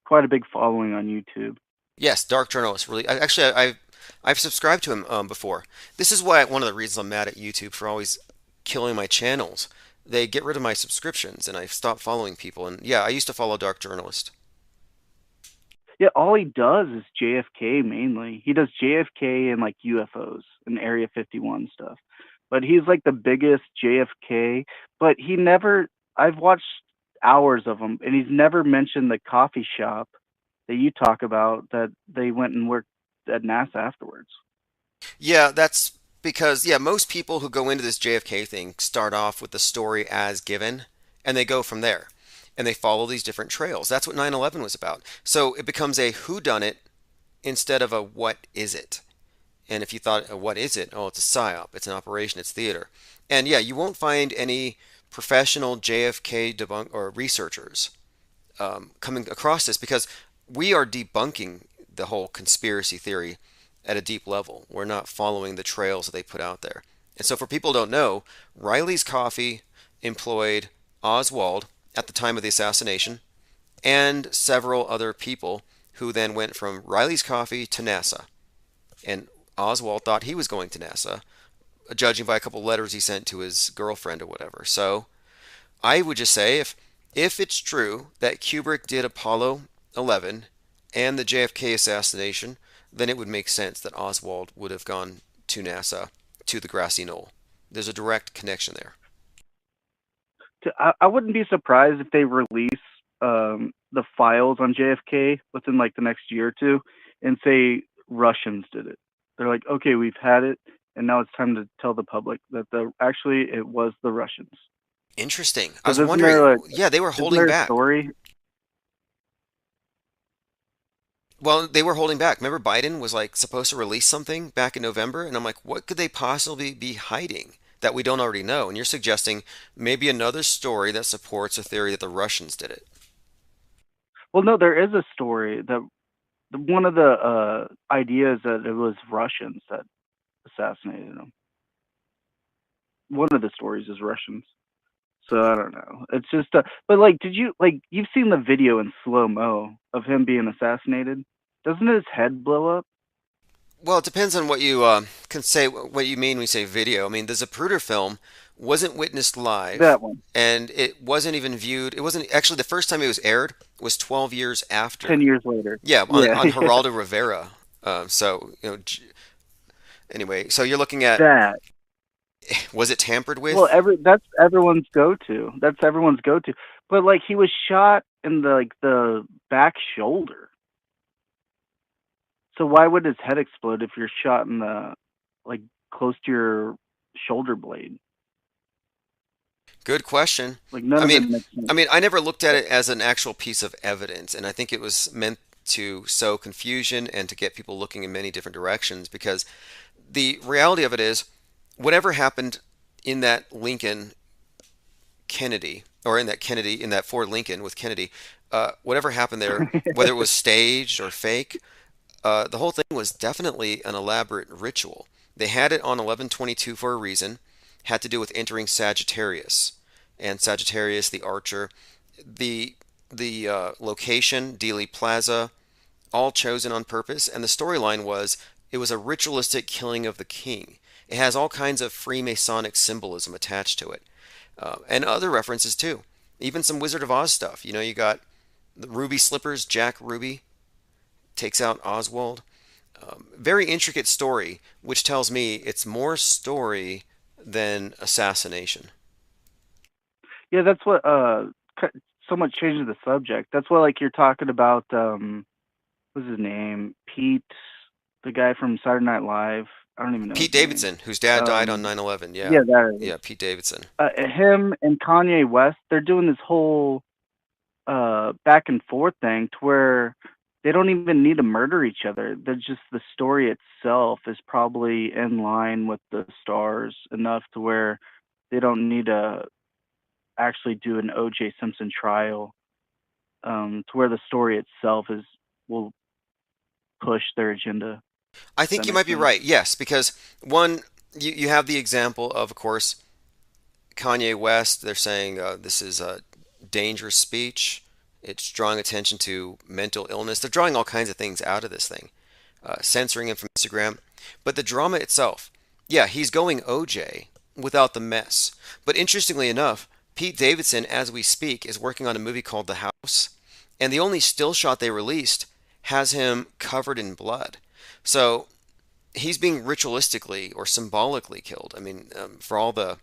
Speaker 23: quite a big following on YouTube.
Speaker 2: Yes, Dark Journalist. Really, I've subscribed to him before. This is why one of the reasons I'm mad at YouTube for always killing my channels. They get rid of my subscriptions, and I stopped following people. And yeah, I used to follow Dark Journalist.
Speaker 23: Yeah, all he does is JFK mainly. He does JFK and like UFOs and Area 51 stuff. But he's like the biggest JFK, but he never I've watched hours of him and he's never mentioned the coffee shop that you talk about that they went and worked at NASA afterwards.
Speaker 2: Yeah, that's because, yeah, most people who go into this JFK thing start off with the story as given, and they go from there. And they follow these different trails. That's what 9/11 was about. So it becomes a whodunit instead of a what is it. And if you thought, what is it? Oh, it's a psyop. It's an operation. It's theater. And yeah, you won't find any professional JFK debunk or researchers coming across this because we are debunking the whole conspiracy theory at a deep level. We're not following the trails that they put out there. And so for people who don't know, Riley's Coffee employed Oswald at the time of the assassination and several other people who then went from Riley's Coffee to NASA. And Oswald thought he was going to NASA, judging by a couple letters he sent to his girlfriend or whatever. So I would just say if it's true that Kubrick did Apollo 11 and the JFK assassination, then it would make sense that Oswald would have gone to NASA, to the grassy knoll. There's a direct connection there.
Speaker 23: I wouldn't be surprised if they release the files on JFK within like the next year or two and say Russians did it. They're like, okay, we've had it, and now it's time to tell the public that actually it was the Russians.
Speaker 2: Interesting. I was wondering. Yeah, they were holding back.
Speaker 23: Story?
Speaker 2: Well, they were holding back. Remember, Biden was like supposed to release something back in November, and I'm like, what could they possibly be hiding that we don't already know? And you're suggesting maybe another story that supports a theory that the Russians did it.
Speaker 23: Well, no, there is a story that one of the ideas that it was Russians that assassinated him. One of the stories is Russians. So I don't know. It's just, but like, you've seen the video in slow mo of him being assassinated? Doesn't his head blow up?
Speaker 2: Well, it depends on what you can say, what you mean when you say video. I mean, the Zapruder film wasn't witnessed live,
Speaker 23: That one.
Speaker 2: and it wasn't even viewed. It wasn't actually the first time it was aired was 12 years after.
Speaker 23: 10 years later.
Speaker 2: Yeah,
Speaker 23: Yeah.
Speaker 2: on Geraldo Rivera. So, anyway, so you're looking at,
Speaker 23: That.
Speaker 2: was it tampered
Speaker 23: Well,
Speaker 2: with?
Speaker 23: that's everyone's go-to. That's everyone's go-to. But like he was shot in the back shoulder. So why would his head explode if you're shot in the like close to your shoulder blade?
Speaker 2: Good question.
Speaker 23: Like none
Speaker 2: I
Speaker 23: of it
Speaker 2: mean,
Speaker 23: makes sense.
Speaker 2: I never looked at it as an actual piece of evidence, and I think it was meant to sow confusion and to get people looking in many different directions because the reality of it is whatever happened in that Lincoln Kennedy or in that Ford Lincoln with Kennedy, whatever happened there, whether it was staged or fake, the whole thing was definitely an elaborate ritual. They had it on 11/22 for a reason, had to do with entering Sagittarius, and Sagittarius, the archer, the location, Dealey Plaza, all chosen on purpose, and the storyline was it was a ritualistic killing of the king. It has all kinds of Freemasonic symbolism attached to it, and other references too. Even some Wizard of Oz stuff. You know, you got the Ruby Slippers, Jack Ruby takes out Oswald. Very intricate story, which tells me it's more story than assassination.
Speaker 23: Yeah, that's what somewhat changes the subject. That's what like you're talking about what's his name? Pete, the guy from Saturday Night Live. I don't even know
Speaker 2: Pete
Speaker 23: his name.
Speaker 2: Davidson, whose dad died on 9/11. Yeah.
Speaker 23: Yeah, that is.
Speaker 2: Yeah, Pete Davidson.
Speaker 23: Him and Kanye West, they're doing this whole back and forth thing to where they don't even need to murder each other. They're just the story itself is probably in line with the stars enough to where they don't need to actually do an O.J. Simpson trial. To where the story itself will push their agenda.
Speaker 2: I think
Speaker 23: That
Speaker 2: you
Speaker 23: makes
Speaker 2: might be
Speaker 23: sense.
Speaker 2: right. Yes, because one, you have the example of course, Kanye West. They're saying this is a dangerous speech. It's drawing attention to mental illness. They're drawing all kinds of things out of this thing, censoring him from Instagram. But the drama itself, yeah, he's going OJ without the mess. But interestingly enough, Pete Davidson, as we speak, is working on a movie called The House, and the only still shot they released has him covered in blood. So he's being ritualistically or symbolically killed. I mean, for all the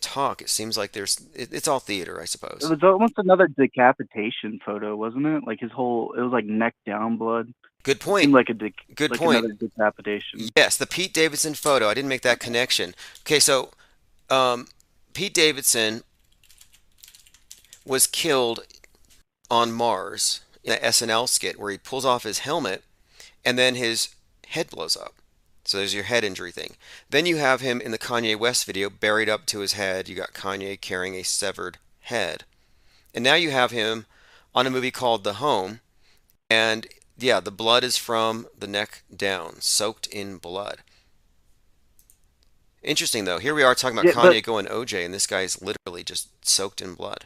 Speaker 2: talk, it seems like it's all theater, I
Speaker 23: It
Speaker 2: suppose.
Speaker 23: was almost another decapitation photo, wasn't it? Like it was like neck down blood.
Speaker 2: Good
Speaker 23: It
Speaker 2: point.
Speaker 23: seemed like
Speaker 2: Good
Speaker 23: like
Speaker 2: point.
Speaker 23: another decapitation.
Speaker 2: Yes, the Pete Davidson photo. I didn't make that connection. Okay, so Pete Davidson was killed on Mars in an SNL skit where he pulls off his helmet and then his head blows up. So there's your head injury thing. Then you have him in the Kanye West video buried up to his head. You got Kanye carrying a severed head. And now you have him on a movie called The Home. And yeah, the blood is from the neck down, soaked in blood. Interesting though. Here we are talking about
Speaker 23: Yeah,
Speaker 2: Kanye going OJ, and this guy is literally just soaked in blood.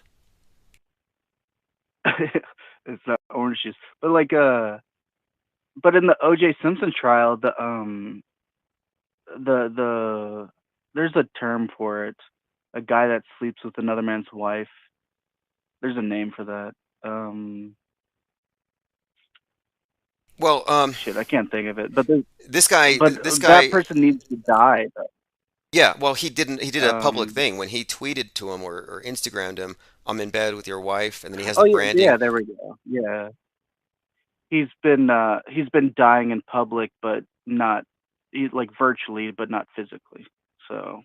Speaker 23: it's not orange juice, but like but in the O.J. Simpson trial, the there's a term for it. A guy that sleeps with another man's wife. There's a name for that.
Speaker 2: Well,
Speaker 23: Shit, I can't think of it. But
Speaker 2: this guy,
Speaker 23: that person needs to die. Though.
Speaker 2: Yeah, well, he didn't. He did a public
Speaker 23: Um,
Speaker 2: thing when he tweeted to him or Instagrammed him, "I'm in bed with your wife," and then he has
Speaker 23: oh
Speaker 2: the
Speaker 23: yeah,
Speaker 2: branding.
Speaker 23: yeah, there we go. Yeah, he's been dying in public, but not like virtually, but not physically. So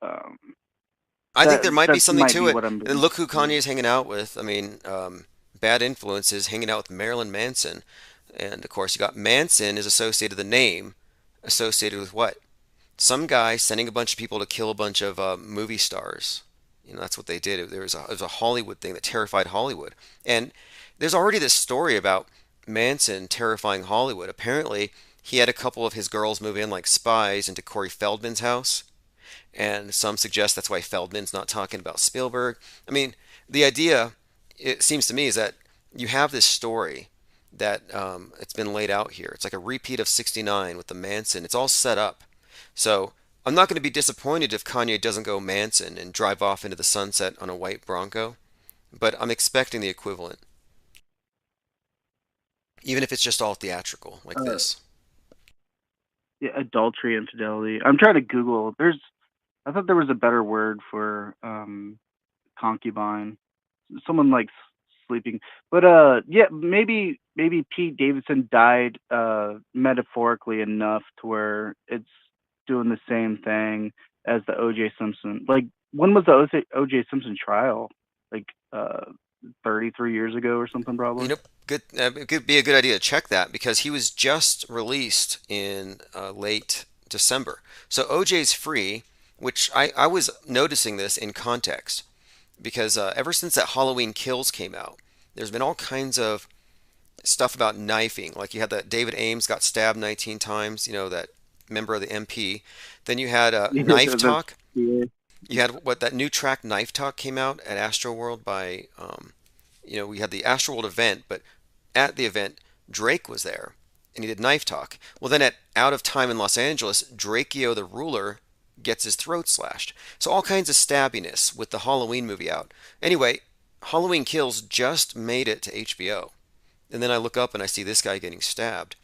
Speaker 23: um,
Speaker 2: I think there might be
Speaker 23: that
Speaker 2: something
Speaker 23: might
Speaker 2: to
Speaker 23: be
Speaker 2: it.
Speaker 23: what I'm
Speaker 2: And
Speaker 23: doing.
Speaker 2: look who Kanye's hanging out with. I mean, bad influences hanging out with Marilyn Manson, and of course you got Manson is associated the name associated with what? Some guy sending a bunch of people to kill a bunch of movie stars. You know, that's what they did. It was a Hollywood thing that terrified Hollywood. And there's already this story about Manson terrifying Hollywood. Apparently, he had a couple of his girls move in like spies into Corey Feldman's house. And some suggest that's why Feldman's not talking about Spielberg. I mean, the idea, it seems to me, is that you have this story that it's been laid out here. It's like a repeat of 69 with the Manson. It's all set up. So I'm not going to be disappointed if Kanye doesn't go Manson and drive off into the sunset on a white Bronco, but I'm expecting the equivalent, even if it's just all theatrical like this.
Speaker 23: Yeah, adultery, infidelity. I'm trying to Google. I thought there was a better word for concubine. Someone like sleeping. But yeah, maybe Pete Davidson died metaphorically enough to where it's doing the same thing as the O.J. Simpson. Like, when was the O.J. Simpson trial? Like 33 years ago or something, probably.
Speaker 2: You know, good. It could be a good idea to check that because he was just released in late December. So OJ's free, which I was noticing this in context because ever since that Halloween Kills came out, there's been all kinds of stuff about knifing. Like you had that David Ames got stabbed 19 times, you know, that member of the MP. Then you had Knife Talk. You had that new track Knife Talk came out at Astroworld by, you know, we had the Astroworld event, but at the event, Drake was there and he did Knife Talk. Well, then at Out of Time in Los Angeles, Drakeo the Ruler gets his throat slashed. So all kinds of stabbiness with the Halloween movie out. Anyway, Halloween Kills just made it to HBO. And then I look up and I see this guy getting stabbed,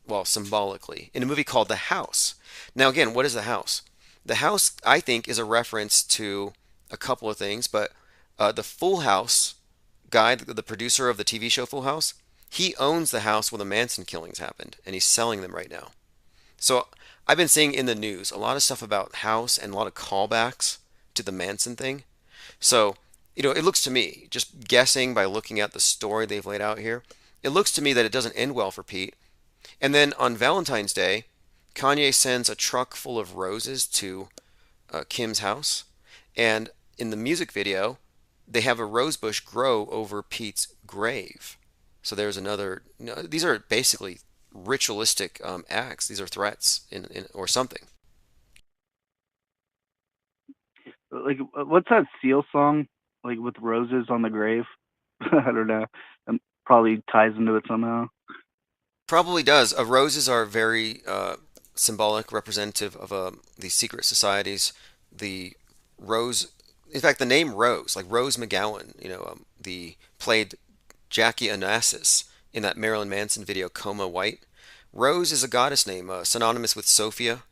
Speaker 2: well, symbolically, in a movie called The House. Now, again, what is The House? The House, I think, is a reference to a couple of things, but the Full House guy, the producer of the TV show Full House, he owns the house where the Manson killings happened, and he's selling them right now. So I've been seeing in the news a lot of stuff about House and a lot of callbacks to the Manson thing. So, you know, it looks to me, just guessing by looking at the story they've laid out here, it looks to me that it doesn't end well for Pete. And then on Valentine's Day, Kanye sends a truck full of roses to Kim's house. And in the music video, they have a rose bush grow over Pete's grave. So there's another, you know, these are basically ritualistic acts. These are threats or something.
Speaker 23: Like, what's that Seal song? Like, with roses on the grave? I don't know. Probably ties into it somehow.
Speaker 2: Probably does. Roses are very symbolic, representative of these secret societies. The Rose, in fact, the name Rose, like Rose McGowan, you know, played Jackie Onassis in that Marilyn Manson video, Coma White. Rose is a goddess name, synonymous with Sophia,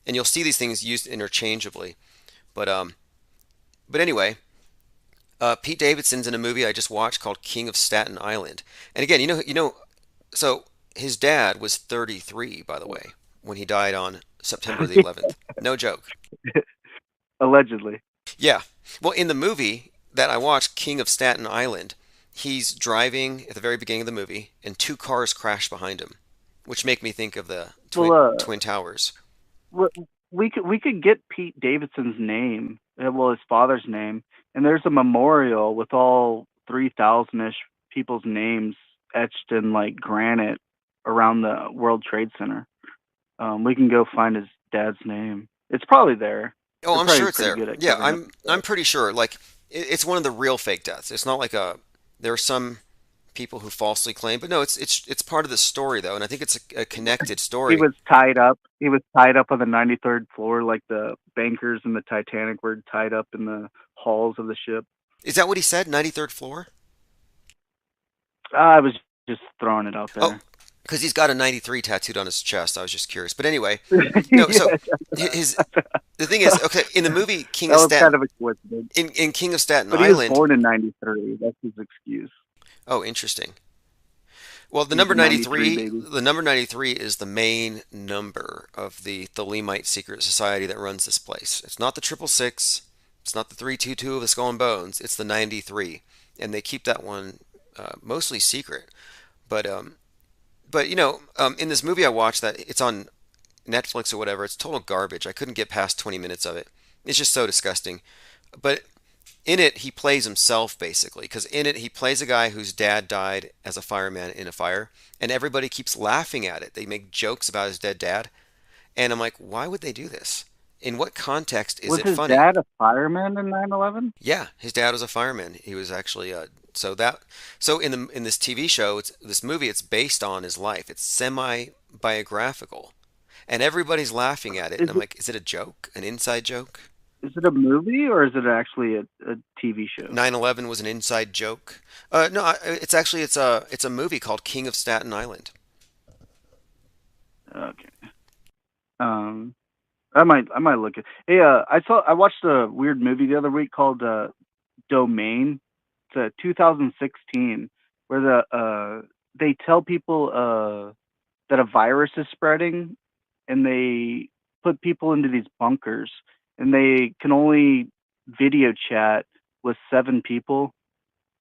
Speaker 2: and you'll see these things used interchangeably. But anyway, Pete Davidson's in a movie I just watched called King of Staten Island, and again, so his dad was 33, by the way, when he died on September the 11th. No joke.
Speaker 23: Allegedly.
Speaker 2: Yeah. Well, in the movie that I watched, King of Staten Island, he's driving at the very beginning of the movie, and two cars crash behind him, which make me think of the Twin Towers.
Speaker 23: We could get Pete Davidson's name, well, his father's name, and there's a memorial with all 3,000-ish people's names etched in like granite around the World Trade Center. We can go find his dad's name. It's probably there.
Speaker 2: Oh, I'm sure it's there. Yeah, I'm pretty sure. Like, it's one of the real fake deaths. It's not like there are some people who falsely claim, but no, it's part of the story though, and I think it's a connected story.
Speaker 23: He was tied up. He was tied up on the 93rd floor, like the bankers in the Titanic were tied up in the halls of the ship.
Speaker 2: Is that what he said? 93rd floor?
Speaker 23: I was just throwing it out there.
Speaker 2: Oh, because he's got a 93 tattooed on his chest. I was just curious. But anyway, no. So the thing is, okay, in the movie King of Staten,
Speaker 23: kind of a coincidence.
Speaker 2: In King of Staten
Speaker 23: but
Speaker 2: Island,
Speaker 23: he was born in 93. That's his excuse.
Speaker 2: Oh, interesting. Well, the number 93, the number 93 is the main number of the Thelemite secret society that runs this place. It's not the 666. It's not the 322 of the Skull and Bones. It's the 93, and they keep that one mostly secret. But you know, in this movie I watched that it's on Netflix or whatever, it's total garbage. I couldn't get past 20 minutes of it. It's just so disgusting. But in it, he plays himself, basically, because in it, he plays a guy whose dad died as a fireman in a fire, and everybody keeps laughing at it. They make jokes about his dead dad, and I'm like, why would they do this? In what context is it funny?
Speaker 23: Was his dad a fireman in 9/11?
Speaker 2: Yeah, his dad was a fireman. He was actually So in this TV show, this movie, it's based on his life. It's semi-biographical, and everybody's laughing at it. And I'm like, is it a joke, an inside joke?
Speaker 23: Is it a movie or is it actually a TV show?
Speaker 2: 9/11 was an inside joke. No, it's actually it's a movie called King of Staten Island.
Speaker 23: Okay. I might look at. Hey, I watched a weird movie the other week called Domain. It's a 2016 where they tell people that a virus is spreading, and they put people into these bunkers, and they can only video chat with 7 people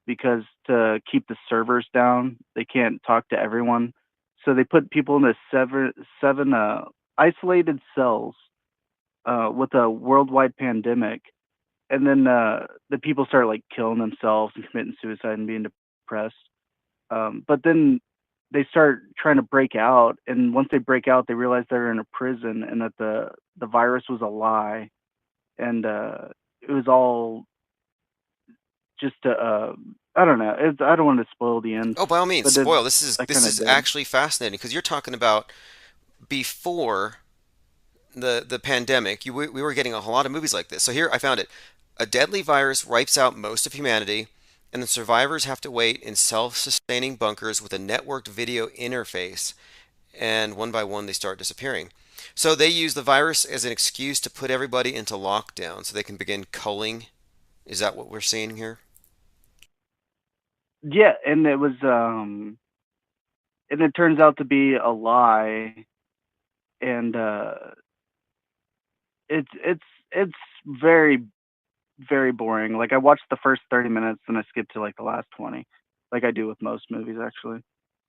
Speaker 23: because to keep the servers down, they can't talk to everyone. So they put people in seven isolated cells with a worldwide pandemic, and then the people start like killing themselves and committing suicide and being depressed. But then they start trying to break out, and once they break out, they realize they're in a prison and that the virus was a lie, and it was all just I don't know. I don't want to spoil the end.
Speaker 2: Oh, by all means,
Speaker 23: but
Speaker 2: spoil. This is
Speaker 23: I kinda did.
Speaker 2: actually fascinating because you're talking about before the pandemic. We were getting a lot of movies like this. So here I found it. A deadly virus wipes out most of humanity, and the survivors have to wait in self-sustaining bunkers with a networked video interface, and one by one they start disappearing. So they use the virus as an excuse to put everybody into lockdown so they can begin culling. Is that what we're seeing here?
Speaker 23: Yeah, and it was and it turns out to be a lie, and it's very very boring. Like I watched the first 30 minutes and I skipped to like the last 20, like I do with most movies actually.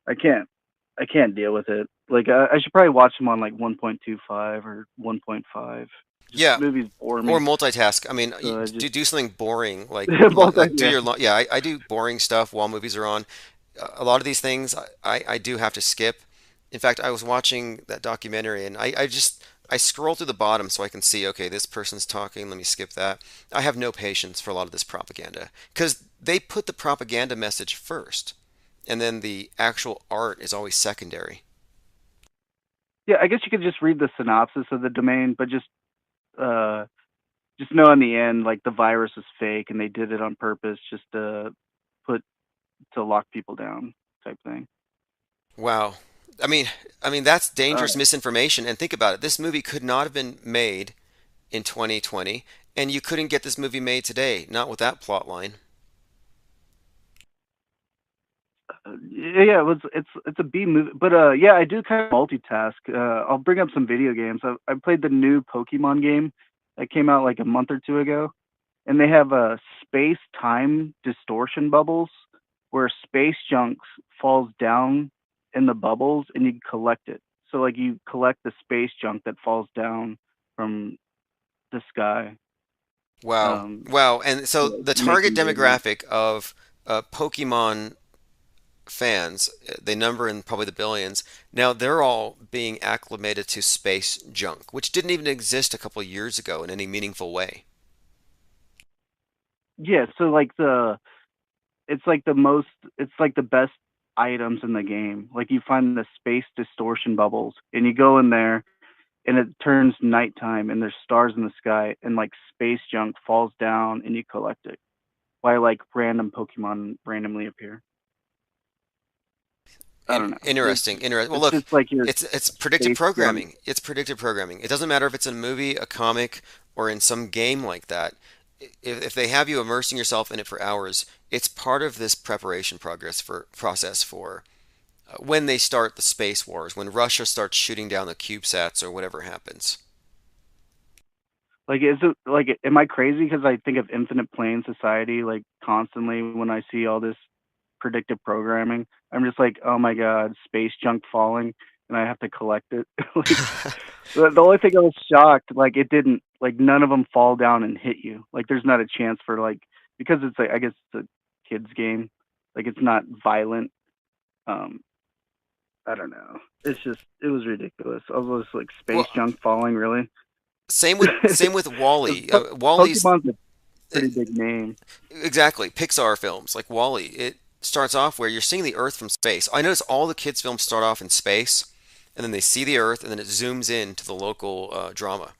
Speaker 23: I can't deal with it. Like I should probably watch them on like 1.25 or 1.5.
Speaker 2: Yeah,
Speaker 23: movies bore me.
Speaker 2: or multitask. I mean,
Speaker 23: So I
Speaker 2: do something boring like do
Speaker 23: Yeah.
Speaker 2: your yeah. I do boring stuff while movies are on. A lot of these things I do have to skip. In fact, I was watching that documentary and I scroll through the bottom so I can see, okay, this person's talking, let me skip that. I have no patience for a lot of this propaganda because they put the propaganda message first, and then the actual art is always secondary.
Speaker 23: Yeah, I guess you could just read the synopsis of the Domain, but just know in the end, like the virus is fake and they did it on purpose just to lock people down, type thing.
Speaker 2: Wow. I mean that's dangerous misinformation. And think about it. This movie could not have been made in 2020, and you couldn't get this movie made today, not with that plot line.
Speaker 23: Yeah, it's a B movie, but yeah, I do kind of multitask. I'll bring up some video games. I played the new Pokemon game that came out like a month or two ago, and they have space time distortion bubbles where space junk falls down in the bubbles and you collect it. So like you collect the space junk that falls down from the sky.
Speaker 2: Wow. Wow. And so the target
Speaker 23: making
Speaker 2: demographic of Pokemon fans, they number in probably the billions. Now they're all being acclimated to space junk, which didn't even exist a couple of years ago in any meaningful way.
Speaker 23: Yeah, so like it's like the best items in the game. Like you find the space distortion bubbles and you go in there and it turns nighttime and there's stars in the sky and like space junk falls down and you collect it while like random Pokemon randomly appear. I don't know.
Speaker 2: Interesting. Well, look,
Speaker 23: just like
Speaker 2: it's predictive programming. It's predictive programming. It doesn't matter if it's a movie, a comic, or in some game like that. If they have you immersing yourself in it for hours, it's part of this preparation process for when they start the space wars, when Russia starts shooting down the CubeSats or whatever happens.
Speaker 23: Like, is it like, am I crazy because I think of Infinite Plane Society like constantly when I see all this predictive programming? I'm just like, oh my god, space junk falling, and I have to collect it. Like, the only thing I was shocked, like it didn't, like none of them fall down and hit you. Like there's not a chance for like, because it's like, I guess it's a kids game, like it's not violent. I don't know. It's just, it was ridiculous. I was just like, space junk falling, really?
Speaker 2: Same with Wally. Wally's.
Speaker 23: Pretty big name.
Speaker 2: Exactly. Pixar films like Wall-E. It starts off where you're seeing the Earth from space. I notice all the kids' films start off in space, and then they see the Earth, and then it zooms in to the local drama.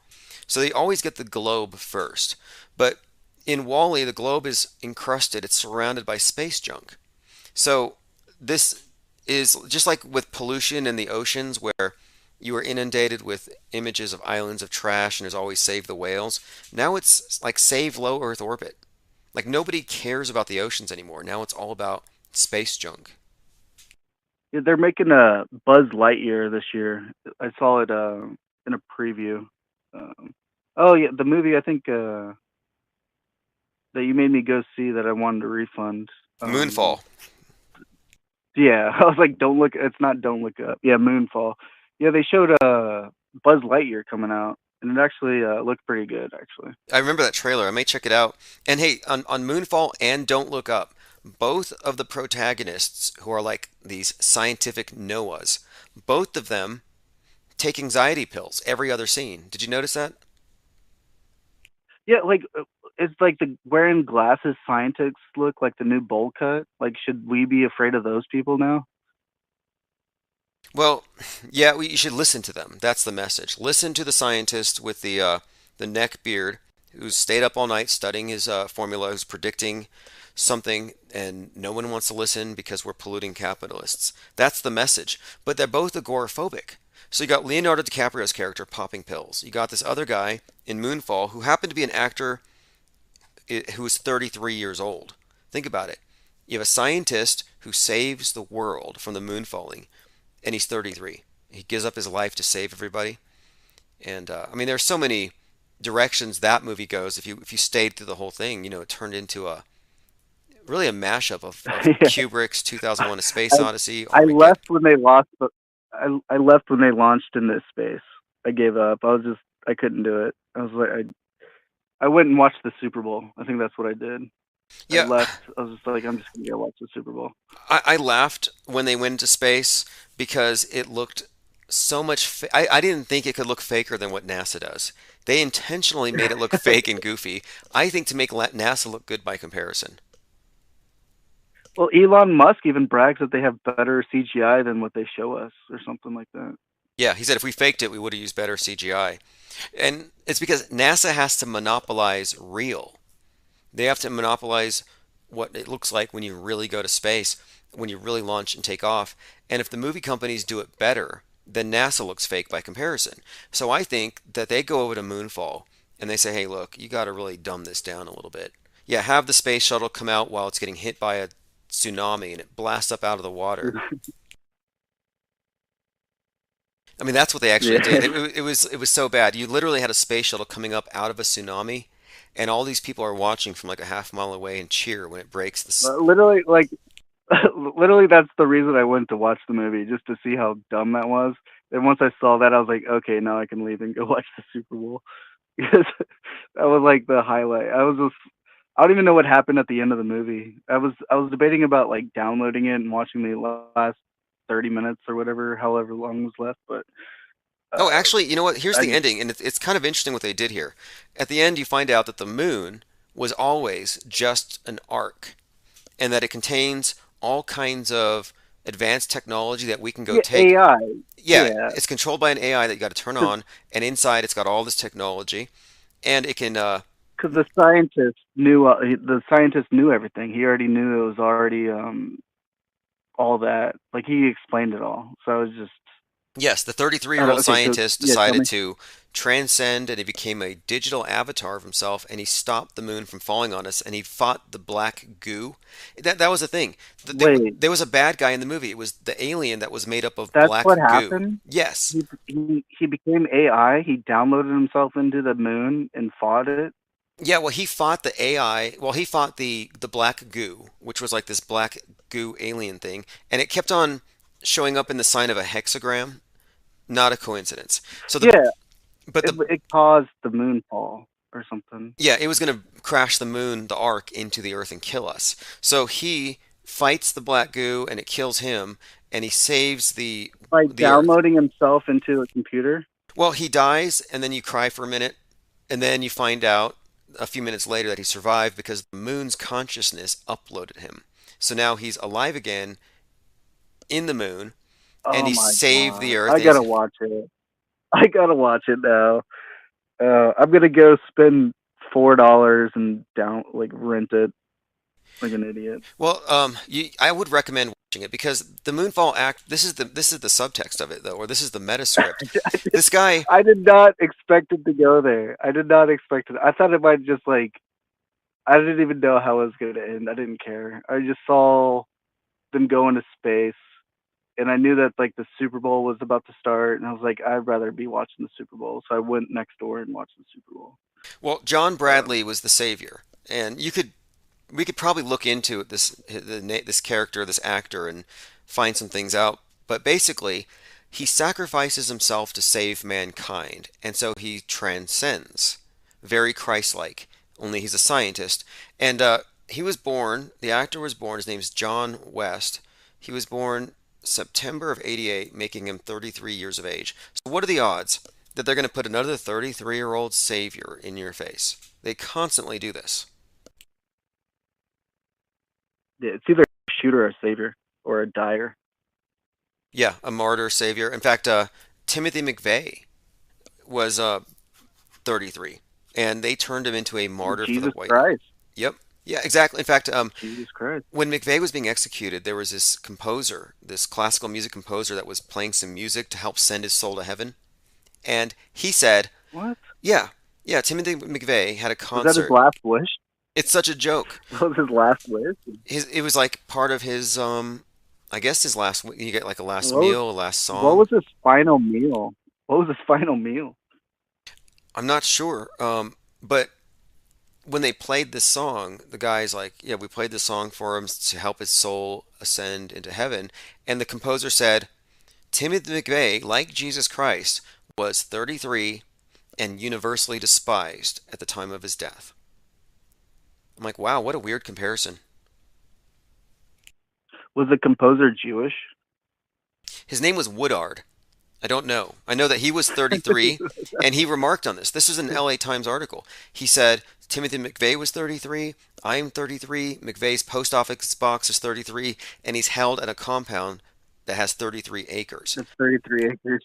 Speaker 2: So they always get the globe first. But in Wall-E, the globe is encrusted. It's surrounded by space junk. So this is just like with pollution in the oceans, where you are inundated with images of islands of trash and there's always save the whales. Now it's like save low Earth orbit. Like nobody cares about the oceans anymore. Now it's all about space junk.
Speaker 23: Yeah, they're making a Buzz Lightyear this year. I saw it in a preview. Oh yeah, the movie I think that you made me go see that I wanted to refund.
Speaker 2: Moonfall.
Speaker 23: Yeah, I was like, don't look. It's not Don't Look Up. Yeah, Moonfall. Yeah, they showed Buzz Lightyear coming out, and it actually looked pretty good. Actually,
Speaker 2: I remember that trailer. I may check it out. And hey, on Moonfall and Don't Look Up, both of the protagonists who are like these scientific Noahs, both of them take anxiety pills every other scene. Did you notice that?
Speaker 23: yeah, like it's like the wearing glasses scientists look like the new bowl cut. Like, should we be afraid of those people now?
Speaker 2: Well, yeah, you should listen to them. That's the message. Listen to the scientist with the neck beard who's stayed up all night studying his formula, who's predicting something, and no one wants to listen because we're polluting capitalists. That's the message. But they're both agoraphobic. So you got Leonardo DiCaprio's character popping pills. You got this other guy in Moonfall who happened to be an actor who was 33 years old. Think about it. You have a scientist who saves the world from the moon falling, and he's 33. He gives up his life to save everybody. And I mean, there's so many directions that movie goes. If you stayed through the whole thing, it turned into a really a mashup of
Speaker 23: Yeah.
Speaker 2: Kubrick's 2001: A Space Odyssey.
Speaker 23: I left when they lost. I left when they launched into space. I gave up. I couldn't do it. I was like, I went and watched the Super Bowl. I think that's what I did.
Speaker 2: Yeah.
Speaker 23: I left. I was just like, I'm just gonna go watch the Super Bowl.
Speaker 2: I laughed when they went into space because it looked so much. I didn't think it could look faker than what NASA does. They intentionally made it look fake and goofy. I think to make NASA look good by comparison.
Speaker 23: Well, Elon Musk even brags that they have better CGI than what they show us, or something like that.
Speaker 2: Yeah, he said if we faked it, we would have used better CGI. And it's because NASA has to monopolize real. They have to monopolize what it looks like when you really go to space, when you really launch and take off. And if the movie companies do it better, then NASA looks fake by comparison. So I think that they go over to Moonfall and they say, hey, look, you got to really dumb this down a little bit. Yeah, have the space shuttle come out while it's getting hit by a tsunami and it blasts up out of the water. I mean, that's what they actually did. It was so bad. You literally had a space shuttle coming up out of a tsunami, and all these people are watching from like a half mile away and cheer when it breaks the.
Speaker 23: Literally, literally, that's the reason I went to watch the movie, just to see how dumb that was. And once I saw that, I was like, okay, now I can leave and go watch the Super Bowl. Because that was like the highlight. I don't even know what happened at the end of the movie. I was debating about like downloading it and watching the last 30 minutes or whatever, however long was left. But
Speaker 2: oh, actually, you know what? Here's the ending, and it's kind of interesting what they did here. At the end, you find out that the moon was always just an arc, and that it contains all kinds of advanced technology that we can go take.
Speaker 23: AI.
Speaker 2: Yeah, it's controlled by an AI that you got to turn on, and inside it's got all this technology, and it can.
Speaker 23: Because the scientist knew everything. He already knew it was already all that. Like, he explained it all. So I was just.
Speaker 2: Yes, the 33-year-old scientist decided to transcend, and he became a digital avatar of himself, and he stopped the moon from falling on us, and he fought the black goo. That was the thing. There was a bad guy in the movie. It was the alien that was made up of black goo.
Speaker 23: That's what happened?
Speaker 2: Yes.
Speaker 23: He became AI. He downloaded himself into the moon and fought it.
Speaker 2: Yeah, well, he fought the AI. Well, he fought the black goo, which was like this black goo alien thing, and it kept on showing up in the sign of a hexagram. Not a coincidence. So
Speaker 23: it caused the moon fall or something.
Speaker 2: Yeah, it was going to crash the moon, the arc, into the Earth and kill us. So he fights the black goo, and it kills him, and he saves the
Speaker 23: downloading himself into a computer.
Speaker 2: Well, he dies, and then you cry for a minute, and then you find out a few minutes later that he survived because the moon's consciousness uploaded him. So now he's alive again in the moon, and
Speaker 23: Oh
Speaker 2: he
Speaker 23: my
Speaker 2: saved the
Speaker 23: god.
Speaker 2: Earth.
Speaker 23: I gotta watch it. I gotta watch it now. I'm gonna go spend $4 and rent it like an idiot.
Speaker 2: Well, I would recommend watching it because the Moonfall Act. This is the subtext of it, though, or this is the meta script. This guy.
Speaker 23: I did not expect it to go there. I did not expect it. I thought it might just like I didn't even know how it was going to end. I didn't care. I just saw them go into space, and I knew that like the Super Bowl was about to start, and I was like, I'd rather be watching the Super Bowl. So I went next door and watched the Super Bowl.
Speaker 2: Well, John Bradley was the savior, and we could probably look into this character, this actor, and find some things out. But basically, he sacrifices himself to save mankind, and so he transcends, very Christ-like. Only he's a scientist, and he was born. The actor was born. His name's John West. He was born September of '88, making him 33 years of age. So what are the odds that they're going to put another 33-year-old savior in your face? They constantly do this.
Speaker 23: Yeah, it's either a shooter or a savior or a dyer.
Speaker 2: Yeah, a martyr savior. In fact, Timothy McVeigh was 33, and they turned him into a martyr for the
Speaker 23: Jesus
Speaker 2: white.
Speaker 23: Christ.
Speaker 2: Yep. Yeah, exactly. In fact,
Speaker 23: Jesus Christ.
Speaker 2: when McVeigh was being executed, there was this composer, this classical music composer that was playing some music to help send his soul to heaven. And he said,
Speaker 23: What?
Speaker 2: yeah, Timothy McVeigh had a concert.
Speaker 23: Was that his last wish?
Speaker 2: It's such a joke.
Speaker 23: What was his last wish?
Speaker 2: It was like part of his, I guess his last, you get like a last
Speaker 23: What was-
Speaker 2: meal, a last song.
Speaker 23: What was his final meal? What was his final meal?
Speaker 2: I'm not sure. But when they played this song, the guy's like, yeah, we played this song for him to help his soul ascend into heaven. And the composer said, Timothy McVeigh, like Jesus Christ, was 33 and universally despised at the time of his death. I'm like, wow, what a weird comparison.
Speaker 23: Was the composer Jewish?
Speaker 2: His name was Woodard. I don't know. I know that he was 33, and he remarked on this. This is an LA Times article. He said, Timothy McVeigh was 33, I'm 33, McVeigh's post office box is 33, and he's held at a compound that has 33 acres.
Speaker 23: That's 33 acres.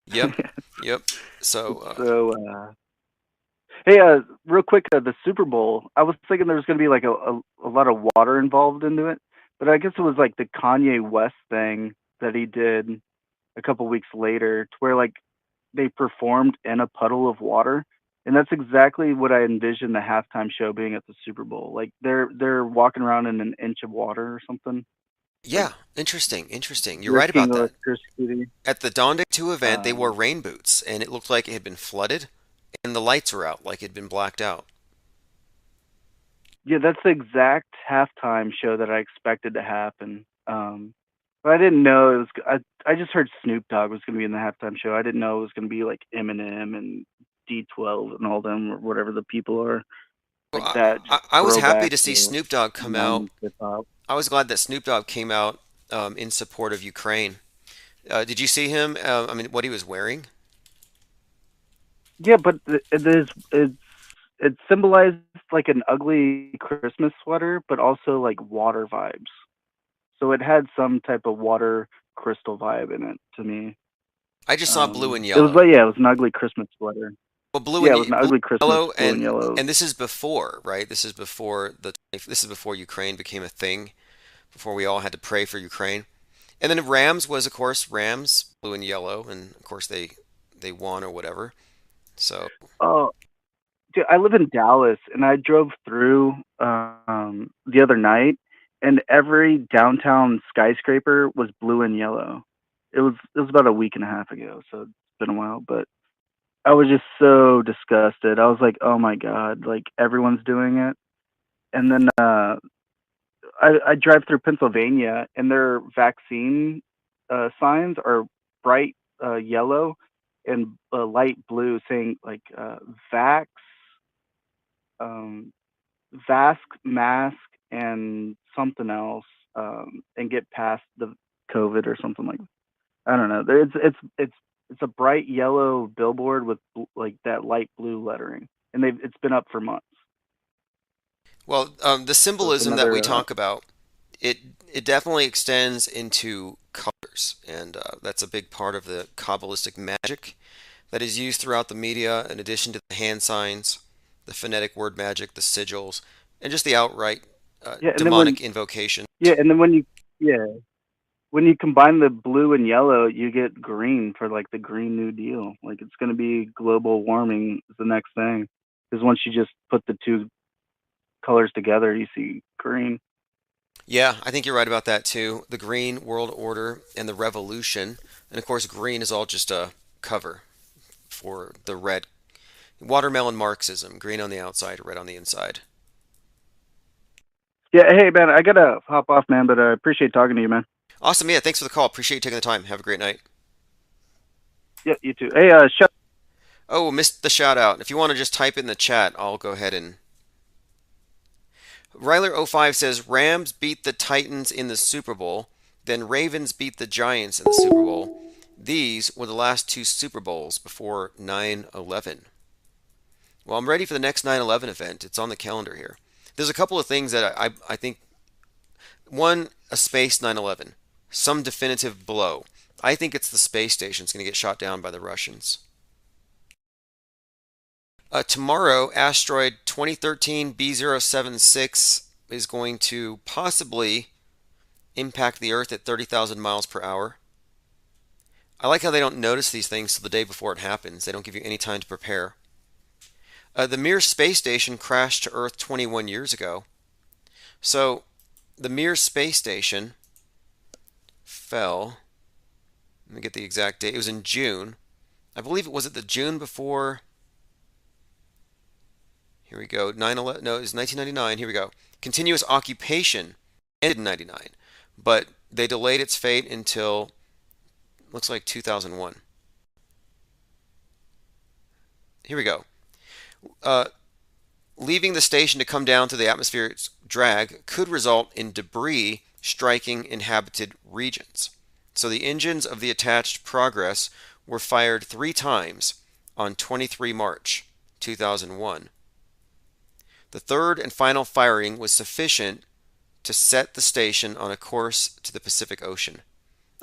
Speaker 2: Yep, yep. So,
Speaker 23: hey, real quick, the Super Bowl. I was thinking there was going to be like a lot of water involved into it, but I guess it was like the Kanye West thing that he did a couple weeks later, to where like they performed in a puddle of water, and that's exactly what I envisioned the halftime show being at the Super Bowl. Like they're walking around in an inch of water or something.
Speaker 2: yeah, interesting. You're right about that.
Speaker 23: Electricity.
Speaker 2: At the Dawn Day 2 event, they wore rain boots, and it looked like it had been flooded, and the lights were out, like it had been blacked out.
Speaker 23: Yeah, that's the exact halftime show that I expected to happen. But I didn't know it was. I just heard Snoop Dogg was going to be in the halftime show. I didn't know it was going to be like Eminem and D12 and all them, or whatever the people are. Like that.
Speaker 2: I was happy
Speaker 23: throwback
Speaker 2: to see
Speaker 23: to
Speaker 2: Snoop Dogg come out.
Speaker 23: 90s hip-hop.
Speaker 2: I was glad that Snoop Dogg came out in support of Ukraine. Did you see him? I mean, what he was wearing?
Speaker 23: Yeah, but it symbolized like an ugly Christmas sweater, but also like water vibes. So it had some type of water crystal vibe in it to me.
Speaker 2: I just saw blue and
Speaker 23: It
Speaker 2: yellow.
Speaker 23: was like, yeah, it was an ugly Christmas sweater.
Speaker 2: Well, blue
Speaker 23: Yeah,
Speaker 2: and
Speaker 23: it was an ugly Christmas
Speaker 2: yellow,
Speaker 23: blue and yellow.
Speaker 2: and this is before, right? This is before Ukraine became a thing, before we all had to pray for Ukraine. And then Rams was, of course, Rams, blue and yellow, and of course they won or whatever. So
Speaker 23: Oh, dude, I live in Dallas, and I drove through the other night, and every downtown skyscraper was blue and yellow. It was about a week and a half ago, so it's been a while, but I was just so disgusted. I was like, oh my god, like everyone's doing it. And then I drive through Pennsylvania, and their vaccine signs are bright yellow and light blue, saying like vax, vask, mask, and something else, and get past the COVID or something like that. I don't know. It's a bright yellow billboard with like that light blue lettering. and it's been up for months.
Speaker 2: Well, the symbolism that
Speaker 23: another,
Speaker 2: we talk about, it definitely extends into colors, and that's a big part of the Kabbalistic magic that is used throughout the media, in addition to the hand signs, the phonetic word magic, the sigils, and just the outright
Speaker 23: Yeah, and
Speaker 2: demonic invocation.
Speaker 23: and then when you combine the blue and yellow, you get green for like the Green New Deal. Like it's going to be global warming is the next thing, because once you just put the two colors together, you see green.
Speaker 2: Yeah, I think you're right about that too. The green world order and the revolution, and of course, green is all just a cover for the red. Watermelon Marxism, green on the outside, red on the inside.
Speaker 23: Yeah, hey man, I gotta hop off, man, but I appreciate talking to you, man.
Speaker 2: Awesome, yeah, thanks for the call. Appreciate you taking the time. Have a great night.
Speaker 23: Yeah, you too. Hey,
Speaker 2: Oh, missed the shout out. If you want to just type it in the chat, I'll go ahead and. Ryler05 says Rams beat the Titans in the Super Bowl, then Ravens beat the Giants in the Super Bowl. These were the last two Super Bowls before 9/11. Well, I'm ready for the next 9/11 event. It's on the calendar here. There's a couple of things that I think. One, a space 9/11. Some definitive blow. I think it's the space station's going to get shot down by the Russians. Tomorrow, asteroid 2013 B076 is going to possibly impact the Earth at 30,000 miles per hour. I like how they don't notice these things till the day before it happens. They don't give you any time to prepare. The Mir space station crashed to Earth 21 years ago. So, the Mir space station fell. Let me get the exact date. It was in June. I believe it was the June before. Here we go. 9/11. No, it was 1999. Here we go. Continuous occupation ended in 99, but they delayed its fate until looks like 2001. Here we go. Leaving the station to come down to the atmosphere's drag could result in debris striking inhabited regions. So the engines of the attached Progress were fired 3 times on 23 March 2001. The third and final firing was sufficient to set the station on a course to the Pacific Ocean.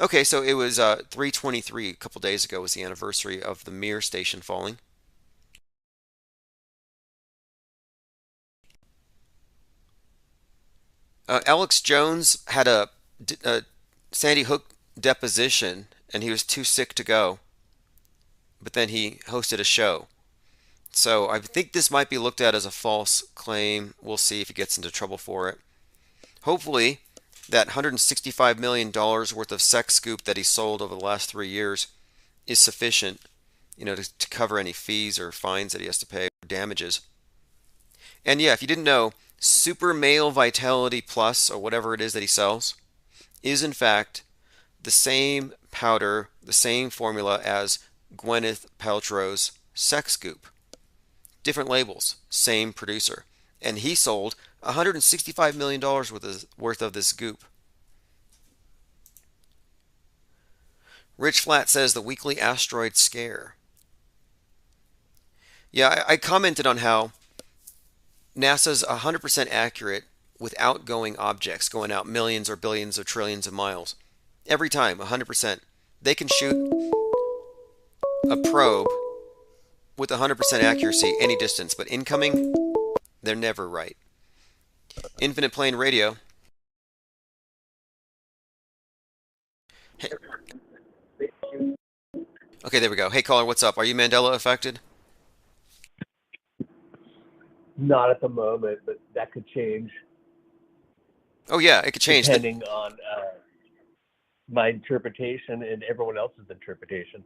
Speaker 2: Okay, so it was 3/23, a couple days ago, was the anniversary of the Mir station falling. Alex Jones had a Sandy Hook deposition, and he was too sick to go. But then he hosted a show. So I think this might be looked at as a false claim. We'll see if he gets into trouble for it. Hopefully, that $165 million worth of sex scoop that he sold over the last 3 years is sufficient, to cover any fees or fines that he has to pay or damages. And yeah, if you didn't know, Super Male Vitality Plus, or whatever it is that he sells, is in fact the same powder, the same formula as Gwyneth Paltrow's sex scoop. Different labels, same producer. And he sold $165 million worth of this goop. Rich Flat says the weekly asteroid scare. Yeah, I commented on how NASA's 100% accurate with outgoing objects going out millions or billions or trillions of miles. Every time, 100%. They can shoot a probe with 100% accuracy any distance, but incoming, they're never right. Infinite Plane Radio. Hey. Okay, there we go. Hey, caller, what's up? Are you Mandela affected?
Speaker 6: Not at the moment, but that could change.
Speaker 2: Oh, yeah, it could change.
Speaker 6: Depending on my interpretation and everyone else's interpretation.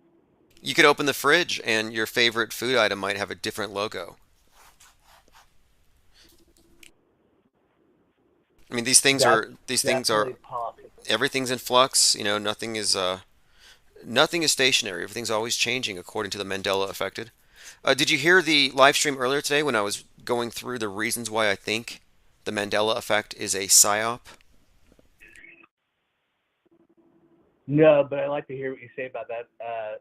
Speaker 2: You could open the fridge and your favorite food item might have a different logo. I mean, these things are
Speaker 6: possible.
Speaker 2: Everything's in flux. Nothing is stationary. Everything's always changing according to the Mandela affected. Did you hear the live stream earlier today when I was going through the reasons why I think the Mandela effect is a psyop?
Speaker 6: No, but I'd like to hear what you say about that.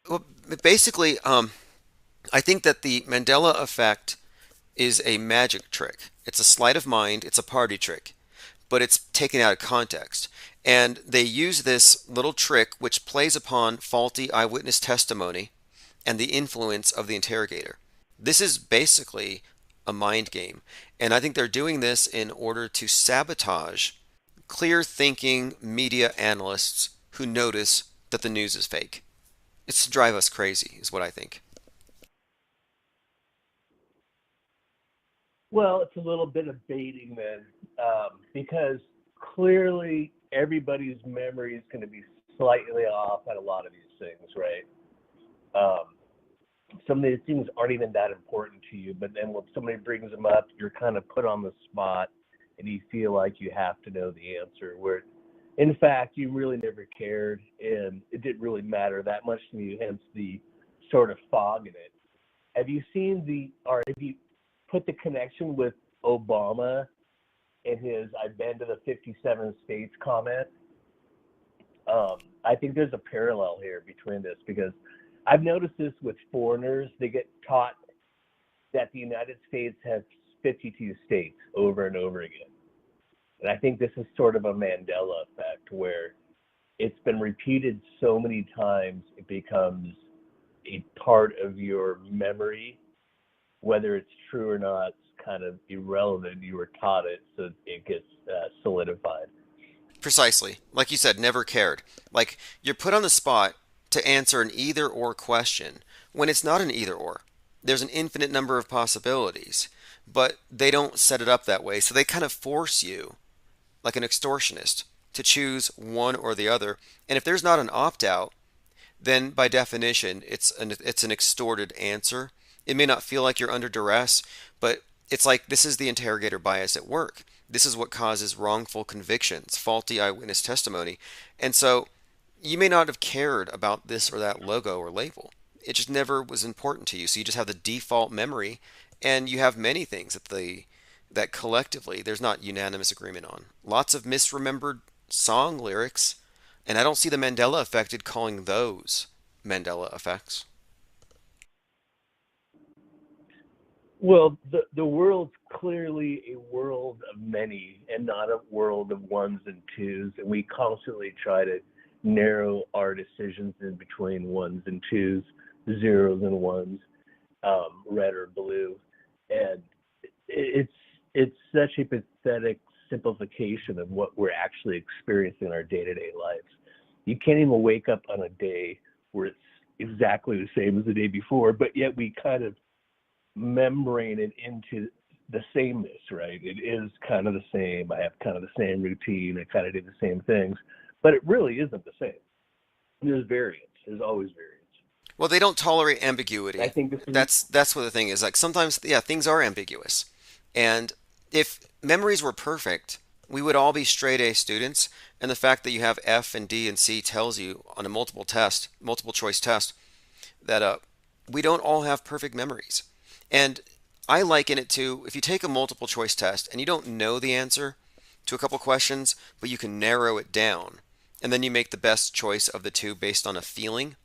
Speaker 2: Well, basically, I think that the Mandela effect is a magic trick. It's a sleight of mind, it's a party trick, but it's taken out of context. And they use this little trick which plays upon faulty eyewitness testimony and the influence of the interrogator. This is basically a mind game. And I think they're doing this in order to sabotage clear thinking media analysts who notice that the news is fake. It's to drive us crazy, is what I think.
Speaker 6: Well, it's a little bit of baiting then, because clearly everybody's memory is going to be slightly off on a lot of these things, right? Some of these things aren't even that important to you, but then when somebody brings them up, you're kind of put on the spot and you feel like you have to know the answer, where in fact you really never cared and it didn't really matter that much to you, hence the sort of fog in it. Have you put the connection with Obama and his "I've been to the 57 states" comment? I think there's a parallel here between this, because I've noticed this with foreigners. They get taught that the United States has 52 states over and over again. And I think this is sort of a Mandela effect, where it's been repeated so many times it becomes a part of your memory. Whether it's true or not, it's kind of irrelevant. You were taught it, so it gets solidified.
Speaker 2: Precisely. Like you said, never cared. Like, you're put on the spot to answer an either or question when it's not an either or. There's an infinite number of possibilities, but they don't set it up that way. So they kind of force you, like an extortionist, to choose one or the other. And if there's not an opt-out, then by definition, it's an extorted answer. It may not feel like you're under duress, but it's like this is the interrogator bias at work. This is what causes wrongful convictions, faulty eyewitness testimony. And so you may not have cared about this or that logo or label. It just never was important to you. So you just have the default memory, and you have many things that collectively there's not unanimous agreement on. Lots of misremembered song lyrics, and I don't see the Mandela effect calling those Mandela effects.
Speaker 6: Well, the world's clearly a world of many and not a world of ones and twos. And we constantly try to narrow our decisions in between ones and twos, zeros and ones, red or blue. And it's such a pathetic simplification of what we're actually experiencing in our day-to-day lives. You can't even wake up on a day where it's exactly the same as the day before, but yet we kind of membrane it into the sameness, right? It is kind of the same. I have kind of the same routine. I kind of do the same things, but it really isn't the same. There's variance. There's always variance.
Speaker 2: Well, they don't tolerate ambiguity.
Speaker 6: I think
Speaker 2: that's what the thing is. Like, sometimes, yeah, things are ambiguous. And if memories were perfect, we would all be straight A students. And the fact that you have F and D and C tells you on a multiple choice test, that we don't all have perfect memories. And I liken it to, if you take a multiple choice test and you don't know the answer to a couple questions, but you can narrow it down, and then you make the best choice of the two based on a feeling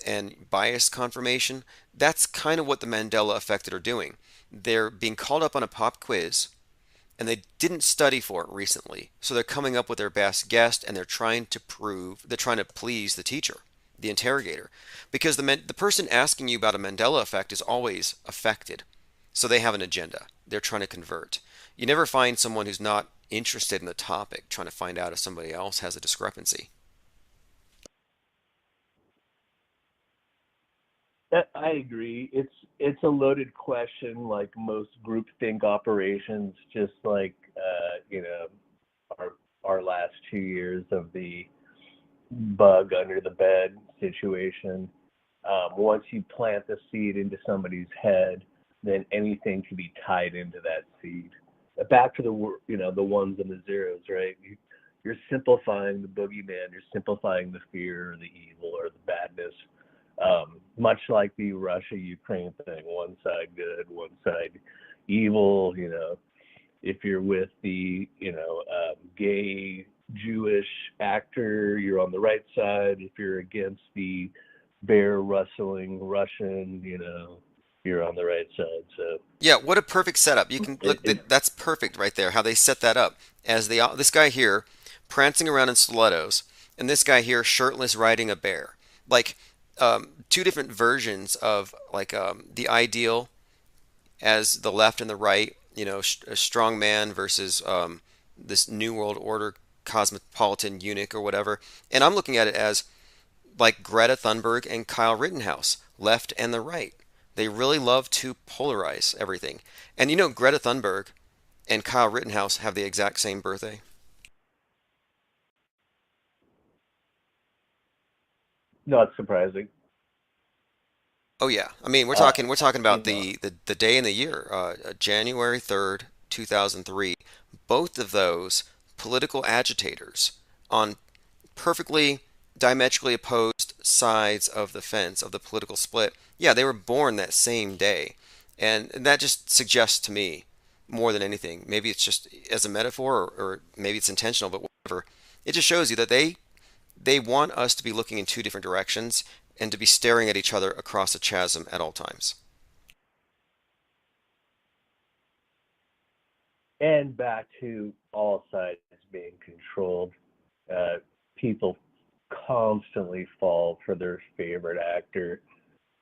Speaker 2: and bias confirmation, that's kind of what the Mandela effect are doing. They're being called up on a pop quiz, and they didn't study for it recently, so they're coming up with their best guess, and they're trying to please the teacher, the interrogator, because the person asking you about a Mandela effect is always affected, so they have an agenda. They're trying to convert. You never find someone who's not interested in the topic trying to find out if somebody else has a discrepancy.
Speaker 6: I agree. It's a loaded question, like most groupthink operations, just like our last 2 years of the bug under the bed situation. Once you plant the seed into somebody's head, then anything can be tied into that seed. Back to the ones and the zeros, right? You're simplifying the boogeyman. You're simplifying the fear or the evil or the badness. Much like the Russia-Ukraine thing, one side good, one side evil. If you're with the gay Jewish actor, you're on the right side. If you're against the bear rustling Russian, you're on the right side. So
Speaker 2: Yeah, what a perfect setup. You can look, that's perfect right there, how they set that up. As this guy here prancing around in stilettos, and this guy here shirtless riding a bear. Like two different versions of the ideal as the left and the right, a strong man versus this New World Order cosmopolitan eunuch or whatever. And I'm looking at it as like Greta Thunberg and Kyle Rittenhouse, left and the right. They really love to polarize everything. And Greta Thunberg and Kyle Rittenhouse have the exact same birthday.
Speaker 6: not surprising.
Speaker 2: Oh yeah, I mean we're talking about the day and the year, January 3rd, 2003. Both of those political agitators on perfectly diametrically opposed sides of the fence of the political split. Yeah, they were born that same day, and that just suggests to me more than anything. Maybe it's just as a metaphor, or maybe it's intentional, but whatever. It just shows you that they want us to be looking in two different directions and to be staring at each other across a chasm at all times.
Speaker 6: And back to all sides being controlled. People constantly fall for their favorite actor,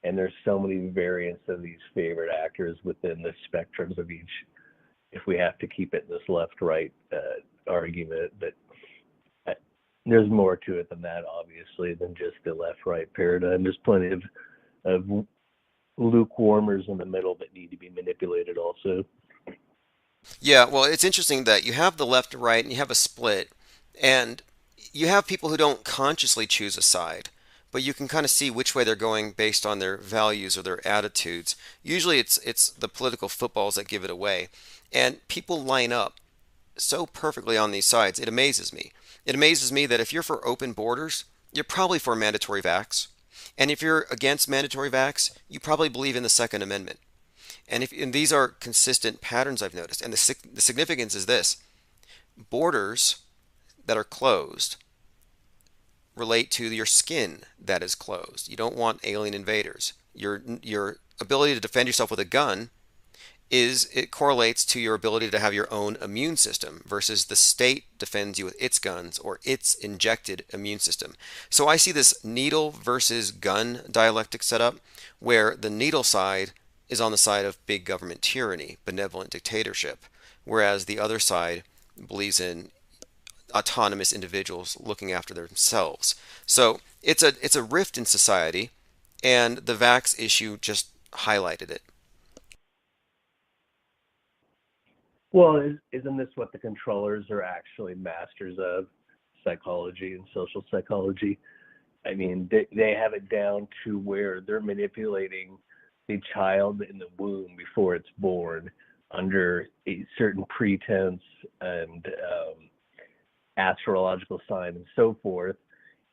Speaker 6: and there's so many variants of these favorite actors within the spectrums of each, if we have to keep it in this left-right argument. But there's more to it than that, obviously, than just the left-right paradigm. There's plenty of lukewarmers in the middle that need to be manipulated also.
Speaker 2: Yeah, well, it's interesting that you have the left and right and you have a split, and you have people who don't consciously choose a side, but you can kind of see which way they're going based on their values or their attitudes. Usually it's the political footballs that give it away. And people line up so perfectly on these sides. It amazes me. It amazes me that if you're for open borders, you're probably for mandatory vax. And if you're against mandatory vax, you probably believe in the Second Amendment. And these are consistent patterns I've noticed. And the significance is this: borders that are closed relate to your skin that is closed. You don't want alien invaders. Your ability to defend yourself with a gun it correlates to your ability to have your own immune system versus the state defends you with its guns or its injected immune system. So I see this needle versus gun dialectic setup where the needle side is on the side of big government tyranny, benevolent dictatorship, whereas the other side believes in autonomous individuals looking after themselves. So it's a rift in society, and the vax issue just highlighted it.
Speaker 6: Well, isn't this what the controllers are actually masters of? Psychology and social psychology. I mean, they have it down to where they're manipulating the child in the womb before it's born under a certain pretense and astrological sign and so forth.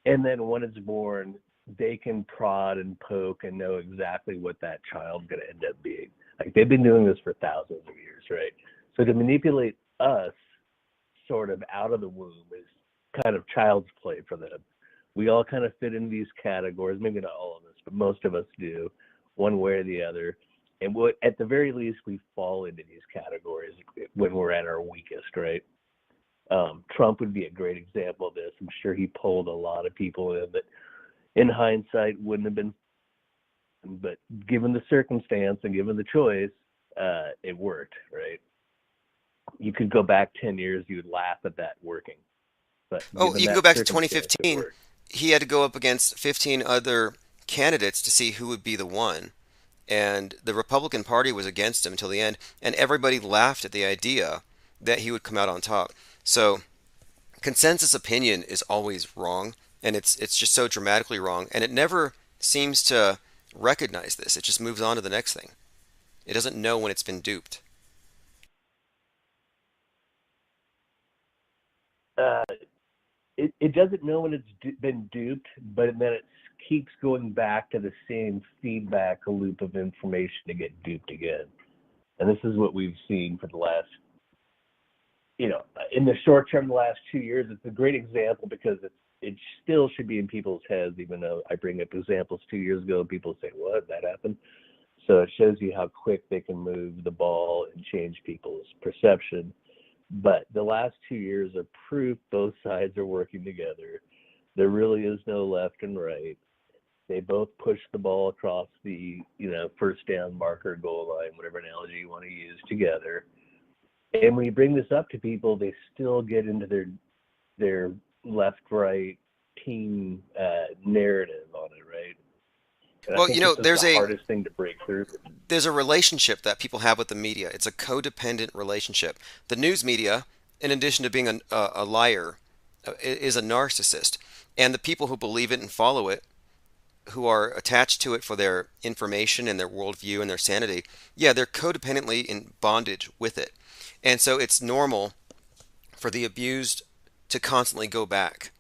Speaker 6: And then when it's born, they can prod and poke and know exactly what that child's going to end up being. Like, they've been doing this for thousands of years, right? So to manipulate us sort of out of the womb is kind of child's play for them. We all kind of fit in these categories, maybe not all of us, but most of us do, one way or the other. And at the very least, we fall into these categories when we're at our weakest, right? Trump would be a great example of this. I'm sure he pulled a lot of people in that in hindsight wouldn't have been, but given the circumstance and given the choice, it worked, right? You could go back 10 years, you would laugh at that working. But
Speaker 2: you can go back to 2015. He had to go up against 15 other candidates to see who would be the one. And the Republican Party was against him until the end. And everybody laughed at the idea that he would come out on top. So consensus opinion is always wrong. And it's just so dramatically wrong. And it never seems to recognize this. It just moves on to the next thing. It doesn't know when it's been duped.
Speaker 6: It doesn't know when it's been duped, but then it keeps going back to the same feedback loop of information to get duped again. And this is what we've seen for the last, in the short term, the last 2 years. It's a great example because it's it still should be in people's heads, even though I bring up examples 2 years ago, people say, what, that happened? So it shows you how quick they can move the ball and change people's perception. But the last 2 years are proof both sides are working together. There really is no left and right. They both push the ball across the, first down marker, goal line, whatever analogy you want to use, together. And when you bring this up to people, they still get into their left-right team narrative on it, right? And
Speaker 2: Well,
Speaker 6: I think this is
Speaker 2: there's
Speaker 6: the hardest thing to break through.
Speaker 2: there's a relationship that people have with the media. It's a codependent relationship. The news media, in addition to being a liar, is a narcissist. And the people who believe it and follow it, who are attached to it for their information and their worldview and their sanity, yeah, they're codependently in bondage with it. And so it's normal for the abused to constantly go back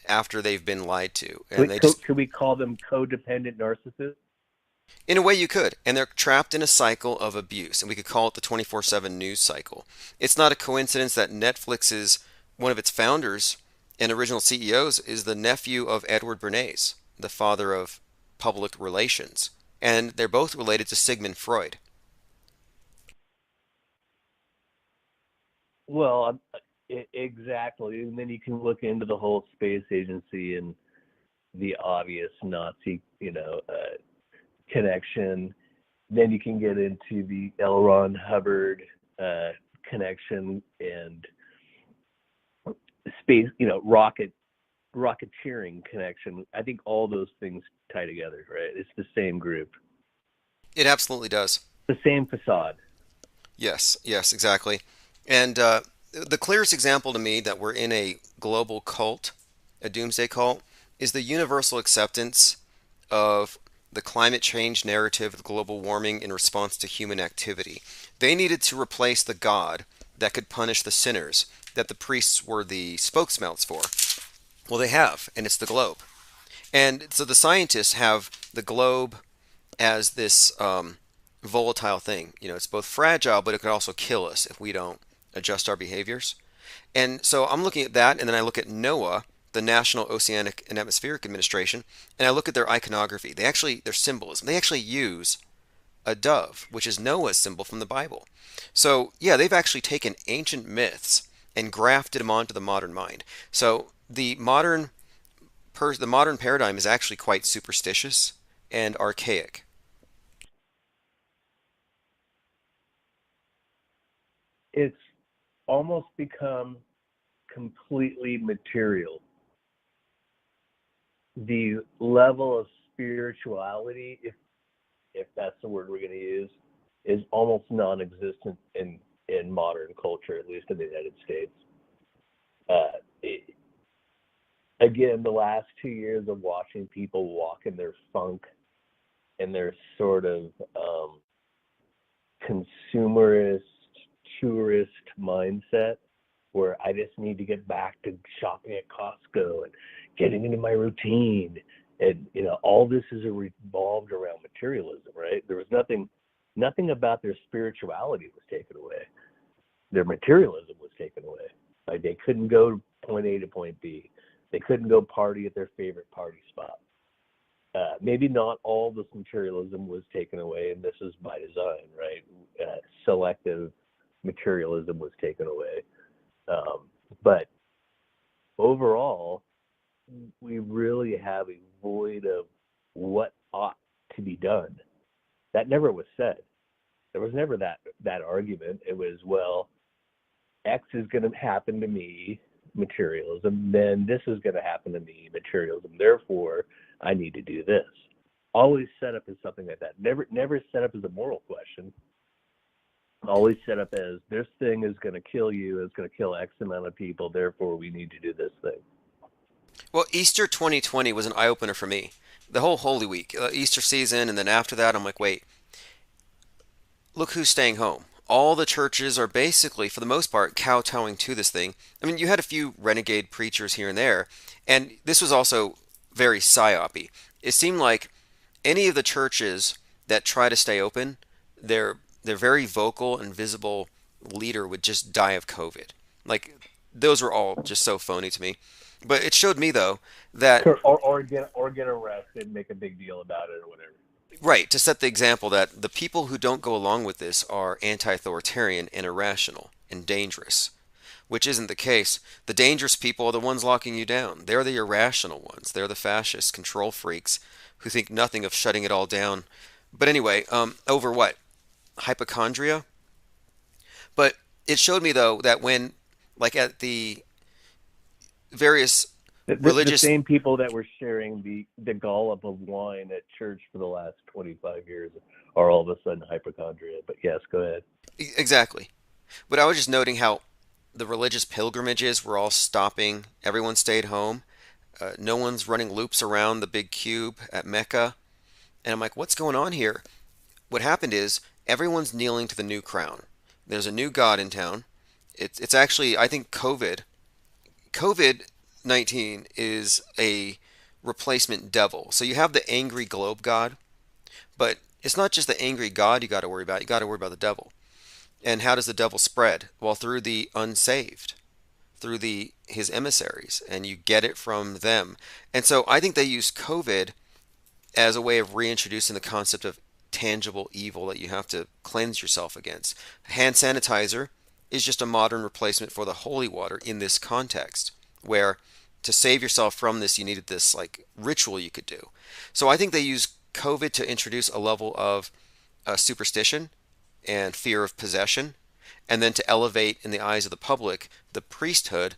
Speaker 2: after they've been lied to. And
Speaker 6: Could we call them codependent narcissists?
Speaker 2: In a way you could, and they're trapped in a cycle of abuse, and we could call it the 24/7 news cycle. It's not a coincidence that Netflix's one of its founders and original CEOs is the nephew of Edward Bernays, the father of public relations, and they're both related to Sigmund Freud.
Speaker 6: Well, exactly. And then you can look into the whole space agency and the obvious Nazi, connection. Then you can get into the L. Ron Hubbard connection and space, rocketeering connection. I think all those things tie together, right? It's the same group.
Speaker 2: It absolutely does.
Speaker 6: The same facade.
Speaker 2: Yes, exactly. And the clearest example to me that we're in a global cult, a doomsday cult, is the universal acceptance of the climate change narrative of global warming in response to human activity. They needed to replace the God that could punish the sinners that the priests were the spokesmouths for. Well, they have, and it's the globe. And so the scientists have the globe as this volatile thing. It's both fragile, but it could also kill us if we don't adjust our behaviors. And so I'm looking at that, and then I look at NOAA, the National Oceanic and Atmospheric Administration, and I look at their iconography. Their symbolism. They actually use a dove, which is Noah's symbol from the Bible. So yeah, they've actually taken ancient myths and grafted them onto the modern mind. So the modern paradigm is actually quite superstitious and archaic.
Speaker 6: It's almost become completely material. The level of spirituality, if that's the word we're going to use, is almost non-existent in modern culture, at least in the United States. Again, the last 2 years of watching people walk in their funk and their sort of consumerist, tourist mindset, where I just need to get back to shopping at Costco and getting into my routine. And, all this is revolved around materialism, right? There was nothing about their spirituality was taken away. Their materialism was taken away. Like, they couldn't go point A to point B. They couldn't go party at their favorite party spot. Maybe not all this materialism was taken away, and this is by design, right? Selective materialism was taken away. But overall, we really have a void of what ought to be done. That never was said. There was never that argument. It was, well, X is going to happen to me, materialism, then this is going to happen to me, materialism. Therefore, I need to do this. Always set up as something like that. Never set up as a moral question. Always set up as, this thing is going to kill you, it's going to kill X amount of people, therefore we need to do this thing.
Speaker 2: Well, Easter 2020 was an eye-opener for me. The whole Holy Week, Easter season, and then after that, I'm like, wait, look who's staying home. All the churches are basically, for the most part, kowtowing to this thing. I mean, you had a few renegade preachers here and there, and this was also very psyop-y. It seemed like any of the churches that try to stay open, their very vocal and visible leader would just die of COVID. Like, those were all just so phony to me. But it showed me though that
Speaker 6: or get arrested, make a big deal about it or whatever.
Speaker 2: right, to set the example that the people who don't go along with this are anti-authoritarian and irrational and dangerous, which isn't the case. The dangerous people are the ones locking you down. They're the irrational ones. They're the fascist control freaks who think nothing of shutting it all down. But anyway, over what? Hypochondria? But it showed me though that when, like at the various
Speaker 6: The
Speaker 2: religious,
Speaker 6: same people that were sharing the gollop of wine at church for the last 25 years are all of a sudden hypochondria. But yes, go ahead.
Speaker 2: exactly. But I was just noting how the religious pilgrimages were all stopping. Everyone stayed home. No one's running loops around the big cube at Mecca. And I'm like, what's going on here? What happened is everyone's kneeling to the new crown. There's a new god in town. It's actually, I think, COVID-19 is a replacement devil. So you have the angry globe god, but it's not just the angry god you got to worry about. You got to worry about the devil. And how does the devil spread? Well, through the unsaved, through his emissaries, and you get it from them. And so I think they use COVID as a way of reintroducing the concept of tangible evil that you have to cleanse yourself against. Hand sanitizer is just a modern replacement for the holy water in this context, where to save yourself from this, you needed this like ritual you could do. So I think they use COVID to introduce a level of superstition and fear of possession, and then to elevate in the eyes of the public the priesthood,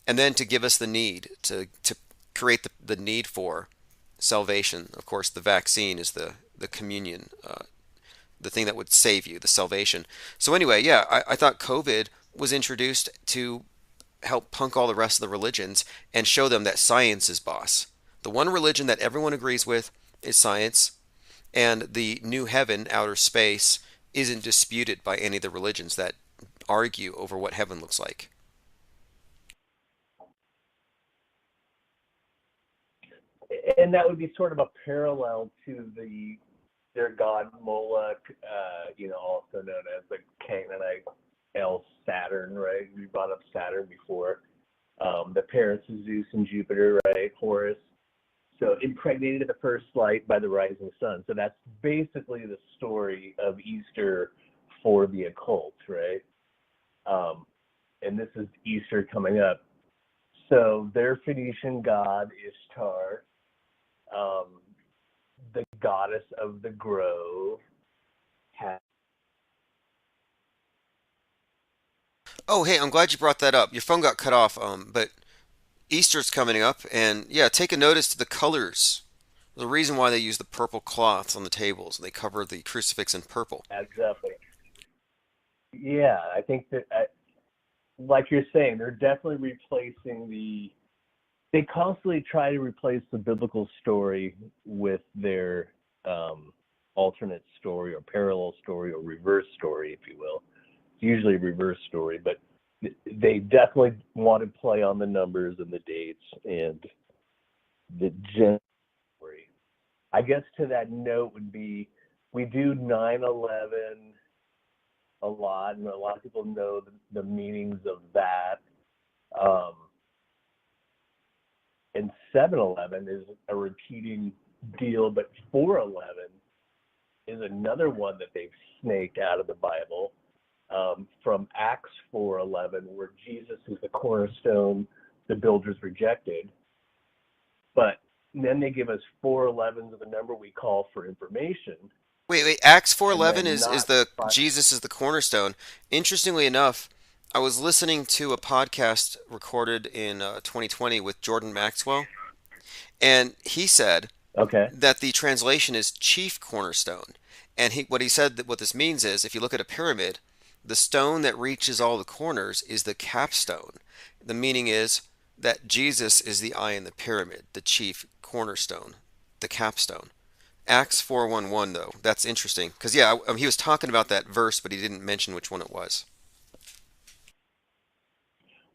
Speaker 2: and then to give us the need to create the need for salvation. Of course, the vaccine is the communion, the thing that would save you, the salvation. So anyway, yeah, I thought COVID was introduced to help punk all the rest of the religions and show them that science is boss. The one religion that everyone agrees with is science, and the new heaven, outer space, isn't disputed by any of the religions that argue over what heaven looks like.
Speaker 6: And that would be sort of a parallel to their god Moloch, also known as the Canaanite El Saturn, right? We brought up Saturn before. The parents of Zeus and Jupiter, right? Horus. So impregnated at the first light by the rising sun. So that's basically the story of Easter for the occult, right? And this is Easter coming up. So their Phoenician god Ishtar, the goddess of the grove, has.
Speaker 2: Oh, hey, I'm glad you brought that up. Your phone got cut off, but Easter's coming up, and yeah, take a notice to the colors. There's a reason why they use the purple cloths on the tables. They cover the crucifix in purple.
Speaker 6: Exactly. Yeah, I think that, like you're saying, they're definitely replacing they constantly try to replace the biblical story with their alternate story or parallel story or reverse story, if you will. It's usually a reverse story, but they definitely want to play on the numbers and the dates and the gen story. I guess to that note would be, we do 9/11 a lot, and a lot of people know the meanings of that. And 7/11 is a repeating deal, but 4/11 is another one that they've snaked out of the Bible, from Acts 4:11, where Jesus is the cornerstone the builders rejected. But then they give us 4/11 of the number we call for information.
Speaker 2: Wait, Acts 4:11 is the Jesus is the cornerstone. Interestingly enough, I was listening to a podcast recorded in 2020 with Jordan Maxwell, and he said that the translation is chief cornerstone. And what he said that what this means is, if you look at a pyramid, the stone that reaches all the corners is the capstone. The meaning is that Jesus is the eye in the pyramid, the chief cornerstone, the capstone. Acts 4:11 though, that's interesting because yeah, he was talking about that verse, but he didn't mention which one it was.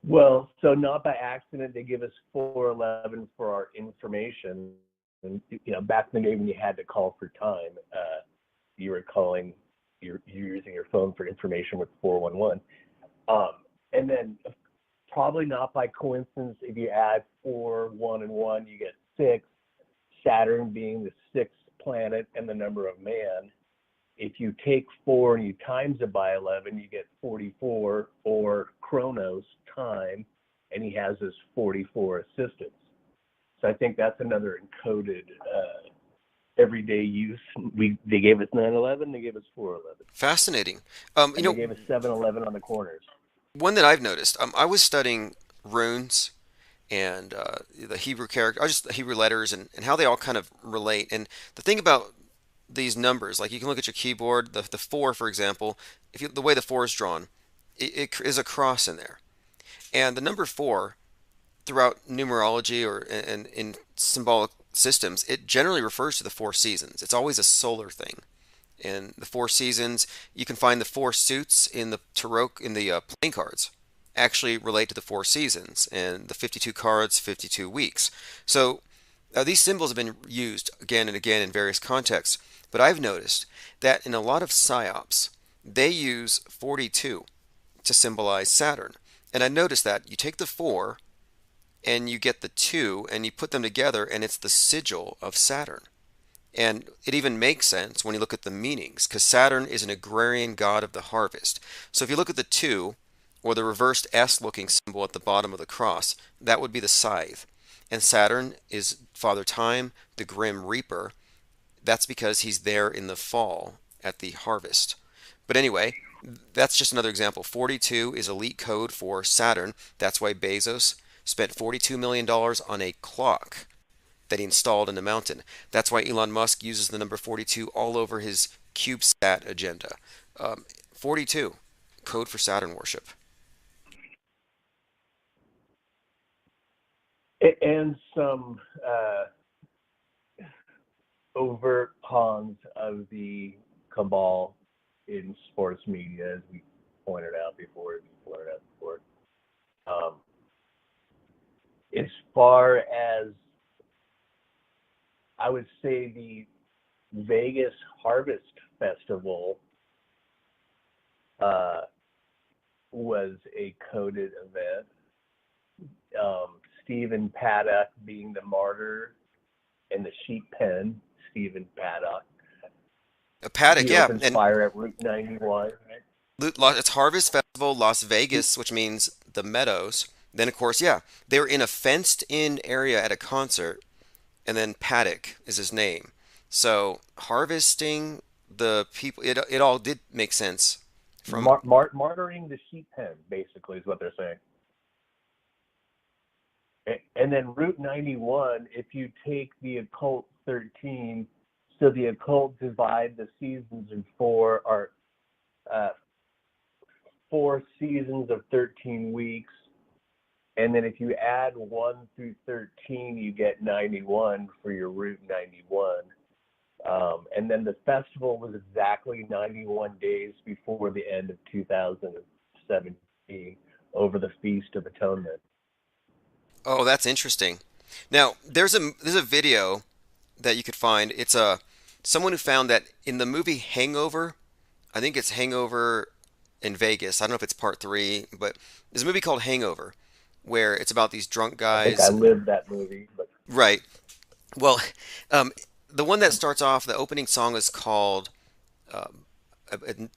Speaker 6: Well, so not by accident, they give us 4/11 for our information. And back in the day when you had to call for time, you were calling, you're using your phone for information with 411. And then probably not by coincidence. If you add 4, 1, and 1, you get 6. Saturn being the 6th planet and the number of man. If you take 4 and you times it by 11, you get 44, or Chronos, time, and he has his 44 assistants. So I think that's another encoded everyday use. They gave us 9/11, they gave us 4/11.
Speaker 2: Fascinating.
Speaker 6: And they gave us 7/11 on the corners.
Speaker 2: One that I've noticed, I was studying runes and the Hebrew character, or just the Hebrew letters, and how they all kind of relate. And the thing about these numbers, like you can look at your keyboard, the 4, for example, the way the 4 is drawn, it is a cross in there. And the number 4, throughout numerology and in symbolic systems, it generally refers to the 4 seasons. It's always a solar thing. And the 4 seasons, you can find the 4 suits in the tarot, in the playing cards, actually relate to the 4 seasons, and the 52 cards, 52 weeks. So these symbols have been used again and again in various contexts, but I've noticed that in a lot of psyops, they use 42 to symbolize Saturn. And I noticed that you take the 4 and you get the 2 and you put them together, and it's the sigil of Saturn. And it even makes sense when you look at the meanings, because Saturn is an agrarian god of the harvest. So if you look at the 2, or the reversed S-looking symbol at the bottom of the cross, that would be the scythe. And Saturn is Father Time, the grim reaper. That's because he's there in the fall at the harvest. But anyway, that's just another example. 42 is elite code for Saturn. That's why Bezos spent $42 million on a clock that he installed in the mountain. That's why Elon Musk uses the number 42 all over his CubeSat agenda. 42, code for Saturn worship.
Speaker 6: And some overt cons of the cabal in sports media, as we pointed out before. As far as, I would say, the Vegas Harvest Festival was a coded event. Stephen Paddock being the martyr in the sheep pen, Stephen Paddock.
Speaker 2: Paddock,
Speaker 6: he
Speaker 2: yeah.
Speaker 6: opens
Speaker 2: And
Speaker 6: fire at Route 91, right?
Speaker 2: it's Harvest Festival, Las Vegas, which means the meadows. Then, of course, yeah, they were in a fenced-in area at a concert, and then Paddock is his name. So harvesting the people, it all did make sense. From
Speaker 6: Martyring the sheep pen, basically, is what they're saying. And then Route 91, if you take the occult 13, so the occult divide the seasons in 4, or 4 seasons of 13 weeks. And then if you add 1 through 13, you get 91 for your Route 91. And then the festival was exactly 91 days before the end of 2017 over the Feast of Atonement.
Speaker 2: Oh, that's interesting. Now, there's a video that you could find. It's someone who found that in the movie Hangover, I think it's Hangover in Vegas. I don't know if it's part 3, but there's a movie called Hangover where it's about these drunk guys.
Speaker 6: I think I lived that movie. But...
Speaker 2: Right. Well, the one that starts off, the opening song is called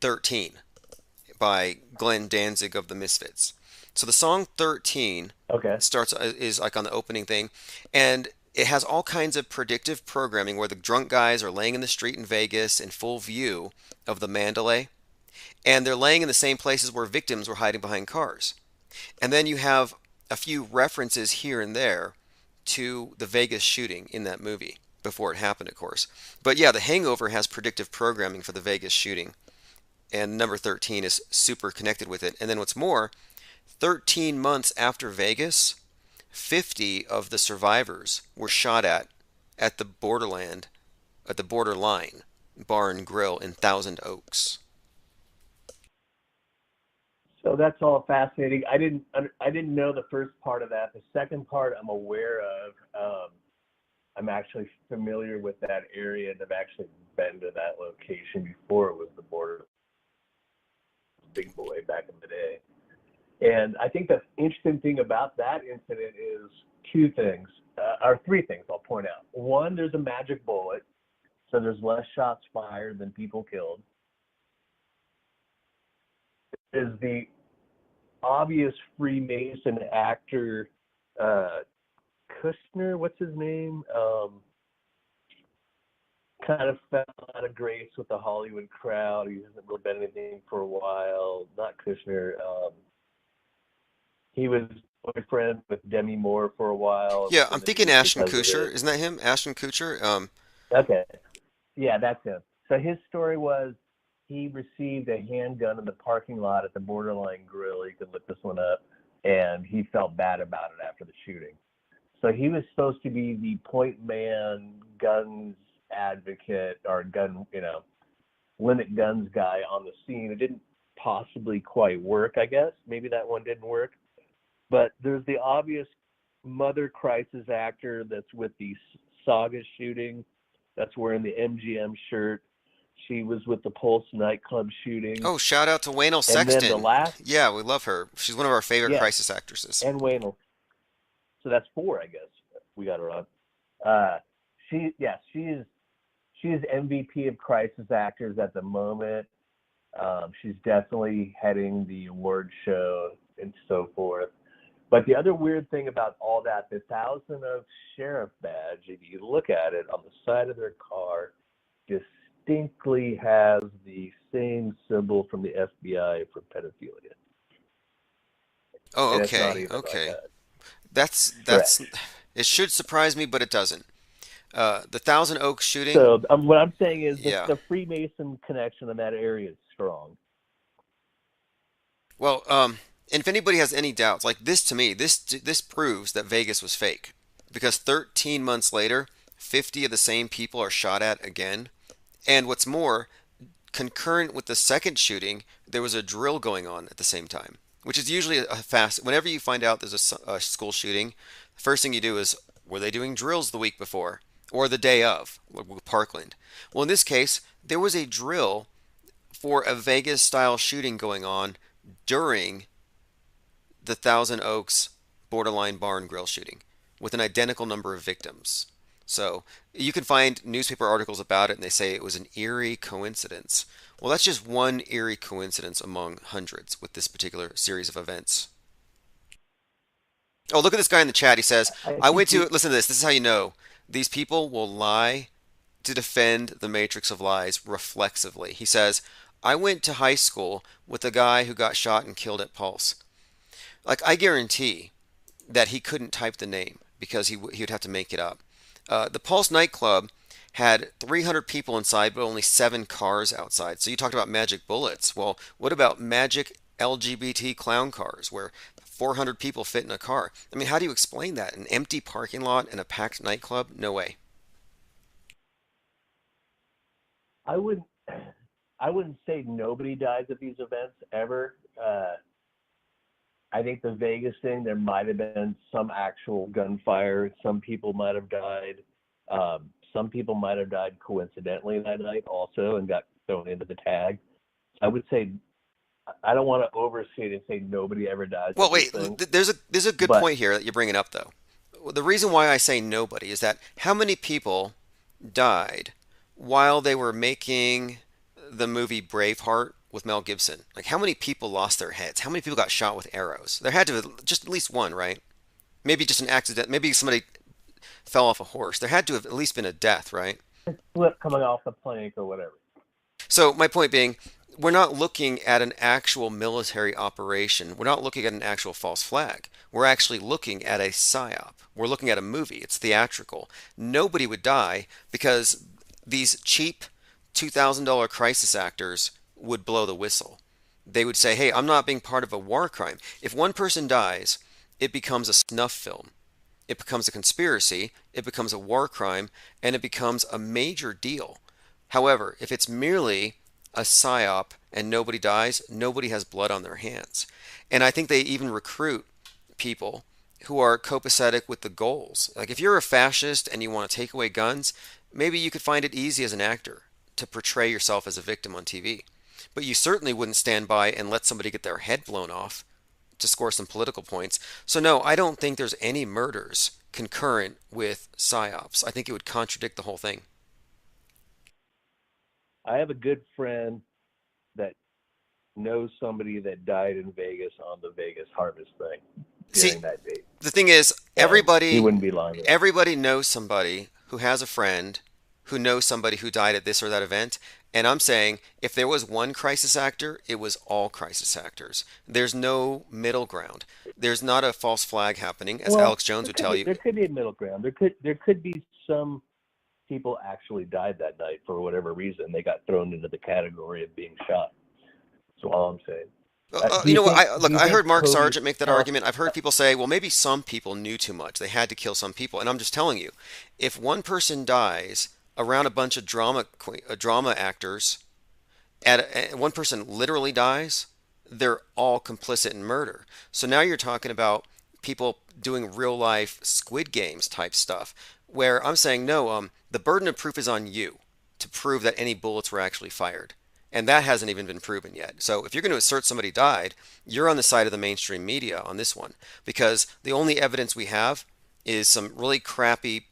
Speaker 2: 13 by Glenn Danzig of the Misfits. So the song 13 is like on the opening thing, and it has all kinds of predictive programming where the drunk guys are laying in the street in Vegas in full view of the Mandalay, and they're laying in the same places where victims were hiding behind cars. And then you have a few references here and there to the Vegas shooting in that movie before it happened, of course. But yeah, The Hangover has predictive programming for the Vegas shooting, and number 13 is super connected with it. And then what's more, 13 months after Vegas, 50 of the survivors were shot at the borderline bar and grill in Thousand Oaks.
Speaker 6: So that's all fascinating. I didn't know the first part of that. The second part I'm aware of. I'm actually familiar with that area, and I've actually been to that location before. It was the border, Big Boy back in the day. And I think the interesting thing about that incident is two things, or three things I'll point out. One, there's a magic bullet, so there's less shots fired than people killed. Is the obvious Freemason actor Kushner, what's his name? Kind of fell out of grace with the Hollywood crowd. He hasn't really been anything for a while. Not Kushner. He was boyfriend with Demi Moore for a while.
Speaker 2: Yeah, I'm thinking Ashton
Speaker 6: because of
Speaker 2: Kutcher.
Speaker 6: it.
Speaker 2: Isn't that him? Ashton Kutcher?
Speaker 6: Okay. Yeah, that's him. So his story was he received a handgun in the parking lot at the Borderline Grill. You can look this one up. And he felt bad about it after the shooting. So he was supposed to be the point man, guns advocate, or gun, limit guns guy on the scene. It didn't possibly quite work, I guess. Maybe that one didn't work. But there's the obvious mother crisis actor that's with the Saga shooting, that's wearing the MGM shirt. She was with the Pulse nightclub shooting.
Speaker 2: Oh, shout out to Waynell
Speaker 6: And
Speaker 2: Sexton.
Speaker 6: then the last,
Speaker 2: Yeah, we love her. She's one of our favorite crisis actresses.
Speaker 6: and Waynell. So that's four, I guess. We got her on. She is MVP of crisis actors at the moment. She's definitely heading the award show and so forth. But the other weird thing about all that, the Thousand Oaks Sheriff badge, if you look at it on the side of their car, distinctly has the same symbol from the FBI for pedophilia.
Speaker 2: Oh,
Speaker 6: And it's not
Speaker 2: okay,
Speaker 6: even
Speaker 2: okay.
Speaker 6: like
Speaker 2: That's it should surprise me, but it doesn't. The Thousand Oaks shooting.
Speaker 6: So what I'm saying is
Speaker 2: Yeah.
Speaker 6: the Freemason connection in that area is strong.
Speaker 2: Well, and if anybody has any doubts, like this to me, this proves that Vegas was fake, because 13 months later, 50 of the same people are shot at again, and what's more, concurrent with the second shooting, there was a drill going on at the same time, which is usually a fast. Whenever you find out there's a school shooting, the first thing you do is, were they doing drills the week before or the day of, with Parkland? Well, in this case, there was a drill for a Vegas-style shooting going on during the Thousand Oaks Borderline Bar and Grill shooting, with an identical number of victims. So you can find newspaper articles about it, and they say it was an eerie coincidence. Well, that's just one eerie coincidence among hundreds with this particular series of events. Oh, look at this guy in the chat. He says, listen to this. This is how you know. These people will lie to defend the matrix of lies reflexively. He says, I went to high school with a guy who got shot and killed at Pulse. Like, I guarantee that he couldn't type the name because he would have to make it up. The Pulse nightclub had 300 people inside, but only 7 cars outside. So you talked about magic bullets. Well, what about magic LGBT clown cars where 400 people fit in a car? I mean, how do you explain that? An empty parking lot and a packed nightclub? No way.
Speaker 6: I wouldn't say nobody dies at these events ever. I think the Vegas thing, there might have been some actual gunfire. Some people might have died. Some people might have died coincidentally that night also and got thrown into the tag. I would say, I don't want to overstate it and say nobody ever dies.
Speaker 2: Well, wait, there's a good point here that you're bringing up, though. The reason why I say nobody is that how many people died while they were making the movie Braveheart with Mel Gibson? Like, how many people lost their heads? How many people got shot with arrows? There had to have just at least one, right? Maybe just an accident. Maybe somebody fell off a horse. There had to have at least been a death, right?
Speaker 6: Slip coming off the plank or whatever.
Speaker 2: So my point being, we're not looking at an actual military operation. We're not looking at an actual false flag. We're actually looking at a psyop. We're looking at a movie. It's theatrical. Nobody would die because these cheap $2,000 crisis actors would blow the whistle. They would say, hey, I'm not being part of a war crime. If one person dies, it becomes a snuff film. It becomes a conspiracy. It becomes a war crime, and it becomes a major deal. However, if it's merely a psyop and nobody dies, nobody has blood on their hands. And I think they even recruit people who are copacetic with the goals. Like, if you're a fascist and you want to take away guns, maybe you could find it easy as an actor to portray yourself as a victim on TV. But you certainly wouldn't stand by and let somebody get their head blown off to score some political points. So no, I don't think there's any murders concurrent with psyops. I think it would contradict the whole thing.
Speaker 6: I have a good friend that knows somebody that died in Vegas on the Vegas harvest thing during that date.
Speaker 2: The thing is,
Speaker 6: He
Speaker 2: everybody
Speaker 6: wouldn't be lying.
Speaker 2: everybody knows somebody who has a friend who knows somebody who died at this or that event. And I'm saying if there was one crisis actor, it was all crisis actors. There's no middle ground. There's not a false flag happening, as Alex Jones would tell you.
Speaker 6: There could be a middle ground. There could be some people actually died that night for whatever reason. They got thrown into the category of being shot. That's all I'm saying.
Speaker 2: You know what? I heard Mark Sargent make that argument. I've heard people say, well, maybe some people knew too much. They had to kill some people. And I'm just telling you, if one person dies around a bunch of drama actors, one person literally dies, they're all complicit in murder. So now you're talking about people doing real life Squid Games type stuff, where I'm saying, no, the burden of proof is on you to prove that any bullets were actually fired. And that hasn't even been proven yet. So if you're going to assert somebody died, you're on the side of the mainstream media on this one, because the only evidence we have is some really crappy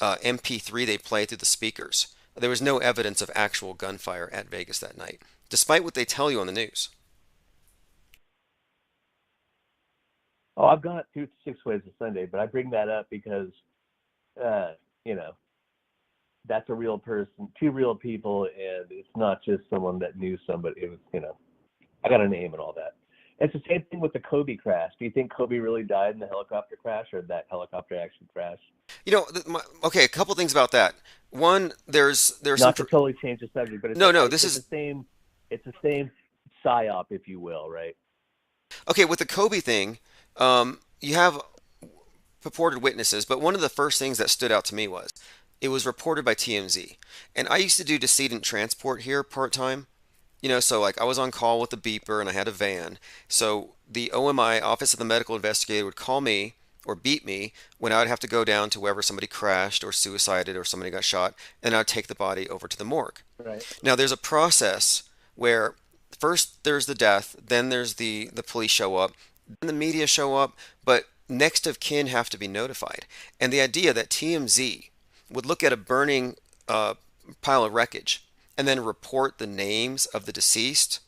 Speaker 2: MP3 they play through the speakers. There was no evidence of actual gunfire at Vegas that night, despite what they tell you on the news.
Speaker 6: Oh, I've gone through 6 ways to Sunday, but I bring that up because, that's a real person, two real people, and it's not just someone that knew somebody. It was, I got a name and all that. It's the same thing with the Kobe crash. Do you think Kobe really died in the helicopter crash, or that helicopter actually crashed?
Speaker 2: Okay, a couple things about that. One, there's
Speaker 6: not to totally change the subject, but
Speaker 2: this
Speaker 6: is the same. It's the same psyop, if you will, right?
Speaker 2: Okay, with the Kobe thing, you have purported witnesses, but one of the first things that stood out to me was it was reported by TMZ. And I used to do decedent transport here part-time. So like I was on call with the beeper and I had a van. So the OMI, Office of the Medical Investigator, would call me or beat me when I would have to go down to wherever somebody crashed or suicided or somebody got shot, and I'd take the body over to the morgue.
Speaker 6: Right.
Speaker 2: Now there's a process where first there's the death, then there's the police show up, then the media show up, but next of kin have to be notified. And the idea that TMZ would look at a burning pile of wreckage and then report the names of the deceased,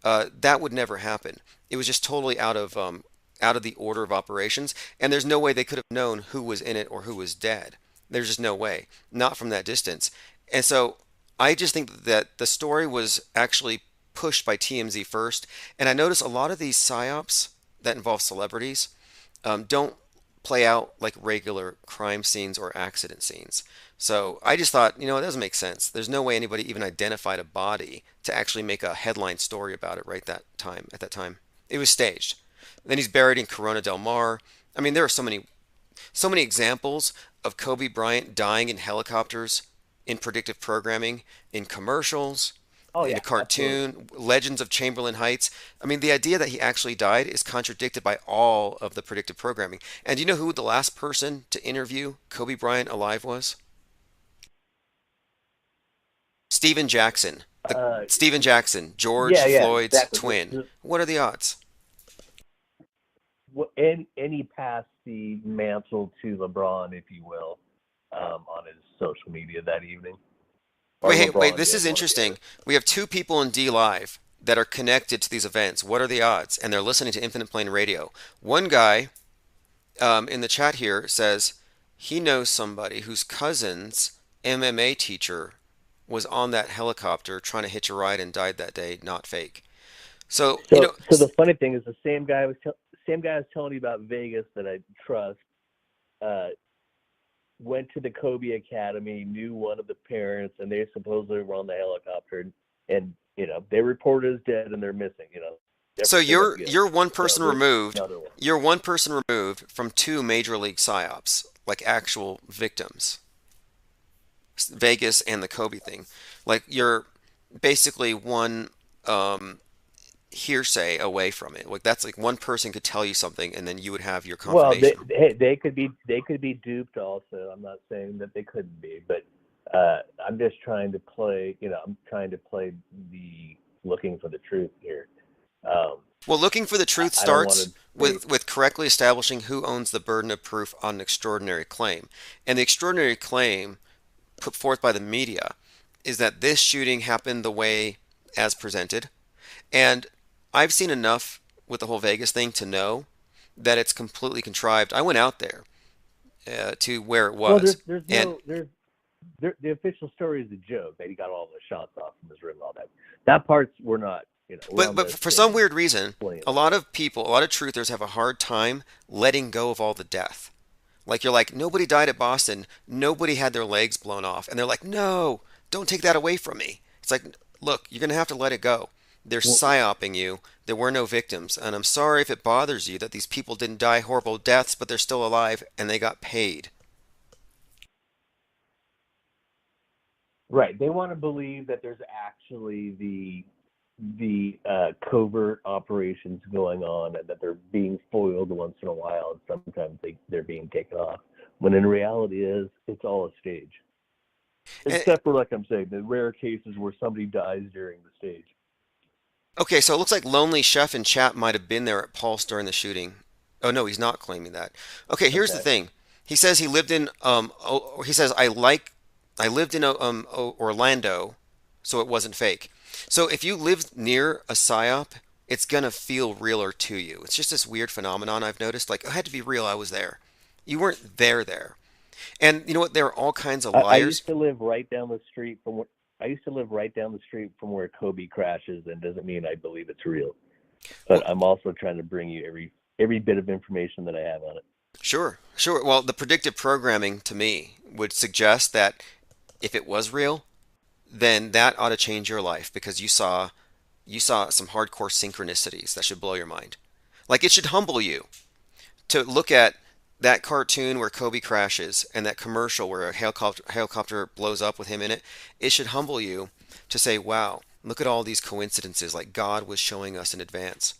Speaker 2: that would never happen. It was just totally out of the order of operations, and there's no way they could have known who was in it or who was dead. There's just no way, not from that distance. And so I just think that the story was actually pushed by TMZ first, and I notice a lot of these psyops that involve celebrities don't play out like regular crime scenes or accident scenes. So I just thought, it doesn't make sense. There's no way anybody even identified a body to actually make a headline story about it at that time. It was staged. Then he's buried in Corona del Mar. I mean, there are so many examples of Kobe Bryant dying in helicopters, in predictive programming, in commercials, in a cartoon, absolutely. Legends of Chamberlain Heights. I mean, the idea that he actually died is contradicted by all of the predictive programming. And do you know who the last person to interview Kobe Bryant alive was? Steven Jackson. Steven Jackson, George Floyd's
Speaker 6: exactly.
Speaker 2: twin. What are the odds?
Speaker 6: And he passed the mantle to LeBron, if you will, on his social media that evening.
Speaker 2: Wait, this is interesting. We have two people in DLive that are connected to these events. What are the odds? And they're listening to Infinite Plane Radio. One guy in the chat here says he knows somebody whose cousin's MMA teacher was on that helicopter trying to hitch a ride and died that day, not fake. So
Speaker 6: the funny thing is the same guy I was telling you about Vegas that I trust went to the Kobe Academy, knew one of the parents, and they supposedly were on the helicopter, and they reported as dead and they're missing.
Speaker 2: So you're one person removed. You're one person removed from two major league psyops, like actual victims. Vegas and the Kobe thing. Like you're basically one hearsay away from it. Like that's like one person could tell you something and then you would have your confirmation.
Speaker 6: Well, they could be duped also. I'm not saying that they couldn't be, but I'm just trying to play, I'm trying to play the looking for the truth here.
Speaker 2: Well, looking for the truth
Speaker 6: I don't want
Speaker 2: starts
Speaker 6: to.
Speaker 2: with correctly establishing who owns the burden of proof on an extraordinary claim. And the extraordinary claim put forth by the media is that this shooting happened the way as presented. And I've seen enough with the whole Vegas thing to know that it's completely contrived. I went out there to where it
Speaker 6: Well,
Speaker 2: was.
Speaker 6: the official story is a joke that he got all the shots off from his rim and all that. That parts were not,
Speaker 2: But for some weird reason, a lot of people, a lot of truthers have a hard time letting go of all the death. Like you're like, nobody died at Boston, nobody had their legs blown off, and they're like, no, don't take that away from me. It's like, look, you're gonna have to let it go. They're psyoping you. There were no victims, and I'm sorry if it bothers you that these people didn't die horrible deaths, but they're still alive and they got paid.
Speaker 6: Right. They want to believe that there's actually the covert operations going on and that they're being foiled once in a while, and sometimes they're being taken off. When in reality it's all a stage. Except for, like I'm saying, the rare cases where somebody dies during the stage.
Speaker 2: Okay, so it looks like Lonely Chef in chat might have been there at Pulse during the shooting. Oh no, he's not claiming that. Okay, here's the thing. He says he lived in he says I lived in Orlando, so it wasn't fake. So if you lived near a psyop, it's gonna feel realer to you. It's just this weird phenomenon I've noticed. Like, it had to be real. I was there. You weren't there. And you know what? There are all kinds of liars.
Speaker 6: I used to live right down the street from where Kobe crashes, and doesn't mean I believe it's real. But I'm also trying to bring you every bit of information that I have on it.
Speaker 2: Sure. Well, the predictive programming to me would suggest that if it was real, then that ought to change your life because you saw some hardcore synchronicities that should blow your mind. Like, it should humble you to look at that cartoon where Kobe crashes and that commercial where a helicopter blows up with him in it. It should humble you to say, wow, look at all these coincidences, like God was showing us in advance.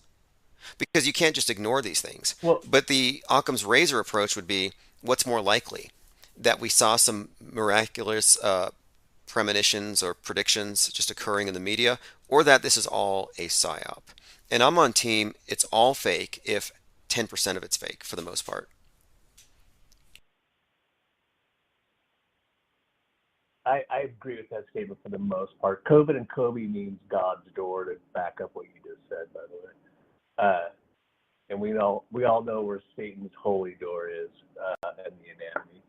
Speaker 2: Because you can't just ignore these things. But the Occam's razor approach would be, what's more likely? That we saw some miraculous premonitions or predictions just occurring in the media, or that this is all a psyop. And I'm on team, it's all fake if 10% of it's fake for the most part.
Speaker 6: I agree with that statement for the most part. COVID and Kobe means God's door, to back up what you just said, by the way. And we all know where Satan's holy door is in the anatomy.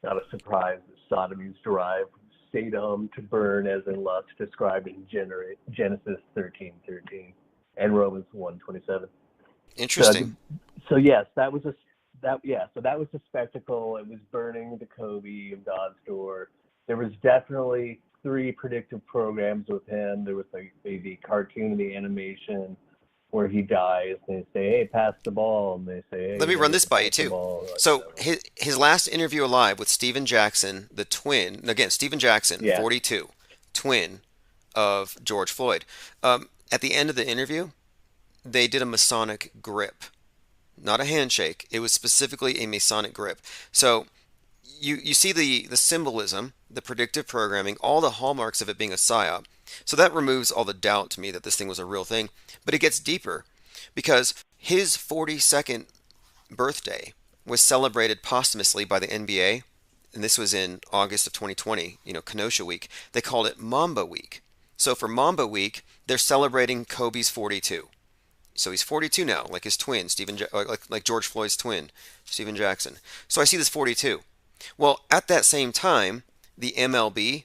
Speaker 6: Not a surprise that sodomy is derived from Sodom, to burn, as in lust, described in Genesis 13:13 and Romans 1:27.
Speaker 2: Interesting.
Speaker 6: So yes, that was a spectacle. It was burning the Kobe of God's door. There was definitely 3 predictive programs with him. There was the cartoon, the animation, where he dies, and they say, "Hey, pass the ball," and they say, "Hey,
Speaker 2: let me run this by you too."
Speaker 6: Like,
Speaker 2: so his last interview alive with Steven Jackson, the twin. Again, Steven Jackson, 42, twin of George Floyd. At the end of the interview, they did a Masonic grip, not a handshake. It was specifically a Masonic grip. So you see the symbolism, the predictive programming, all the hallmarks of it being a psyop. So that removes all the doubt to me that this thing was a real thing. But it gets deeper because his 42nd birthday was celebrated posthumously by the NBA. And this was in August of 2020, Kenosha Week. They called it Mamba Week. So for Mamba Week, they're celebrating Kobe's 42. So he's 42 now, like his twin, like George Floyd's twin, Steven Jackson. So I see this 42. Well, at that same time, the MLB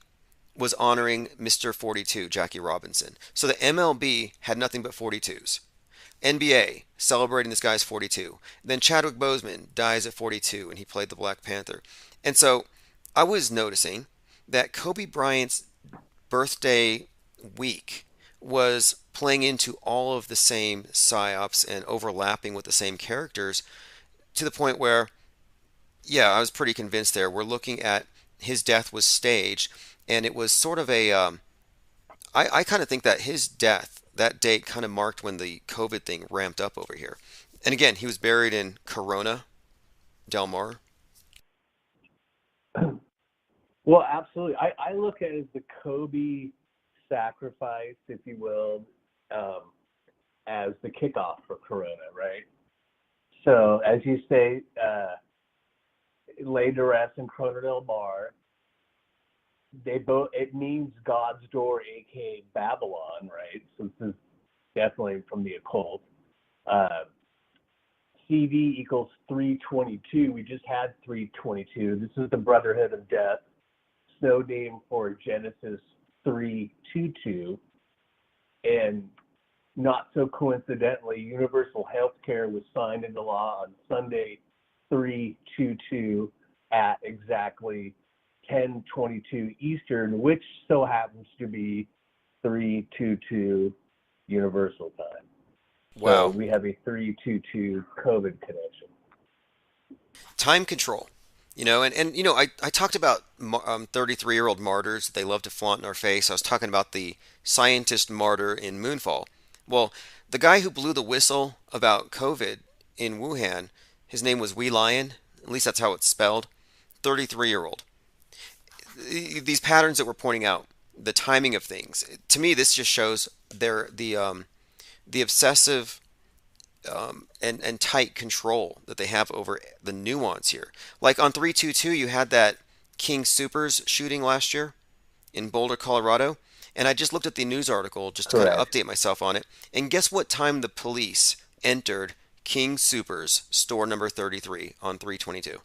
Speaker 2: was honoring Mr. 42, Jackie Robinson. So the MLB had nothing but 42s. NBA celebrating this guy's 42. Then Chadwick Boseman dies at 42, and he played the Black Panther. And so I was noticing that Kobe Bryant's birthday week was playing into all of the same psyops and overlapping with the same characters, to the point where, I was pretty convinced there. We're looking at his death was staged, and it was sort of a, I kind of think that his death, that date kind of marked when the COVID thing ramped up over here. And again, he was buried in Corona Del Mar.
Speaker 6: Well, absolutely. I look at it as the Kobe sacrifice, if you will. as the kickoff for Corona, right? So as you say, lay duress in Corona del Mar. It means God's door, aka Babylon, right? So this is definitely from the occult. CV equals 322. We just had 322. This is the Brotherhood of Death, snow name for Genesis 322. And not so coincidentally, universal health care was signed into law on Sunday 322 at exactly 10:22 Eastern, which so happens to be 322 Universal Time.
Speaker 2: Wow.
Speaker 6: So we have a 322 COVID connection.
Speaker 2: Time control. I talked about 33-year-old martyrs that they love to flaunt in our face. I was talking about the scientist martyr in Moonfall. Well, the guy who blew the whistle about COVID in Wuhan, his name was Wee Lion. At least that's how it's spelled. 33-year-old. These patterns that we're pointing out, the timing of things. To me, this just shows the obsessive and tight control that they have over the nuance here. Like on 322, you had that King Soopers shooting last year in Boulder, Colorado. And I just looked at the news article just to kind of update myself on it. And guess what time the police entered King Soopers store number 33 on 322?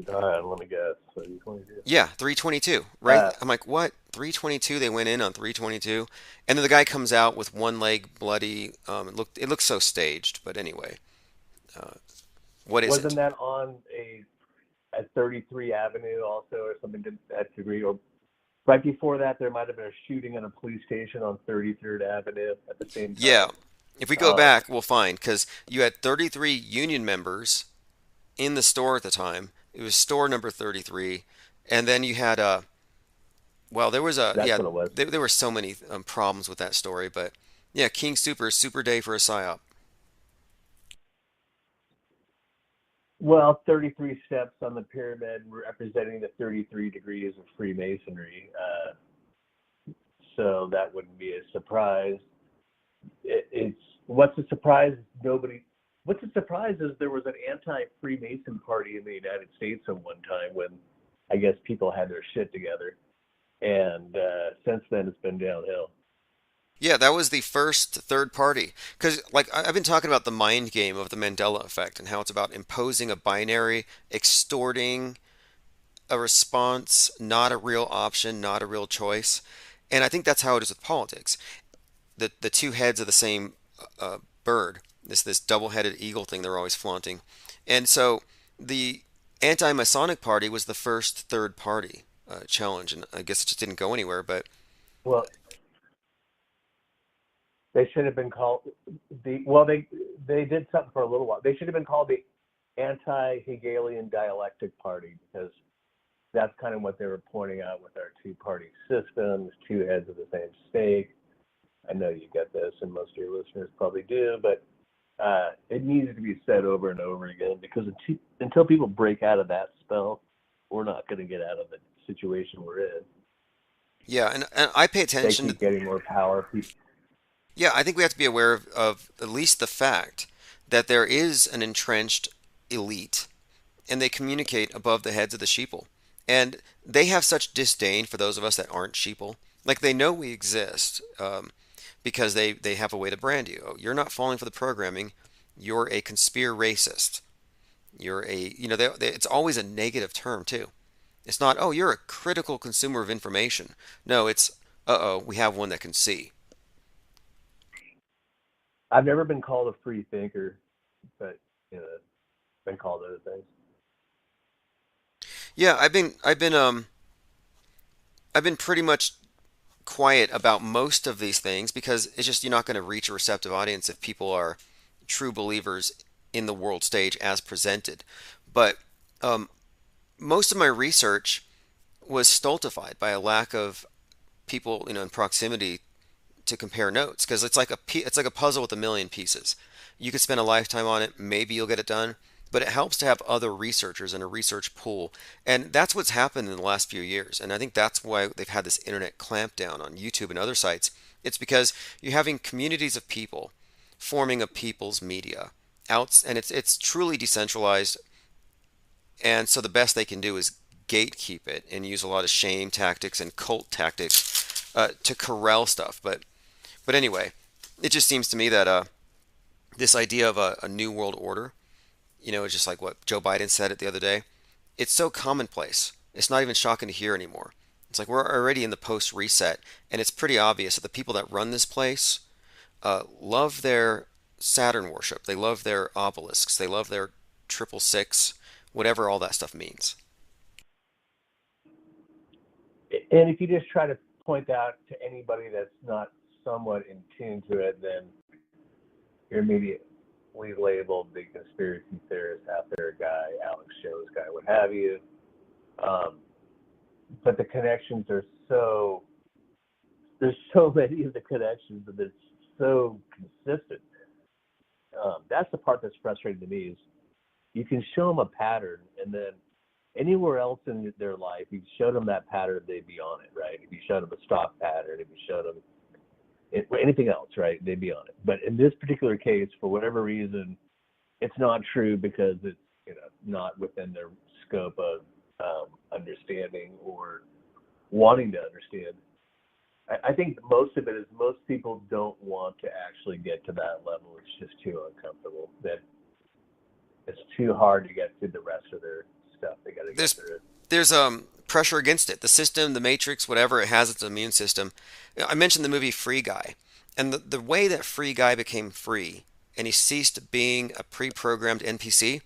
Speaker 6: Let me guess. 322.
Speaker 2: Yeah, 322, right? I'm like, what? 322? They went in on 322, and then the guy comes out with one leg bloody. It looked so staged, but anyway, what is
Speaker 6: Wasn't
Speaker 2: it?
Speaker 6: that on at 33 Avenue also, or something to that degree? Or right before that, there might have been a shooting in a police station on 33rd Avenue at the same time.
Speaker 2: Yeah, if we go back, we'll find because you had 33 union members in the store at the time. It was store number 33, and then you had there was there were so many problems with that story, but yeah, King super day for a psyop.
Speaker 6: Well, 33 steps on the pyramid representing the 33 degrees of Freemasonry. So that wouldn't be a surprise. What's a surprise? What's a surprise is there was an anti-Freemason party in the United States at one time when I guess people had their shit together. And since then, it's been downhill.
Speaker 2: Yeah, that was the first third party. Because, like, I've been talking about the mind game of the Mandela effect and how it's about imposing a binary, extorting a response, not a real option, not a real choice. And I think that's how it is with politics. The two heads of the same bird, this double-headed eagle thing they're always flaunting. And so the anti-Masonic party was the first third party challenge, and I guess it just didn't go anywhere. But
Speaker 6: well, they should have been called they did something for a little while. They should have been called the anti-Hegelian dialectic party, because that's kind of what they were pointing out with our two-party systems, two heads of the same stake. I know you get this, and most of your listeners probably do, but it needs to be said over and over again, because until people break out of that spell, we're not going to get out of the situation we're in.
Speaker 2: Yeah, and I pay attention
Speaker 6: to getting more power.
Speaker 2: Yeah, I think we have to be aware of at least the fact that there is an entrenched elite, and they communicate above the heads of the sheeple. And they have such disdain for those of us that aren't sheeple. Like, they know we exist because they have a way to brand you. Oh, you're not falling for the programming. You're a conspiracist. You're it's always a negative term, too. It's not, oh, you're a critical consumer of information. No, it's, we have one that can see.
Speaker 6: I've never been called a free thinker, but been called other things.
Speaker 2: Yeah, I've been pretty much quiet about most of these things because it's just, you're not going to reach a receptive audience if people are true believers in the world stage as presented. But most of my research was stultified by a lack of people, in proximity to compare notes, because it's like a puzzle with a million pieces. You could spend a lifetime on it, maybe you'll get it done, but it helps to have other researchers and a research pool. And that's what's happened in the last few years. And I think that's why they've had this internet clampdown on YouTube and other sites, It's because you're having communities of people forming a people's media out, and it's truly decentralized. And so the best they can do is gatekeep it and use a lot of shame tactics and cult tactics to corral stuff. But anyway, it just seems to me that this idea of a new world order, it's just like what Joe Biden said it the other day. It's so commonplace. It's not even shocking to hear anymore. It's like we're already in the post reset, and it's pretty obvious that the people that run this place love their Saturn worship. They love their obelisks. They love their 666, whatever all that stuff means.
Speaker 6: And if you just try to point out to anybody that's not somewhat in tune to it, then you're immediately labeled the conspiracy theorist, out there guy, Alex Jones guy, what have you. But the connections are there's so many of the connections that it's so consistent. That's the part that's frustrating to me is you can show them a pattern, and then anywhere else in their life, you show them that pattern, they'd be on it, right? If you showed them a stock pattern, if you showed them anything else, right, they'd be on it. But in this particular case, for whatever reason, it's not true because it's not within their scope of understanding or wanting to understand. I think most of it is most people don't want to actually get to that level. It's just too uncomfortable. That it's too hard to get through the rest of their stuff. They got to get through it.
Speaker 2: There's pressure against it. The system, the matrix, whatever, it has its immune system. I mentioned the movie Free Guy. And the way that Free Guy became free and he ceased being a pre-programmed NPC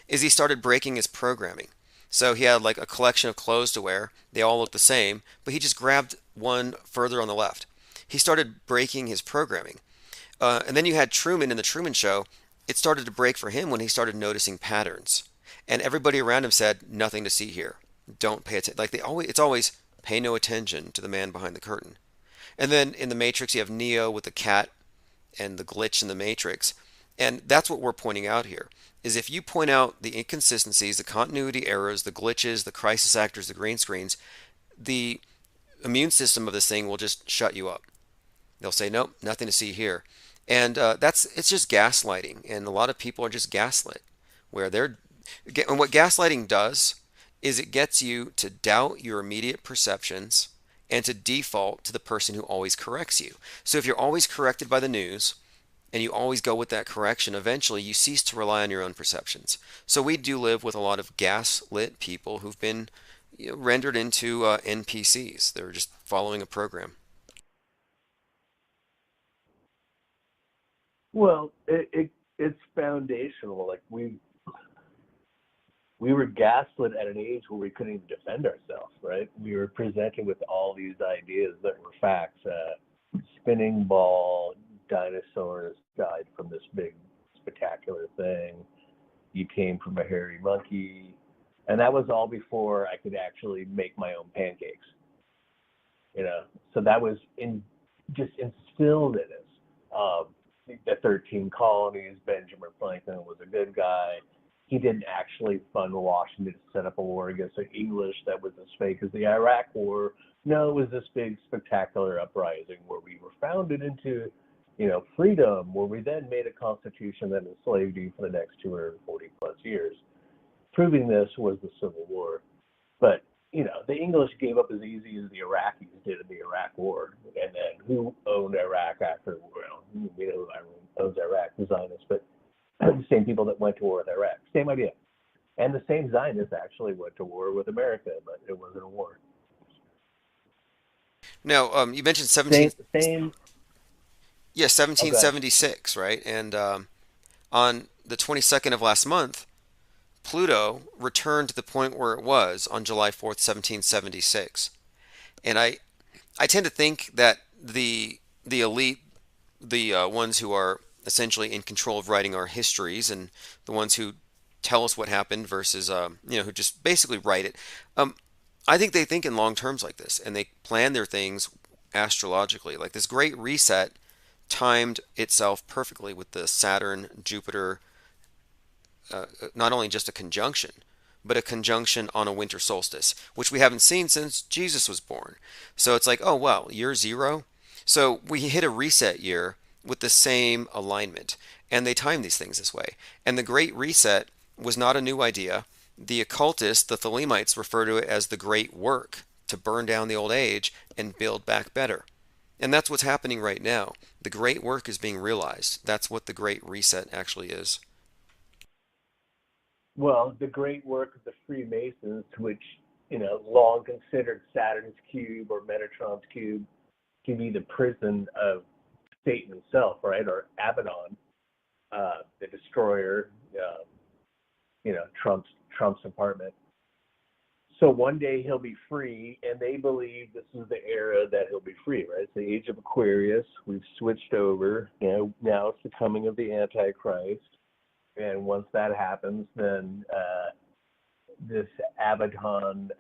Speaker 2: is he started breaking his programming. So he had like a collection of clothes to wear. They all looked the same, but he just grabbed one further on the left. He started breaking his programming. And then you had Truman in the Truman Show. It started to break for him when he started noticing patterns. And everybody around him said, nothing to see here. Don't pay attention. It's always pay no attention to the man behind the curtain. And then in the Matrix, you have Neo with the cat and the glitch in the Matrix. And that's what we're pointing out here, is if you point out the inconsistencies, the continuity errors, the glitches, the crisis actors, the green screens, the immune system of this thing will just shut you up. They'll say, nope, nothing to see here. And it's just gaslighting. And a lot of people are just gaslit. And what gaslighting does is it gets you to doubt your immediate perceptions and to default to the person who always corrects you. So if you're always corrected by the news and you always go with that correction, eventually you cease to rely on your own perceptions. So we do live with a lot of gaslit people who've been rendered into NPCs. They're just following a program.
Speaker 6: Well, it's foundational. Like we were gaslit at an age where we couldn't even defend ourselves, right? We were presented with all these ideas that were facts. Spinning ball, dinosaurs died from this big spectacular thing. You came from a hairy monkey. And that was all before I could actually make my own pancakes. So that was just instilled in us. The 13 colonies, Benjamin Franklin was a good guy. He didn't actually fund Washington to set up a war against the English that was as fake as the Iraq War. No, it was this big spectacular uprising where we were founded into, freedom, where we then made a constitution that enslaved you for the next 240 plus years. Proving this was the Civil War. But, the English gave up as easy as the Iraqis did in the Iraq War. And then who owned Iraq after, we know who owns Iraq, the Zionists, but the same people that went to war with Iraq. Same idea. And the same Zionists actually went to war with America, but it wasn't a war.
Speaker 2: Now, you mentioned 1776, right? And on the 22nd of last month, Pluto returned to the point where it was on July 4th, 1776. And I tend to think that the elite, the ones who are essentially in control of writing our histories and the ones who tell us what happened versus, who just basically write it, I think they think in long terms like this, and they plan their things astrologically. Like this great reset timed itself perfectly with the Saturn-Jupiter, not only just a conjunction, but a conjunction on a winter solstice, which we haven't seen since Jesus was born. So it's like, oh, well, year zero, So we hit a reset year with the same alignment, and they time these things this way. And the Great Reset was not a new idea. The occultists, the Thelemites, refer to it as the Great Work, to burn down the old age and build back better. And that's what's happening right now. The Great Work is being realized. That's what the Great Reset actually is.
Speaker 6: Well, the great work of the Freemasons, which, long considered Saturn's cube or Metatron's cube to be the prison of Satan himself, right? Or Abaddon, the destroyer, Trump's apartment. So one day he'll be free, and they believe this is the era that he'll be free, right? It's the age of Aquarius. We've switched over. Now it's the coming of the Antichrist. And once that happens, then this Abaddon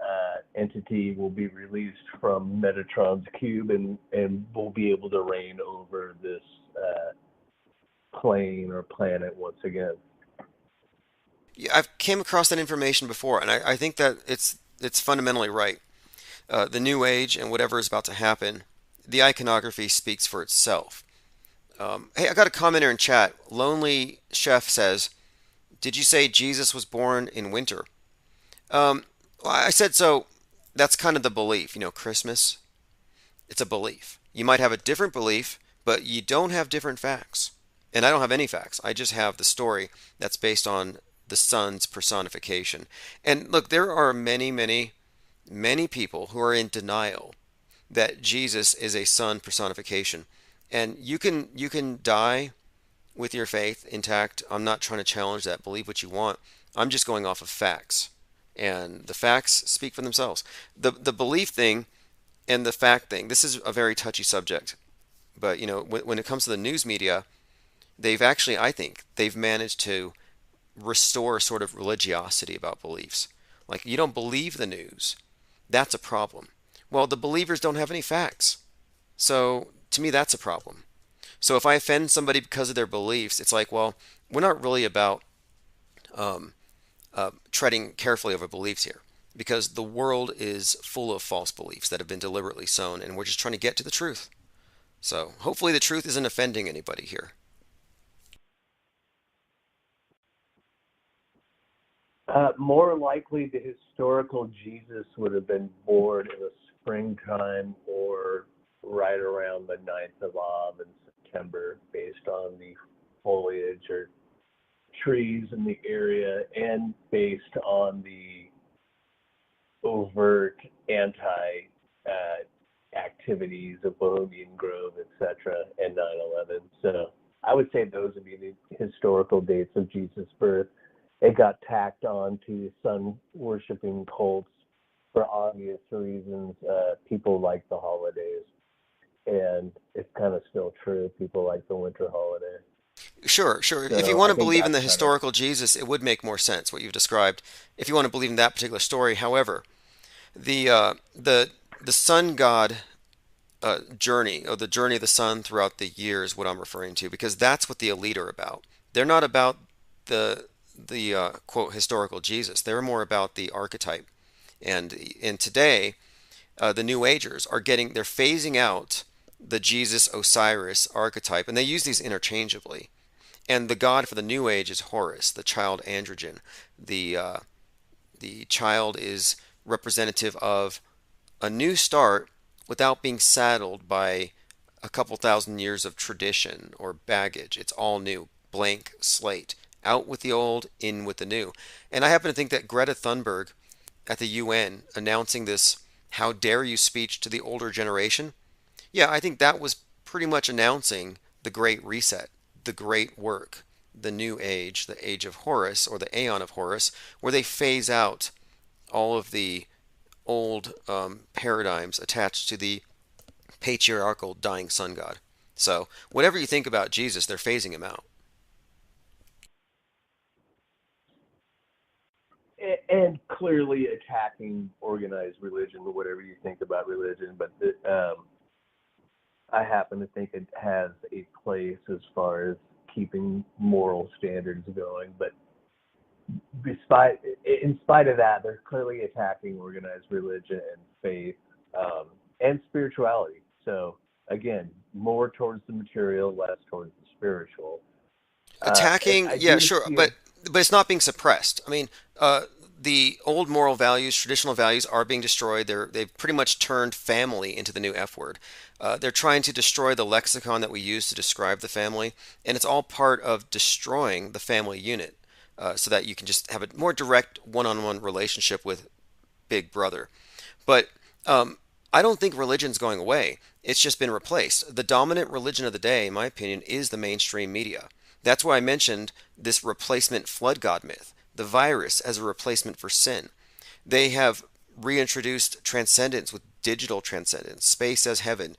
Speaker 6: entity will be released from Metatron's cube and will be able to reign over this plane or planet once again.
Speaker 2: Yeah, I've came across that information before, and I think that it's fundamentally right. The New Age and whatever is about to happen, the iconography speaks for itself. Hey, I got a commenter in chat. Lonely Chef says, "Did you say Jesus was born in winter?" I said so. That's kind of the belief. Christmas, it's a belief. You might have a different belief, but you don't have different facts. And I don't have any facts. I just have the story that's based on the sun's personification. And look, there are many, many, many people who are in denial that Jesus is a sun personification. And you can die with your faith intact. I'm not trying to challenge that. Believe what you want. I'm just going off of facts. And the facts speak for themselves. The belief thing and the fact thing, this is a very touchy subject. But, when it comes to the news media, I think they've managed to restore sort of religiosity about beliefs. Like, you don't believe the news. That's a problem. Well, the believers don't have any facts. So, to me, that's a problem. So if I offend somebody because of their beliefs, it's like, well, we're not really about treading carefully over beliefs here, because the world is full of false beliefs that have been deliberately sown, and we're just trying to get to the truth. So hopefully the truth isn't offending anybody here.
Speaker 6: More likely, the historical Jesus would have been born in the springtime or right around the 9th of Av in September, based on the foliage or trees in the area and based on the overt activities of Bohemian Grove, etc., and 9/11. So I would say those would be the historical dates of Jesus' birth. It got tacked on to sun-worshipping cults for obvious reasons. People like the holidays, and it's kind of still true. People like the winter holiday.
Speaker 2: Sure.
Speaker 6: So
Speaker 2: If you want
Speaker 6: I
Speaker 2: to
Speaker 6: think
Speaker 2: believe in the
Speaker 6: that's
Speaker 2: historical Jesus, it would make more sense what you've described. If you want to believe in that particular story, however, the sun god journey, or the journey of the sun throughout the year, is what I'm referring to, because that's what the elite are about. They're not about the quote historical Jesus. They're more about the archetype. And today, the New Agers they're phasing out the Jesus Osiris archetype, and they use these interchangeably. And the god for the New Age is Horus, the child androgen. The child is representative of a new start without being saddled by a couple thousand years of tradition or baggage. It's all new, blank slate. Out with the old, in with the new. And I happen to think that Greta Thunberg at the UN announcing this "How dare you" speech to the older generation, yeah, I think that was pretty much announcing the Great Reset, the Great Work, the New Age, the Age of Horus, or the Aeon of Horus, where they phase out all of the old paradigms attached to the patriarchal dying sun god. So whatever you think about Jesus, they're phasing him out.
Speaker 6: And clearly attacking organized religion, or whatever you think about religion. But I happen to think it has a place as far as keeping moral standards going. But in spite of that, they're clearly attacking organized religion and faith and spirituality. So again, more towards the material, less towards the spiritual.
Speaker 2: Attacking,
Speaker 6: I
Speaker 2: yeah,
Speaker 6: do
Speaker 2: sure,
Speaker 6: feel,
Speaker 2: but it's not being suppressed. I mean, the old moral values, traditional values, are being destroyed. They've pretty much turned family into the new F word. They're trying to destroy the lexicon that we use to describe the family, and it's all part of destroying the family unit, so that you can just have a more direct one-on-one relationship with Big Brother. But I don't think religion's going away. It's just been replaced. The dominant religion of the day, in my opinion, is the mainstream media. That's why I mentioned this replacement flood god myth, the virus as a replacement for sin. They have reintroduced transcendence with digital transcendence, space as heaven.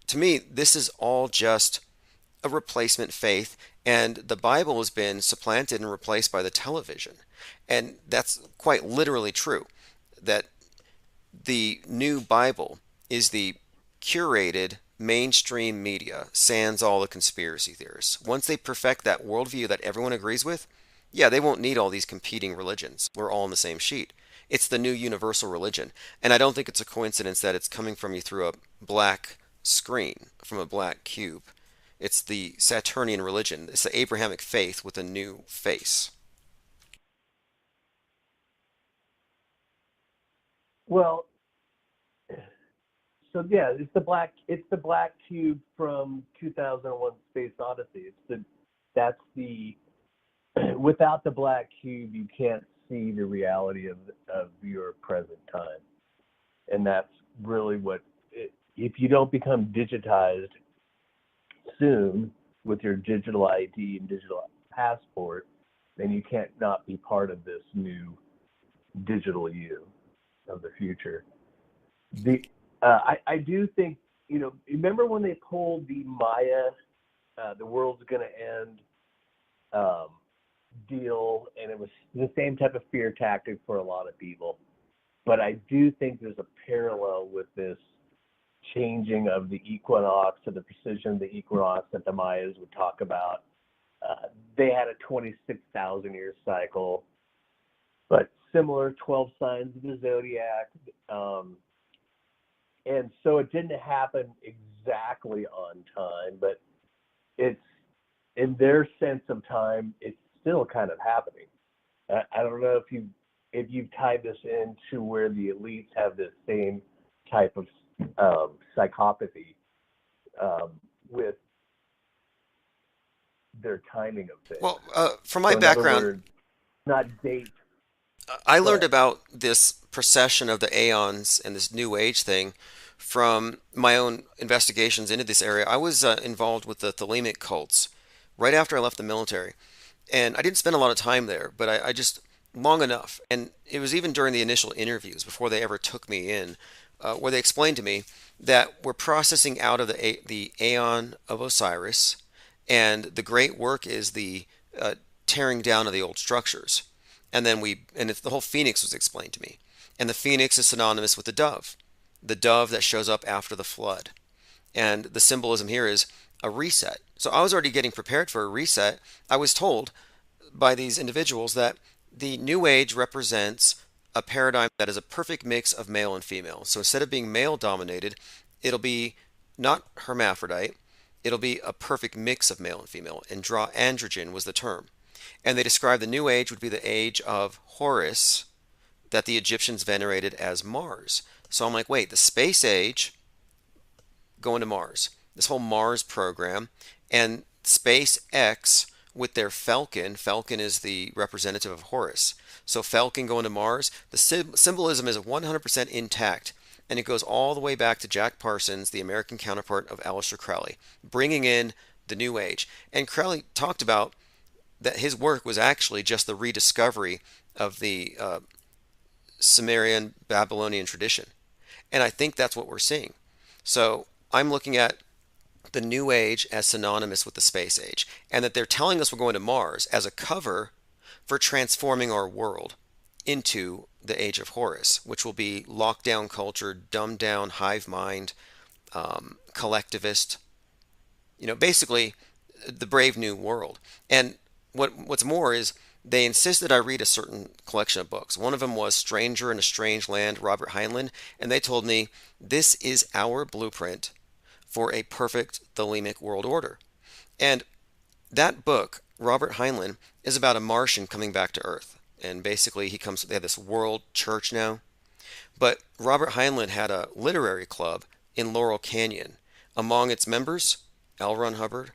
Speaker 2: To me, this is all just a replacement faith, and the Bible has been supplanted and replaced by the television. And that's quite literally true, that the new Bible is the curated mainstream media, sans all the conspiracy theorists. Once they perfect that worldview that everyone agrees with, yeah, they won't need all these competing religions. We're all on the same sheet. It's the new universal religion. And I don't think it's a coincidence that it's coming from you through a black screen, from a black cube. It's the Saturnian religion. It's the Abrahamic faith with a new face.
Speaker 6: well, so yeah, it's the black cube from 2001: Space Odyssey. That's the without the black cube, you can't see the reality of your present time, and that's really if you don't become digitized soon with your digital ID and digital passport, then you can't not be part of this new digital you of the future. I do think, remember when they pulled the Maya, the world's going to end deal, and it was the same type of fear tactic for a lot of people. But I do think there's a parallel with this changing of the equinox, or the precision of the equinox that the Mayas would talk about. They had a 26,000 year cycle, but similar 12 signs of the zodiac. And so it didn't happen exactly on time, but it's, in their sense of time, it's still kind of happening. I don't know if you've tied this into where the elites have this same type of psychopathy with their timing of things.
Speaker 2: Well, from my
Speaker 6: So in other
Speaker 2: background,
Speaker 6: words, not date.
Speaker 2: I learned about this procession of the aeons and this New Age thing from my own investigations into this area. I was involved with the Thelemic cults right after I left the military. And I didn't spend a lot of time there, but I just, long enough. And it was even during the initial interviews, before they ever took me in, where they explained to me that we're processing out of the aeon of Osiris, and the great work is the tearing down of the old structures. And then the whole phoenix was explained to me. And the phoenix is synonymous with the dove that shows up after the flood. And the symbolism here is a reset. So I was already getting prepared for a reset. I was told by these individuals that the New Age represents a paradigm that is a perfect mix of male and female. So instead of being male dominated, it'll be not hermaphrodite, it'll be a perfect mix of male and female. Androgen was the term. And they described the New Age would be the age of Horus, that the Egyptians venerated as Mars. So I'm like, wait, the space age going to Mars, this whole Mars program, and SpaceX with their Falcon. Falcon is the representative of Horus. So Falcon going to Mars, the symbolism is 100% intact, and it goes all the way back to Jack Parsons, the American counterpart of Aleister Crowley, bringing in the New Age. And Crowley talked about that his work was actually just the rediscovery of the Sumerian Babylonian tradition. And I think that's what we're seeing. So I'm looking at the New Age as synonymous with the space age, and that they're telling us we're going to Mars as a cover for transforming our world into the age of Horus, which will be lockdown culture, dumbed down, hive mind, collectivist, basically the brave new world. And what's more is they insisted I read a certain collection of books. One of them was Stranger in a Strange Land, Robert Heinlein, and they told me this is our blueprint for a perfect thelemic world order. And that book, Robert Heinlein, is about a Martian coming back to Earth. And basically, they have this world church now. But Robert Heinlein had a literary club in Laurel Canyon. Among its members, L. Ron Hubbard,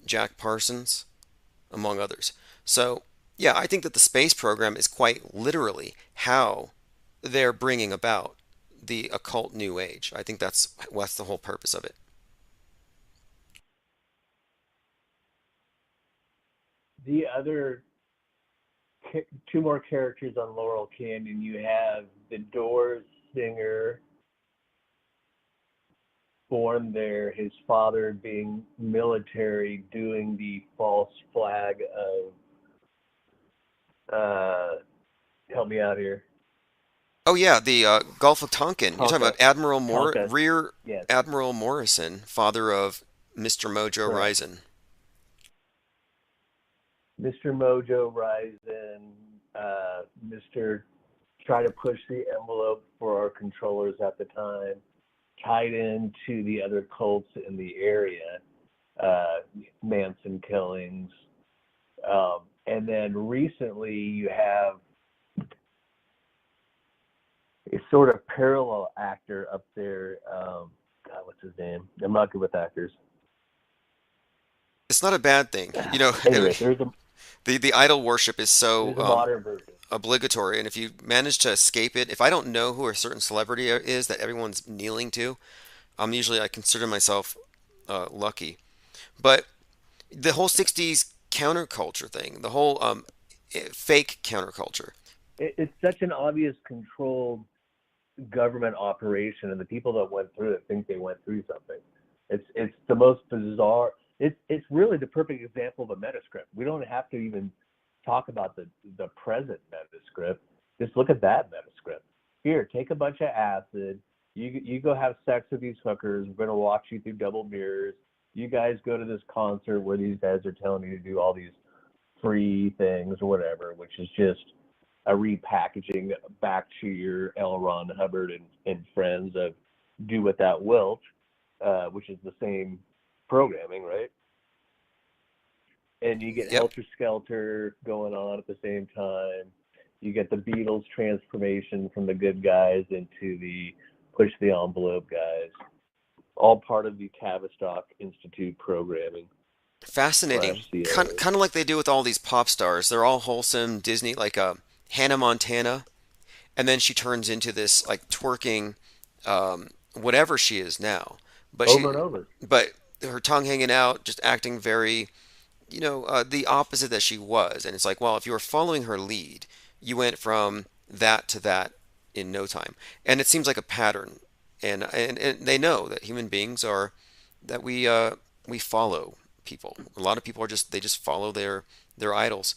Speaker 2: Jack Parsons, among others. So, yeah, I think that the space program is quite literally how they're bringing about the occult New Age. I think that's the whole purpose of it.
Speaker 6: The other two more characters on Laurel Canyon, you have the Doors singer, born there, his father being military, doing the false flag of, help me out here.
Speaker 2: Oh yeah, the Gulf of Tonkin. You're talking about Rear
Speaker 6: Yes.
Speaker 2: Admiral Morrison, father of Mr. Mojo
Speaker 6: Correct.
Speaker 2: Risen.
Speaker 6: Mr. Mojo Risen, Mr. Try to push the envelope for our controllers at the time, tied into the other cults in the area, Manson killings. And then recently you have a sort of parallel actor up there. God, what's his name? I'm not good with actors.
Speaker 2: It's not a bad thing, you know.
Speaker 6: Anyway, there's
Speaker 2: the idol worship is so
Speaker 6: a modern version.
Speaker 2: obligatory, and if you manage to escape it, if I don't know who a certain celebrity is that everyone's kneeling to, I consider myself lucky. But the whole '60s counterculture thing, the whole fake counterculture.
Speaker 6: It's such an obvious controlled government operation, and the people that went through it think they went through something. It's the most bizarre. It's really the perfect example of a metascript. We don't have to even talk about the present metascript. Just look at that metascript. Here, take a bunch of acid. You go have sex with these hookers. We're gonna watch you through double mirrors. You guys go to this concert where these guys are telling you to do all these free things or whatever, which is just a repackaging back to your L. Ron Hubbard and friends of do what thou wilt, which is the same programming, right? And you get Helter Skelter going on at the same time. You get the Beatles transformation from the good guys into the push the envelope guys. All part of the Tavistock Institute programming.
Speaker 2: Fascinating. Kind of like they do with all these pop stars. They're all wholesome Disney, like Hannah Montana, and then she turns into this like twerking, whatever she is now. But
Speaker 6: over and over.
Speaker 2: But her tongue hanging out, just acting very, the opposite that she was. And it's like, well, if you were following her lead, you went from that to that in no time. And it seems like a pattern. And they know that human beings are that we follow people. A lot of people are they just follow their idols.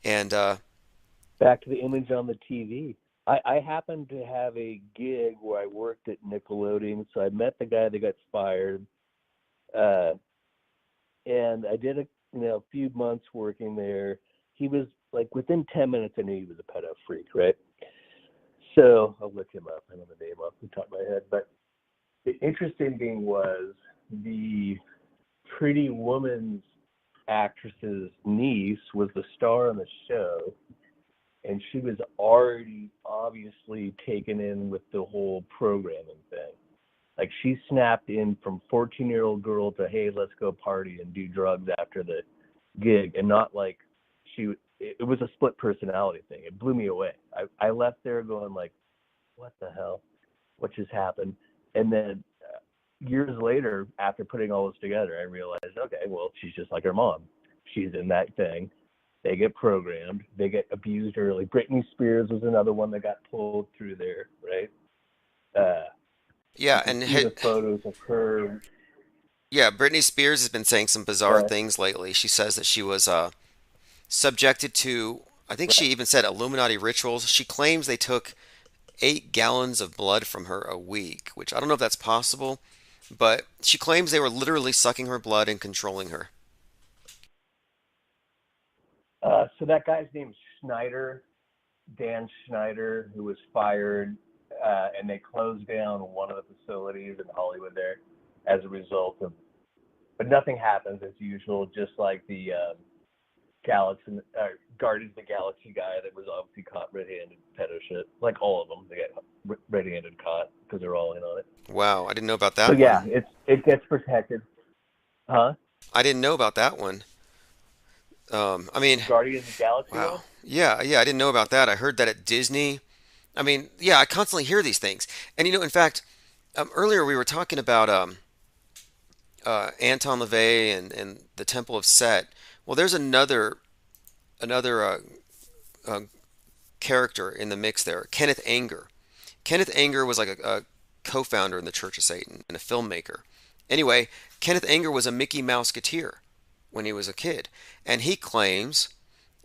Speaker 2: And
Speaker 6: back to the image on the TV. I happened to have a gig where I worked at Nickelodeon, so I met the guy that got fired, and I did a few months working there. He was like within 10 minutes, I knew he was a pedo freak, right? So I'll look him up. I don't know the name off the top of my head, but the interesting thing was the Pretty Woman's actress's niece was the star on the show, and she was already obviously taken in with the whole programming thing. Like she snapped in from 14-year-old girl to, hey, let's go party and do drugs after the gig, and not like it was a split personality thing. It blew me away. I left there going like, what the hell? What just happened? And then years later, after putting all this together, I realized, okay, well, she's just like her mom. She's in that thing. They get programmed. They get abused early. Britney Spears was another one that got pulled through there, right?
Speaker 2: Yeah, and
Speaker 6: the photos of her.
Speaker 2: Yeah, Britney Spears has been saying some bizarre things lately. She says that she was subjected to, I think she even said Illuminati rituals. She claims they took 8 gallons of blood from her a week, which I don't know if that's possible, but she claims they were literally sucking her blood and controlling her.
Speaker 6: So that guy's name is Schneider, Dan Schneider, who was fired, and they closed down one of the facilities in Hollywood there. as a result of, but nothing happens as usual, just like the Guardians of the Galaxy guy that was obviously caught red-handed pedo shit. Like all of them, they get red-handed caught because they're all in on it.
Speaker 2: Wow, I didn't know about that
Speaker 6: So
Speaker 2: one.
Speaker 6: yeah, it gets protected. Huh?
Speaker 2: I didn't know about that one. I mean,
Speaker 6: Guardians of the Galaxy
Speaker 2: wow.
Speaker 6: one?
Speaker 2: Yeah, I didn't know about that. I heard that at Disney. I mean, yeah, I constantly hear these things. And in fact, earlier we were talking about Anton LaVey and the Temple of Set. Well, there's another character in the mix there, Kenneth Anger. Kenneth Anger was like a co-founder in the Church of Satan and a filmmaker. Anyway, Kenneth Anger was a Mickey Mouseketeer when he was a kid, and he claims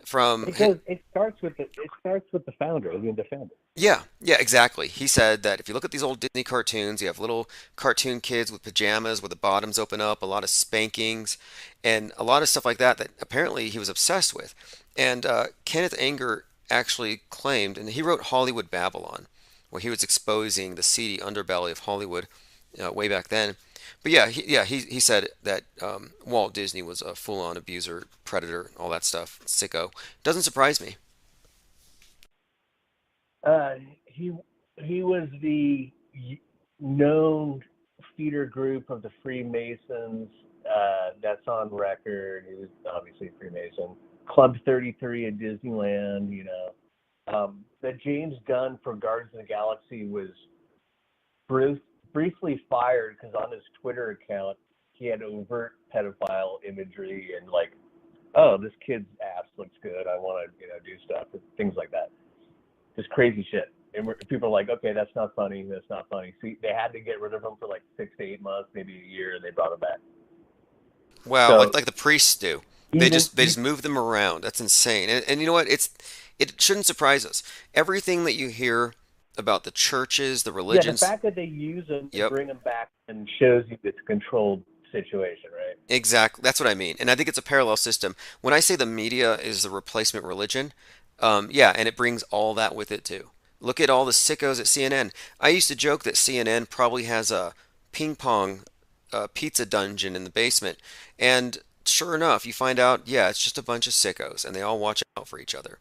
Speaker 6: it starts with the founder. I mean, the founder.
Speaker 2: Yeah, exactly. He said that if you look at these old Disney cartoons, you have little cartoon kids with pajamas where the bottoms open up, a lot of spankings, and a lot of stuff like that apparently he was obsessed with. And Kenneth Anger actually claimed, and he wrote Hollywood Babylon, where he was exposing the seedy underbelly of Hollywood way back then. But he said that Walt Disney was a full-on abuser, predator, all that stuff, sicko. Doesn't surprise me.
Speaker 6: He was the known feeder group of the Freemasons. That's on record. He was obviously a Freemason. Club 33 at Disneyland. That James Gunn for Guardians of the Galaxy was briefly fired because on his Twitter account he had overt pedophile imagery and like, oh, this kid's ass looks good. I want to do stuff, things like that. Just crazy shit. And people are like, okay, that's not funny. That's not funny. See, they had to get rid of him for like 6 to 8 months, maybe a year, and they brought him back.
Speaker 2: Wow,
Speaker 6: So,
Speaker 2: like the priests do. They just move them around. That's insane. And you know what? It shouldn't surprise us. Everything that you hear about the churches, the religions.
Speaker 6: Yeah, the fact that they use them to bring them back and shows you it's a controlled situation, right?
Speaker 2: Exactly. That's what I mean. And I think it's a parallel system. When I say the media is the replacement religion, and it brings all that with it too. Look at all the sickos at CNN. I used to joke that CNN probably has a ping pong pizza dungeon in the basement. And sure enough, you find out, it's just a bunch of sickos, and they all watch out for each other.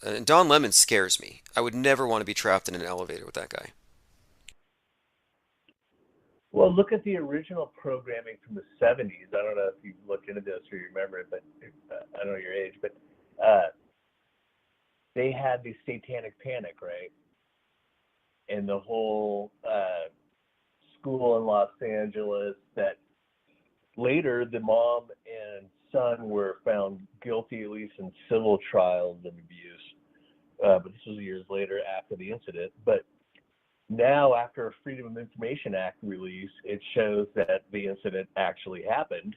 Speaker 2: And Don Lemon scares me. I would never want to be trapped in an elevator with that guy.
Speaker 6: Well, look at the original programming from the 70s. I don't know if you've looked into this or you remember it, but I don't know your age, but they had the Satanic Panic, right? And the whole school in Los Angeles that later the mom and son were found guilty, at least in civil trials of abuse. But this was years later after the incident. But now, after a Freedom of Information Act release, it shows that the incident actually happened.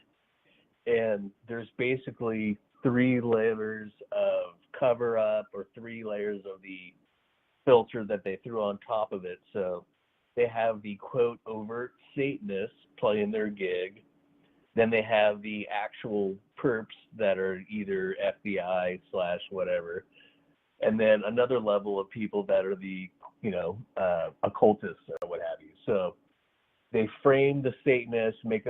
Speaker 6: And there's basically 3 layers of cover-up or 3 layers of the filter that they threw on top of it. So they have the, quote, overt Satanists playing their gig. Then they have the actual perps that are either FBI / whatever. And then another level of people that are the, occultists or what have you. So they frame the Satanists, make it